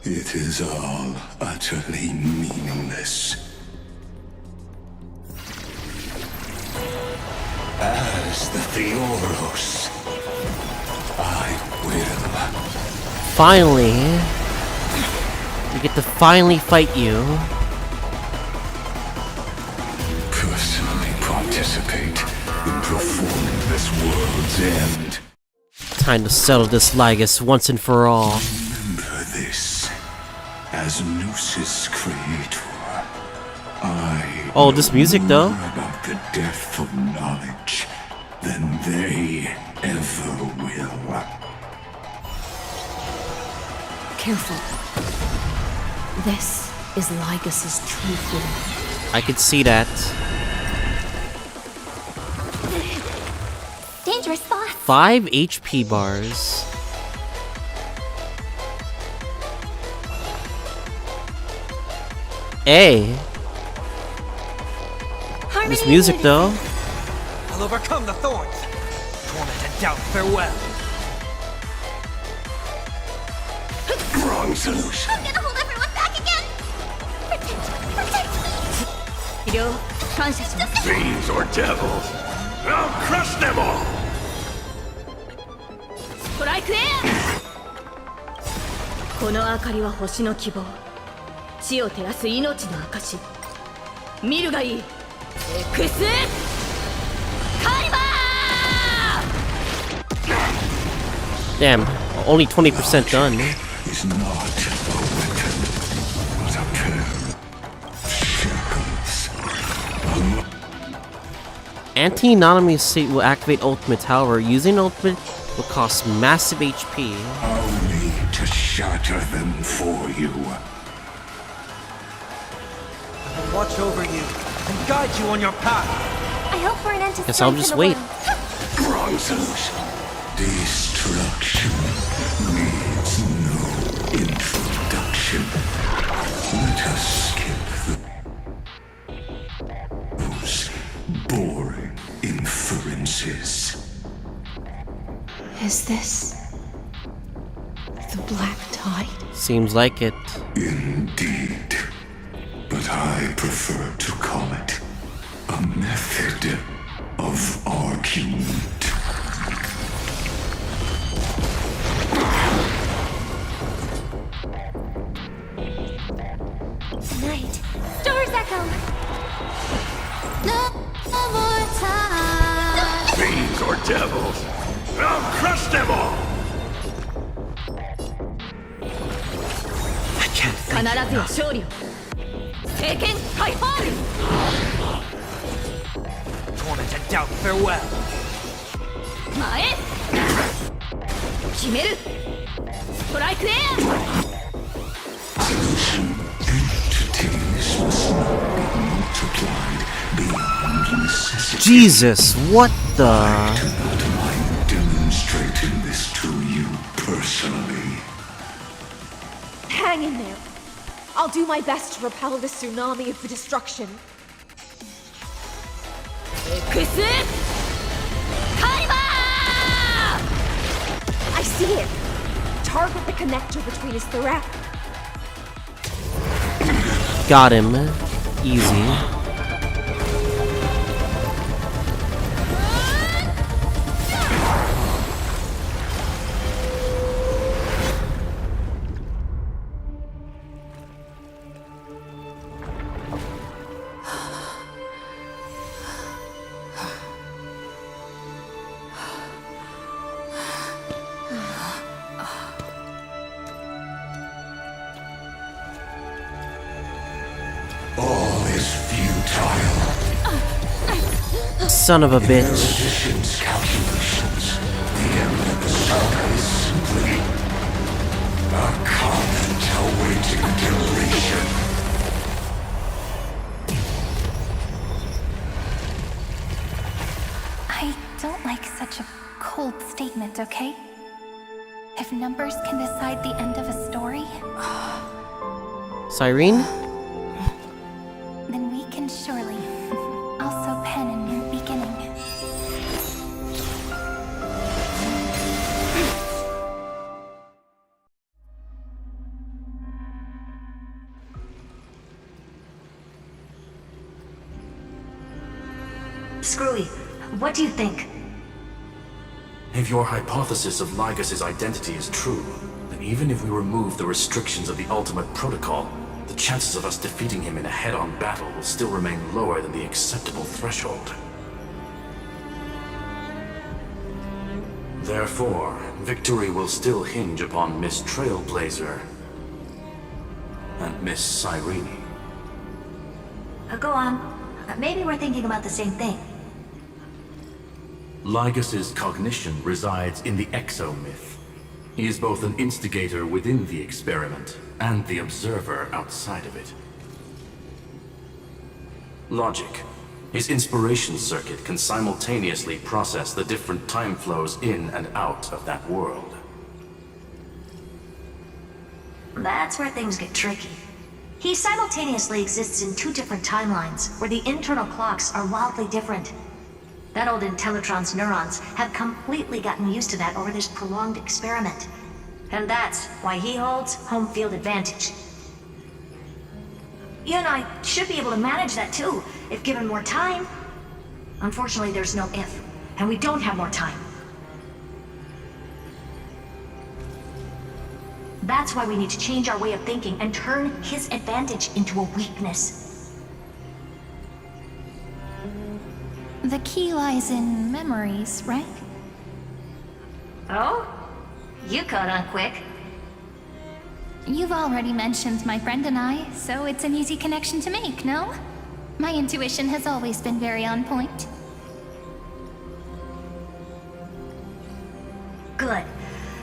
it is all utterly meaningless. As the TheOffOne, I will. Finally, we get to finally fight you. Personally participate in performing this world's end. Time to settle this Lygus once and for all. Remember this. As Gnosis creator, I know this music though? more about the death of knowledge than they ever will. Careful. This is Lygus's true form. I could see that. Dangerous thoughts. 5 HP bars. Hey. This music though. I'll overcome the thorns. Tormented doubt, farewell. Wrong solution. I'm gonna hold everyone back again. Protect me. Fiends or devils, I'll crush them all. Strike air! この明かりは星の希望。地を照らす命の証。見るがいい。エクスカリバー Damn, only 20% done. Is not a weapon, but a pair of shackles. Anti-anonymous state will activate ultimate, however, using ultimate will cost massive HP. Only to shatter them for you. I will watch over you and guide you on your path. I hope for an end to Guess I'll just wait. Wrong solution. Destruction needs no introduction. Let us skip those boring inferences. Is this the Black Tide? Seems like it. Indeed. But I prefer to call it a method. of argument. Night. Stars echo. No more time. Fiends or devils, I'll crush them all! I can't think. 必ずや勝利を。聖剣解放。 Torment and doubt, farewell. 前。決める。ストライクエア。 Entities must not be multiplied beyond necessity. Jesus, what the? Not mind demonstrating this to you personally. Hang in there. I'll do my best to repel the tsunami of the destruction. エクスカリバー I see it. Target the connector between his thorax. Got him. Easy. All is futile. Son of a bitch. Erudition's calculations. The end of the saga is simply a comment awaiting deletion. I don't like such a cold statement, okay? If numbers can decide the end of a story, Cyrene? then we can surely also pen a new beginning. Screwy, what do you think? If your hypothesis of Lygas's identity is true, then even if we remove the restrictions of the Ultimate Protocol, the chances of us defeating him in a head-on battle will still remain lower than the acceptable threshold. Therefore, victory will still hinge upon Miss Trailblazer and Miss Cyrene. Go on. Maybe we're thinking about the same thing. Lygas's cognition resides in the exomyth. He is both an instigator within the experiment and the observer outside of it. Logic. His inspiration circuit can simultaneously process the different time flows in and out of that world. That's where things get tricky. He simultaneously exists in two different timelines, where the internal clocks are wildly different. That old Intellitron's neurons have completely gotten used to that over this prolonged experiment. And that's why he holds home field advantage. You and I should be able to manage that too, if given more time. Unfortunately, there's no if, and we don't have more time. That's why we need to change our way of thinking and turn his advantage into a weakness. The key lies in memories, right? Oh? You caught on quick. You've already mentioned my friend and I, so it's an easy connection to make, no? My intuition has always been very on point. Good.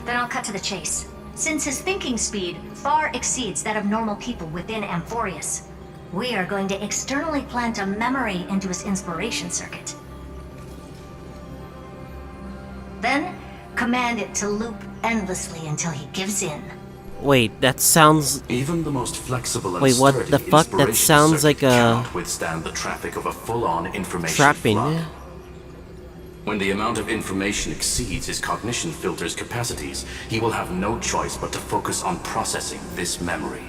Then I'll cut to the chase. Since his thinking speed far exceeds that of normal people within Amphoreus, we are going to externally plant a memory into his inspiration circuit. Then, command it to loop endlessly until he gives in. Wait, that sounds... Even the most flexible and Wait, what sturdy the fuck? That inspiration sounds circuit like a... cannot withstand the traffic of a full-on information trapping. flood. When the amount of information exceeds his cognition filter's capacities, he will have no choice but to focus on processing this memory.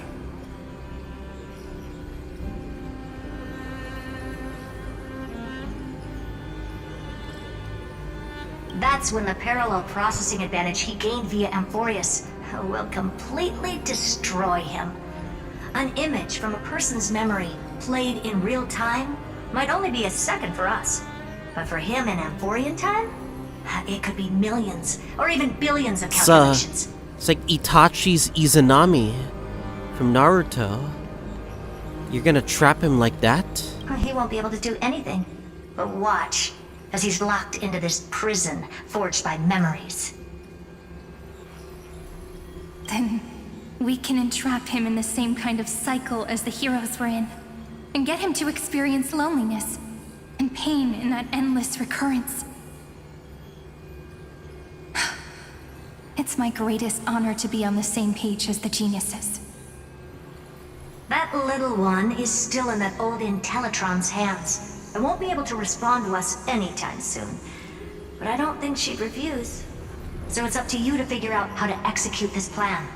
That's when the parallel processing advantage he gained via Amphoreus will completely destroy him. An image from a person's memory played in real time might only be a second for us, but for him in Amphorian time, it could be millions or even billions of calculations. It's like Itachi's Izanami from Naruto. You're gonna trap him like that? He won't be able to do anything but watch as he's locked into this prison forged by memories. Then we can entrap him in the same kind of cycle as the heroes were in, and get him to experience loneliness and pain in that endless recurrence. It's my greatest honor to be on the same page as the geniuses. That little one is still in that old Intellitron's hands and won't be able to respond to us anytime soon. But I don't think she'd refuse. So it's up to you to figure out how to execute this plan.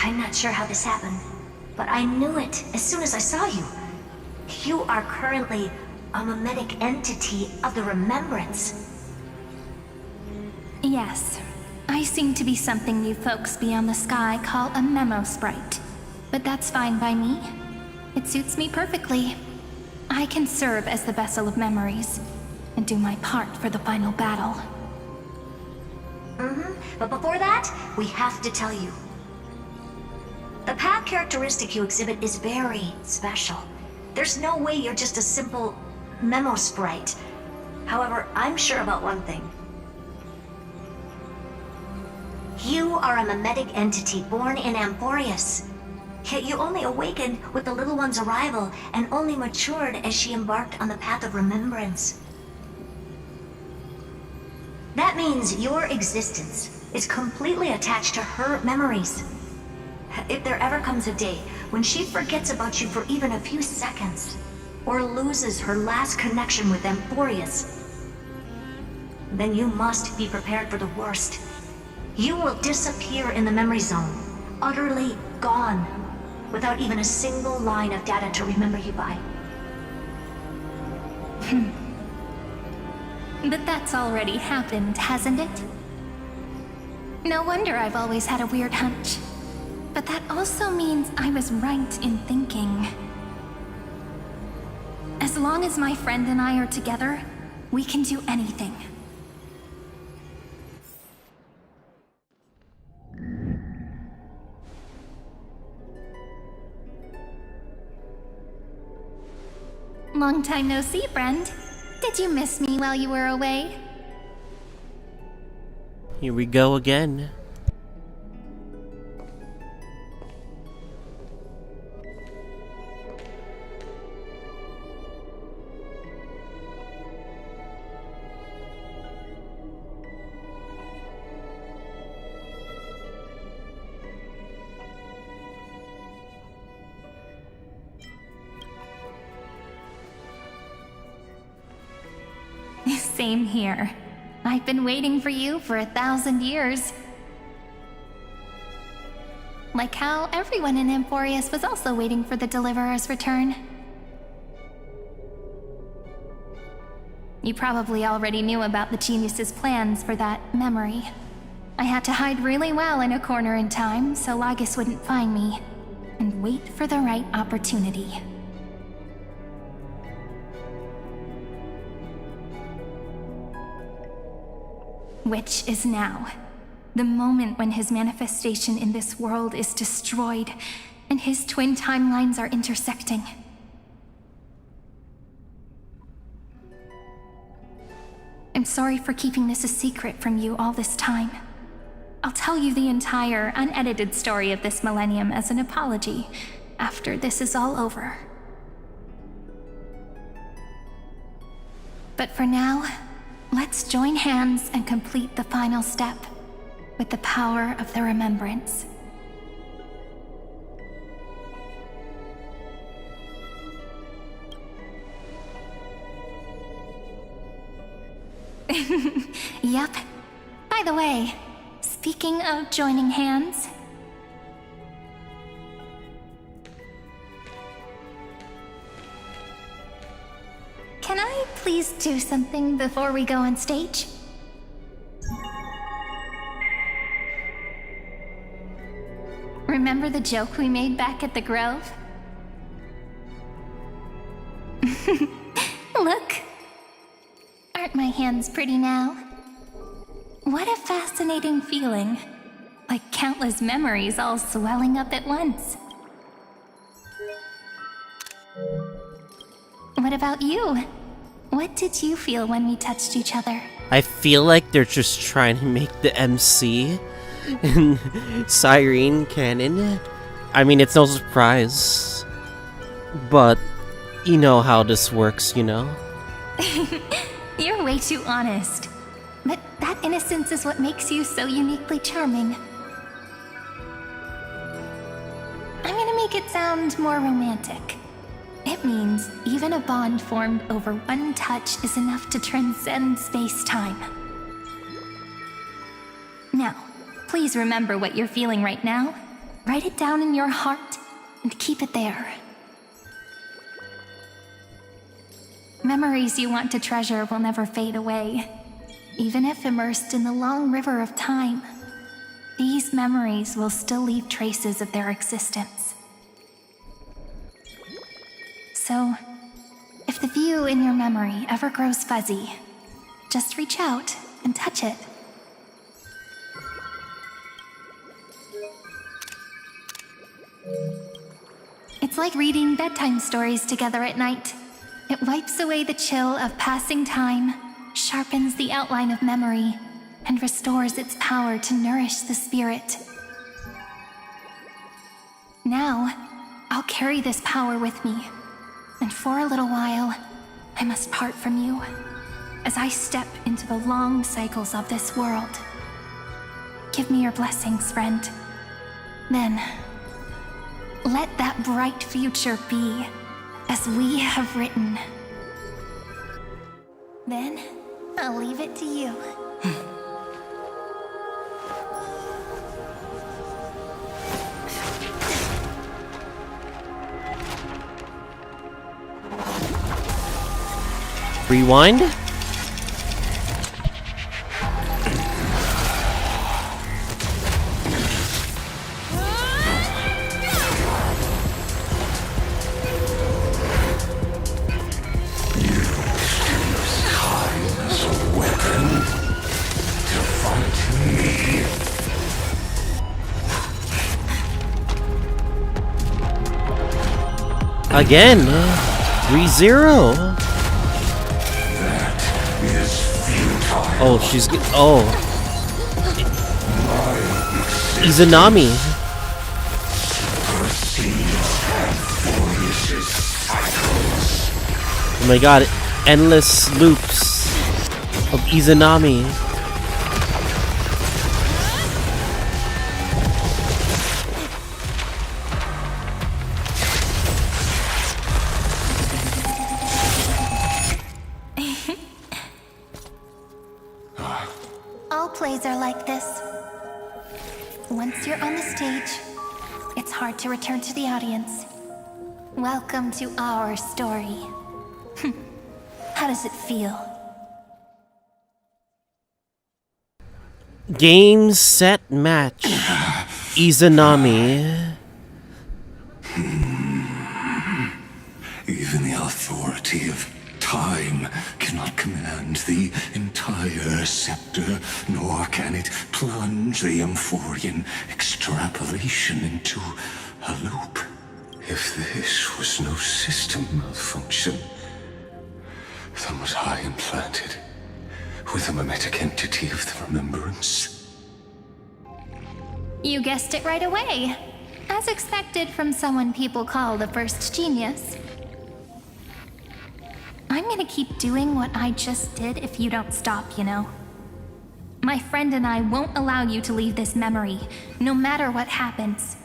I'm not sure how this happened, but I knew it as soon as I saw you. You are currently a mimetic entity of the Remembrance. Yes, I seem to be something you folks beyond the sky call a memo sprite. But that's fine by me. It suits me perfectly. I can serve as the vessel of memories and do my part for the final battle. But before that, we have to tell you. The path characteristic you exhibit is very special. There's no way you're just a simple memo sprite. However, I'm sure about one thing. You are a mimetic entity born in Amphoreus. Yet you only awakened with the little one's arrival and only matured as she embarked on the path of remembrance. That means your existence is completely attached to her memories. If there ever comes a day when she forgets about you for even a few seconds, or loses her last connection with Amphoreus, then you must be prepared for the worst. You will disappear in the memory zone, utterly gone, without even a single line of data to remember you by. But that's already happened, hasn't it? No wonder I've always had a weird hunch. But that also means I was right in thinking. As long as my friend and I are together, we can do anything. Long time no see, friend. Did you miss me while you were away? Here we go again. Same here. I've been waiting for you for 1,000 years. Like how everyone in Amphoreus was also waiting for the Deliverer's return. You probably already knew about the genius's plans for that memory. I had to hide really well in a corner in time so Lygus wouldn't find me, and wait for the right opportunity. Which is now. The moment when his manifestation in this world is destroyed, and his twin timelines are intersecting. I'm sorry for keeping this a secret from you all this time. I'll tell you the entire, unedited story of this millennium as an apology, after this is all over. But for now, let's join hands and complete the final step with the power of the remembrance. Yep. By the way, speaking of joining hands, can I please do something before we go on stage? Remember the joke we made back at the Grove? Look! Aren't my hands pretty now? What a fascinating feeling. Like countless memories all swelling up at once. What about you? What did you feel when we touched each other? I feel like they're just trying to make the MC and Cyrene canon. I mean, it's no surprise. But you know how this works, you know? You're way too honest. But that innocence is what makes you so uniquely charming. I'm gonna make it sound more romantic. It means even a bond formed over one touch is enough to transcend space-time. Now, please remember what you're feeling right now. Write it down in your heart and keep it there. Memories you want to treasure will never fade away. Even if immersed in the long river of time, these memories will still leave traces of their existence. So, if the view in your memory ever grows fuzzy, just reach out and touch it. It's like reading bedtime stories together at night. It wipes away the chill of passing time, sharpens the outline of memory, and restores its power to nourish the spirit. Now, I'll carry this power with me, and for a little while, I must part from you, as I step into the long cycles of this world. Give me your blessings, friend. Then, let that bright future be as we have written. Then, I'll leave it to you. Rewind? Again, 3-0. Oh, she's oh. Izanami. Oh my god, endless loops of Izanami. All plays are like this. Once you're on the stage, it's hard to return to the audience. Welcome to our story. How does it feel? Game, set, match. Izanami. Even the authority of time cannot command the entire scepter, nor can it plunge the Amphorean extrapolation into a loop. If this was no system malfunction, then was I implanted with a mimetic entity of the remembrance? You guessed it right away. As expected from someone people call the first genius. I'm gonna keep doing what I just did if you don't stop, you know? My friend and I won't allow you to leave this memory, no matter what happens.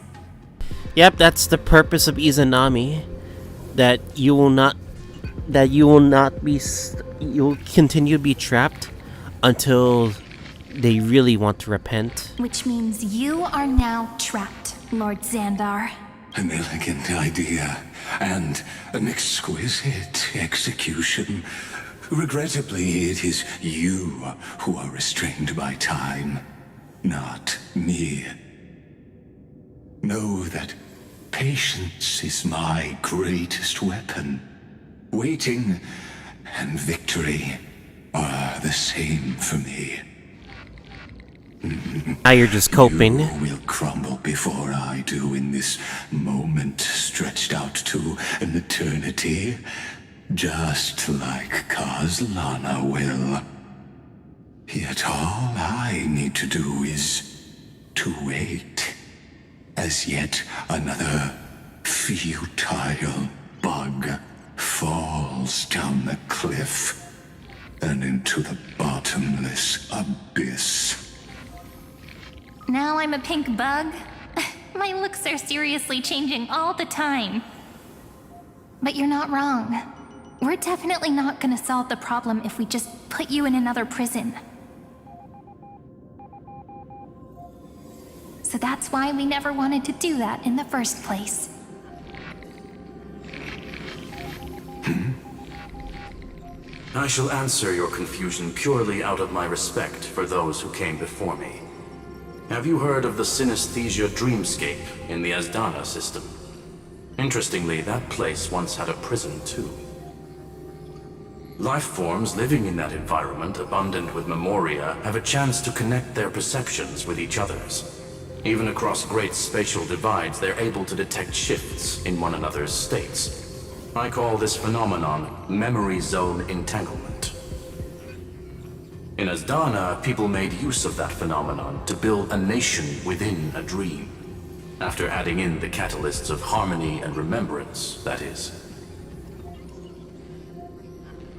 Yep, that's the purpose of Izanami. That you will not be, you'll continue to be trapped until they really want to repent. Which means you are now trapped, Lord Xandar. An elegant idea and an exquisite execution. Regrettably, it is you who are restrained by time, not me. Know that patience is my greatest weapon. Waiting and victory are the same for me. Now you're just coping. You will crumble before I do in this moment stretched out to an eternity, just like Kazlana will. Yet all I need to do is to wait, as yet another futile bug falls down the cliff and into the bottomless abyss. Now I'm a pink bug? My looks are seriously changing all the time. But you're not wrong. We're definitely not gonna solve the problem if we just put you in another prison. So that's why we never wanted to do that in the first place. I shall answer your confusion purely out of my respect for those who came before me. Have you heard of the synesthesia dreamscape in the Asdana system? Interestingly, that place once had a prison too. Life forms living in that environment, abundant with memoria, have a chance to connect their perceptions with each other's. Even across great spatial divides, they're able to detect shifts in one another's states. I call this phenomenon memory zone entanglement. In Asdana, people made use of that phenomenon to build a nation within a dream, after adding in the catalysts of harmony and remembrance, that is.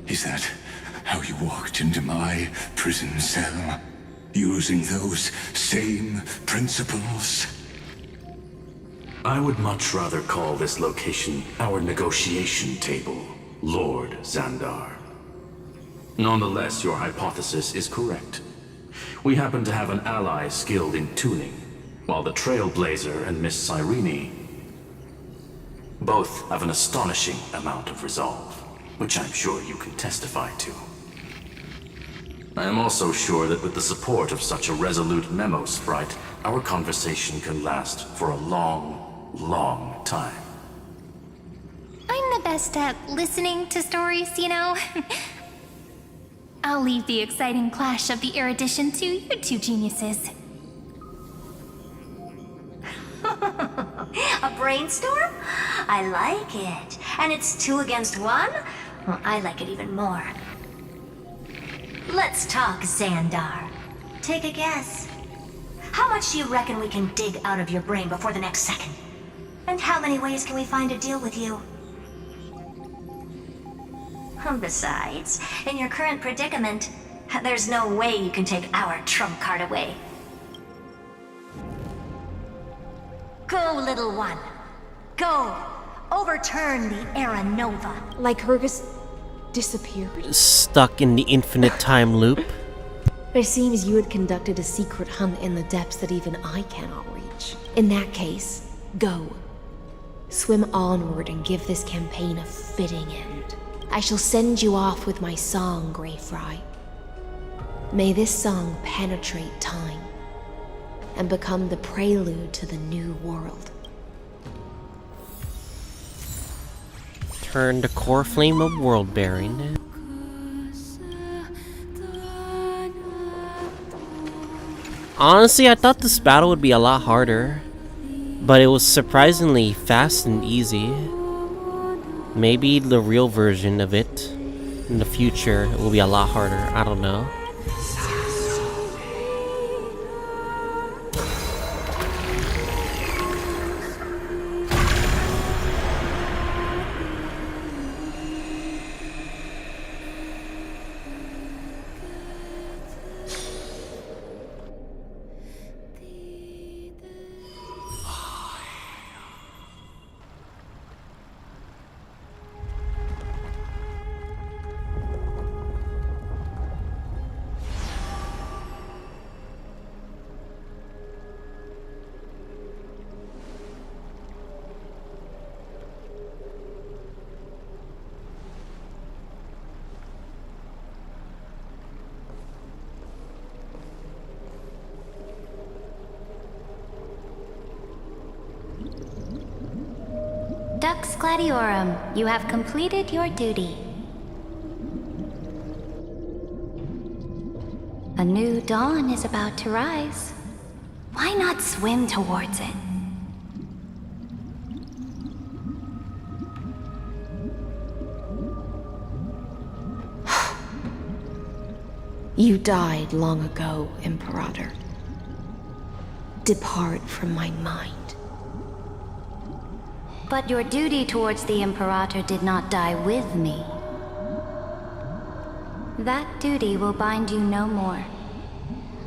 Is that how you walked into my prison cell? Using those same principles? I would much rather call this location our negotiation table, Lord Xandar. Nonetheless, your hypothesis is correct. We happen to have an ally skilled in tuning, while the Trailblazer and Miss Cyrene both have an astonishing amount of resolve, which I'm sure you can testify to. I am also sure that with the support of such a resolute memo sprite, our conversation can last for a long, long time. I'm the best at listening to stories, you know? I'll leave the exciting clash of the erudition to you two geniuses. A brainstorm? I like it. And it's 2 against 1? Well, I like it even more. Let's talk, Xandar. Take a guess. How much do you reckon we can dig out of your brain before the next second? And how many ways can we find to deal with you? Besides, in your current predicament, there's no way you can take our trump card away. Go, little one. Go. Overturn the Era Nova. Like Hergus disappeared? Stuck in the infinite time loop. It seems you had conducted a secret hunt in the depths that even I cannot reach. In that case, go. Swim onward and give this campaign a fitting end. I shall send you off with my song, Greyfry. May this song penetrate time and become the prelude to the new world. Turn the core flame of world bearing. Honestly, I thought this battle would be a lot harder, but it was surprisingly fast and easy. Maybe the real version of it in the future will be a lot harder. I don't know. Dux Gladiorum, you have completed your duty. A new dawn is about to rise. Why not swim towards it? You died long ago, Imperator. Depart from my mind. But your duty towards the Imperator did not die with me. That duty will bind you no more.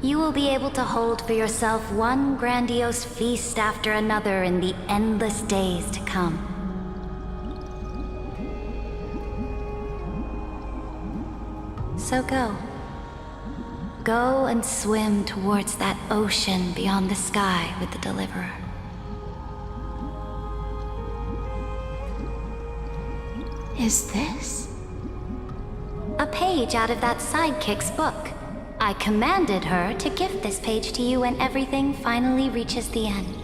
You will be able to hold for yourself one grandiose feast after another in the endless days to come. So go. Go and swim towards that ocean beyond the sky with the Deliverer. Is this? A page out of that sidekick's book. I commanded her to gift this page to you when everything finally reaches the end.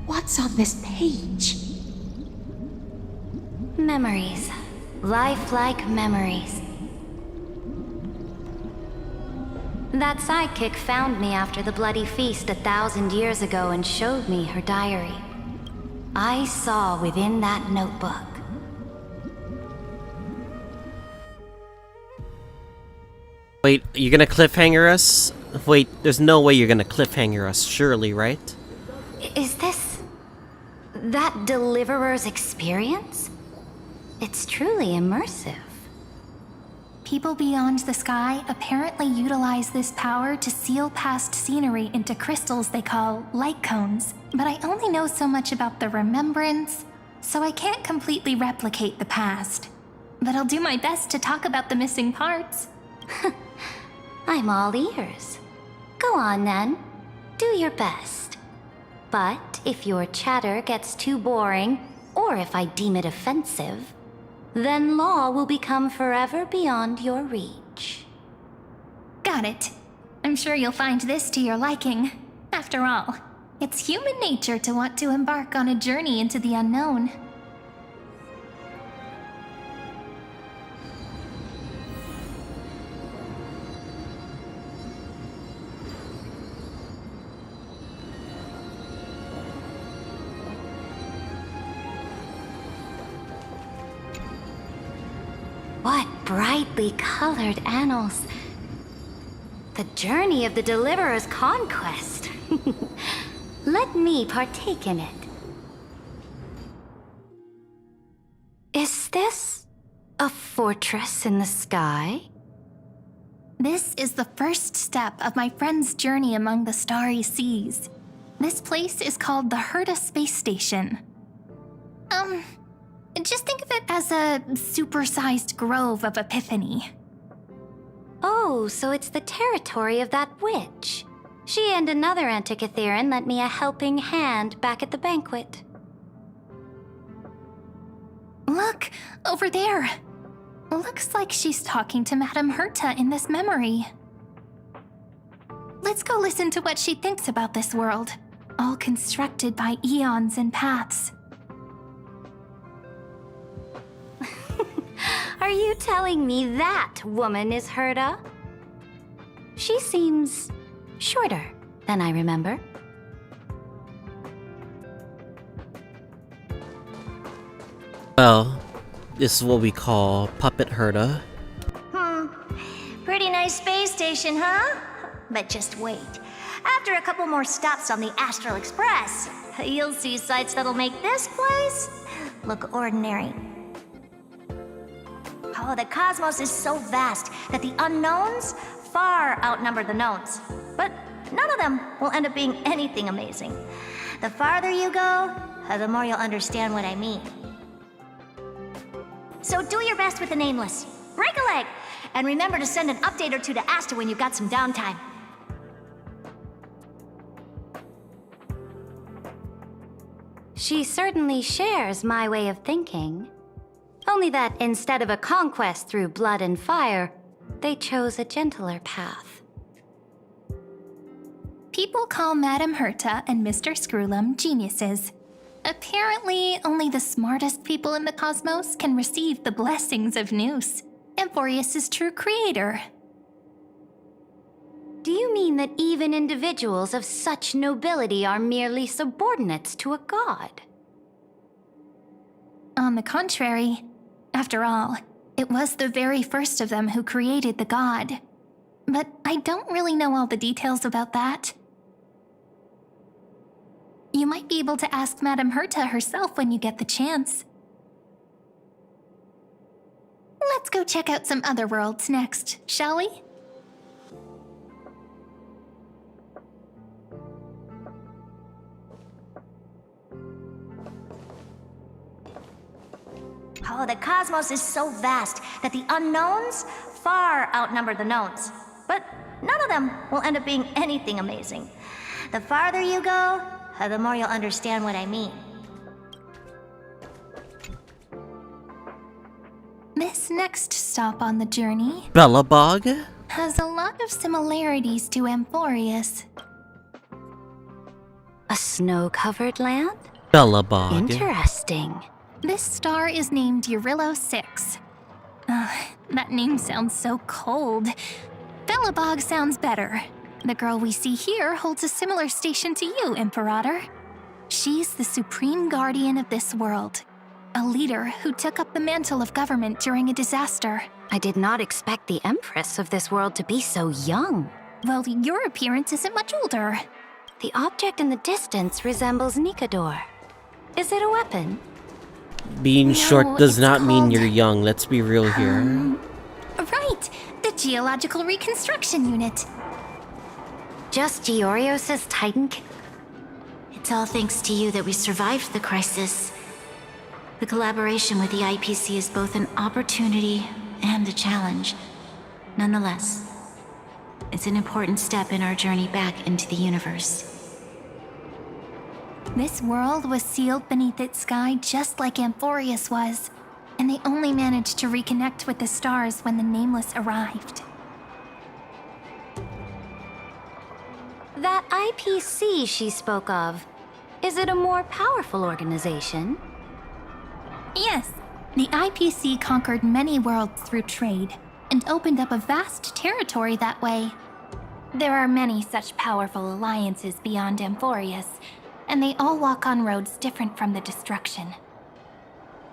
What's on this page? Memories. Lifelike memories. That sidekick found me after the bloody feast 1,000 years ago and showed me her diary. I saw within that notebook. Wait, you're gonna cliffhanger us? Wait, there's no way you're gonna cliffhanger us, surely, right? Is this... that Deliverer's experience? It's truly immersive. People beyond the sky apparently utilize this power to seal past scenery into crystals they call light cones. But I only know so much about the remembrance, so I can't completely replicate the past. But I'll do my best to talk about the missing parts. I'm all ears. Go on then. Do your best. But if your chatter gets too boring, or if I deem it offensive, then law will become forever beyond your reach. Got it. I'm sure you'll find this to your liking. After all, it's human nature to want to embark on a journey into the unknown. What brightly colored annals. The journey of the Deliverer's conquest. Let me partake in it. Is this a fortress in the sky? This is the first step of my friend's journey among the starry seas. This place is called the Herta Space Station. Just think of it as a supersized grove of Epiphany. Oh, so it's the territory of that witch. She and another Antikytherian lent me a helping hand back at the banquet. Look, over there. Looks like she's talking to Madame Herta in this memory. Let's go listen to what she thinks about this world, all constructed by eons and paths. Are you telling me that woman is Herta? She seems shorter than I remember. Well, this is what we call Puppet Herta. Pretty nice space station, huh? But just wait. After a couple more stops on the Astral Express, you'll see sights that'll make this place look ordinary. Oh, the cosmos is so vast that the unknowns far outnumber the knowns. But none of them will end up being anything amazing. The farther you go, the more you'll understand what I mean. So do your best with the nameless. Break a leg! And remember to send an update or two to Asta when you've got some downtime. She certainly shares my way of thinking. Only that instead of a conquest through blood and fire, they chose a gentler path. People call Madame Herta and Mr. Screwlum geniuses. Apparently, only the smartest people in the cosmos can receive the blessings of Nous, Amphoreus' true creator. Do you mean that even individuals of such nobility are merely subordinates to a god? On the contrary, after all, it was the very first of them who created the god. But I don't really know all the details about that. You might be able to ask Madame Herta herself when you get the chance. Let's go check out some other worlds next, shall we? Oh, the cosmos is so vast that the unknowns far outnumber the knowns. But none of them will end up being anything amazing. The farther you go, the more you'll understand what I mean. This next stop on the journey, Belobog? has a lot of similarities to Amphoreus. A snow-covered land? Belobog. Interesting. This star is named Eurillo 6. That name sounds so cold. Belobog sounds better. The girl we see here holds a similar station to you, Imperator. She's the supreme guardian of this world. A leader who took up the mantle of government during a disaster. I did not expect the Empress of this world to be so young. Well, your appearance isn't much older. The object in the distance resembles Nikador. Is it a weapon? Being No, short does it's not mean called, you're young, let's be real here. Right, the Geological Reconstruction Unit. Just Giorios' Titan? It's all thanks to you that we survived the crisis. The collaboration with the IPC is both an opportunity and a challenge. Nonetheless, it's an important step in our journey back into the universe. This world was sealed beneath its sky just like Amphoreus was, and they only managed to reconnect with the stars when the Nameless arrived. That IPC she spoke of, is it a more powerful organization? Yes, the IPC conquered many worlds through trade, and opened up a vast territory that way. There are many such powerful alliances beyond Amphoreus, and they all walk on roads different from the destruction.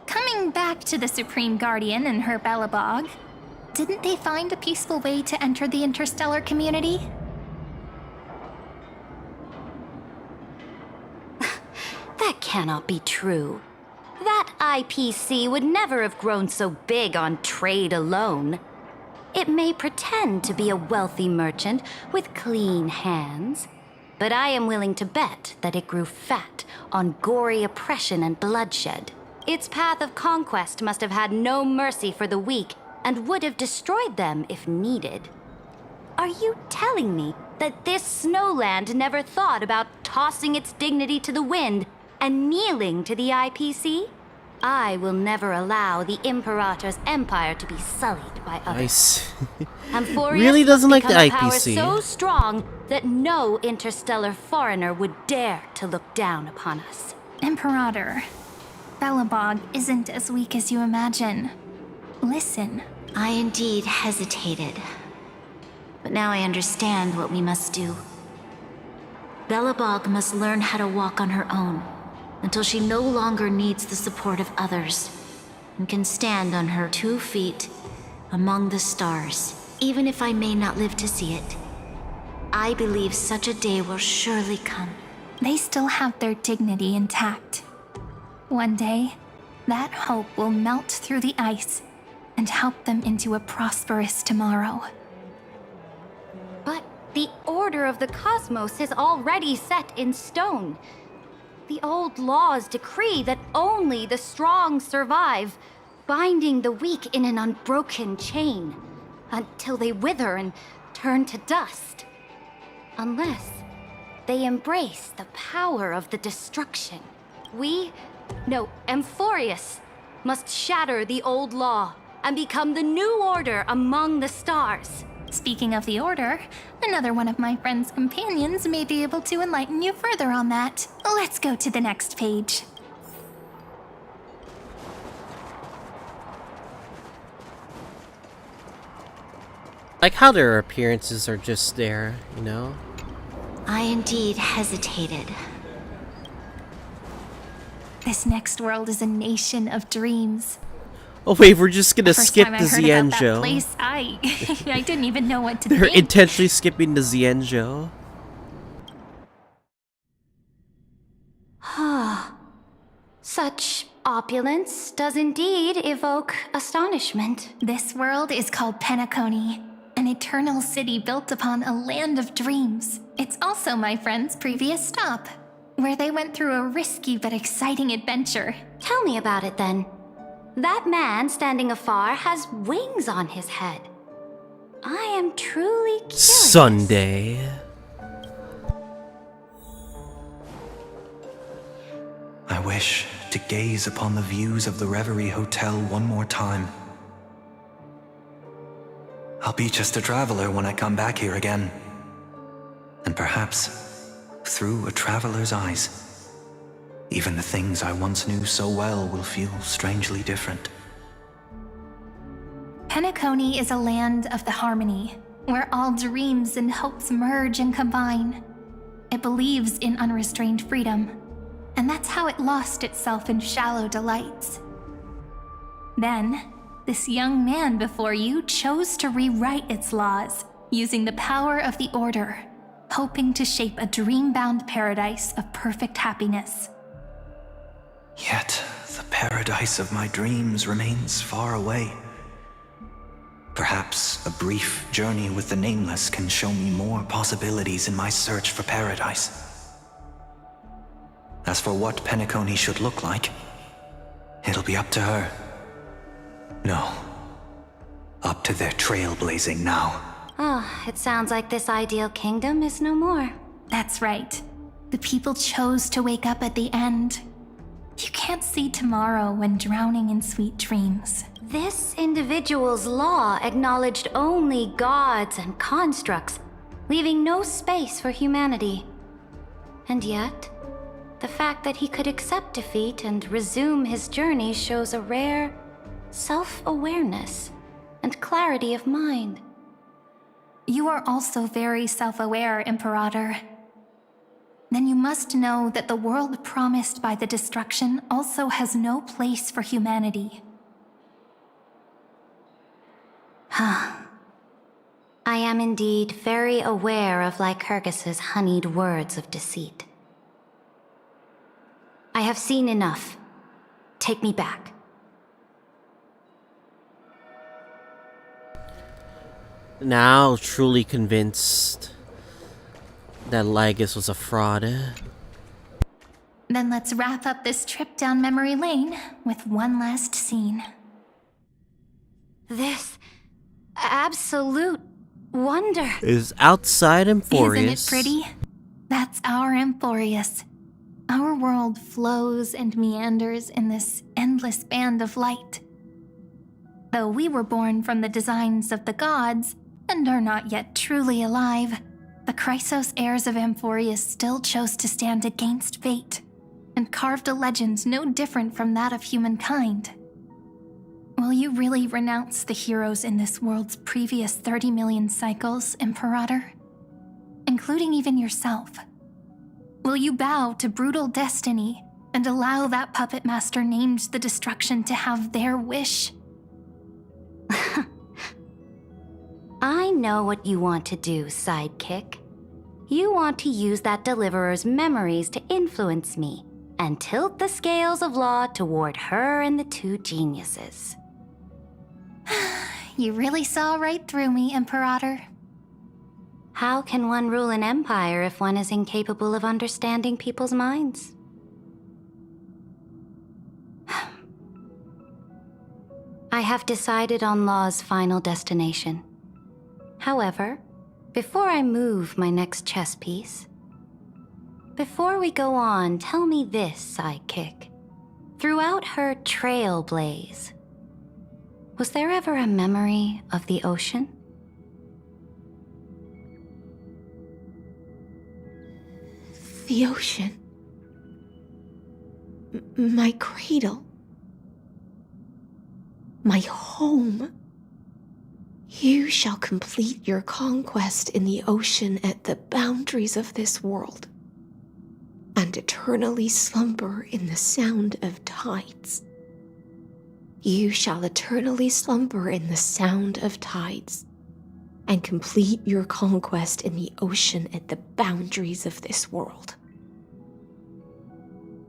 Coming back to the Supreme Guardian and her Belobog, didn't they find a peaceful way to enter the interstellar community? That cannot be true. That IPC would never have grown so big on trade alone. It may pretend to be a wealthy merchant with clean hands, but I am willing to bet that it grew fat on gory oppression and bloodshed. Its path of conquest must have had no mercy for the weak and would have destroyed them if needed. Are you telling me that this snowland never thought about tossing its dignity to the wind and kneeling to the IPC? I will never allow the Imperator's empire to be sullied by others. Amphoreus really doesn't like the become a power IPC. so strong that no interstellar foreigner would dare to look down upon us. Imperator, Belobog isn't as weak as you imagine. Listen. I indeed hesitated. But now I understand what we must do. Belobog must learn how to walk on her own, until she no longer needs the support of others, and can stand on her 2 feet among the stars. Even if I may not live to see it, I believe such a day will surely come. They still have their dignity intact. One day, that hope will melt through the ice and help them into a prosperous tomorrow. But the order of the cosmos is already set in stone. The old laws decree that only the strong survive, binding the weak in an unbroken chain, until they wither and turn to dust. Unless they embrace the power of the destruction. Amphoreus must shatter the old law and become the new order among the stars. Speaking of the Order, another one of my friend's companions may be able to enlighten you further on that. Let's go to the next page. Like how their appearances are just there, you know? I indeed hesitated. This next world is a nation of dreams. Oh wait, we're just gonna First skip time the I heard about that Xianzhou. place, I didn't even know what to They're think. intentionally skipping the Xianzhou. Such opulence does indeed evoke astonishment. This world is called Penacony, an eternal city built upon a land of dreams. It's also my friend's previous stop, where they went through a risky but exciting adventure. Tell me about it then. That man standing afar has wings on his head. I am truly curious. Sunday. I wish to gaze upon the views of the Reverie Hotel one more time. I'll be just a traveler when I come back here again. And perhaps, through a traveler's eyes, even the things I once knew so well will feel strangely different. Penacony is a land of the harmony, where all dreams and hopes merge and combine. It believes in unrestrained freedom, and that's how it lost itself in shallow delights. Then, this young man before you chose to rewrite its laws, using the power of the Order, hoping to shape a dream-bound paradise of perfect happiness. Yet, the paradise of my dreams remains far away. Perhaps a brief journey with the Nameless can show me more possibilities in my search for paradise. As for what Penacony should look like, it'll be up to her. No, up to their trailblazing now. It sounds like this ideal kingdom is no more. That's right. The people chose to wake up at the end. You can't see tomorrow when drowning in sweet dreams. This individual's law acknowledged only gods and constructs, leaving no space for humanity. And yet, the fact that he could accept defeat and resume his journey shows a rare self-awareness and clarity of mind. You are also very self-aware, Imperator. Then you must know that the world promised by the destruction also has no place for humanity. I am indeed very aware of Lycurgus's honeyed words of deceit. I have seen enough. Take me back. Now truly convinced that Lygus was a fraud. Then let's wrap up this trip down memory lane with one last scene. This absolute wonder is outside Amphoreus. Isn't it pretty? That's our Amphoreus. Our world flows and meanders in this endless band of light. Though we were born from the designs of the gods and are not yet truly alive, the Chrysos heirs of Amphoreus still chose to stand against fate and carved a legend no different from that of humankind. Will you really renounce the heroes in this world's previous 30 million cycles, Imperator? Including even yourself. Will you bow to brutal destiny and allow that puppet master named the destruction to have their wish? I know what you want to do, sidekick. You want to use that deliverer's memories to influence me and tilt the scales of law toward her and the two geniuses. You really saw right through me, Imperator. How can one rule an empire if one is incapable of understanding people's minds? I have decided on Law's final destination. However, before I move my next chess piece, before we go on, tell me this, sidekick. Throughout her trailblaze, was there ever a memory of the ocean? The ocean. My cradle. My home. You shall complete your conquest in the ocean at the boundaries of this world, and eternally slumber in the sound of tides. You shall eternally slumber in the sound of tides, and complete your conquest in the ocean at the boundaries of this world.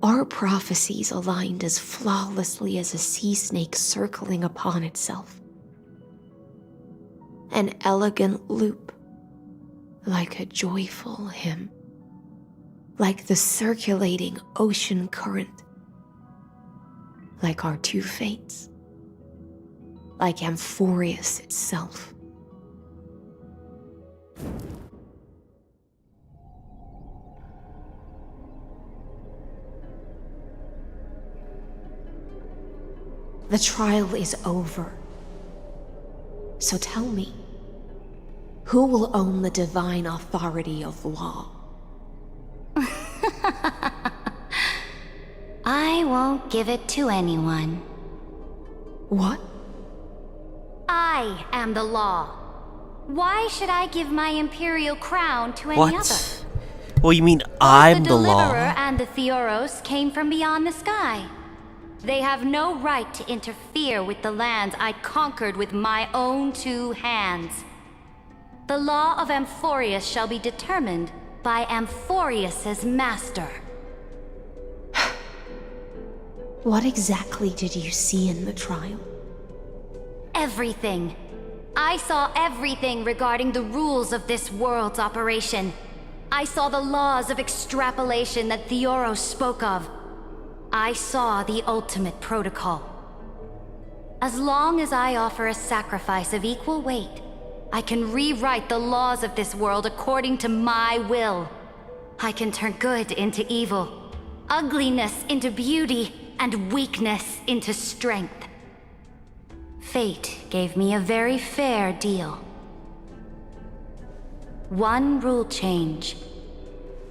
Our prophecies aligned as flawlessly as a sea snake circling upon itself. An elegant loop, like a joyful hymn, like the circulating ocean current, like our two fates, like Amphoreus itself. The trial is over. So tell me, who will own the divine authority of law? I won't give it to anyone. What? I am the law. Why should I give my imperial crown to any other? What? Well, you mean I'm the law? The Deliverer and the Theoros came from beyond the sky. They have no right to interfere with the lands I conquered with my own two hands. The law of Amphoreus shall be determined by Amphoreus's master. What exactly did you see in the trial? Everything. I saw everything regarding the rules of this world's operation. I saw the laws of extrapolation that Theoros spoke of. I saw the ultimate protocol. As long as I offer a sacrifice of equal weight, I can rewrite the laws of this world according to my will. I can turn good into evil, ugliness into beauty, and weakness into strength. Fate gave me a very fair deal. One rule change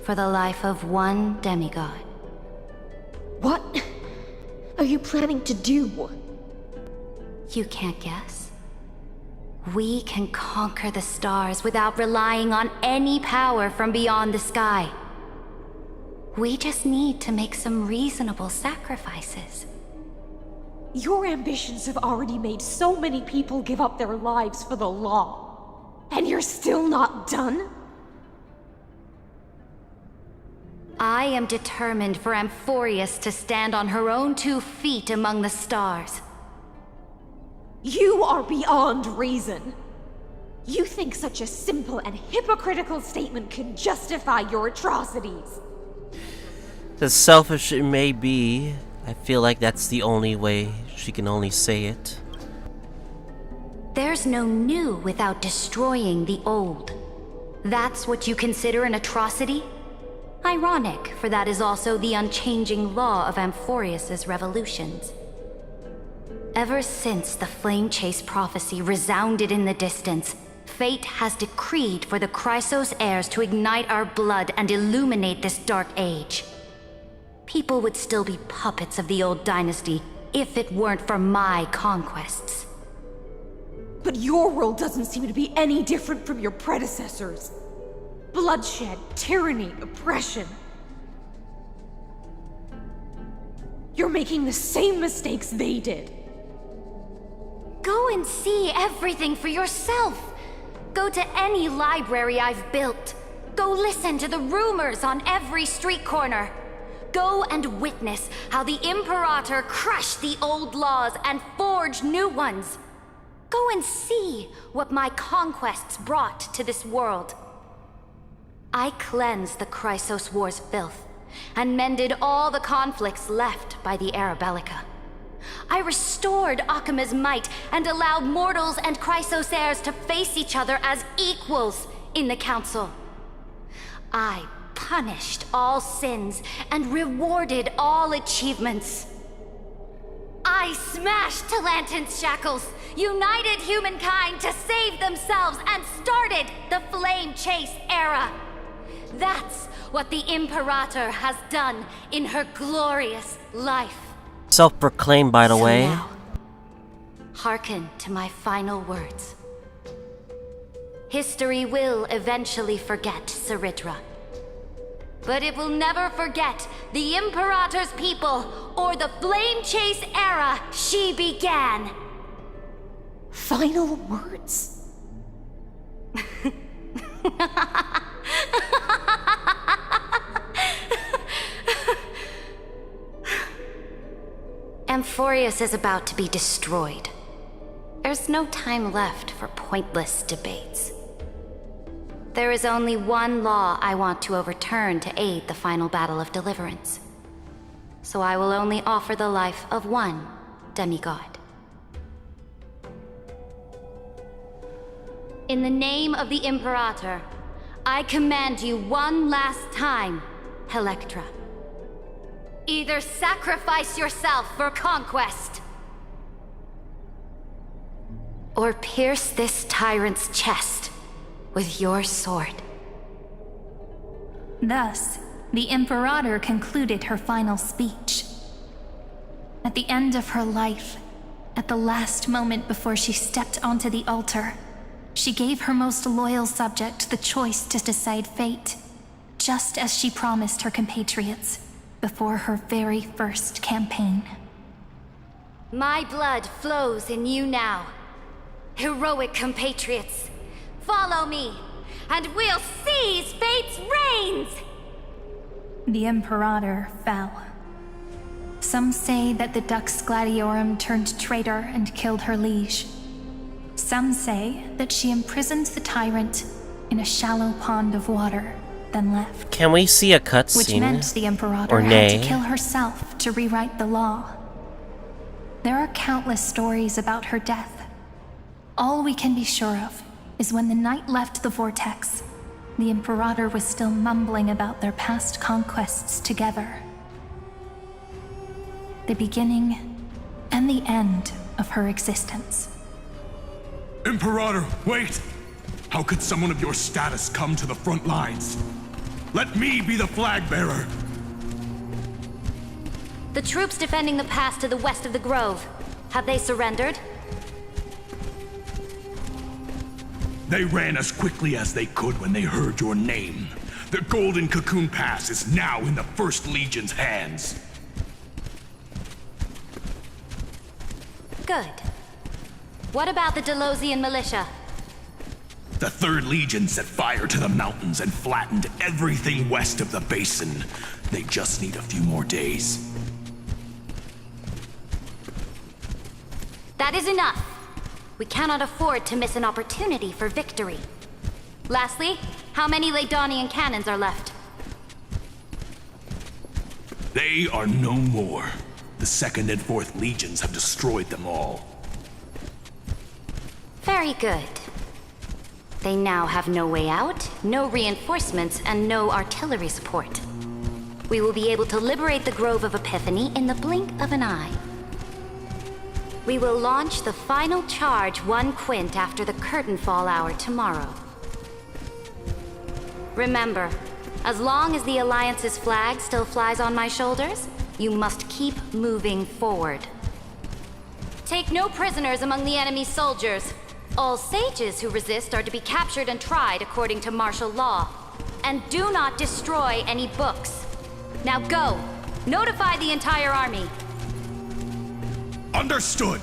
for the life of one demigod. What are you planning to do? You can't guess. We can conquer the stars without relying on any power from beyond the sky. We just need to make some reasonable sacrifices. Your ambitions have already made so many people give up their lives for the law. And you're still not done? I am determined for Amphoreus to stand on her own 2 feet among the stars. You are beyond reason. You think such a simple and hypocritical statement can justify your atrocities. As selfish it may be, I feel like that's the only way she can only say it. There's no new without destroying the old. That's what you consider an atrocity? Ironic, for that is also the unchanging law of Amphoreus's revolutions. Ever since the Flame Chase prophecy resounded in the distance, fate has decreed for the Chrysos heirs to ignite our blood and illuminate this dark age. People would still be puppets of the old dynasty if it weren't for my conquests. But your world doesn't seem to be any different from your predecessors. Bloodshed, tyranny, oppression. You're making the same mistakes they did. Go and see everything for yourself. Go to any library I've built. Go listen to the rumors on every street corner. Go and witness how the Imperator crushed the old laws and forged new ones. Go and see what my conquests brought to this world. I cleansed the Chrysos War's filth and mended all the conflicts left by the Arabellica. I restored Akima's might and allowed mortals and Chrysos heirs to face each other as equals in the Council. I punished all sins and rewarded all achievements. I smashed Talantin's shackles, united humankind to save themselves, and started the Flame Chase era. That's what the Imperator has done in her glorious life. Self-proclaimed, by the So way. now, hearken to my final words. History will eventually forget Ceridra. But it will never forget the Imperator's people or the Flame Chase era she began. Final words? Amphoreus is about to be destroyed. There's no time left for pointless debates. There is only one law I want to overturn to aid the final battle of deliverance. So I will only offer the life of one demigod. In the name of the Imperator, I command you one last time, Electra. Either sacrifice yourself for conquest, Or pierce this tyrant's chest with your sword. Thus, the Imperator concluded her final speech. At the end of her life, at the last moment before she stepped onto the altar, she gave her most loyal subject the choice to decide fate, just as she promised her compatriots before her very first campaign. my blood flows in you now. Heroic compatriots, follow me, and we'll seize fate's reins! The Imperator fell. Some say that the Dux Gladiorum turned traitor and killed her liege. Some say that she imprisoned the tyrant in a shallow pond of water, then left. Can we see a Which cutscene? meant the Imperator Or had nay? to kill herself to rewrite the law. There are countless stories about her death. All we can be sure of is when the knight left the vortex, the Imperator was still mumbling about their past conquests together. The beginning and the end of her existence. Imperator, wait! How could someone of your status come to the front lines? Let me be the flag bearer! The troops defending the pass to the west of the grove, have they surrendered? They ran as quickly as they could when they heard your name. The Golden Cocoon Pass is now in the First Legion's hands. Good. What about the Delosian militia? The Third Legion set fire to the mountains and flattened everything west of the basin. They just need a few more days. That is enough. We cannot afford to miss an opportunity for victory. Lastly, how many Ladonian cannons are left? They are no more. The Second and Fourth Legions have destroyed them all. Very good. They now have no way out, no reinforcements, and no artillery support. We will be able to liberate the Grove of Epiphany in the blink of an eye. We will launch the final charge 1 quint after the curtain fall hour tomorrow. Remember, as long as the Alliance's flag still flies on my shoulders, you must keep moving forward. Take no prisoners among the enemy's soldiers. All sages who resist are to be captured and tried according to martial law. And do not destroy any books. Now go! Notify the entire army. Understood.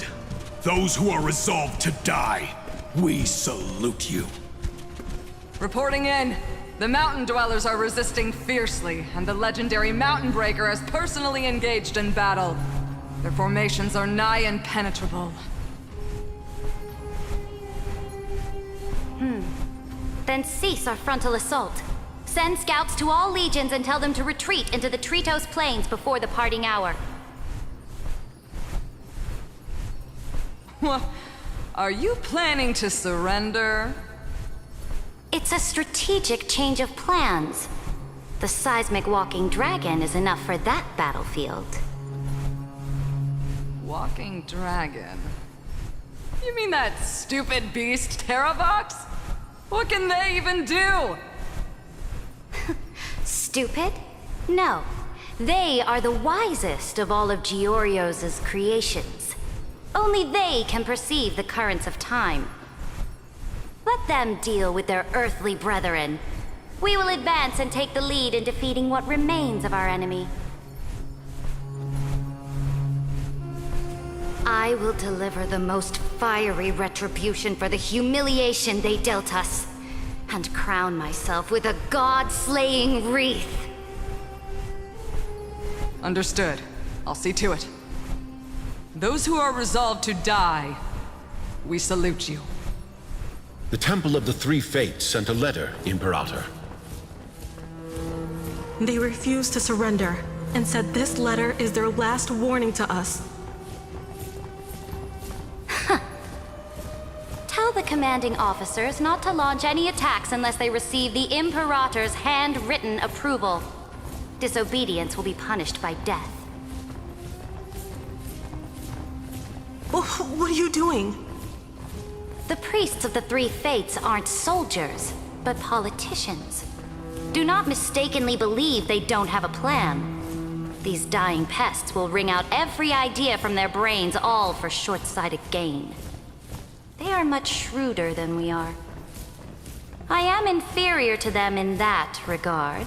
Those who are resolved to die, we salute you. Reporting in. The mountain dwellers are resisting fiercely, and the legendary Mountain Breaker has personally engaged in battle. Their formations are nigh impenetrable. Then cease our frontal assault. Send scouts to all legions and tell them to retreat into the Tritos Plains before the parting hour. What? Are you planning to surrender? It's a strategic change of plans. The seismic walking dragon is enough for that battlefield. Walking dragon? You mean that stupid beast, Terravox? What can they even do? Stupid? No. They are the wisest of all of Giorio's creations. Only they can perceive the currents of time. Let them deal with their earthly brethren. We will advance and take the lead in defeating what remains of our enemy. I will deliver the most fiery retribution for the humiliation they dealt us, and crown myself with a god-slaying wreath. Understood. I'll see to it. Those who are resolved to die, we salute you. The Temple of the Three Fates sent a letter, Imperator. They refused to surrender and said this letter is their last warning to us. Tell the commanding officers not to launch any attacks unless they receive the Imperator's handwritten approval. Disobedience will be punished by death. What are you doing? The priests of the Three Fates aren't soldiers, but politicians. Do not mistakenly believe they don't have a plan. These dying pests will wring out every idea from their brains, all for short-sighted gain. They are much shrewder than we are. I am inferior to them in that regard.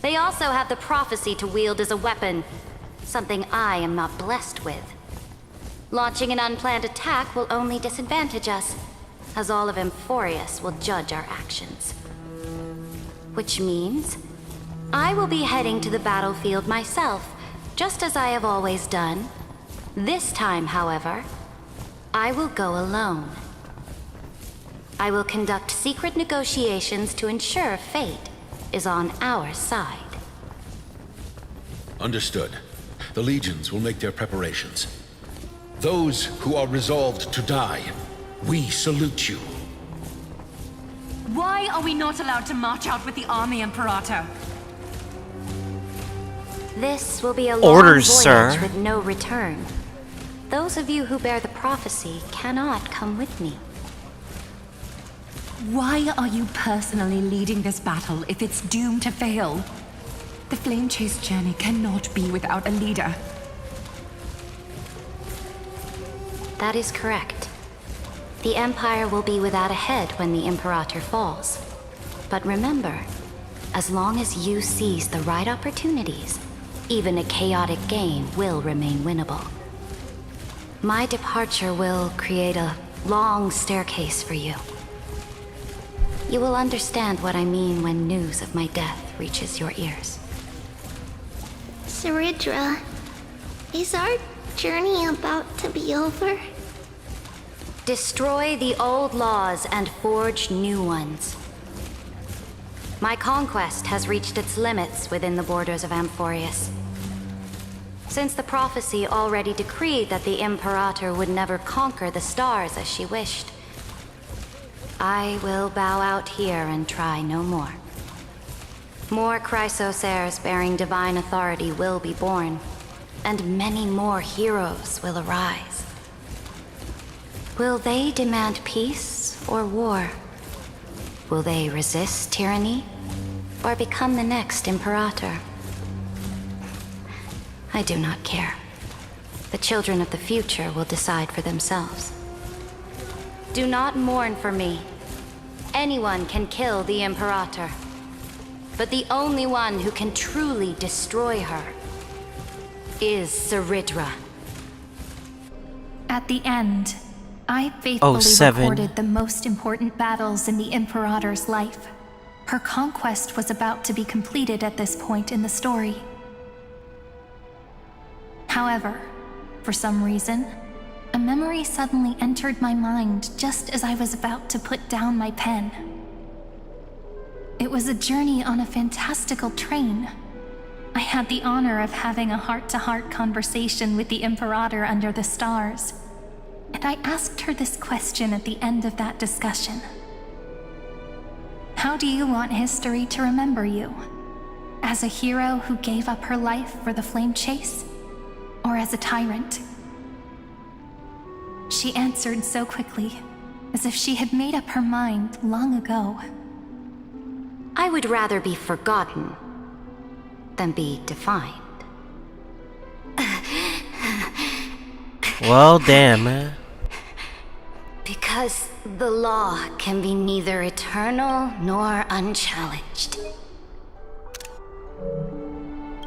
They also have the prophecy to wield as a weapon, something I am not blessed with. Launching an unplanned attack will only disadvantage us, as all of Amphoreus will judge our actions. Which means, I will be heading to the battlefield myself, just as I have always done. This time, however, I will go alone. I will conduct secret negotiations to ensure fate is on our side. Understood. The legions will make their preparations. Those who are resolved to die, we salute you. Why are we not allowed to march out with the army, Imperator? This will be a long Orders, voyage sir. with no return. Those of you who bear the prophecy cannot come with me. Why are you personally leading this battle if it's doomed to fail? The Flame Chase journey cannot be without a leader. That is correct. The Empire will be without a head when the Imperator falls. But remember, as long as you seize the right opportunities, even a chaotic game will remain winnable. My departure will create a long staircase for you. You will understand what I mean when news of my death reaches your ears. Saridra, is our journey about to be over? Destroy the old laws and forge new ones. My conquest has reached its limits within the borders of Amphoreus. Since the prophecy already decreed that the Imperator would never conquer the stars as she wished, I will bow out here and try no more. More Chrysos heirs bearing divine authority will be born, and many more heroes will arise. Will they demand peace or war? Will they resist tyranny or become the next Imperator? I do not care. The children of the future will decide for themselves. Do not mourn for me. Anyone can kill the Imperator, but the only one who can truly destroy her is Saridra. At the end, I faithfully 07. recorded the most important battles in the Imperator's life. Her conquest was about to be completed at this point in the story. However, for some reason, a memory suddenly entered my mind just as I was about to put down my pen. It was a journey on a fantastical train. I had the honor of having a heart-to-heart conversation with the Imperator under the stars, and I asked her this question at the end of that discussion. How do you want history to remember you? As a hero who gave up her life for the Flame Chase? Or as a tyrant? She answered so quickly, as if she had made up her mind long ago. I would rather be forgotten than be defined. Well, damn. Because the law can be neither eternal nor unchallenged.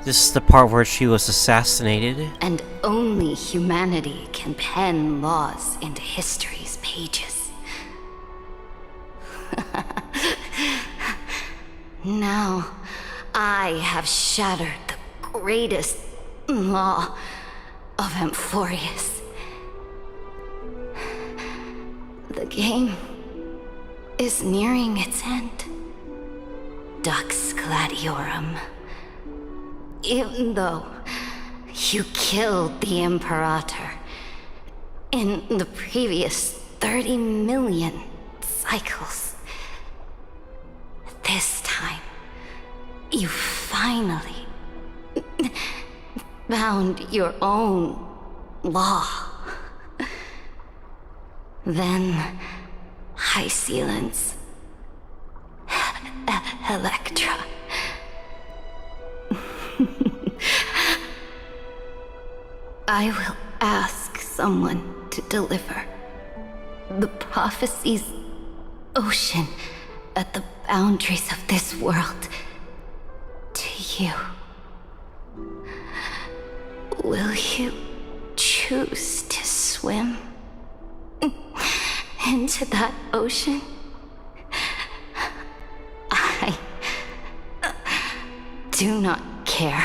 This is the part where she was assassinated. And only humanity can pen laws into history's pages. Now, I have shattered the greatest law of Amphoreus. The game is nearing its end. Dux Gladiorum. Even though you killed the Imperator in the previous 30 million cycles, this time you finally found your own law. Then Hysilens, Electra. I will ask someone to deliver the prophecy's ocean at the boundaries of this world to you. Will you choose to swim into that ocean? I do not care.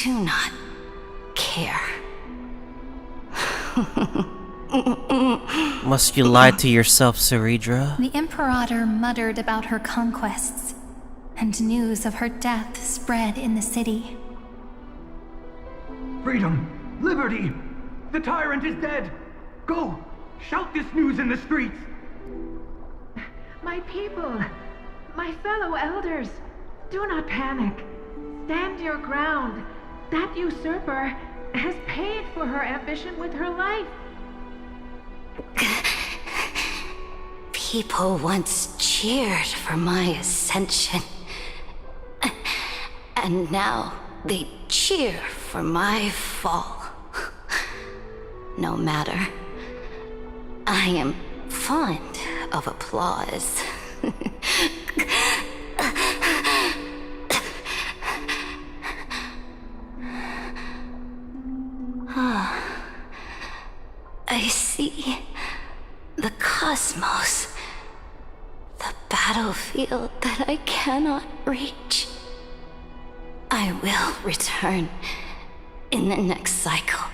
Do not care. Must you lie to yourself, Ceridra? The Imperator muttered about her conquests, and news of her death spread in the city. Freedom! Liberty! The tyrant is dead! Go! Shout this news in the streets! My people, my fellow elders, do not panic. Stand your ground. That usurper has paid for her ambition with her life. People once cheered for my ascension. And now they cheer for my fall. No matter. I am fond of applause. I see the cosmos, the battlefield that I cannot reach. I will return in the next cycle.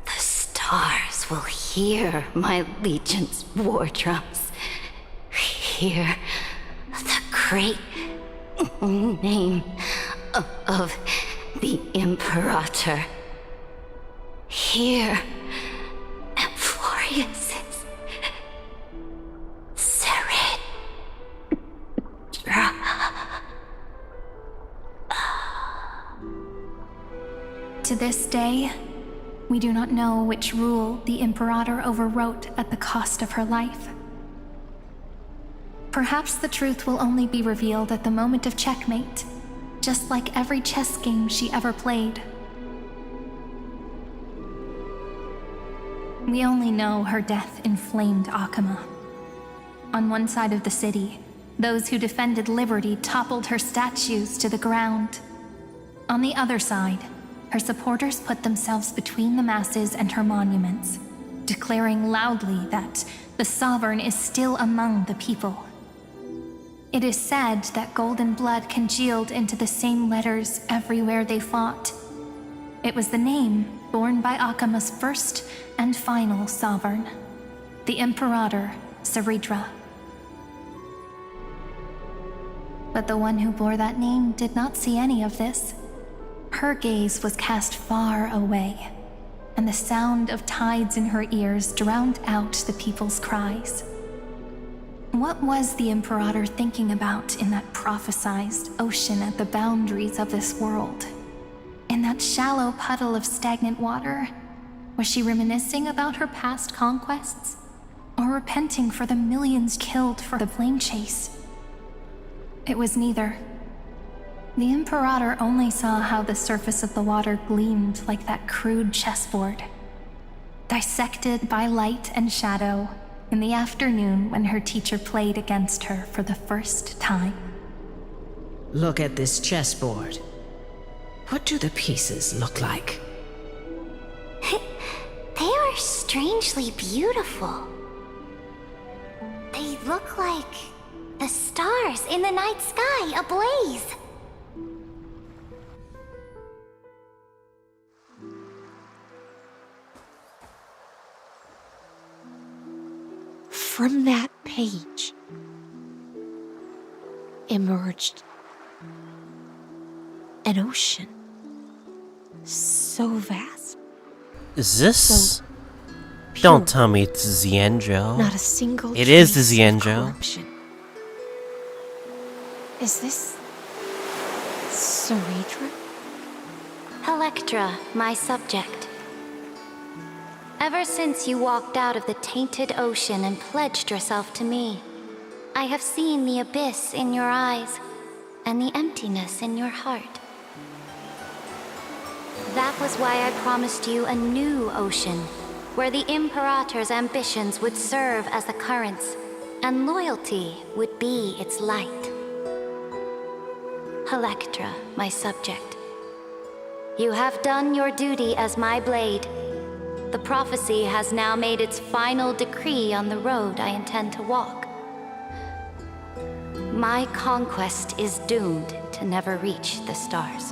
The stars will hear my legion's war drums, hear the great name of the Imperator. Here, Amphoreus is Ceridra. To this day, we do not know which rule the Imperator overwrote at the cost of her life. Perhaps the truth will only be revealed at the moment of checkmate, just like every chess game she ever played. We only know her death inflamed Akama. On one side of the city, those who defended liberty toppled her statues to the ground. On the other side, her supporters put themselves between the masses and her monuments, declaring loudly that the Sovereign is still among the people. It is said that golden blood congealed into the same letters everywhere they fought. It was the name borne by Akama's first and final sovereign, the Imperator Ceridra. But the one who bore that name did not see any of this. Her gaze was cast far away, and the sound of tides in her ears drowned out the people's cries. What was the Imperator thinking about in that prophesized ocean at the boundaries of this world? In that shallow puddle of stagnant water? Was she reminiscing about her past conquests? Or repenting for the millions killed for the flame chase? it was neither. The Imperator only saw how the surface of the water gleamed like that crude chessboard, dissected by light and shadow in the afternoon when her teacher played against her for the first time. Look at this chessboard. What do the pieces look like? They are strangely beautiful. They look like the stars in the night sky ablaze. From that page emerged an ocean so vast. Is this? So Don't tell me it's Xianzhou. Not a single It is the trace of Xianzhou. corruption. Is this Ceredra? Electra, my subject. Ever since you walked out of the tainted ocean and pledged yourself to me, I have seen the abyss in your eyes and the emptiness in your heart. That was why I promised you a new ocean, where the Imperator's ambitions would serve as the currents, and loyalty would be its light. Electra, my subject. You have done your duty as my blade. The prophecy has now made its final decree on the road I intend to walk. My conquest is doomed to never reach the stars.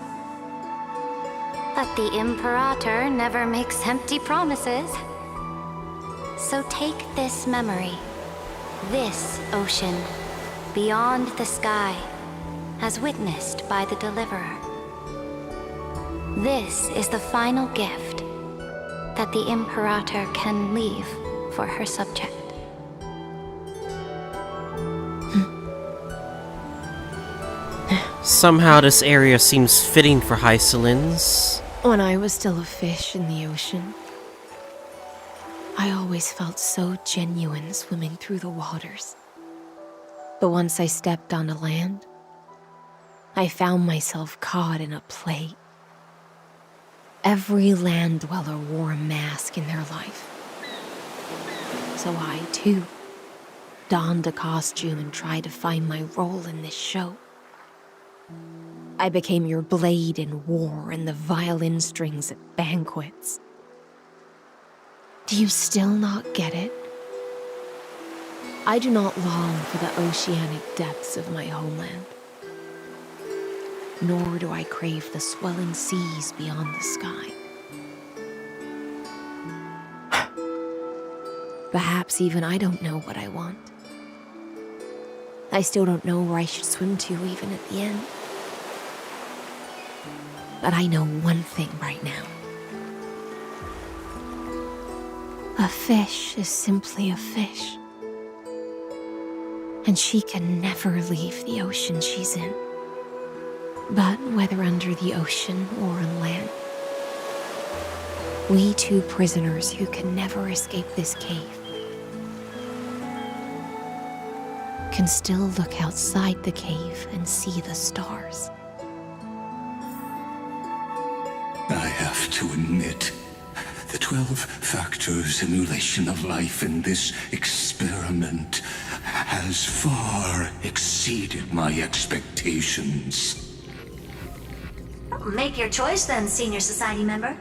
But the Imperator never makes empty promises. So take this memory, this ocean, beyond the sky, as witnessed by the Deliverer. This is the final gift that the Imperator can leave for her subject. Somehow this area seems fitting for Hysilens. When I was still a fish in the ocean, I always felt so genuine swimming through the waters. But once I stepped onto land, I found myself caught in a play. Every land dweller wore a mask in their life. So I, too, donned a costume and tried to find my role in this show. I became your blade in war and the violin strings at banquets. Do you still not get it? I do not long for the oceanic depths of my homeland. Nor do I crave the swelling seas beyond the sky. Perhaps even I don't know what I want. I still don't know where I should swim to even at the end. But I know one thing right now. A fish is simply a fish. And she can never leave the ocean she's in. But whether under the ocean or on land, we two prisoners who can never escape this cave can still look outside the cave and see the stars. I have to admit, the 12-factor simulation of life in this experiment has far exceeded my expectations. Make your choice then, Senior Society member.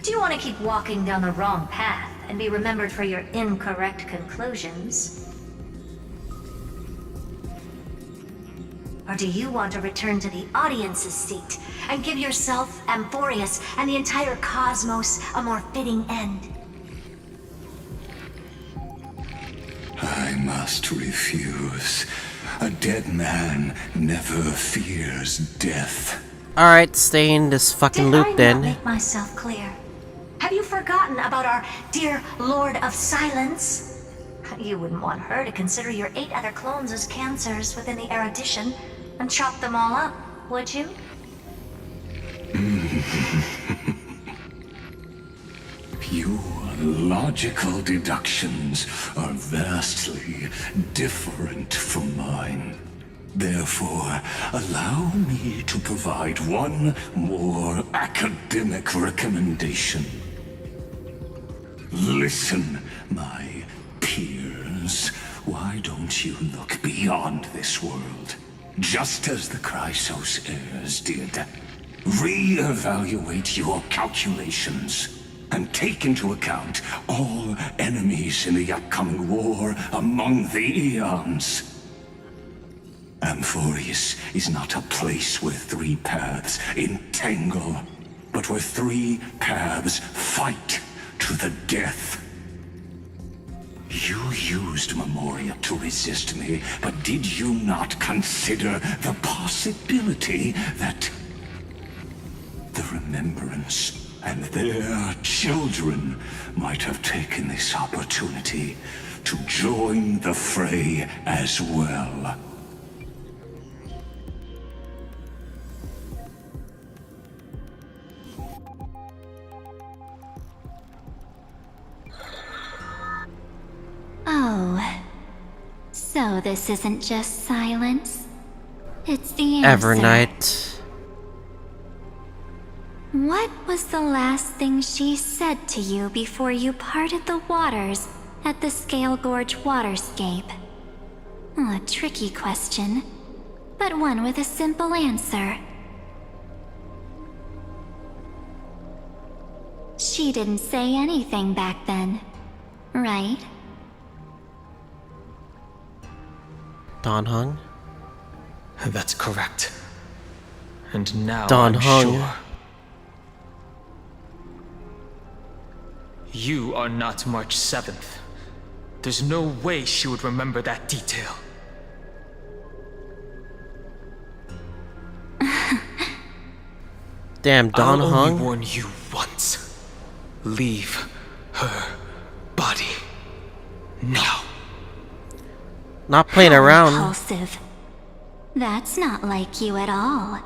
Do you want to keep walking down the wrong path and be remembered for your incorrect conclusions? Or do you want to return to the audience's seat and give yourself, Amphoreus, and the entire cosmos a more fitting end? I must refuse. A dead man never fears death. Alright, stay in this fucking loop Did I not then. make myself clear? Have you forgotten about our dear Lord of Silence? You wouldn't want her to consider your 8 other clones as cancers within the erudition and chop them all up, would you? Your logical deductions are vastly different from mine. Therefore, allow me to provide one more academic recommendation. Listen, my peers. Why don't you look beyond this world? Just as the Chrysos heirs did. Re-evaluate your calculations and take into account all enemies in the upcoming war among the Eons. Amphoreus is not a place where three paths entangle, but where three paths fight to the death. You used Memoria to resist me, but did you not consider the possibility that the Remembrance and their children might have taken this opportunity to join the fray as well? Oh, so this isn't just silence. It's the answer. Evernight. What was the last thing she said to you before you parted the waters at the Scale Gorge waterscape? A tricky question, but one with a simple answer. She didn't say anything back then, right? Dan Heng? That's correct. And now Dan I'm Heng. sure. You are not March 7th. There's no way she would remember that detail. Damn, Dan I'll only Heng. warn you once. Leave her body now. Not playing around. Impulsive. That's not like you at all.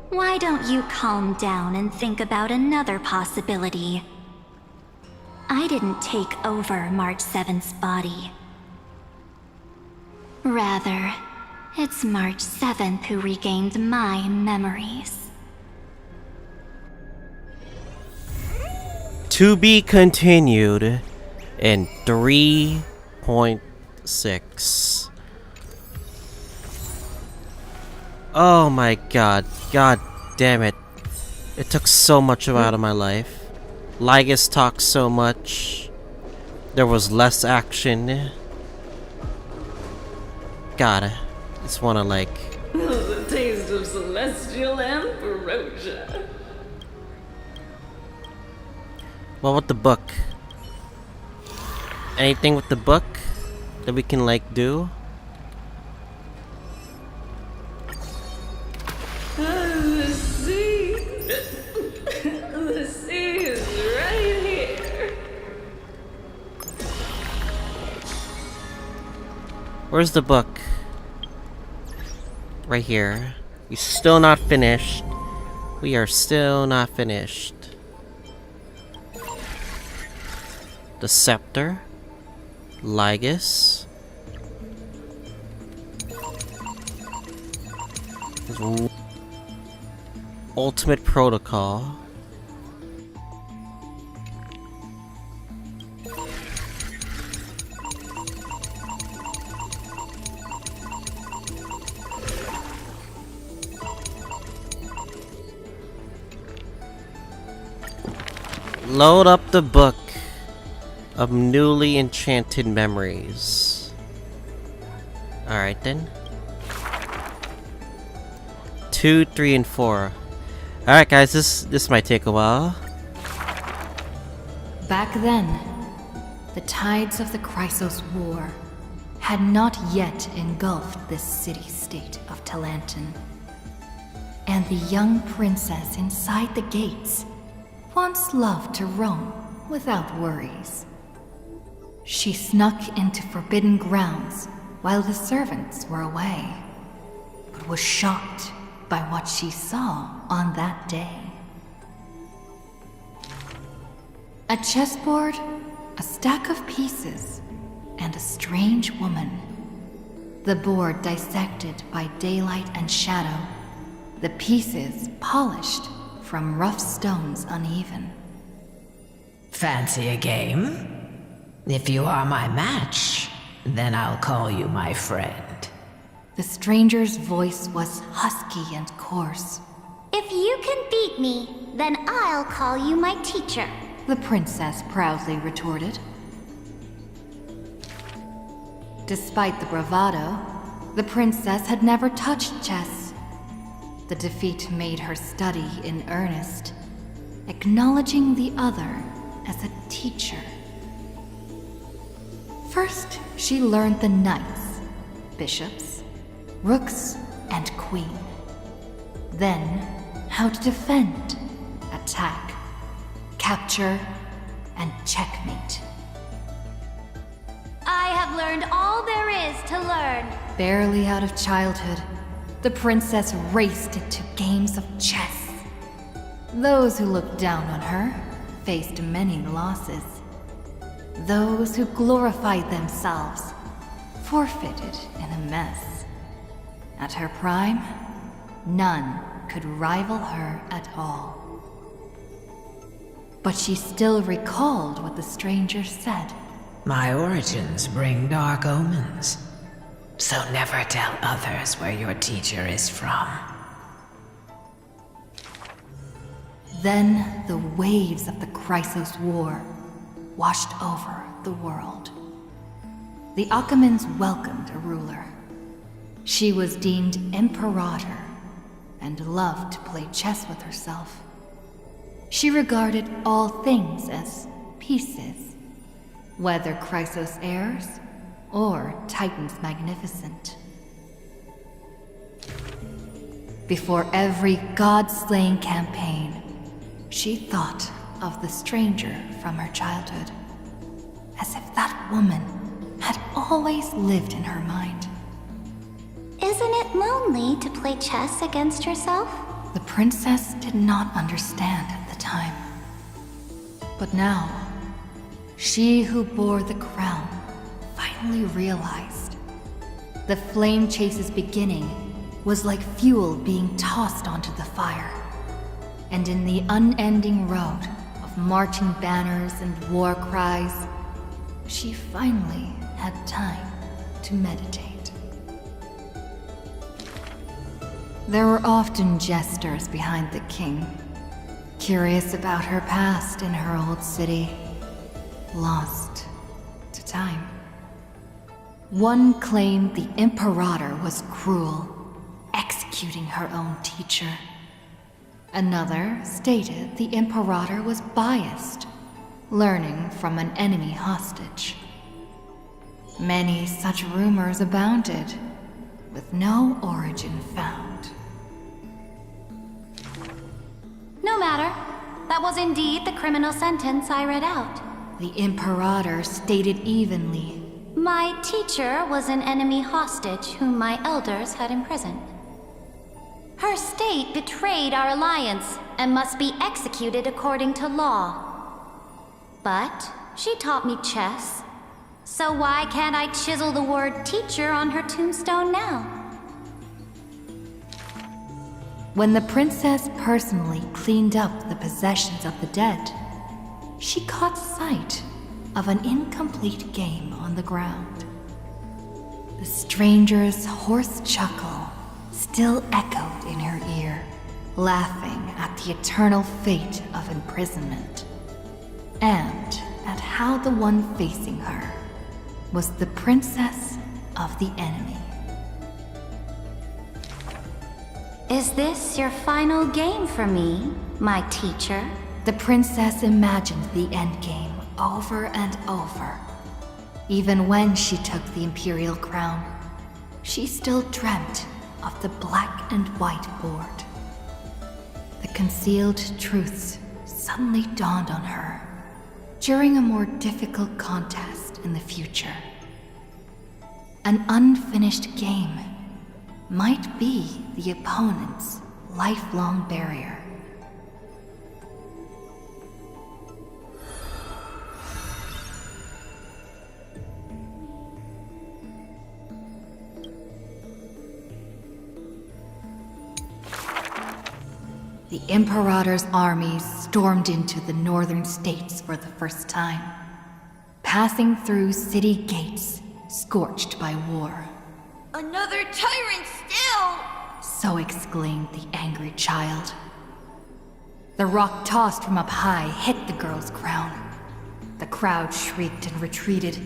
Why don't you calm down and think about another possibility? I didn't take over March 7th's body. Rather, it's March 7th who regained my memories. To be continued in 3.6. Oh my god. God damn it. It took so much out of my life. Lygus talked so much. There was less action. God, I just wanna like... The taste of celestial ambrosia. What with the book? Anything with the book that we can like do? The sea. The sea is right here. Where's the book? Right here. We're still not finished. We are still not finished. The scepter. Lygus. Ultimate Protocol. Load up the book of newly enchanted memories. Alright then. 2, 3, and 4. Alright guys, this might take a while. Back then, the tides of the Chrysos War had not yet engulfed this city-state of Talantin. And the young princess inside the gates once loved to roam without worries. She snuck into forbidden grounds while the servants were away, but was shocked by what she saw on that day. A chessboard, a stack of pieces, and a strange woman. The board dissected by daylight and shadow, the pieces polished from rough stones uneven. Fancy a game? If you are my match, then I'll call you my friend. The stranger's voice was husky and coarse. If you can beat me, then I'll call you my teacher, the princess proudly retorted. Despite the bravado, the princess had never touched chess. The defeat made her study in earnest, acknowledging the other as a teacher. First, she learned the knights, bishops, rooks, and queen. Then, how to defend, attack, capture, and checkmate. I have learned all there is to learn. Barely out of childhood, the princess raced into games of chess. Those who looked down on her faced many losses. Those who glorified themselves forfeited in a mess. At her prime, none could rival her at all. But she still recalled what the stranger said. My origins bring dark omens, so never tell others where your teacher is from. Then the waves of the Chrysos War washed over the world. The Achaemens welcomed a ruler. She was deemed Imperator and loved to play chess with herself. She regarded all things as pieces, whether Chrysos heirs or Titans magnificent. Before every god-slaying campaign, she thought of the stranger from her childhood, as if that woman had always lived in her mind. Isn't it lonely to play chess against yourself? The princess did not understand at the time. But now, she who bore the crown finally realized. The flame chase's beginning was like fuel being tossed onto the fire. And in the unending road of marching banners and war cries, she finally had time to meditate. There were often jesters behind the king, curious about her past in her old city, lost to time. One claimed the Imperator was cruel, executing her own teacher. Another stated the Imperator was biased, learning from an enemy hostage. Many such rumors abounded, with no origin found. No matter. That was indeed the criminal sentence I read out. The Imperator stated evenly. My teacher was an enemy hostage whom my elders had imprisoned. Her state betrayed our alliance and must be executed according to law. But she taught me chess, so why can't I chisel the word teacher on her tombstone now? When the princess personally cleaned up the possessions of the dead, she caught sight of an incomplete game on the ground. The stranger's hoarse chuckle still echoed in her ear, laughing at the eternal fate of imprisonment, and at how the one facing her was the princess of the enemy. Is this your final game for me, my teacher? The princess imagined the endgame over and over. Even when she took the imperial crown, she still dreamt of the black and white board. The concealed truths suddenly dawned on her during a more difficult contest in the future. An unfinished game might be the opponent's lifelong barrier. The Imperator's armies stormed into the northern states for the first time, passing through city gates scorched by war. Another tyrant still! So exclaimed the angry child. The rock tossed from up high hit the girl's crown. The crowd shrieked and retreated,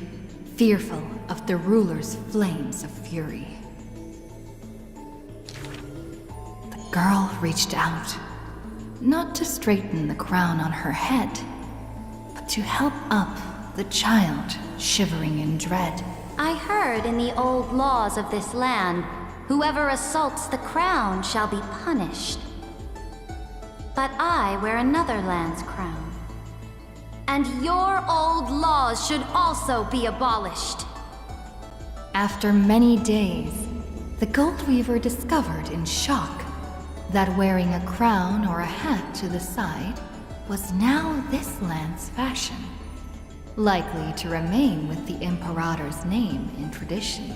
fearful of the ruler's flames of fury. The girl reached out, not to straighten the crown on her head, but to help up the child shivering in dread. I heard in the old laws of this land, whoever assaults the crown shall be punished. But I wear another land's crown. And your old laws should also be abolished. After many days, the Gold Weaver discovered in shock that wearing a crown or a hat to the side was now this land's fashion, likely to remain with the Imperator's name in tradition.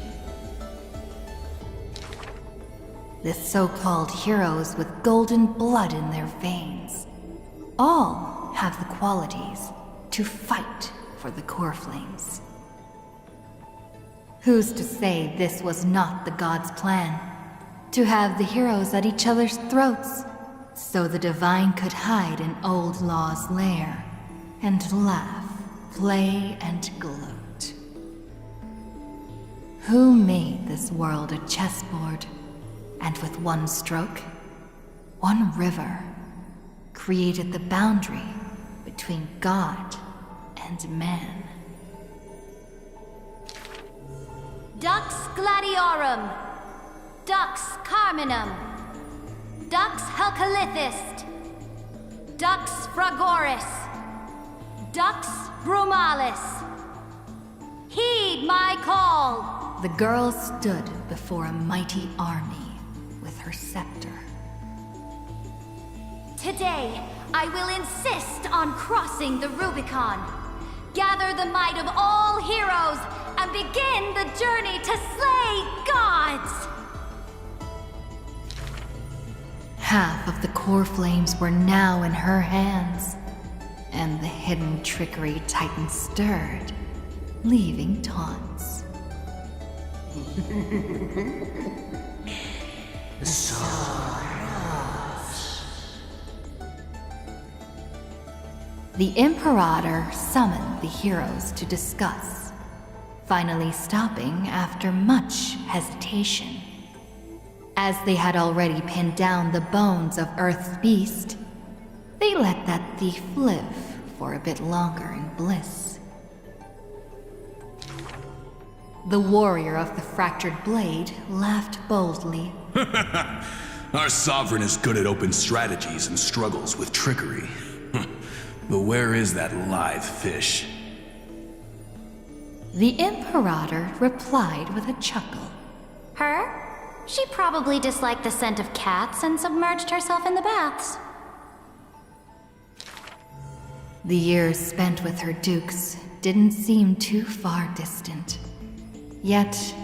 The so-called heroes with golden blood in their veins all have the qualities to fight for the core flames. Who's to say this was not the gods' plan? To have the heroes at each other's throats, so the divine could hide in Old Law's lair and laugh, play, and gloat. Who made this world a chessboard, and with one stroke, one river, created the boundary between God and man? Dux Gladiorum, Dux Carminum, Dux Helcalithist, Dux Fragoris, Dux Brumalis. Heed my call! The girl stood before a mighty army with her scepter. Today, I will insist on crossing the Rubicon. Gather the might of all heroes and begin the journey to slay gods! Half of the core flames were now in her hands, and the hidden trickery Titan stirred, leaving taunts. The Imperator summoned the heroes to discuss, finally stopping after much hesitation. As they had already pinned down the bones of Earth's beast, they let that thief live for a bit longer in bliss. The warrior of the fractured blade laughed boldly. Our sovereign is good at open strategies and struggles with trickery. But where is that live fish? The Imperator replied with a chuckle. Her? She probably disliked the scent of cats and submerged herself in the baths. The years spent with her dukes didn't seem too far distant. Yet,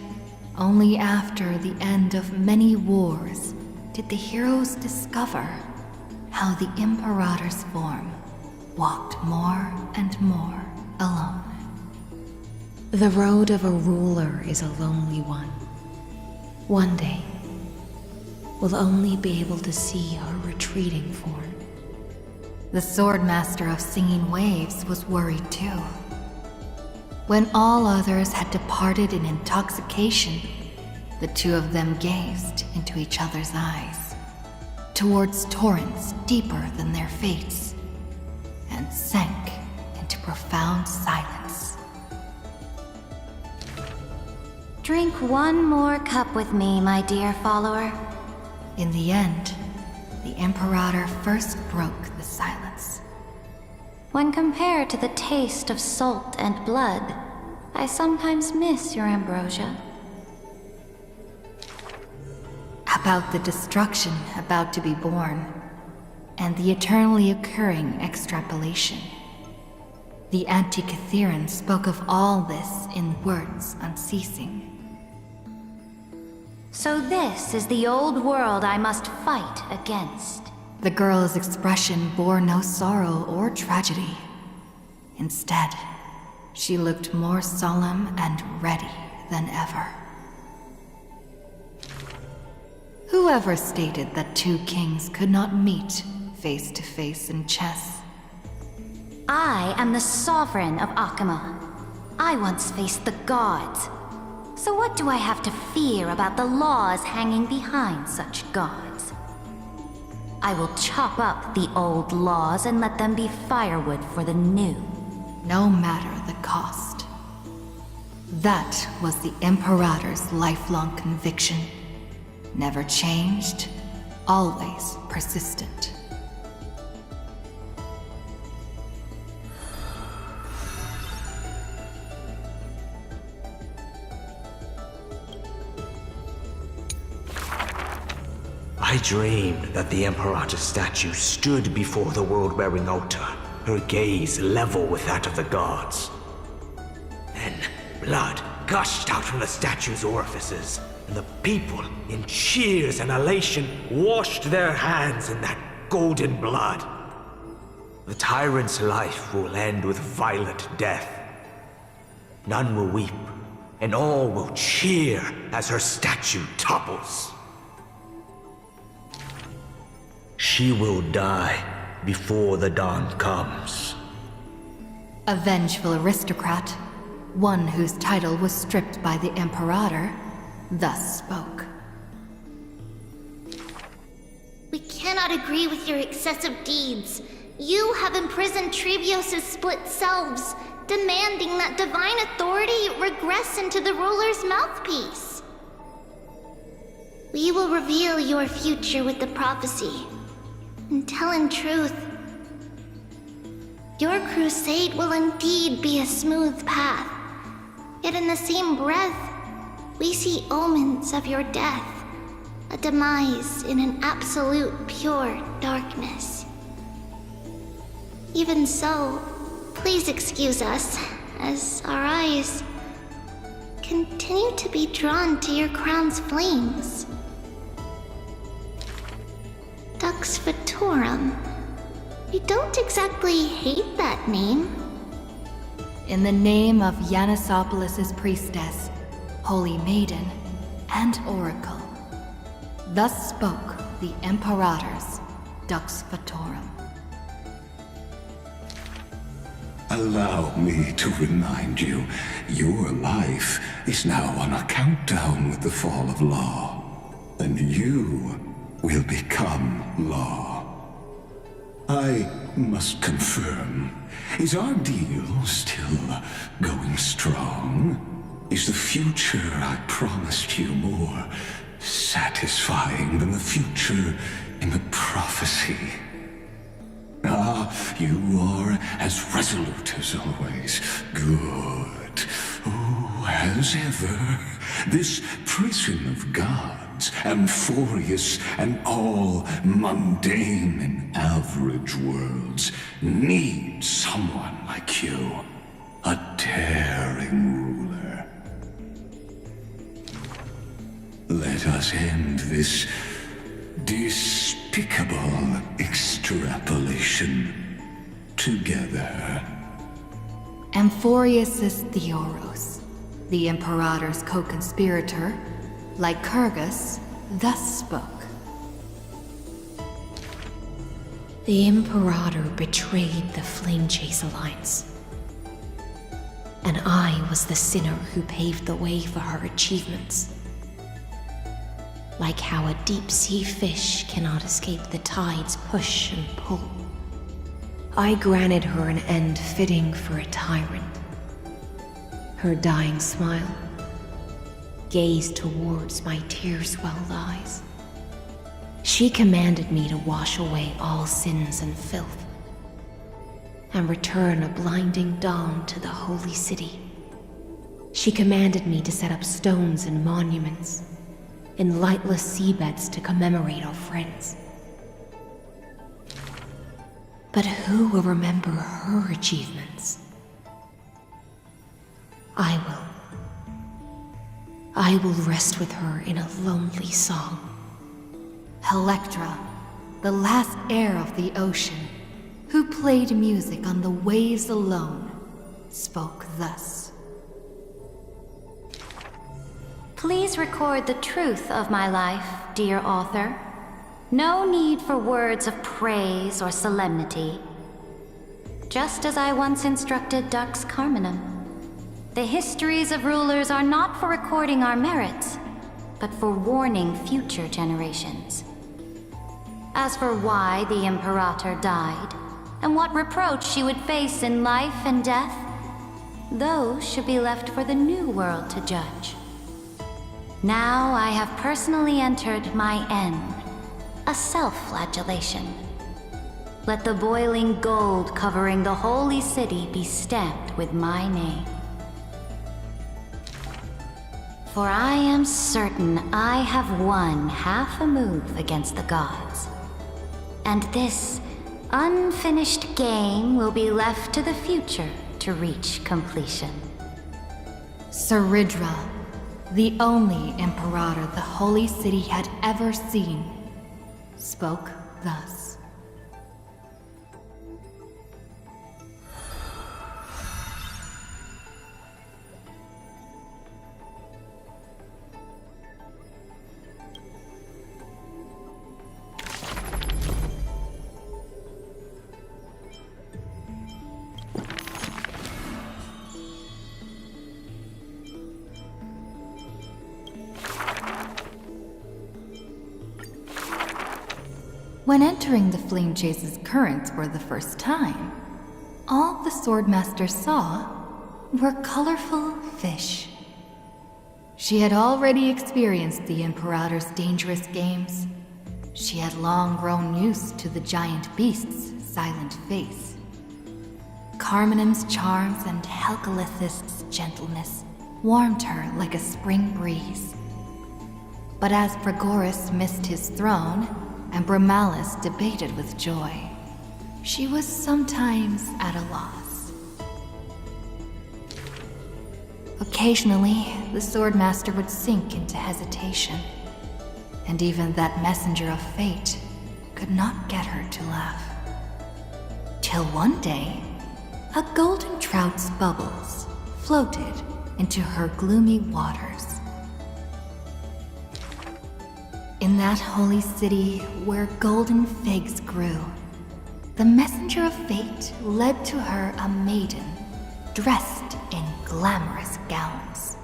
only after the end of many wars did the heroes discover how the Imperator's form walked more and more alone. The road of a ruler is a lonely one. One day, we'll only be able to see her retreating form. The Swordmaster of Singing Waves was worried too. When all others had departed in intoxication, the two of them gazed into each other's eyes, towards torrents deeper than their fates, and sank into profound silence. Drink one more cup with me, my dear follower. In the end, the Imperator first broke the silence. When compared to the taste of salt and blood, I sometimes miss your ambrosia. About the destruction about to be born, and the eternally occurring extrapolation. The Antikytheran spoke of all this in words unceasing. So this is the old world I must fight against. The girl's expression bore no sorrow or tragedy. Instead, she looked more solemn and ready than ever. Whoever stated that two kings could not meet face to face in chess? I am the sovereign of Akama. I once faced the gods. So what do I have to fear about the laws hanging behind such gods? I will chop up the old laws and let them be firewood for the new. No matter the cost. That was the Imperator's lifelong conviction. Never changed, always persistent. I dreamed that the Imperator's statue stood before the world-wearing altar, her gaze level with that of the gods. Then, blood gushed out from the statue's orifices, and the people, in cheers and elation, washed their hands in that golden blood. The tyrant's life will end with violent death. None will weep, and all will cheer as her statue topples. She will die before the dawn comes. A vengeful aristocrat, one whose title was stripped by the Imperator, thus spoke. We cannot agree with your excessive deeds. You have imprisoned Trebios' split selves, demanding that divine authority regress into the ruler's mouthpiece. We will reveal your future with the prophecy. And tell in truth, your crusade will indeed be a smooth path. Yet in the same breath, we see omens of your death, a demise in an absolute pure darkness. Even so, please excuse us, as our eyes continue to be drawn to your crown's flames. Dux Fatorum. We don't exactly hate that name. In the name of Yanisopoulos' priestess, Holy Maiden, and Oracle, thus spoke the Imperator's Dux Fatorum. Allow me to remind you, your life is now on a countdown with the fall of law, and you will become law. I must confirm, is our deal still going strong? Is the future I promised you more satisfying than the future in the prophecy? Ah, you are as resolute as always. Good. Oh, as ever, this prison of gods, Amphoreus, and all mundane and average worlds need someone like you, a daring ruler. Let us end this despicable extrapolation together. Amphoreus is Theoros, the Imperator's co-conspirator, like Kyrgyz, thus spoke. The Imperator betrayed the Flame Chase Alliance. And I was the sinner who paved the way for her achievements. Like how a deep-sea fish cannot escape the tide's push and pull. I granted her an end fitting for a tyrant. Her dying smile, gaze towards my tear-swelled eyes. She commanded me to wash away all sins and filth, and return a blinding dawn to the holy city. She commanded me to set up stones and monuments, in lightless seabeds to commemorate our friends. But who will remember her achievements? I will rest with her in a lonely song. Electra, the last heir of the ocean, who played music on the waves alone, spoke thus. Please record the truth of my life, dear author. No need for words of praise or solemnity. Just as I once instructed Dux Carminum, the histories of rulers are not for recording our merits, but for warning future generations. As for why the Imperator died, and what reproach she would face in life and death, those should be left for the new world to judge. Now I have personally entered my end, a self-flagellation. Let the boiling gold covering the holy city be stamped with my name. For I am certain I have won half a move against the gods. And this unfinished game will be left to the future to reach completion. Saridra, the only Imperator the Holy City had ever seen, spoke thus. When entering the Flame Chase's currents for the first time, all the Swordmaster saw were colorful fish. She had already experienced the Imperator's dangerous games. She had long grown used to the giant beast's silent face. Carminum's charms and Helcalith's gentleness warmed her like a spring breeze. But as Pregoris missed his throne, and Bromalis debated with joy, she was sometimes at a loss. Occasionally, the Swordmaster would sink into hesitation, and even that messenger of fate could not get her to laugh. Till one day, a golden trout's bubbles floated into her gloomy waters. In that holy city where golden figs grew, the messenger of fate led to her a maiden dressed in glamorous gowns.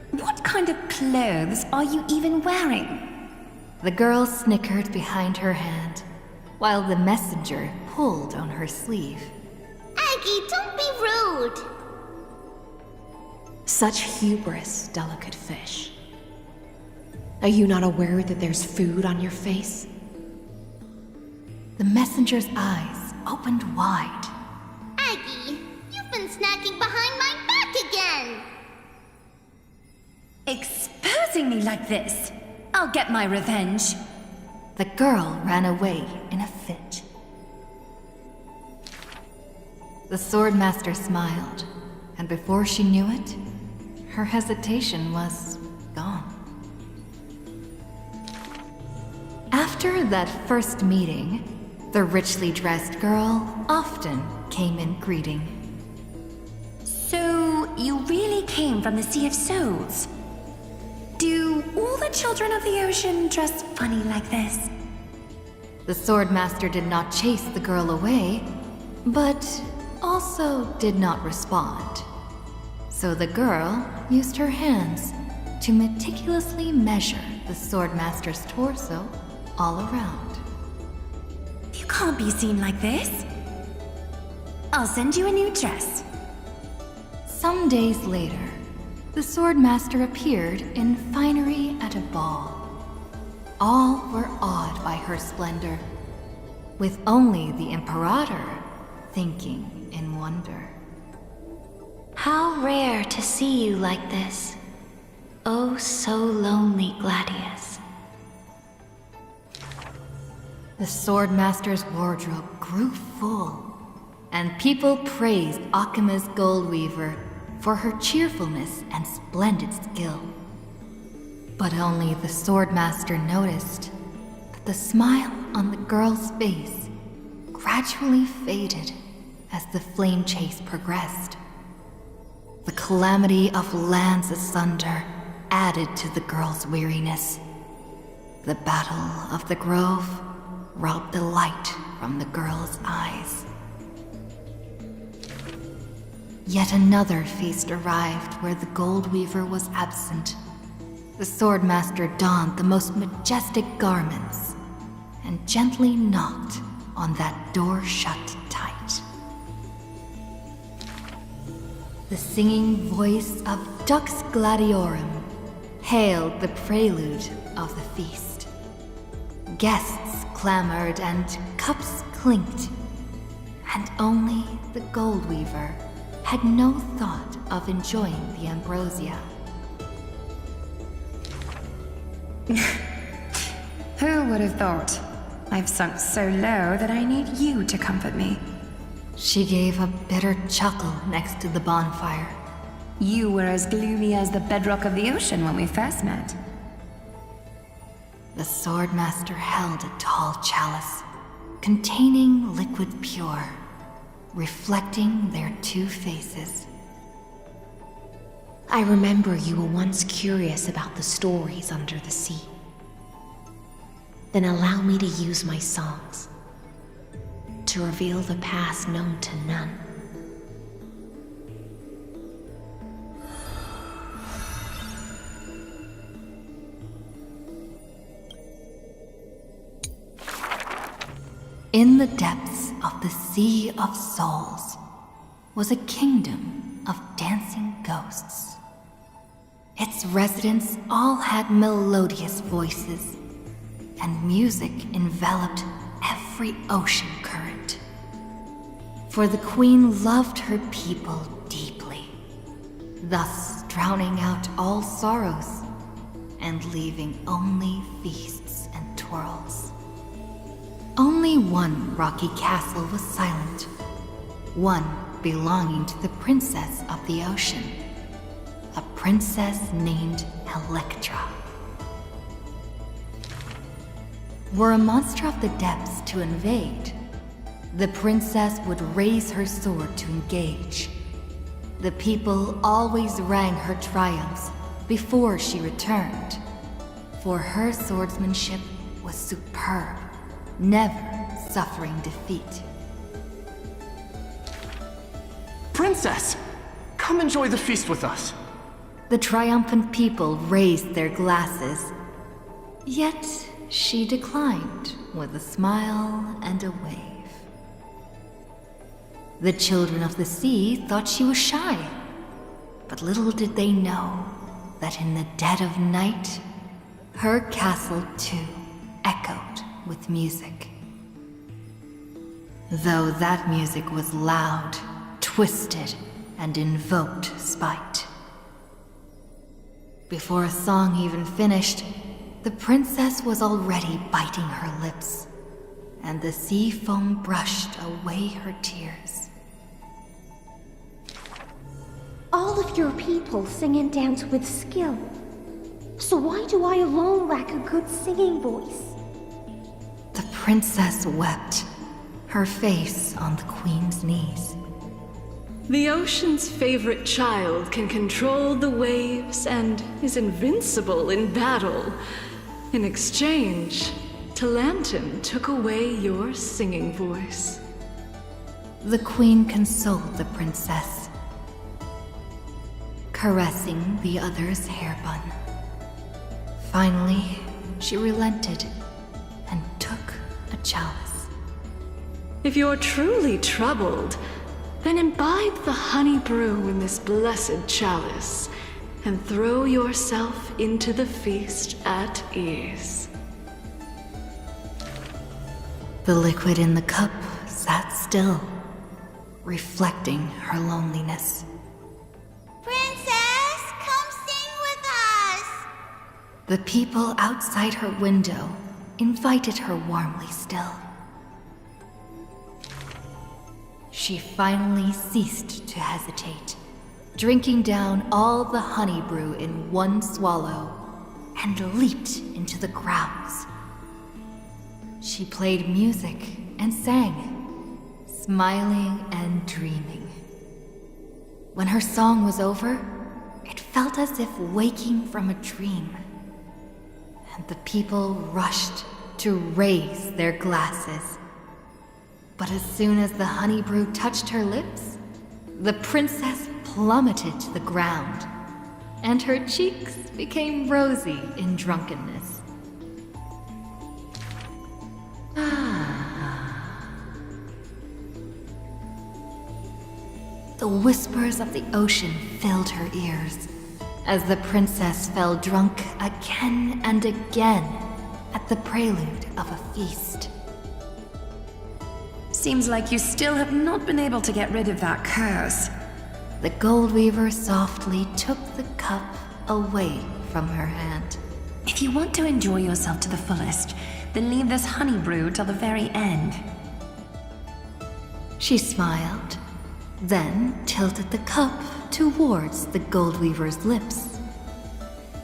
What kind of clothes are you even wearing? The girl snickered behind her hand, while the messenger pulled on her sleeve. Aggie, don't be rude! Such hubris, delicate fish. Are you not aware that there's food on your face? The messenger's eyes opened wide. Aggie, you've been snacking behind my back again! Exposing me like this! I'll get my revenge! The girl ran away in a fit. The Swordmaster smiled, and before she knew it, her hesitation was gone. After that first meeting, the richly dressed girl often came in greeting. So, you really came from the Sea of Souls? Do all the children of the ocean dress funny like this? The Swordmaster did not chase the girl away, but also did not respond. So the girl used her hands to meticulously measure the Swordmaster's torso all around. You can't be seen like this. I'll send you a new dress. Some days later, the Swordmaster appeared in finery at a ball. All were awed by her splendor, with only the Imperator thinking in wonder. How rare to see you like this. Oh, so lonely, Gladius. The Swordmaster's wardrobe grew full, and people praised Akima's Goldweaver for her cheerfulness and splendid skill. But only the Swordmaster noticed that the smile on the girl's face gradually faded as the flame chase progressed. The calamity of lands asunder added to the girl's weariness. The Battle of the Grove robbed the light from the girl's eyes. Yet another feast arrived where the Gold Weaver was absent. The Swordmaster donned the most majestic garments and gently knocked on that door shut tight. The singing voice of Dux Gladiorum hailed the prelude of the feast. Guests clamored and cups clinked, and only the Gold Weaver had no thought of enjoying the ambrosia. Who would have thought? I've sunk so low that I need you to comfort me. She gave a bitter chuckle next to the bonfire. You were as gloomy as the bedrock of the ocean when we first met. The Swordmaster held a tall chalice containing liquid pure, reflecting their two faces. I remember you were once curious about the stories under the sea. Then allow me to use my songs to reveal the past known to none. In the depths of the Sea of Souls was a kingdom of dancing ghosts. Its residents all had melodious voices, and music enveloped every ocean current. For the Queen loved her people deeply, thus drowning out all sorrows and leaving only feasts and twirls. Only one rocky castle was silent, one belonging to the Princess of the Ocean, a princess named Electra. Were a monster of the depths to invade, the princess would raise her sword to engage. The people always rang her triumphs before she returned, for her swordsmanship was superb, never suffering defeat. Princess! Come enjoy the feast with us. The triumphant people raised their glasses, yet she declined with a smile and a wave. The children of the sea thought she was shy, but little did they know that in the dead of night, her castle too echoed with music. Though that music was loud, twisted, and invoked spite. Before a song even finished, the princess was already biting her lips, and the sea foam brushed away her tears. All of your people sing and dance with skill. So why do I alone lack a good singing voice? The princess wept, her face on the queen's knees. The ocean's favorite child can control the waves and is invincible in battle. In exchange, Talantin took away your singing voice. The queen consoled the princess, caressing the other's hair bun. Finally, she relented and took a chalice. If you're truly troubled, then imbibe the honey brew in this blessed chalice and throw yourself into the feast at ease. The liquid in the cup sat still, reflecting her loneliness. Princess, come sing with us! The people outside her window invited her warmly still. She finally ceased to hesitate, drinking down all the honey brew in one swallow, and leaped into the grounds. She played music and sang, smiling and dreaming. When her song was over, it felt as if waking from a dream, and the people rushed to raise their glasses. But as soon as the honey brew touched her lips, the princess plummeted to the ground, and her cheeks became rosy in drunkenness. The whispers of the ocean filled her ears as the princess fell drunk again and again at the prelude of a feast. Seems like you still have not been able to get rid of that curse. The gold weaver softly took the cup away from her hand. If you want to enjoy yourself to the fullest, then leave this honey brew till the very end. She smiled, then tilted the cup towards the gold weaver's lips.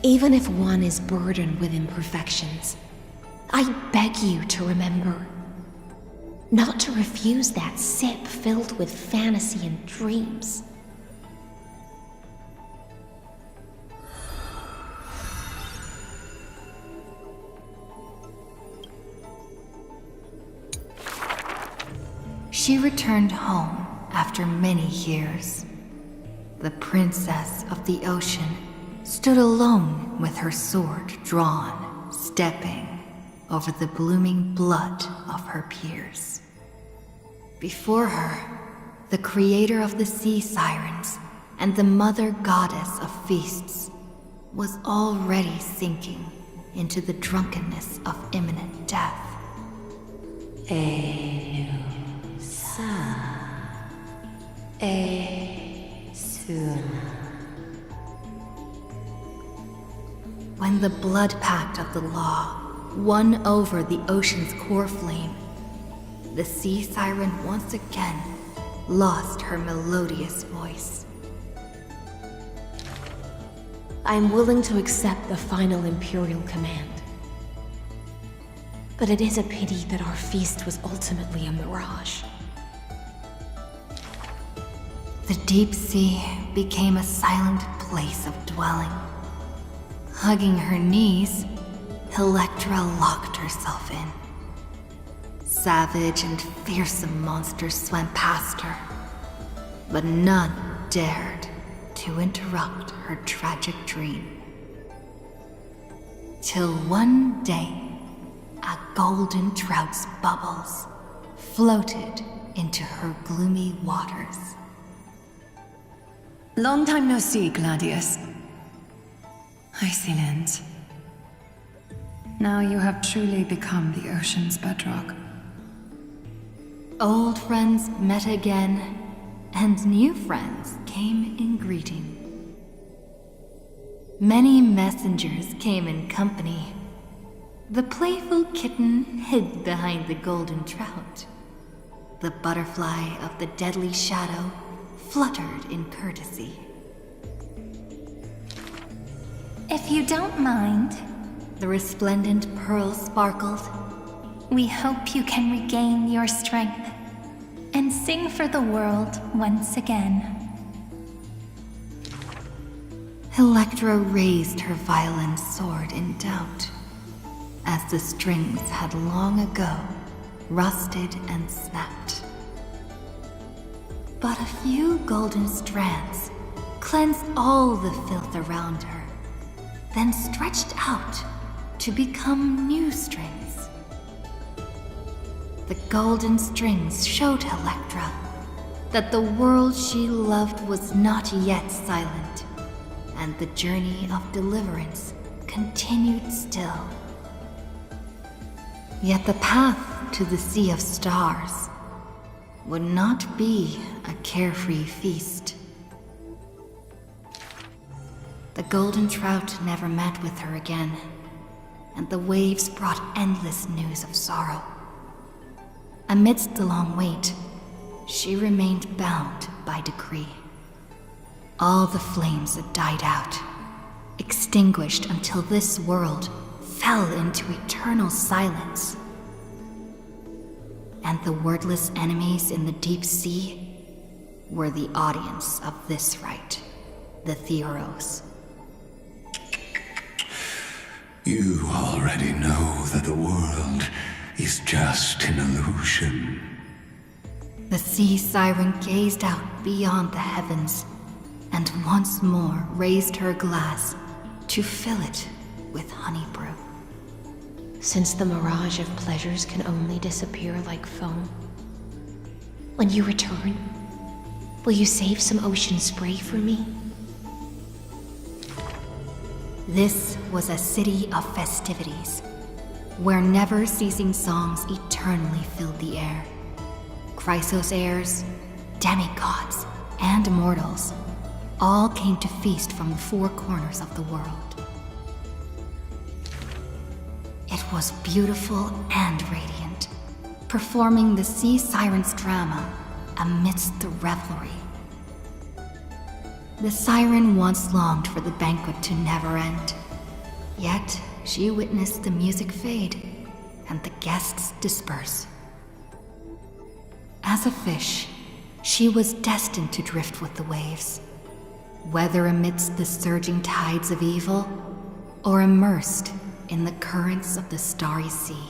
Even if one is burdened with imperfections, I beg you to remember not to refuse that sip filled with fantasy and dreams. She returned home after many years. The princess of the ocean stood alone with her sword drawn, stepping over the blooming blood of her peers. Before her, the creator of the sea sirens and the mother goddess of feasts was already sinking into the drunkenness of imminent death. When the blood pact of the law won over the ocean's core flame, the sea siren once again lost her melodious voice. I'm willing to accept the final Imperial command. But it is a pity that our feast was ultimately a mirage. The deep sea became a silent place of dwelling. Hugging her knees, Electra locked herself in. Savage and fearsome monsters swam past her, but none dared to interrupt her tragic dream. Till one day, a golden trout's bubbles floated into her gloomy waters. Long time no see, Gladius. Hysilens. Now you have truly become the ocean's bedrock. Old friends met again, and new friends came in greeting. Many messengers came in company. The playful kitten hid behind the golden trout. The butterfly of the deadly shadow fluttered in courtesy. If you don't mind, the resplendent pearl sparkled. We hope you can regain your strength and sing for the world once again. Electra raised her violin sword in doubt, as the strings had long ago rusted and snapped. But a few golden strands cleansed all the filth around her, then stretched out to become new strings. The golden strings showed Electra that the world she loved was not yet silent, and the journey of deliverance continued still. Yet the path to the Sea of Stars would not be a carefree feast. The golden trout never met with her again, and the waves brought endless news of sorrow. Amidst the long wait, she remained bound by decree. All the flames had died out, extinguished until this world fell into eternal silence. And the wordless enemies in the deep sea were the audience of this rite, the Theoros. You already know that the world is just an illusion. The sea siren gazed out beyond the heavens and once more raised her glass to fill it with honey brew. Since the mirage of pleasures can only disappear like foam, when you return, will you save some ocean spray for me? This was a city of festivities, where never-ceasing songs eternally filled the air. Chrysos heirs, demigods, and mortals all came to feast from the four corners of the world. It was beautiful and radiant, performing the sea siren's drama amidst the revelry. The siren once longed for the banquet to never end, yet she witnessed the music fade and the guests disperse. As a fish, she was destined to drift with the waves, whether amidst the surging tides of evil or immersed in the currents of the starry sea.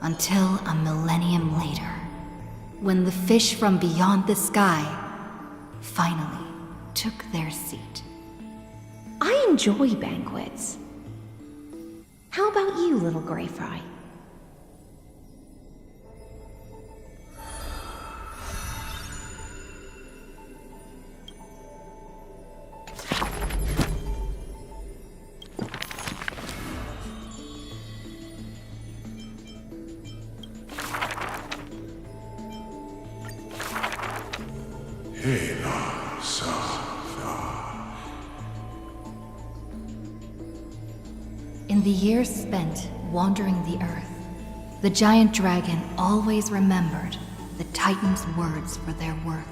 Until a millennium later, when the fish from beyond the sky finally took their seat. I enjoy banquets. How about you, little gray fry? In the years spent wandering the earth, the giant dragon always remembered the Titan's words for their worth.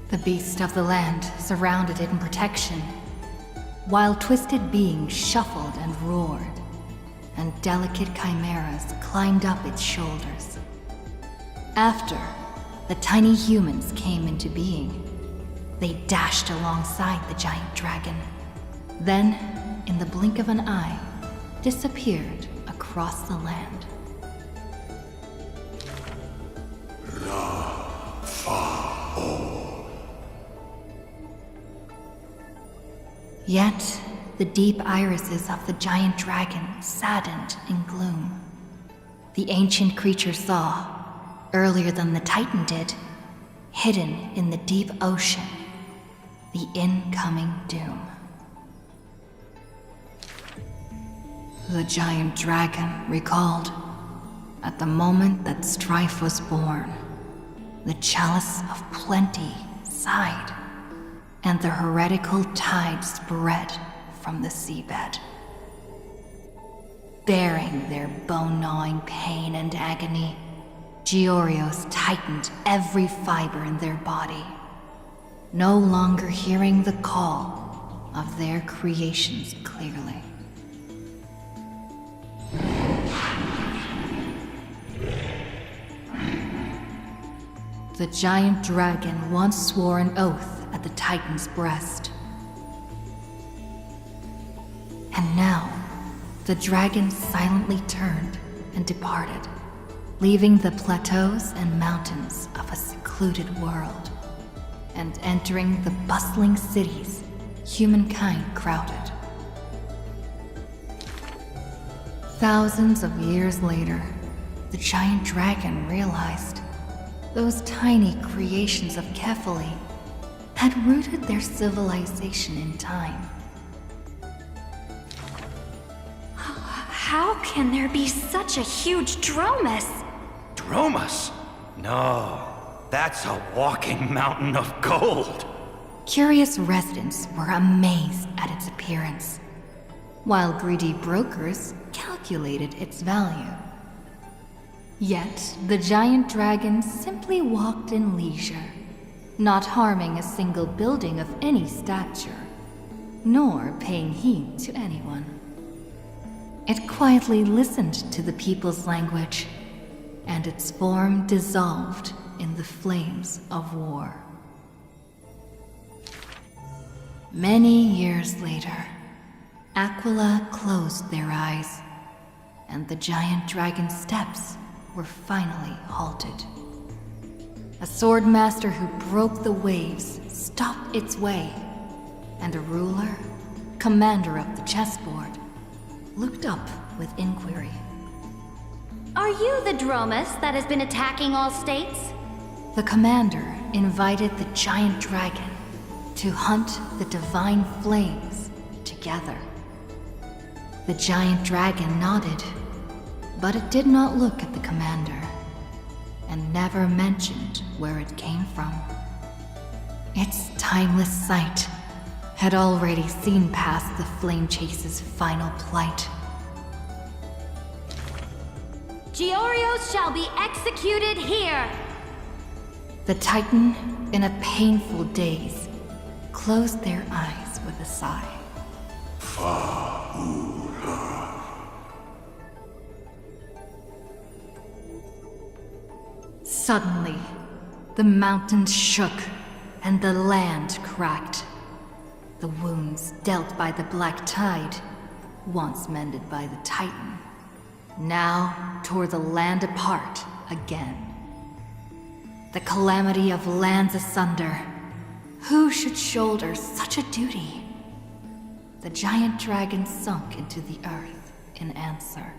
The beasts of the land surrounded it in protection, while twisted beings shuffled and roared, and delicate chimeras climbed up its shoulders. After the tiny humans came into being, they dashed alongside the giant dragon, then, in the blink of an eye, disappeared across the land. Yet, the deep irises of the giant dragon saddened in gloom. The ancient creature saw, earlier than the Titan did, hidden in the deep ocean, the incoming doom. The giant dragon recalled, at the moment that strife was born, the chalice of plenty sighed, and the heretical tide spread from the seabed. Bearing their bone-gnawing pain and agony, Georios tightened every fiber in their body, no longer hearing the call of their creations clearly. The giant dragon once swore an oath at the Titan's breast. And now, the dragon silently turned and departed, leaving the plateaus and mountains of a secluded world, and entering the bustling cities humankind crowded. Thousands of years later, the giant dragon realized those tiny creations of Kefali had rooted their civilization in time. How can there be such a huge Dromus? Dromus? No, that's a walking mountain of gold. Curious residents were amazed at its appearance, while greedy brokers calculated its value. Yet, the giant dragon simply walked in leisure, not harming a single building of any stature, nor paying heed to anyone. It quietly listened to the people's language, and its form dissolved in the flames of war. Many years later, Aquila closed their eyes, and the giant dragon steps were finally halted. A sword master who broke the waves stopped its way, and a ruler, commander of the chessboard, looked up with inquiry. Are you the Dromus that has been attacking all states? The commander invited the giant dragon to hunt the divine flames together. The giant dragon nodded, but it did not look at the commander, and never mentioned where it came from. Its timeless sight had already seen past the Flame Chase's final plight. Georios shall be executed here! The Titan, in a painful daze, closed their eyes with a sigh. Suddenly, the mountains shook and the land cracked. The wounds dealt by the Black Tide, once mended by the Titan, now tore the land apart again. The calamity of lands asunder. Who should shoulder such a duty? The giant dragon sunk into the earth in answer.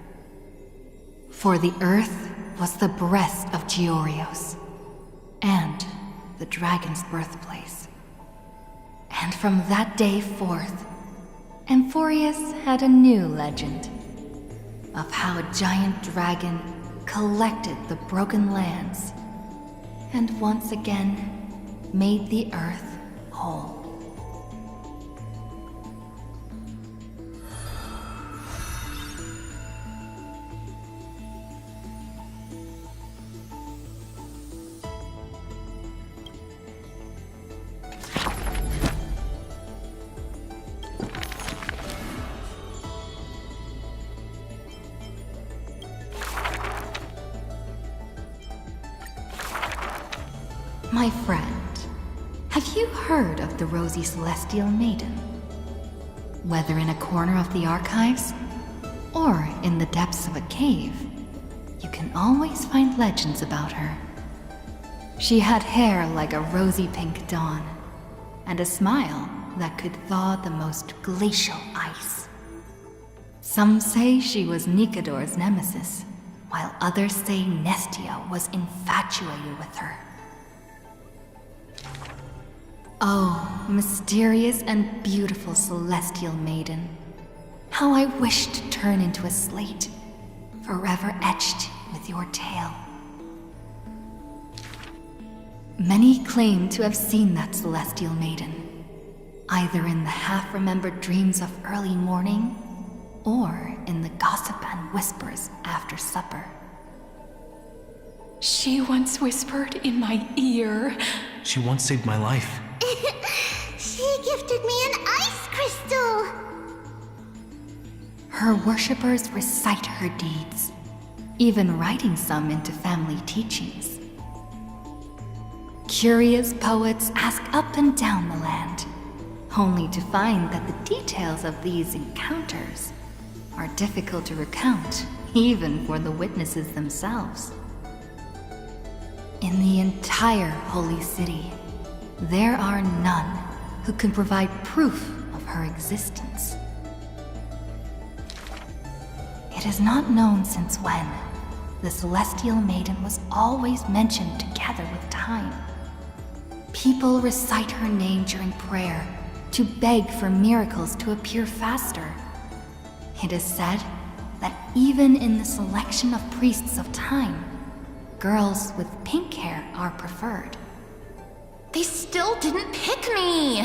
For the earth was the breast of Georios, and the dragon's birthplace. And from that day forth, Amphoreus had a new legend of how a giant dragon collected the broken lands and once again made the earth whole. My friend, have you heard of the Rosy Celestial Maiden? Whether in a corner of the archives, or in the depths of a cave, you can always find legends about her. She had hair like a rosy pink dawn, and a smile that could thaw the most glacial ice. Some say she was Nikador's nemesis, while others say Nestia was infatuated with her. Oh, mysterious and beautiful celestial maiden. How I wish to turn into a slate, forever etched with your tale. Many claim to have seen that celestial maiden, either in the half-remembered dreams of early morning, or in the gossip and whispers after supper. She once whispered in my ear. She once saved my life. She gifted me an ice crystal! Her worshippers recite her deeds, even writing some into family teachings. Curious poets ask up and down the land, only to find that the details of these encounters are difficult to recount, even for the witnesses themselves. In the entire holy city, there are none who can provide proof of her existence. It is not known since when the Celestial Maiden was always mentioned together with time. People recite her name during prayer to beg for miracles to appear faster. It is said that even in the selection of priests of time, girls with pink hair are preferred. They still didn't pick me!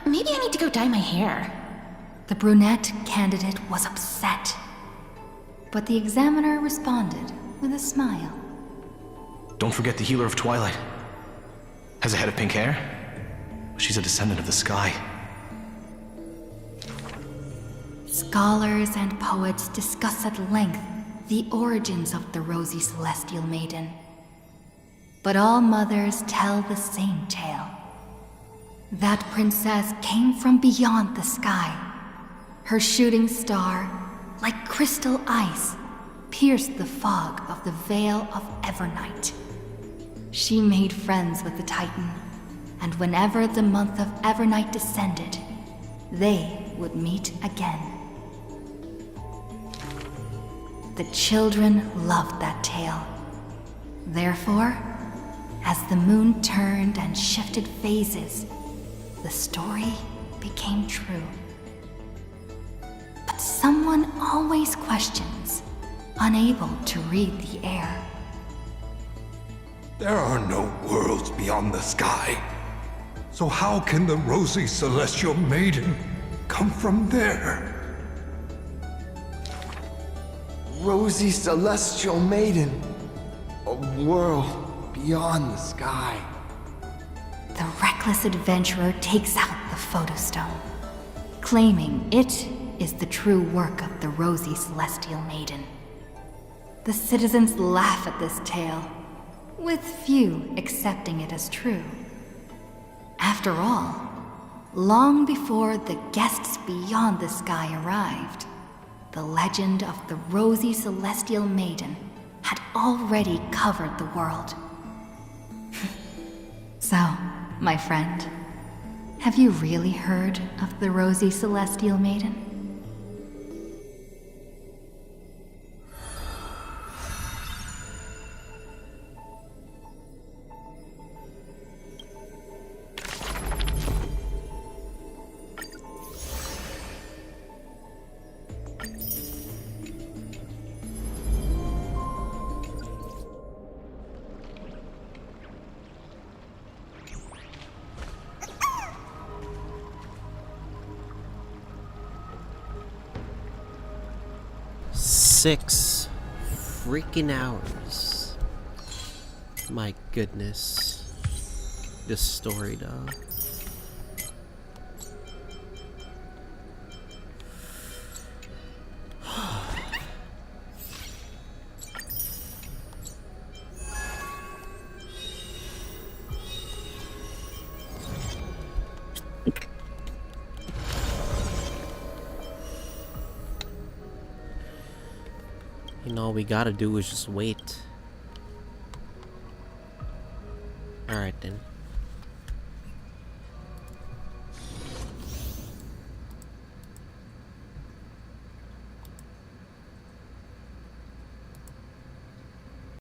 Maybe I need to go dye my hair. The brunette candidate was upset, but the examiner responded with a smile. Don't forget the Healer of Twilight. Has a head of pink hair. She's a descendant of the sky. Scholars and poets discuss at length the origins of the rosy celestial maiden. But all mothers tell the same tale. That princess came from beyond the sky. Her shooting star, like crystal ice, pierced the fog of the Veil of Evernight. She made friends with the Titan, and whenever the month of Evernight descended, they would meet again. The children loved that tale. Therefore, as the moon turned and shifted phases, the story became true. But someone always questions, unable to read the air. There are no worlds beyond the sky. So how can the rosy celestial maiden come from there? Rosy celestial maiden. A world beyond the sky. The reckless adventurer takes out the photostone, claiming it is the true work of the rosy celestial maiden. The citizens laugh at this tale, with few accepting it as true. After all, long before the guests beyond the sky arrived, the legend of the rosy celestial maiden had already covered the world. So, my friend, have you really heard of the rosy celestial maiden? Six freaking hours. My goodness. This story, dog. You know, all we gotta do is just wait. Alright then.